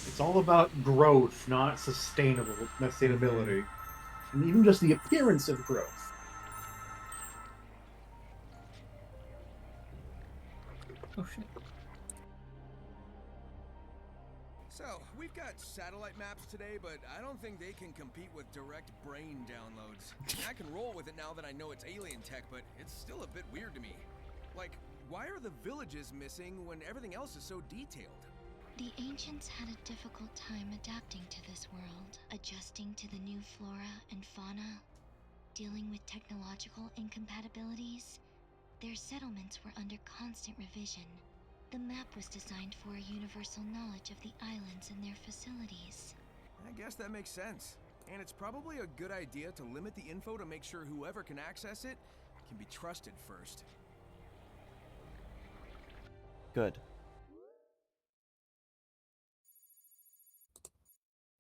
It's all about growth, not sustainability. And even just the appearance of growth. Oh shit. So, we've got satellite maps today, but I don't think they can compete with direct brain downloads. I can roll with it now that I know it's alien tech, but it's still a bit weird to me. Like, why are the villages missing when everything else is so detailed? The ancients had a difficult time adapting to this world, adjusting to the new flora and fauna, dealing with technological incompatibilities. Their settlements were under constant revision. The map was designed for a universal knowledge of the islands and their facilities. I guess that makes sense. And it's probably a good idea to limit the info to make sure whoever can access it can be trusted first. Good.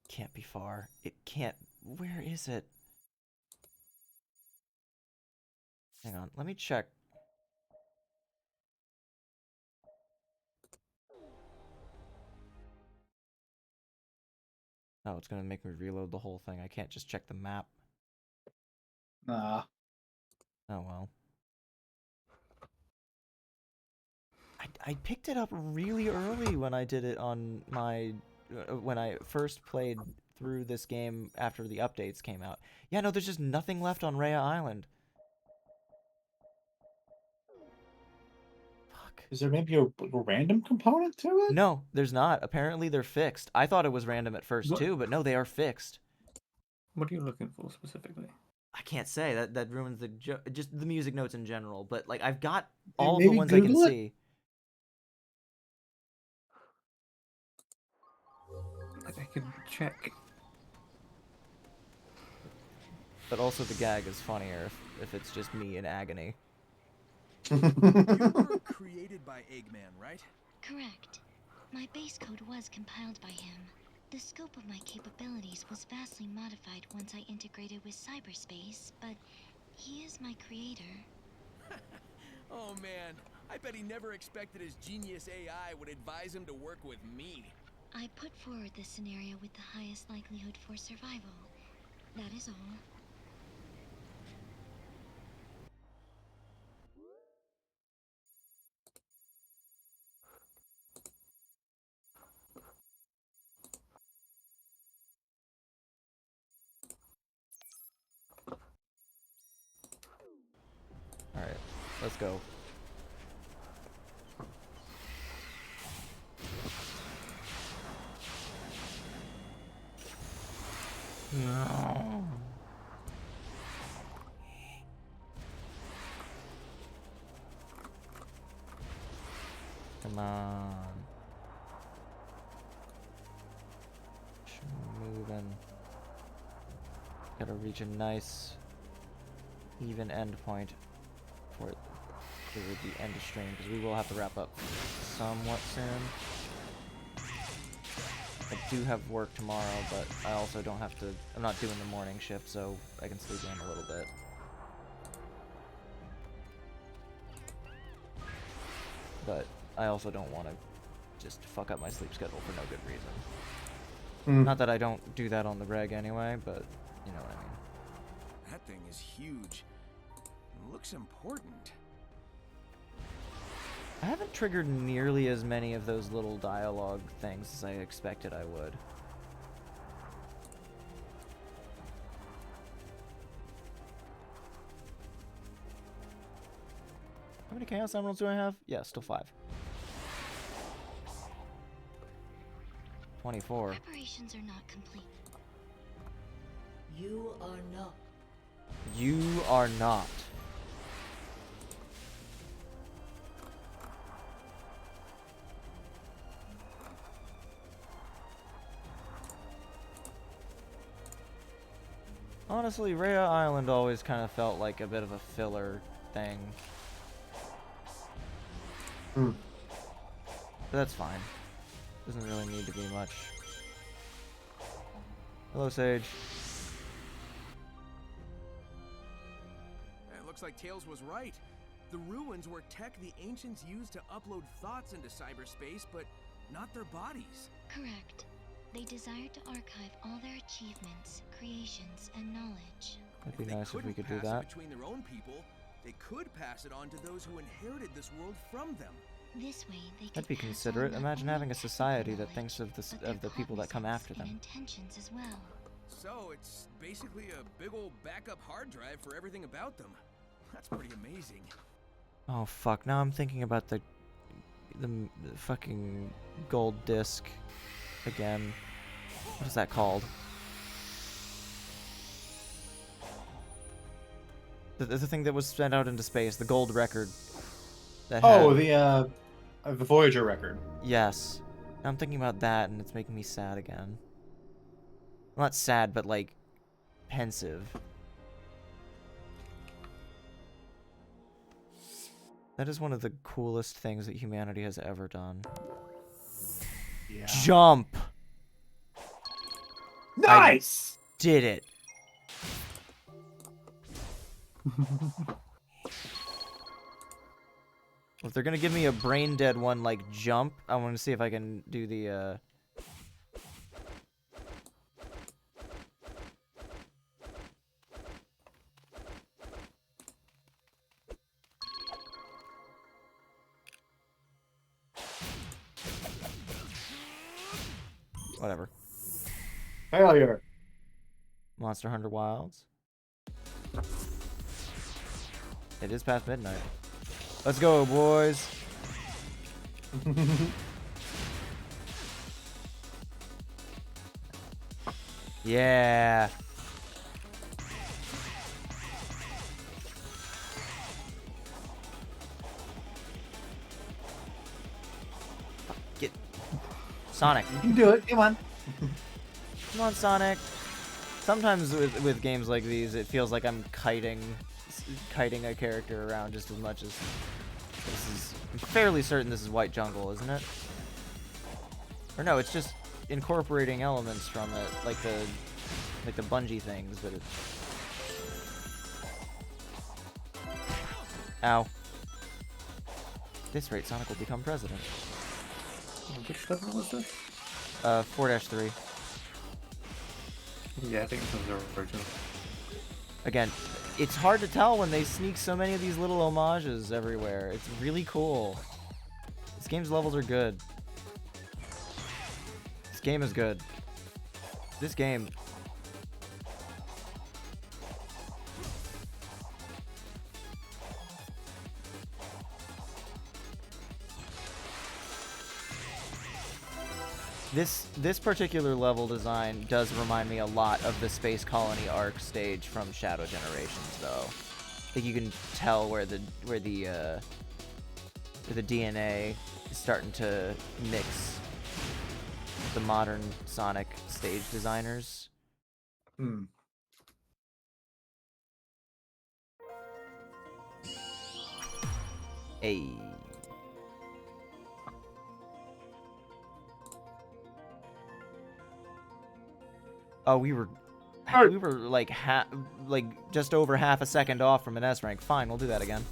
Can't be far. It can't. Where is it? Hang on, let me check. Oh, it's gonna make me reload the whole thing. I can't just check the map. Nah. Oh well. I picked it up really early when I did it on my... when I first played through this game after the updates came out. Yeah, no, there's just nothing left on Rhea Island. Fuck. Is there maybe a random component to it? No, there's not. Apparently they're fixed. I thought it was random at first too, but no, they are fixed. What are you looking for specifically? I can't say. That ruins the just the music notes in general, but like I've got all the ones I can see. I can check. But also the gag is funnier if it's just me in agony. You were created by Eggman, right? Correct. My base code was compiled by him. The scope of my capabilities was vastly modified once I integrated with cyberspace, but he is my creator. Oh man, I bet he never expected his genius AI would advise him to work with me. I put forward this scenario with the highest likelihood for survival. That is all. Alright, let's go. No. Come on. Moving. Gotta reach a nice even end point for the end of stream, because we will have to wrap up somewhat soon. I do have work tomorrow, but I also don't have to. I'm not doing the morning shift, so I can sleep in a little bit. But I also don't want to just fuck up my sleep schedule for no good reason. Not that I don't do that on the reg anyway, but you know what I mean. That thing is huge. It looks important. I haven't triggered nearly as many of those little dialogue things as I expected I would. How many Chaos Emeralds do I have? Yeah, still 5. 24. Preparations are not complete. You are not. You are not. Honestly, Rhea Island always kind of felt like a bit of a filler thing. But that's fine. Doesn't really need to be much. Hello, Sage. It looks like Tails was right. The ruins were tech the ancients used to upload thoughts into cyberspace, but not their bodies. Correct. They desired to archive all their achievements, creations, and knowledge. It'd be If they nice if we couldn't could do pass that. it between their own people, they could pass it on to those who inherited this world from them. This way, they could That'd be pass on considerate. not Imagine only having a technical society that knowledge, thinks of but the their people that come after cognizance them. and intentions as well. So it's basically a big old backup hard drive for everything about them. That's pretty amazing. Oh fuck! Now I'm thinking about the fucking gold disc again. What is that called? The thing that was sent out into space, the gold record. That The Voyager record. Yes. Now I'm thinking about that, and it's making me sad again. Well, not sad, but like pensive. That is one of the coolest things that humanity has ever done. Yeah. Jump! Nice! I did it. If they're gonna give me a brain dead one like jump, I want to see if I can do the whatever. Failure. Monster Hunter Wilds. It is past midnight. Let's go, boys. Yeah. Get Sonic. You can do it. Come on. Come on, Sonic. Sometimes with games like these, it feels like I'm kiting a character around just as much as this is. I'm fairly certain this is White Jungle, isn't it? Or no, it's just incorporating elements from it, like the bungee things, but it's... Ow. At this rate, Sonic will become president. Which level was this? 4-3. Yeah, I think this was the original. Again, it's hard to tell when they sneak so many of these little homages everywhere. It's really cool. This game's levels are good. This game is good. This game... This particular level design does remind me a lot of the Space Colony Arc stage from Shadow Generations, though. I think you can tell where the DNA is starting to mix with the modern Sonic stage designers. Hey. Oh, we were like just over half a second off from an S rank. Fine, we'll do that again.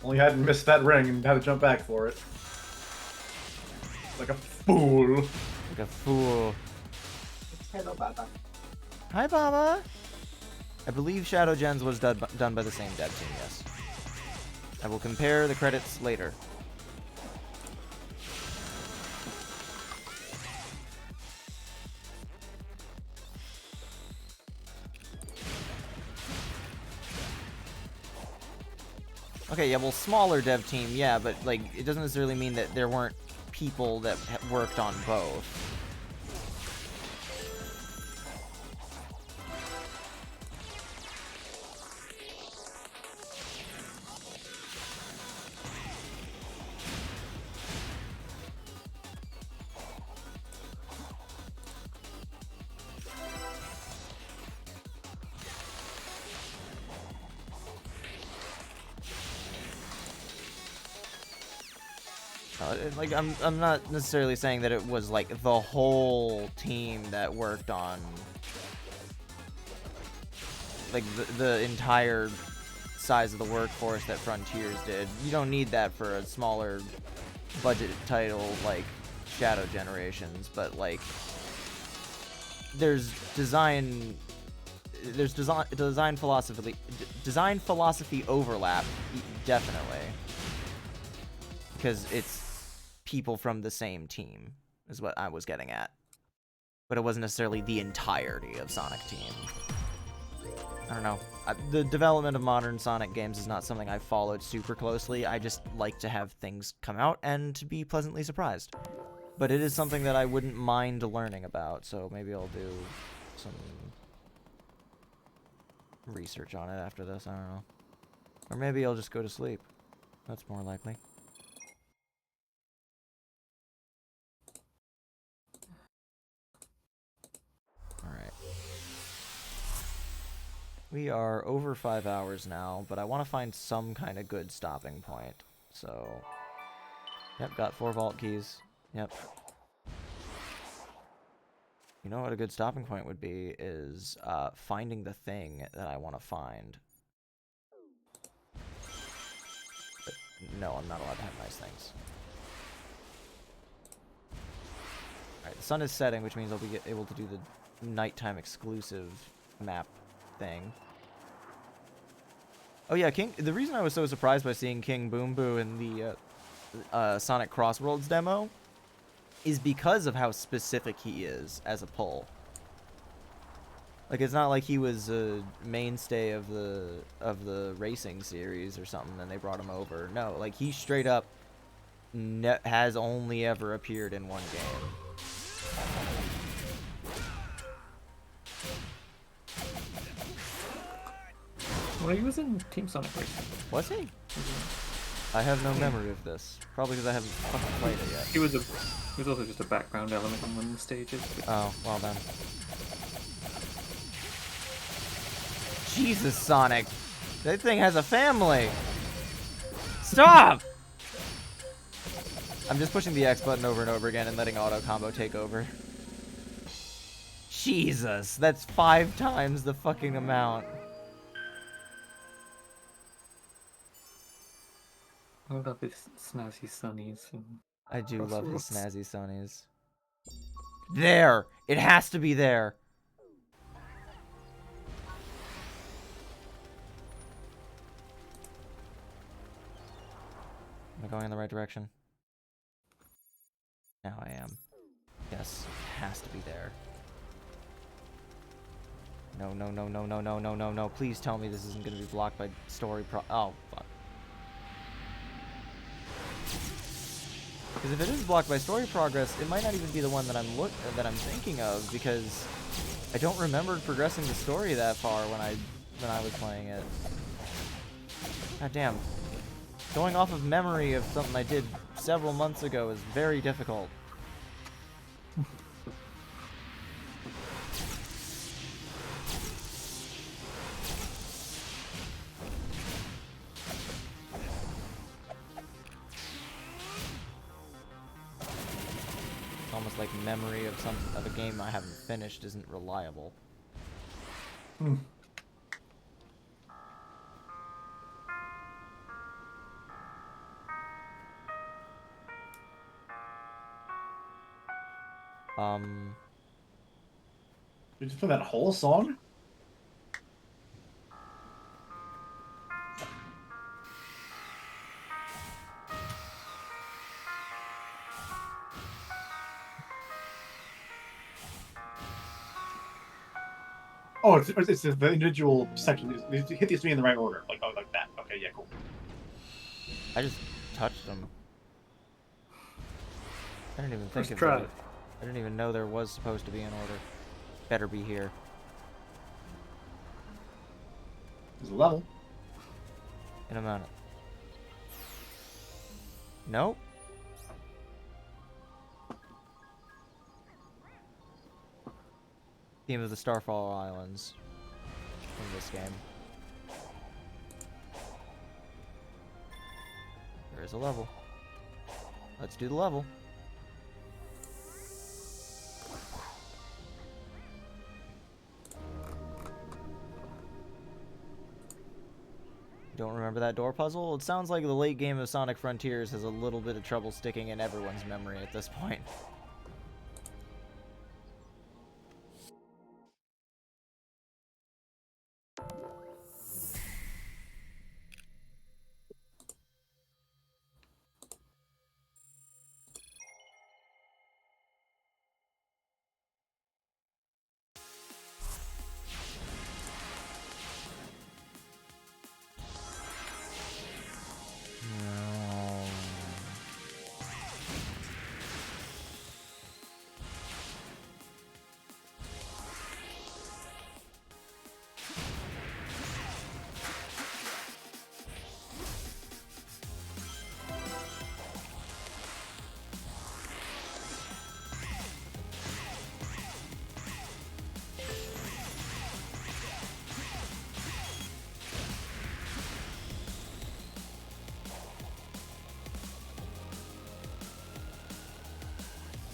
Only hadn't missed that ring and had to jump back for it. Like a fool. Like a fool. Hello, Baba. Hi, Baba. I believe Shadow Gens was done by the same dev team, yes. I will compare the credits later. Okay, yeah, well, smaller dev team, yeah, but, like, it doesn't necessarily mean that there weren't people that worked on both. Like, I'm not necessarily saying that it was, like, the whole team that worked on, like, the entire size of the workforce that Frontiers did. You don't need that for a smaller budget title like Shadow Generations, but, like, there's design philosophy overlap, definitely, because it's people from the same team is what I was getting at, but it wasn't necessarily the entirety of Sonic Team. I don't know. The development of modern Sonic games is not something I've followed super closely. I just like to have things come out and to be pleasantly surprised. But it is something that I wouldn't mind learning about, so maybe I'll do some research on it after this, I don't know. Or maybe I'll just go to sleep. That's more likely. Alright. We are over 5 hours now, but I want to find some kind of good stopping point. So, yep, got 4 vault keys. Yep. You know what a good stopping point would be is finding the thing that I want to find. But no, I'm not allowed to have nice things. Alright, the sun is setting, which means I'll be able to do the nighttime exclusive map thing. Oh yeah, the reason I was so surprised by seeing King Boom Boo in the Sonic Crossworlds demo is because of how specific he is as a pull. Like, it's not like he was a mainstay of the racing series or something and they brought him over. No, like, he straight up has only ever appeared in one game. Well, he was in Team Sonic Racing. Was he? I have no memory of this. Probably because I haven't fucking played it yet. It was also just a background element in one of the stages. Oh, well then. Jesus, Sonic! That thing has a family! Stop! I'm just pushing the X button over and over again and letting auto combo take over. Jesus, that's 5 times the fucking amount. I love his snazzy sunnies. I do love his snazzy sunnies. There! It has to be there! Am I going in the right direction? Now I am. Yes, it has to be there. No, no, no, no, no, no, no, no, no. Please tell me this isn't going to be blocked by story oh, fuck. Because if it is blocked by story progress, it might not even be the one that I'm thinking of, because I don't remember progressing the story that far when I was playing it. God damn. Going off of memory of something I did several months ago is very difficult. Almost like memory of a game I haven't finished isn't reliable. You just play that whole song? Oh, it's the individual section. You hit these three in the right order. Like, oh, like that. Okay, yeah, cool. I just touched them. I didn't even think First of try. it. I didn't even know there was supposed to be an order. Better be here. There's a level. In a minute. Nope. Theme of the Starfall Islands in this game. There is a level. Let's do the level. Don't remember that door puzzle? It sounds like the late game of Sonic Frontiers has a little bit of trouble sticking in everyone's memory at this point.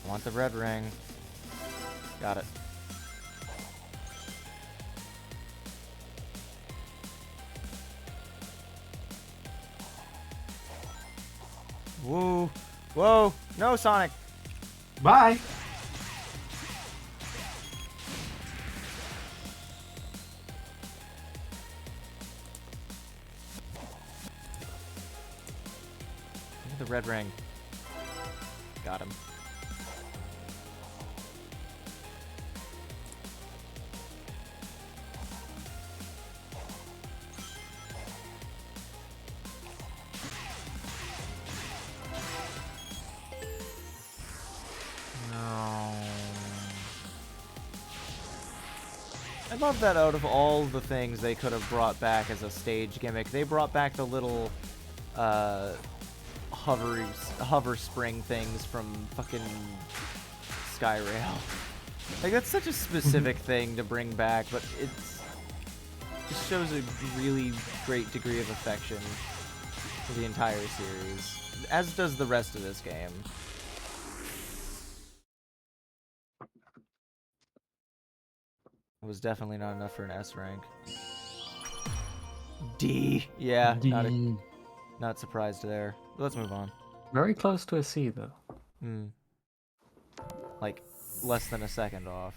I want the red ring. Got it. Whoa. Whoa. No, Sonic. Bye. The red ring. Got him. I love that out of all the things they could have brought back as a stage gimmick, they brought back the little hover spring things from fucking Skyrail. Like, that's such a specific thing to bring back, but it just shows a really great degree of affection for the entire series, as does the rest of this game. It was definitely not enough for an S rank. D. Yeah, D. Not surprised there. Let's move on. Very close to a C, though. Like, less than a second off.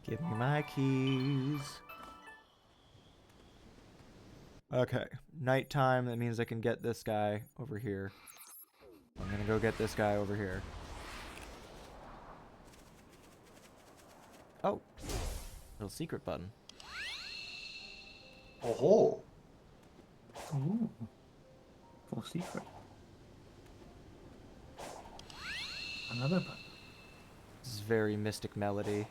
Give me my keys. Okay, nighttime, that means I can get this guy over here. I'm gonna go get this guy over here. Oh, little secret button. Oh. Ooh. Full secret. Another button. This is very Mystic Melody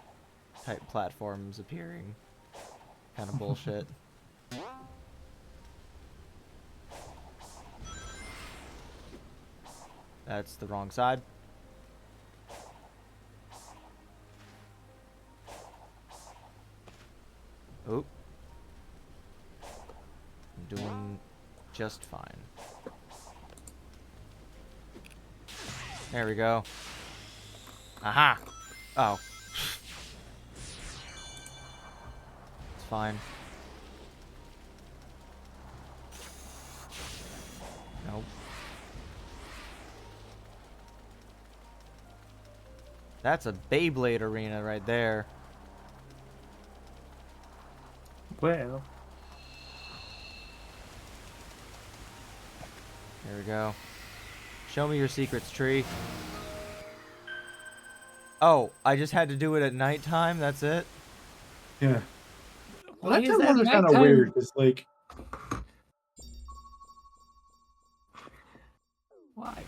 type platforms appearing. Kind of bullshit. That's the wrong side. Oop. I'm doing just fine. There we go. Aha! Oh. It's fine. Nope. That's a Beyblade arena right there. Well. There we go. Show me your secrets, tree. Oh, I just had to do it at nighttime? That's it? Yeah. Well, Why that is time that was kind of nighttime? weird, because, like... Why?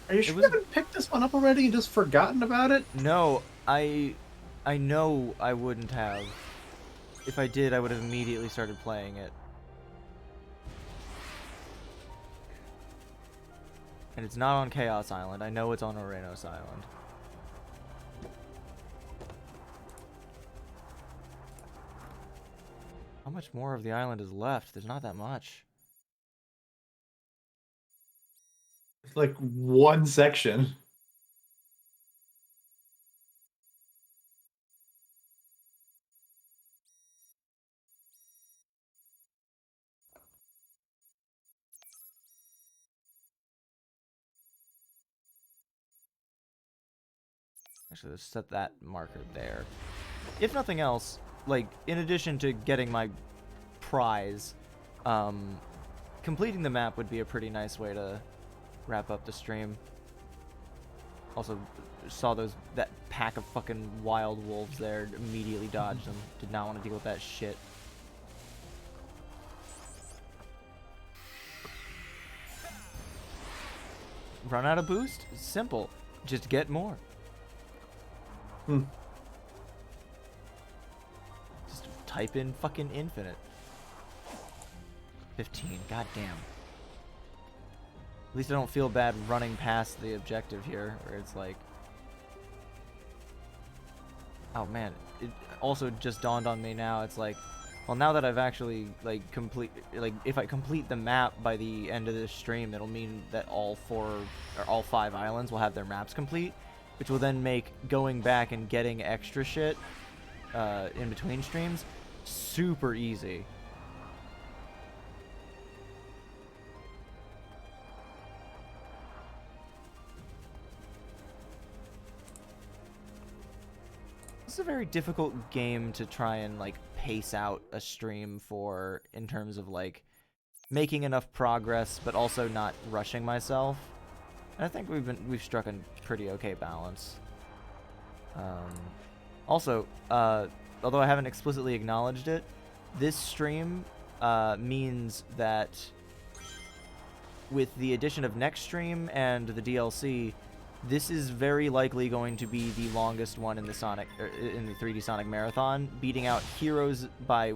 Are you sure you haven't picked this one up already and just forgotten about it? No, I know I wouldn't have. If I did, I would have immediately started playing it. And it's not on Chaos Island. I know it's on Orenos Island. How much more of the island is left? There's not that much. It's like one section. Actually, let's set that marker there. If nothing else, like, in addition to getting my prize, completing the map would be a pretty nice way to wrap up the stream. Also, saw that pack of fucking wild wolves there, immediately dodged them. Did not want to deal with that shit. Run out of boost? Simple. Just get more. Just type in fucking infinite. 15, goddamn. At least I don't feel bad running past the objective here, where it's like... Oh man, it also just dawned on me now, it's like, well, now that I've actually, like, if I complete the map by the end of this stream, it'll mean that all 5 islands will have their maps complete, which will then make going back and getting extra shit in between streams super easy. This is a very difficult game to try and, like, pace out a stream for, in terms of, like, making enough progress but also not rushing myself. And I think we've struck a pretty okay balance. Also, although I haven't explicitly acknowledged it, this stream means that with the addition of next stream and the DLC, this is very likely going to be the longest one in the in the 3D Sonic Marathon, beating out Heroes by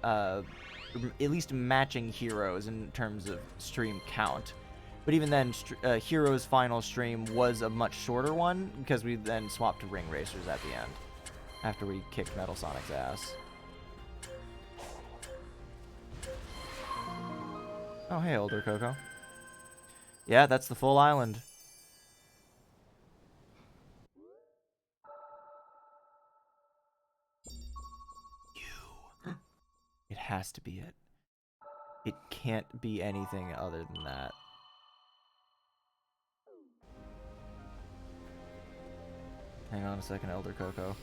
at least matching Heroes in terms of stream count. But even then, Heroes' final stream was a much shorter one because we then swapped to Ring Racers at the end after we kicked Metal Sonic's ass. Oh, hey, older Coco. Yeah, that's the full island. It has to be it. It can't be anything other than that. Hang on a second, Elder Coco.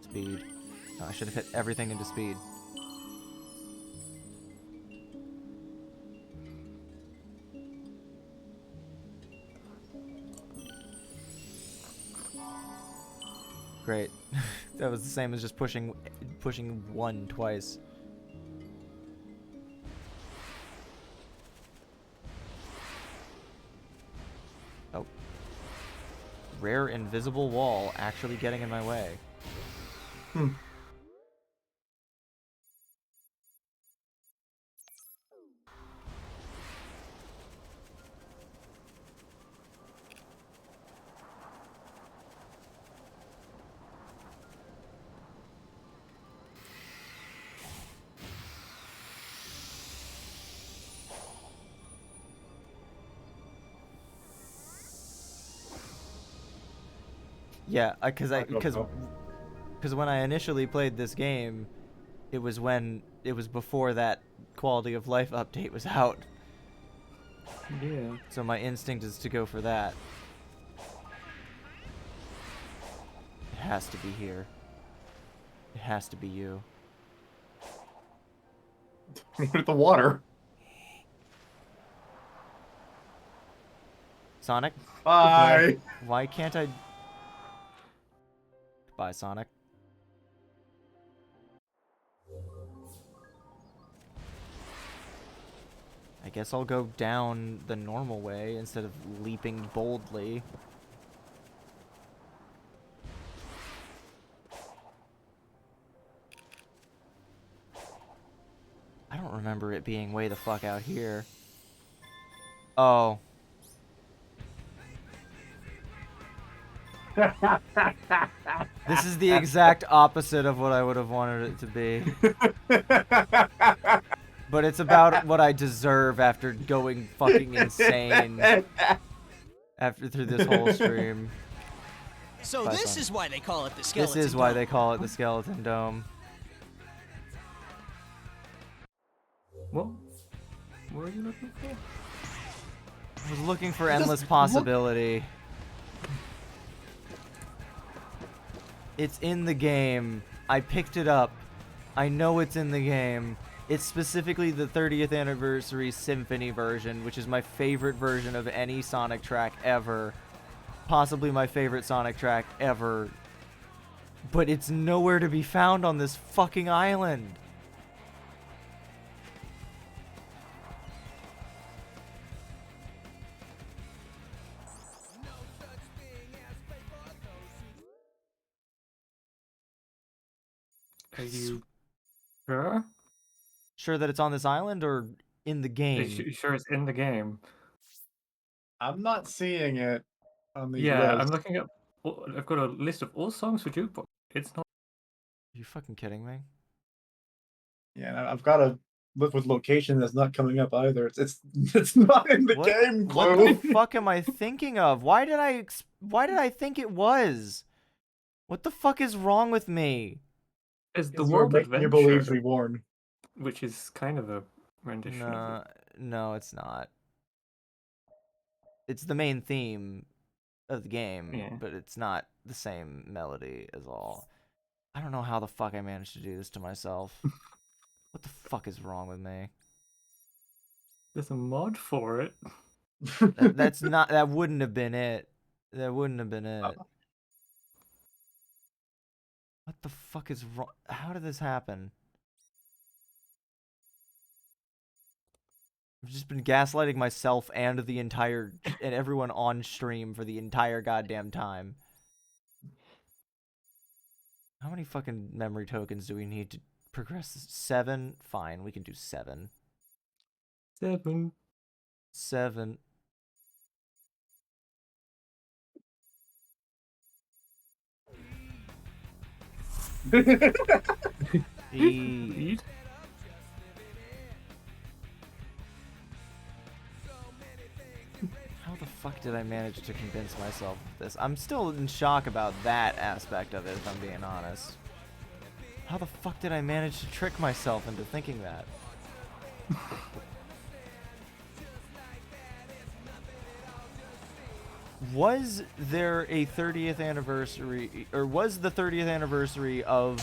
Speed. Oh, I should have hit everything into speed. Great. That was the same as just pushing one twice. Oh. Rare invisible wall actually getting in my way. Yeah, because when I initially played this game, it was before that quality of life update was out. Yeah. So my instinct is to go for that. It has to be here. It has to be you. With the water. Sonic? Bye. Why can't I... Bye, Sonic. I guess I'll go down the normal way instead of leaping boldly. I don't remember it being way the fuck out here. Oh. This is the exact opposite of what I would have wanted it to be. But it's about what I deserve after going fucking insane through this whole stream. So Bye, this Sonic. is why they call it the Skeleton This is why Dome. they call it the Skeleton Dome. What were you looking for? I was looking for endless possibility. It's in the game. I picked it up. I know it's in the game. It's specifically the 30th anniversary symphony version, which is my favorite version of any Sonic track ever. Possibly my favorite Sonic track ever. But it's nowhere to be found on this fucking island. Are you sure? Sure that it's on this island or in the game? You sure it's in the game? I'm not seeing it on these Yeah, lists. I'm looking up. I've got a list of all songs for jukebox. It's not. Are you fucking kidding me? Yeah, and I've got a look with location that's not coming up either. It's not in the game, What Clue. the fuck am I thinking of? Why did I think it was? What the fuck is wrong with me? It's the We're World making your Adventure, beliefs reborn. which is kind of a rendition of it. No, it's not. It's the main theme of the game, Yeah. but it's not the same melody as all. I don't know how the fuck I managed to do this to myself. What the fuck is wrong with me? There's a mod for it. That's not. That wouldn't have been it. That wouldn't have been it. What the fuck is wrong? How did this happen? I've just been gaslighting myself and everyone on stream for the entire goddamn time. How many fucking memory tokens do we need to progress this? 7? Fine, we can do 7. 7. 7. Eat. How the fuck did I manage to convince myself of this? I'm still in shock about that aspect of it, if I'm being honest. How the fuck did I manage to trick myself into thinking that? Was there a 30th anniversary, or was the 30th anniversary of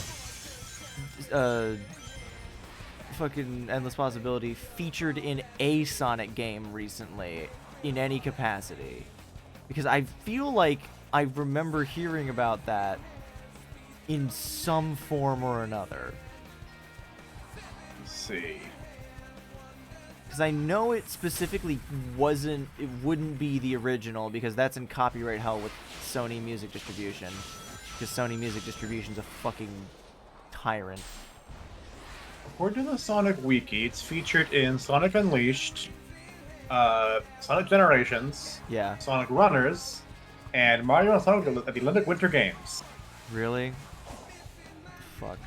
fucking Endless Possibility featured in a Sonic game recently in any capacity? Because I feel like I remember hearing about that in some form or another. Let's see. Because I know it specifically wouldn't be the original, because that's in copyright hell with Sony Music Distribution. Because Sony Music Distribution's a fucking tyrant. According to the Sonic Wiki, it's featured in Sonic Unleashed, Sonic Generations, yeah, Sonic Runners, and Mario and Sonic at the Olympic Winter Games. Really? Fuck.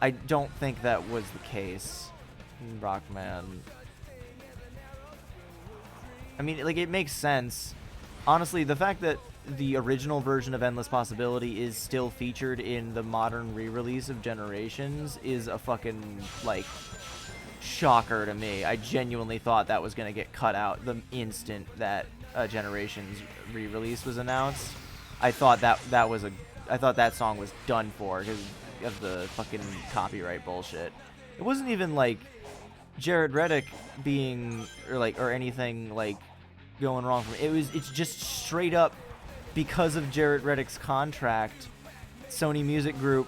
I don't think that was the case, Rockman. I mean, like, it makes sense. Honestly, the fact that the original version of Endless Possibility is still featured in the modern re-release of Generations is a fucking, like, shocker to me. I genuinely thought that was going to get cut out the instant that Generations re-release was announced. I thought that song was done for because of the fucking copyright bullshit. It wasn't even like Jared Reddick being or anything like going wrong from it. It's just straight up because of Jared Reddick's contract. Sony Music Group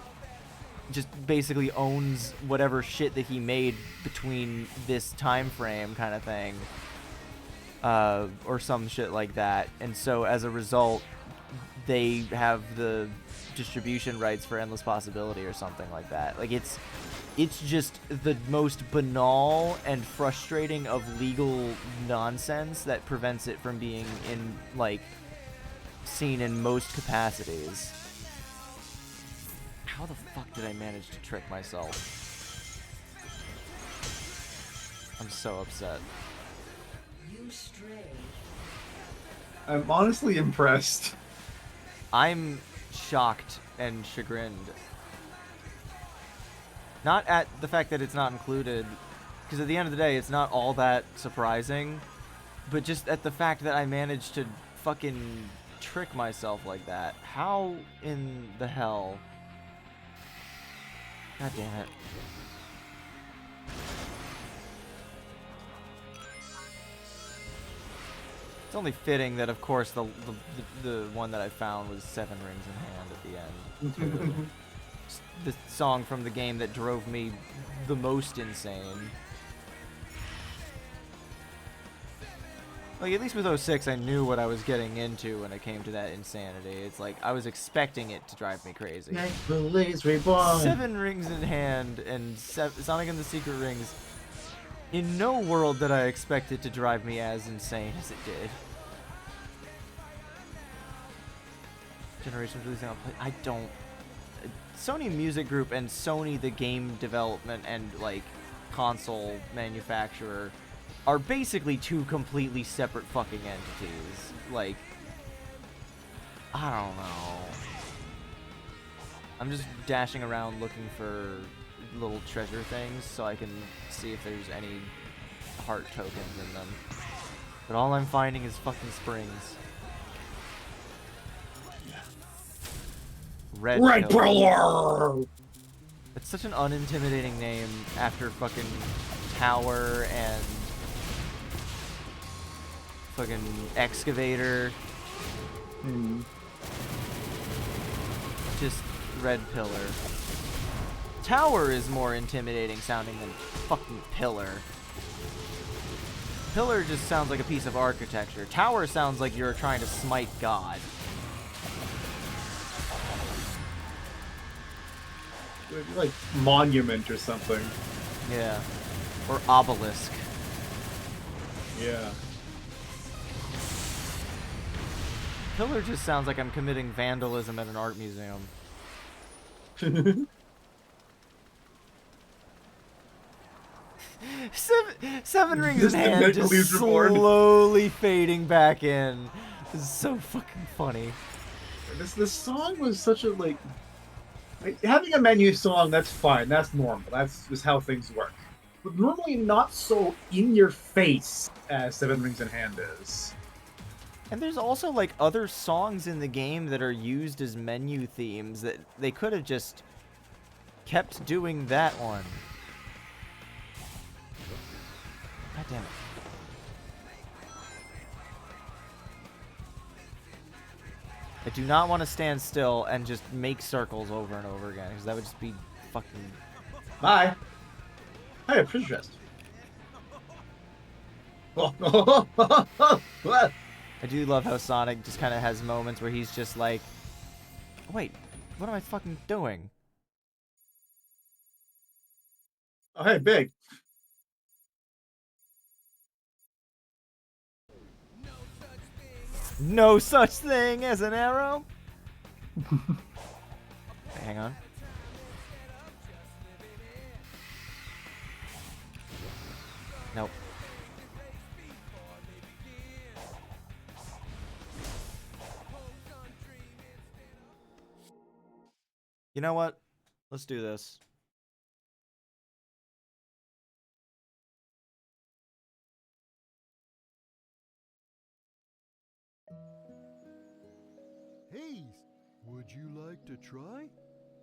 just basically owns whatever shit that he made between this time frame kind of thing, or some shit like that. And so as a result, they have the distribution rights for Endless Possibility or something like that. Like, it's just the most banal and frustrating of legal nonsense that prevents it from being seen in most capacities. How the fuck did I manage to trick myself? I'm so upset. You stray. I'm honestly impressed. I'm shocked and chagrined. Not at the fact that it's not included, because at the end of the day, it's not all that surprising, but just at the fact that I managed to fucking trick myself like that. How in the hell? God damn it. It's only fitting that, of course, the one that I found was 7 Rings in Hand at the end. The song from the game that drove me the most insane. Like, at least with 06, I knew what I was getting into when it came to that insanity. It's like, I was expecting it to drive me crazy. Police Reborn. 7 Rings in Hand and Sonic and the Secret Rings. In no world did I expect it to drive me as insane as it did. Generations releasing on I don't... Sony Music Group and Sony the game development and, like, console manufacturer are basically two completely separate fucking entities. Like, I don't know. I'm just dashing around looking for little treasure things so I can see if there's any heart tokens in them. But all I'm finding is fucking springs. Red Pillar! It's such an unintimidating name after fucking Tower and fucking Excavator. Just Red Pillar. Tower is more intimidating sounding than fucking Pillar. Pillar just sounds like a piece of architecture. Tower sounds like you're trying to smite God. Like monument or something. Yeah. Or obelisk. Yeah. Pillar just sounds like I'm committing vandalism at an art museum. Seven Rings in Hand just slowly fading back in. This is so fucking funny. This song was such a like having a menu song, that's fine, that's normal, that's just how things work. But normally not so in your face as Seven Rings in Hand is. And there's also like other songs in the game that are used as menu themes that they could have just kept doing that one. God damn it. I do not want to stand still and just make circles over and over again, because that would just be fucking... Bye. Hey, treasure chest. I do love how Sonic just kind of has moments where he's just like, wait, what am I fucking doing? Oh, hey, Big. No such thing as an arrow? Okay, hang on. Nope. You know what? Let's do this. Hey, would you like to try?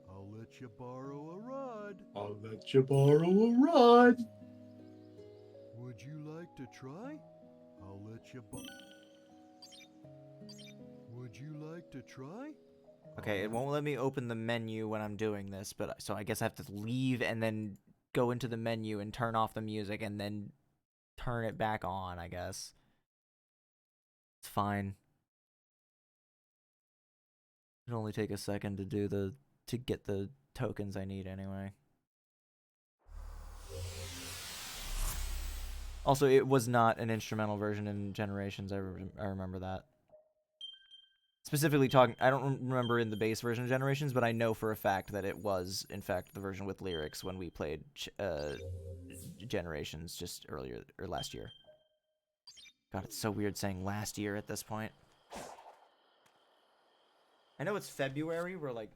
I'll let you borrow a rod. I'll let you borrow a rod. Would you like to try? I'll let you Would you like to try? Okay, it won't let me open the menu when I'm doing this, but so I guess I have to leave and then go into the menu and turn off the music and then turn it back on, I guess. It's fine. It'll only take a second to do to get the tokens I need anyway. Also, it was not an instrumental version in Generations. I remember that. Specifically talking, I don't remember in the base version of Generations, but I know for a fact that it was, in fact, the version with lyrics when we played Generations just earlier, or last year. God, it's so weird saying last year at this point. I know it's February, we're like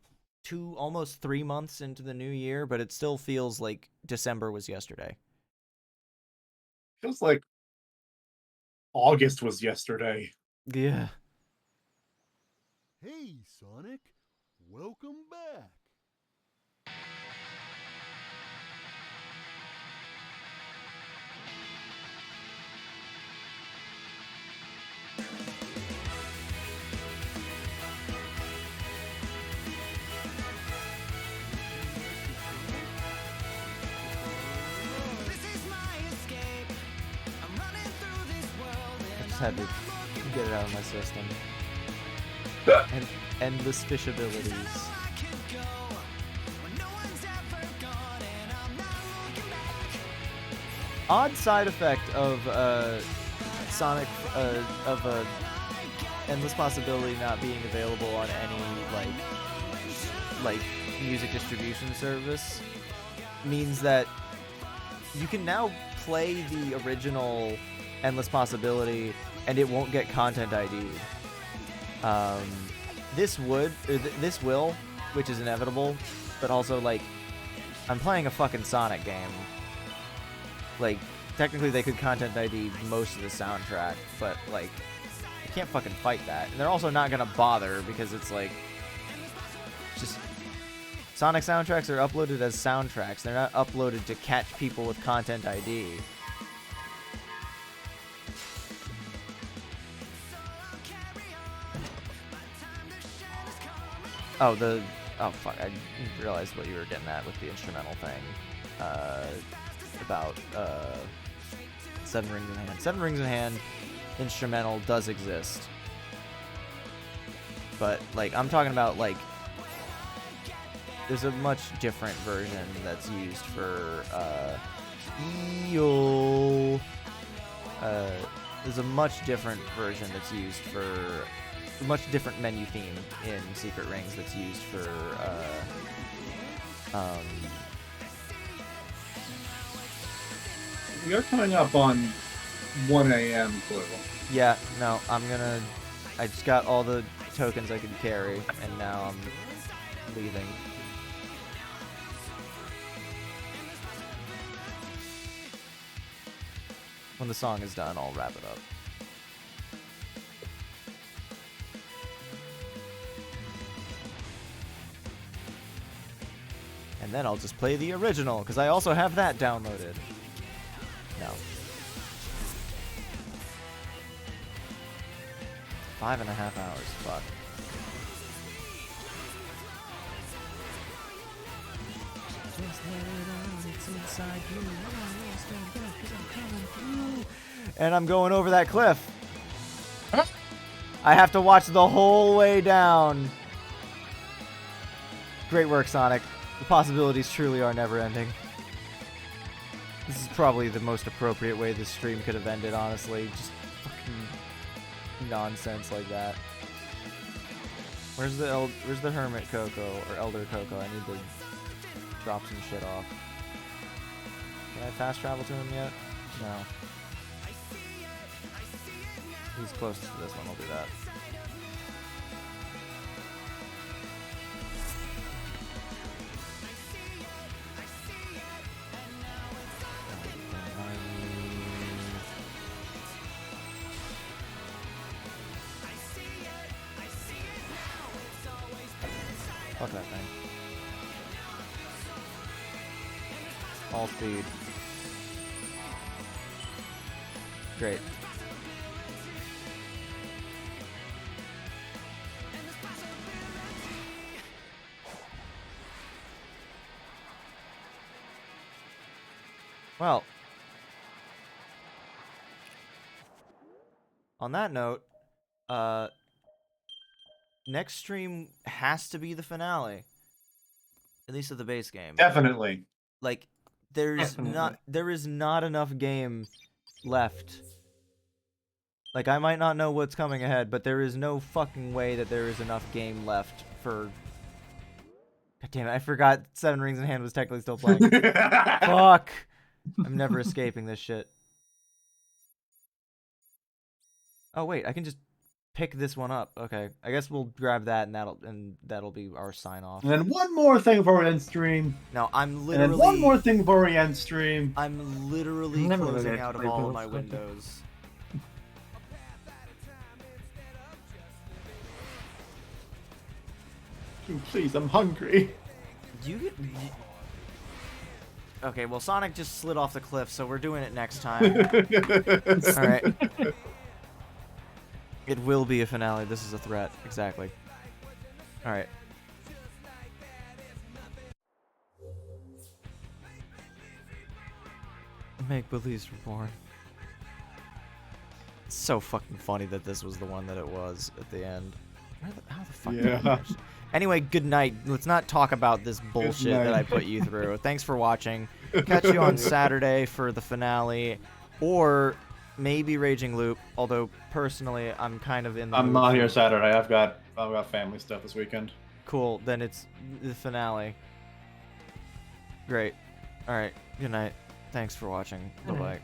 almost 3 months into the new year, but it still feels like December was yesterday. Feels like August was yesterday. Yeah. Hey, Sonic. Welcome back. I just had to get it out of my system. And endless fish abilities. Odd side effect of Sonic of endless possibility not being available on any like music distribution service means that you can now play the original endless possibility and it won't get content ID'd. This will, which is inevitable, but also, like, I'm playing a fucking Sonic game. Like, technically they could content ID most of the soundtrack, but, like, you can't fucking fight that. And they're also not gonna bother because it's, like, just Sonic soundtracks are uploaded as soundtracks. They're not uploaded to catch people with Content ID. Oh, oh, fuck. I didn't realize what you were getting at with the instrumental thing. About, Seven Rings in Hand. Seven Rings in Hand instrumental does exist. But, like, I'm talking about, like, there's a much different version that's used for, there's a much different version that's used for a much different menu theme in Secret Rings that's used for, We are coming up on 1 a.m. Clue. Yeah, no, I just got all the tokens I could carry, and now I'm leaving. When the song is done, I'll wrap it up. And then I'll just play the original, because I also have that downloaded. No. 5.5 hours, fuck. And I'm going over that cliff. I have to watch the whole way down. Great work, Sonic. The possibilities truly are never ending. This is probably the most appropriate way this stream could have ended, honestly. Just fucking nonsense like that. Where's the Hermit Coco, or Elder Coco? I need to drop some shit off. Can I fast travel to him yet? No. He's close to this one, I'll do that. Fuck that thing. All speed. Great. Well, on that note, next stream has to be the finale. At least of the base game. Definitely. Like, there is not enough game left. Like, I might not know what's coming ahead, but there is no fucking way that there is enough game left for... God damn it, I forgot Seven Rings in Hand was technically still playing. Fuck! I'm never escaping this shit. Oh wait, I can just pick this one up. Okay, I guess we'll grab that, and that'll be our sign off. And then one more thing before we end stream. No, I'm literally. And then one more thing before we end stream. I'm literally closing out of all of my windows. Dude, please, I'm hungry. Okay, well, Sonic just slid off the cliff, so we're doing it next time. Alright. It will be a finale. This is a threat. Exactly. Alright. Make Belize Reborn. It's so fucking funny that this was the one that it was at the end. How the fuck did I finish? Anyway, good night. Let's not talk about this bullshit that I put you through. Thanks for watching. Catch you on Saturday for the finale, or maybe Raging Loop. Although personally, I'm kind of in the. I'm not here Saturday. I've got family stuff this weekend. Cool. Then it's the finale. Great. All right. Good night. Thanks for watching. Bye bye.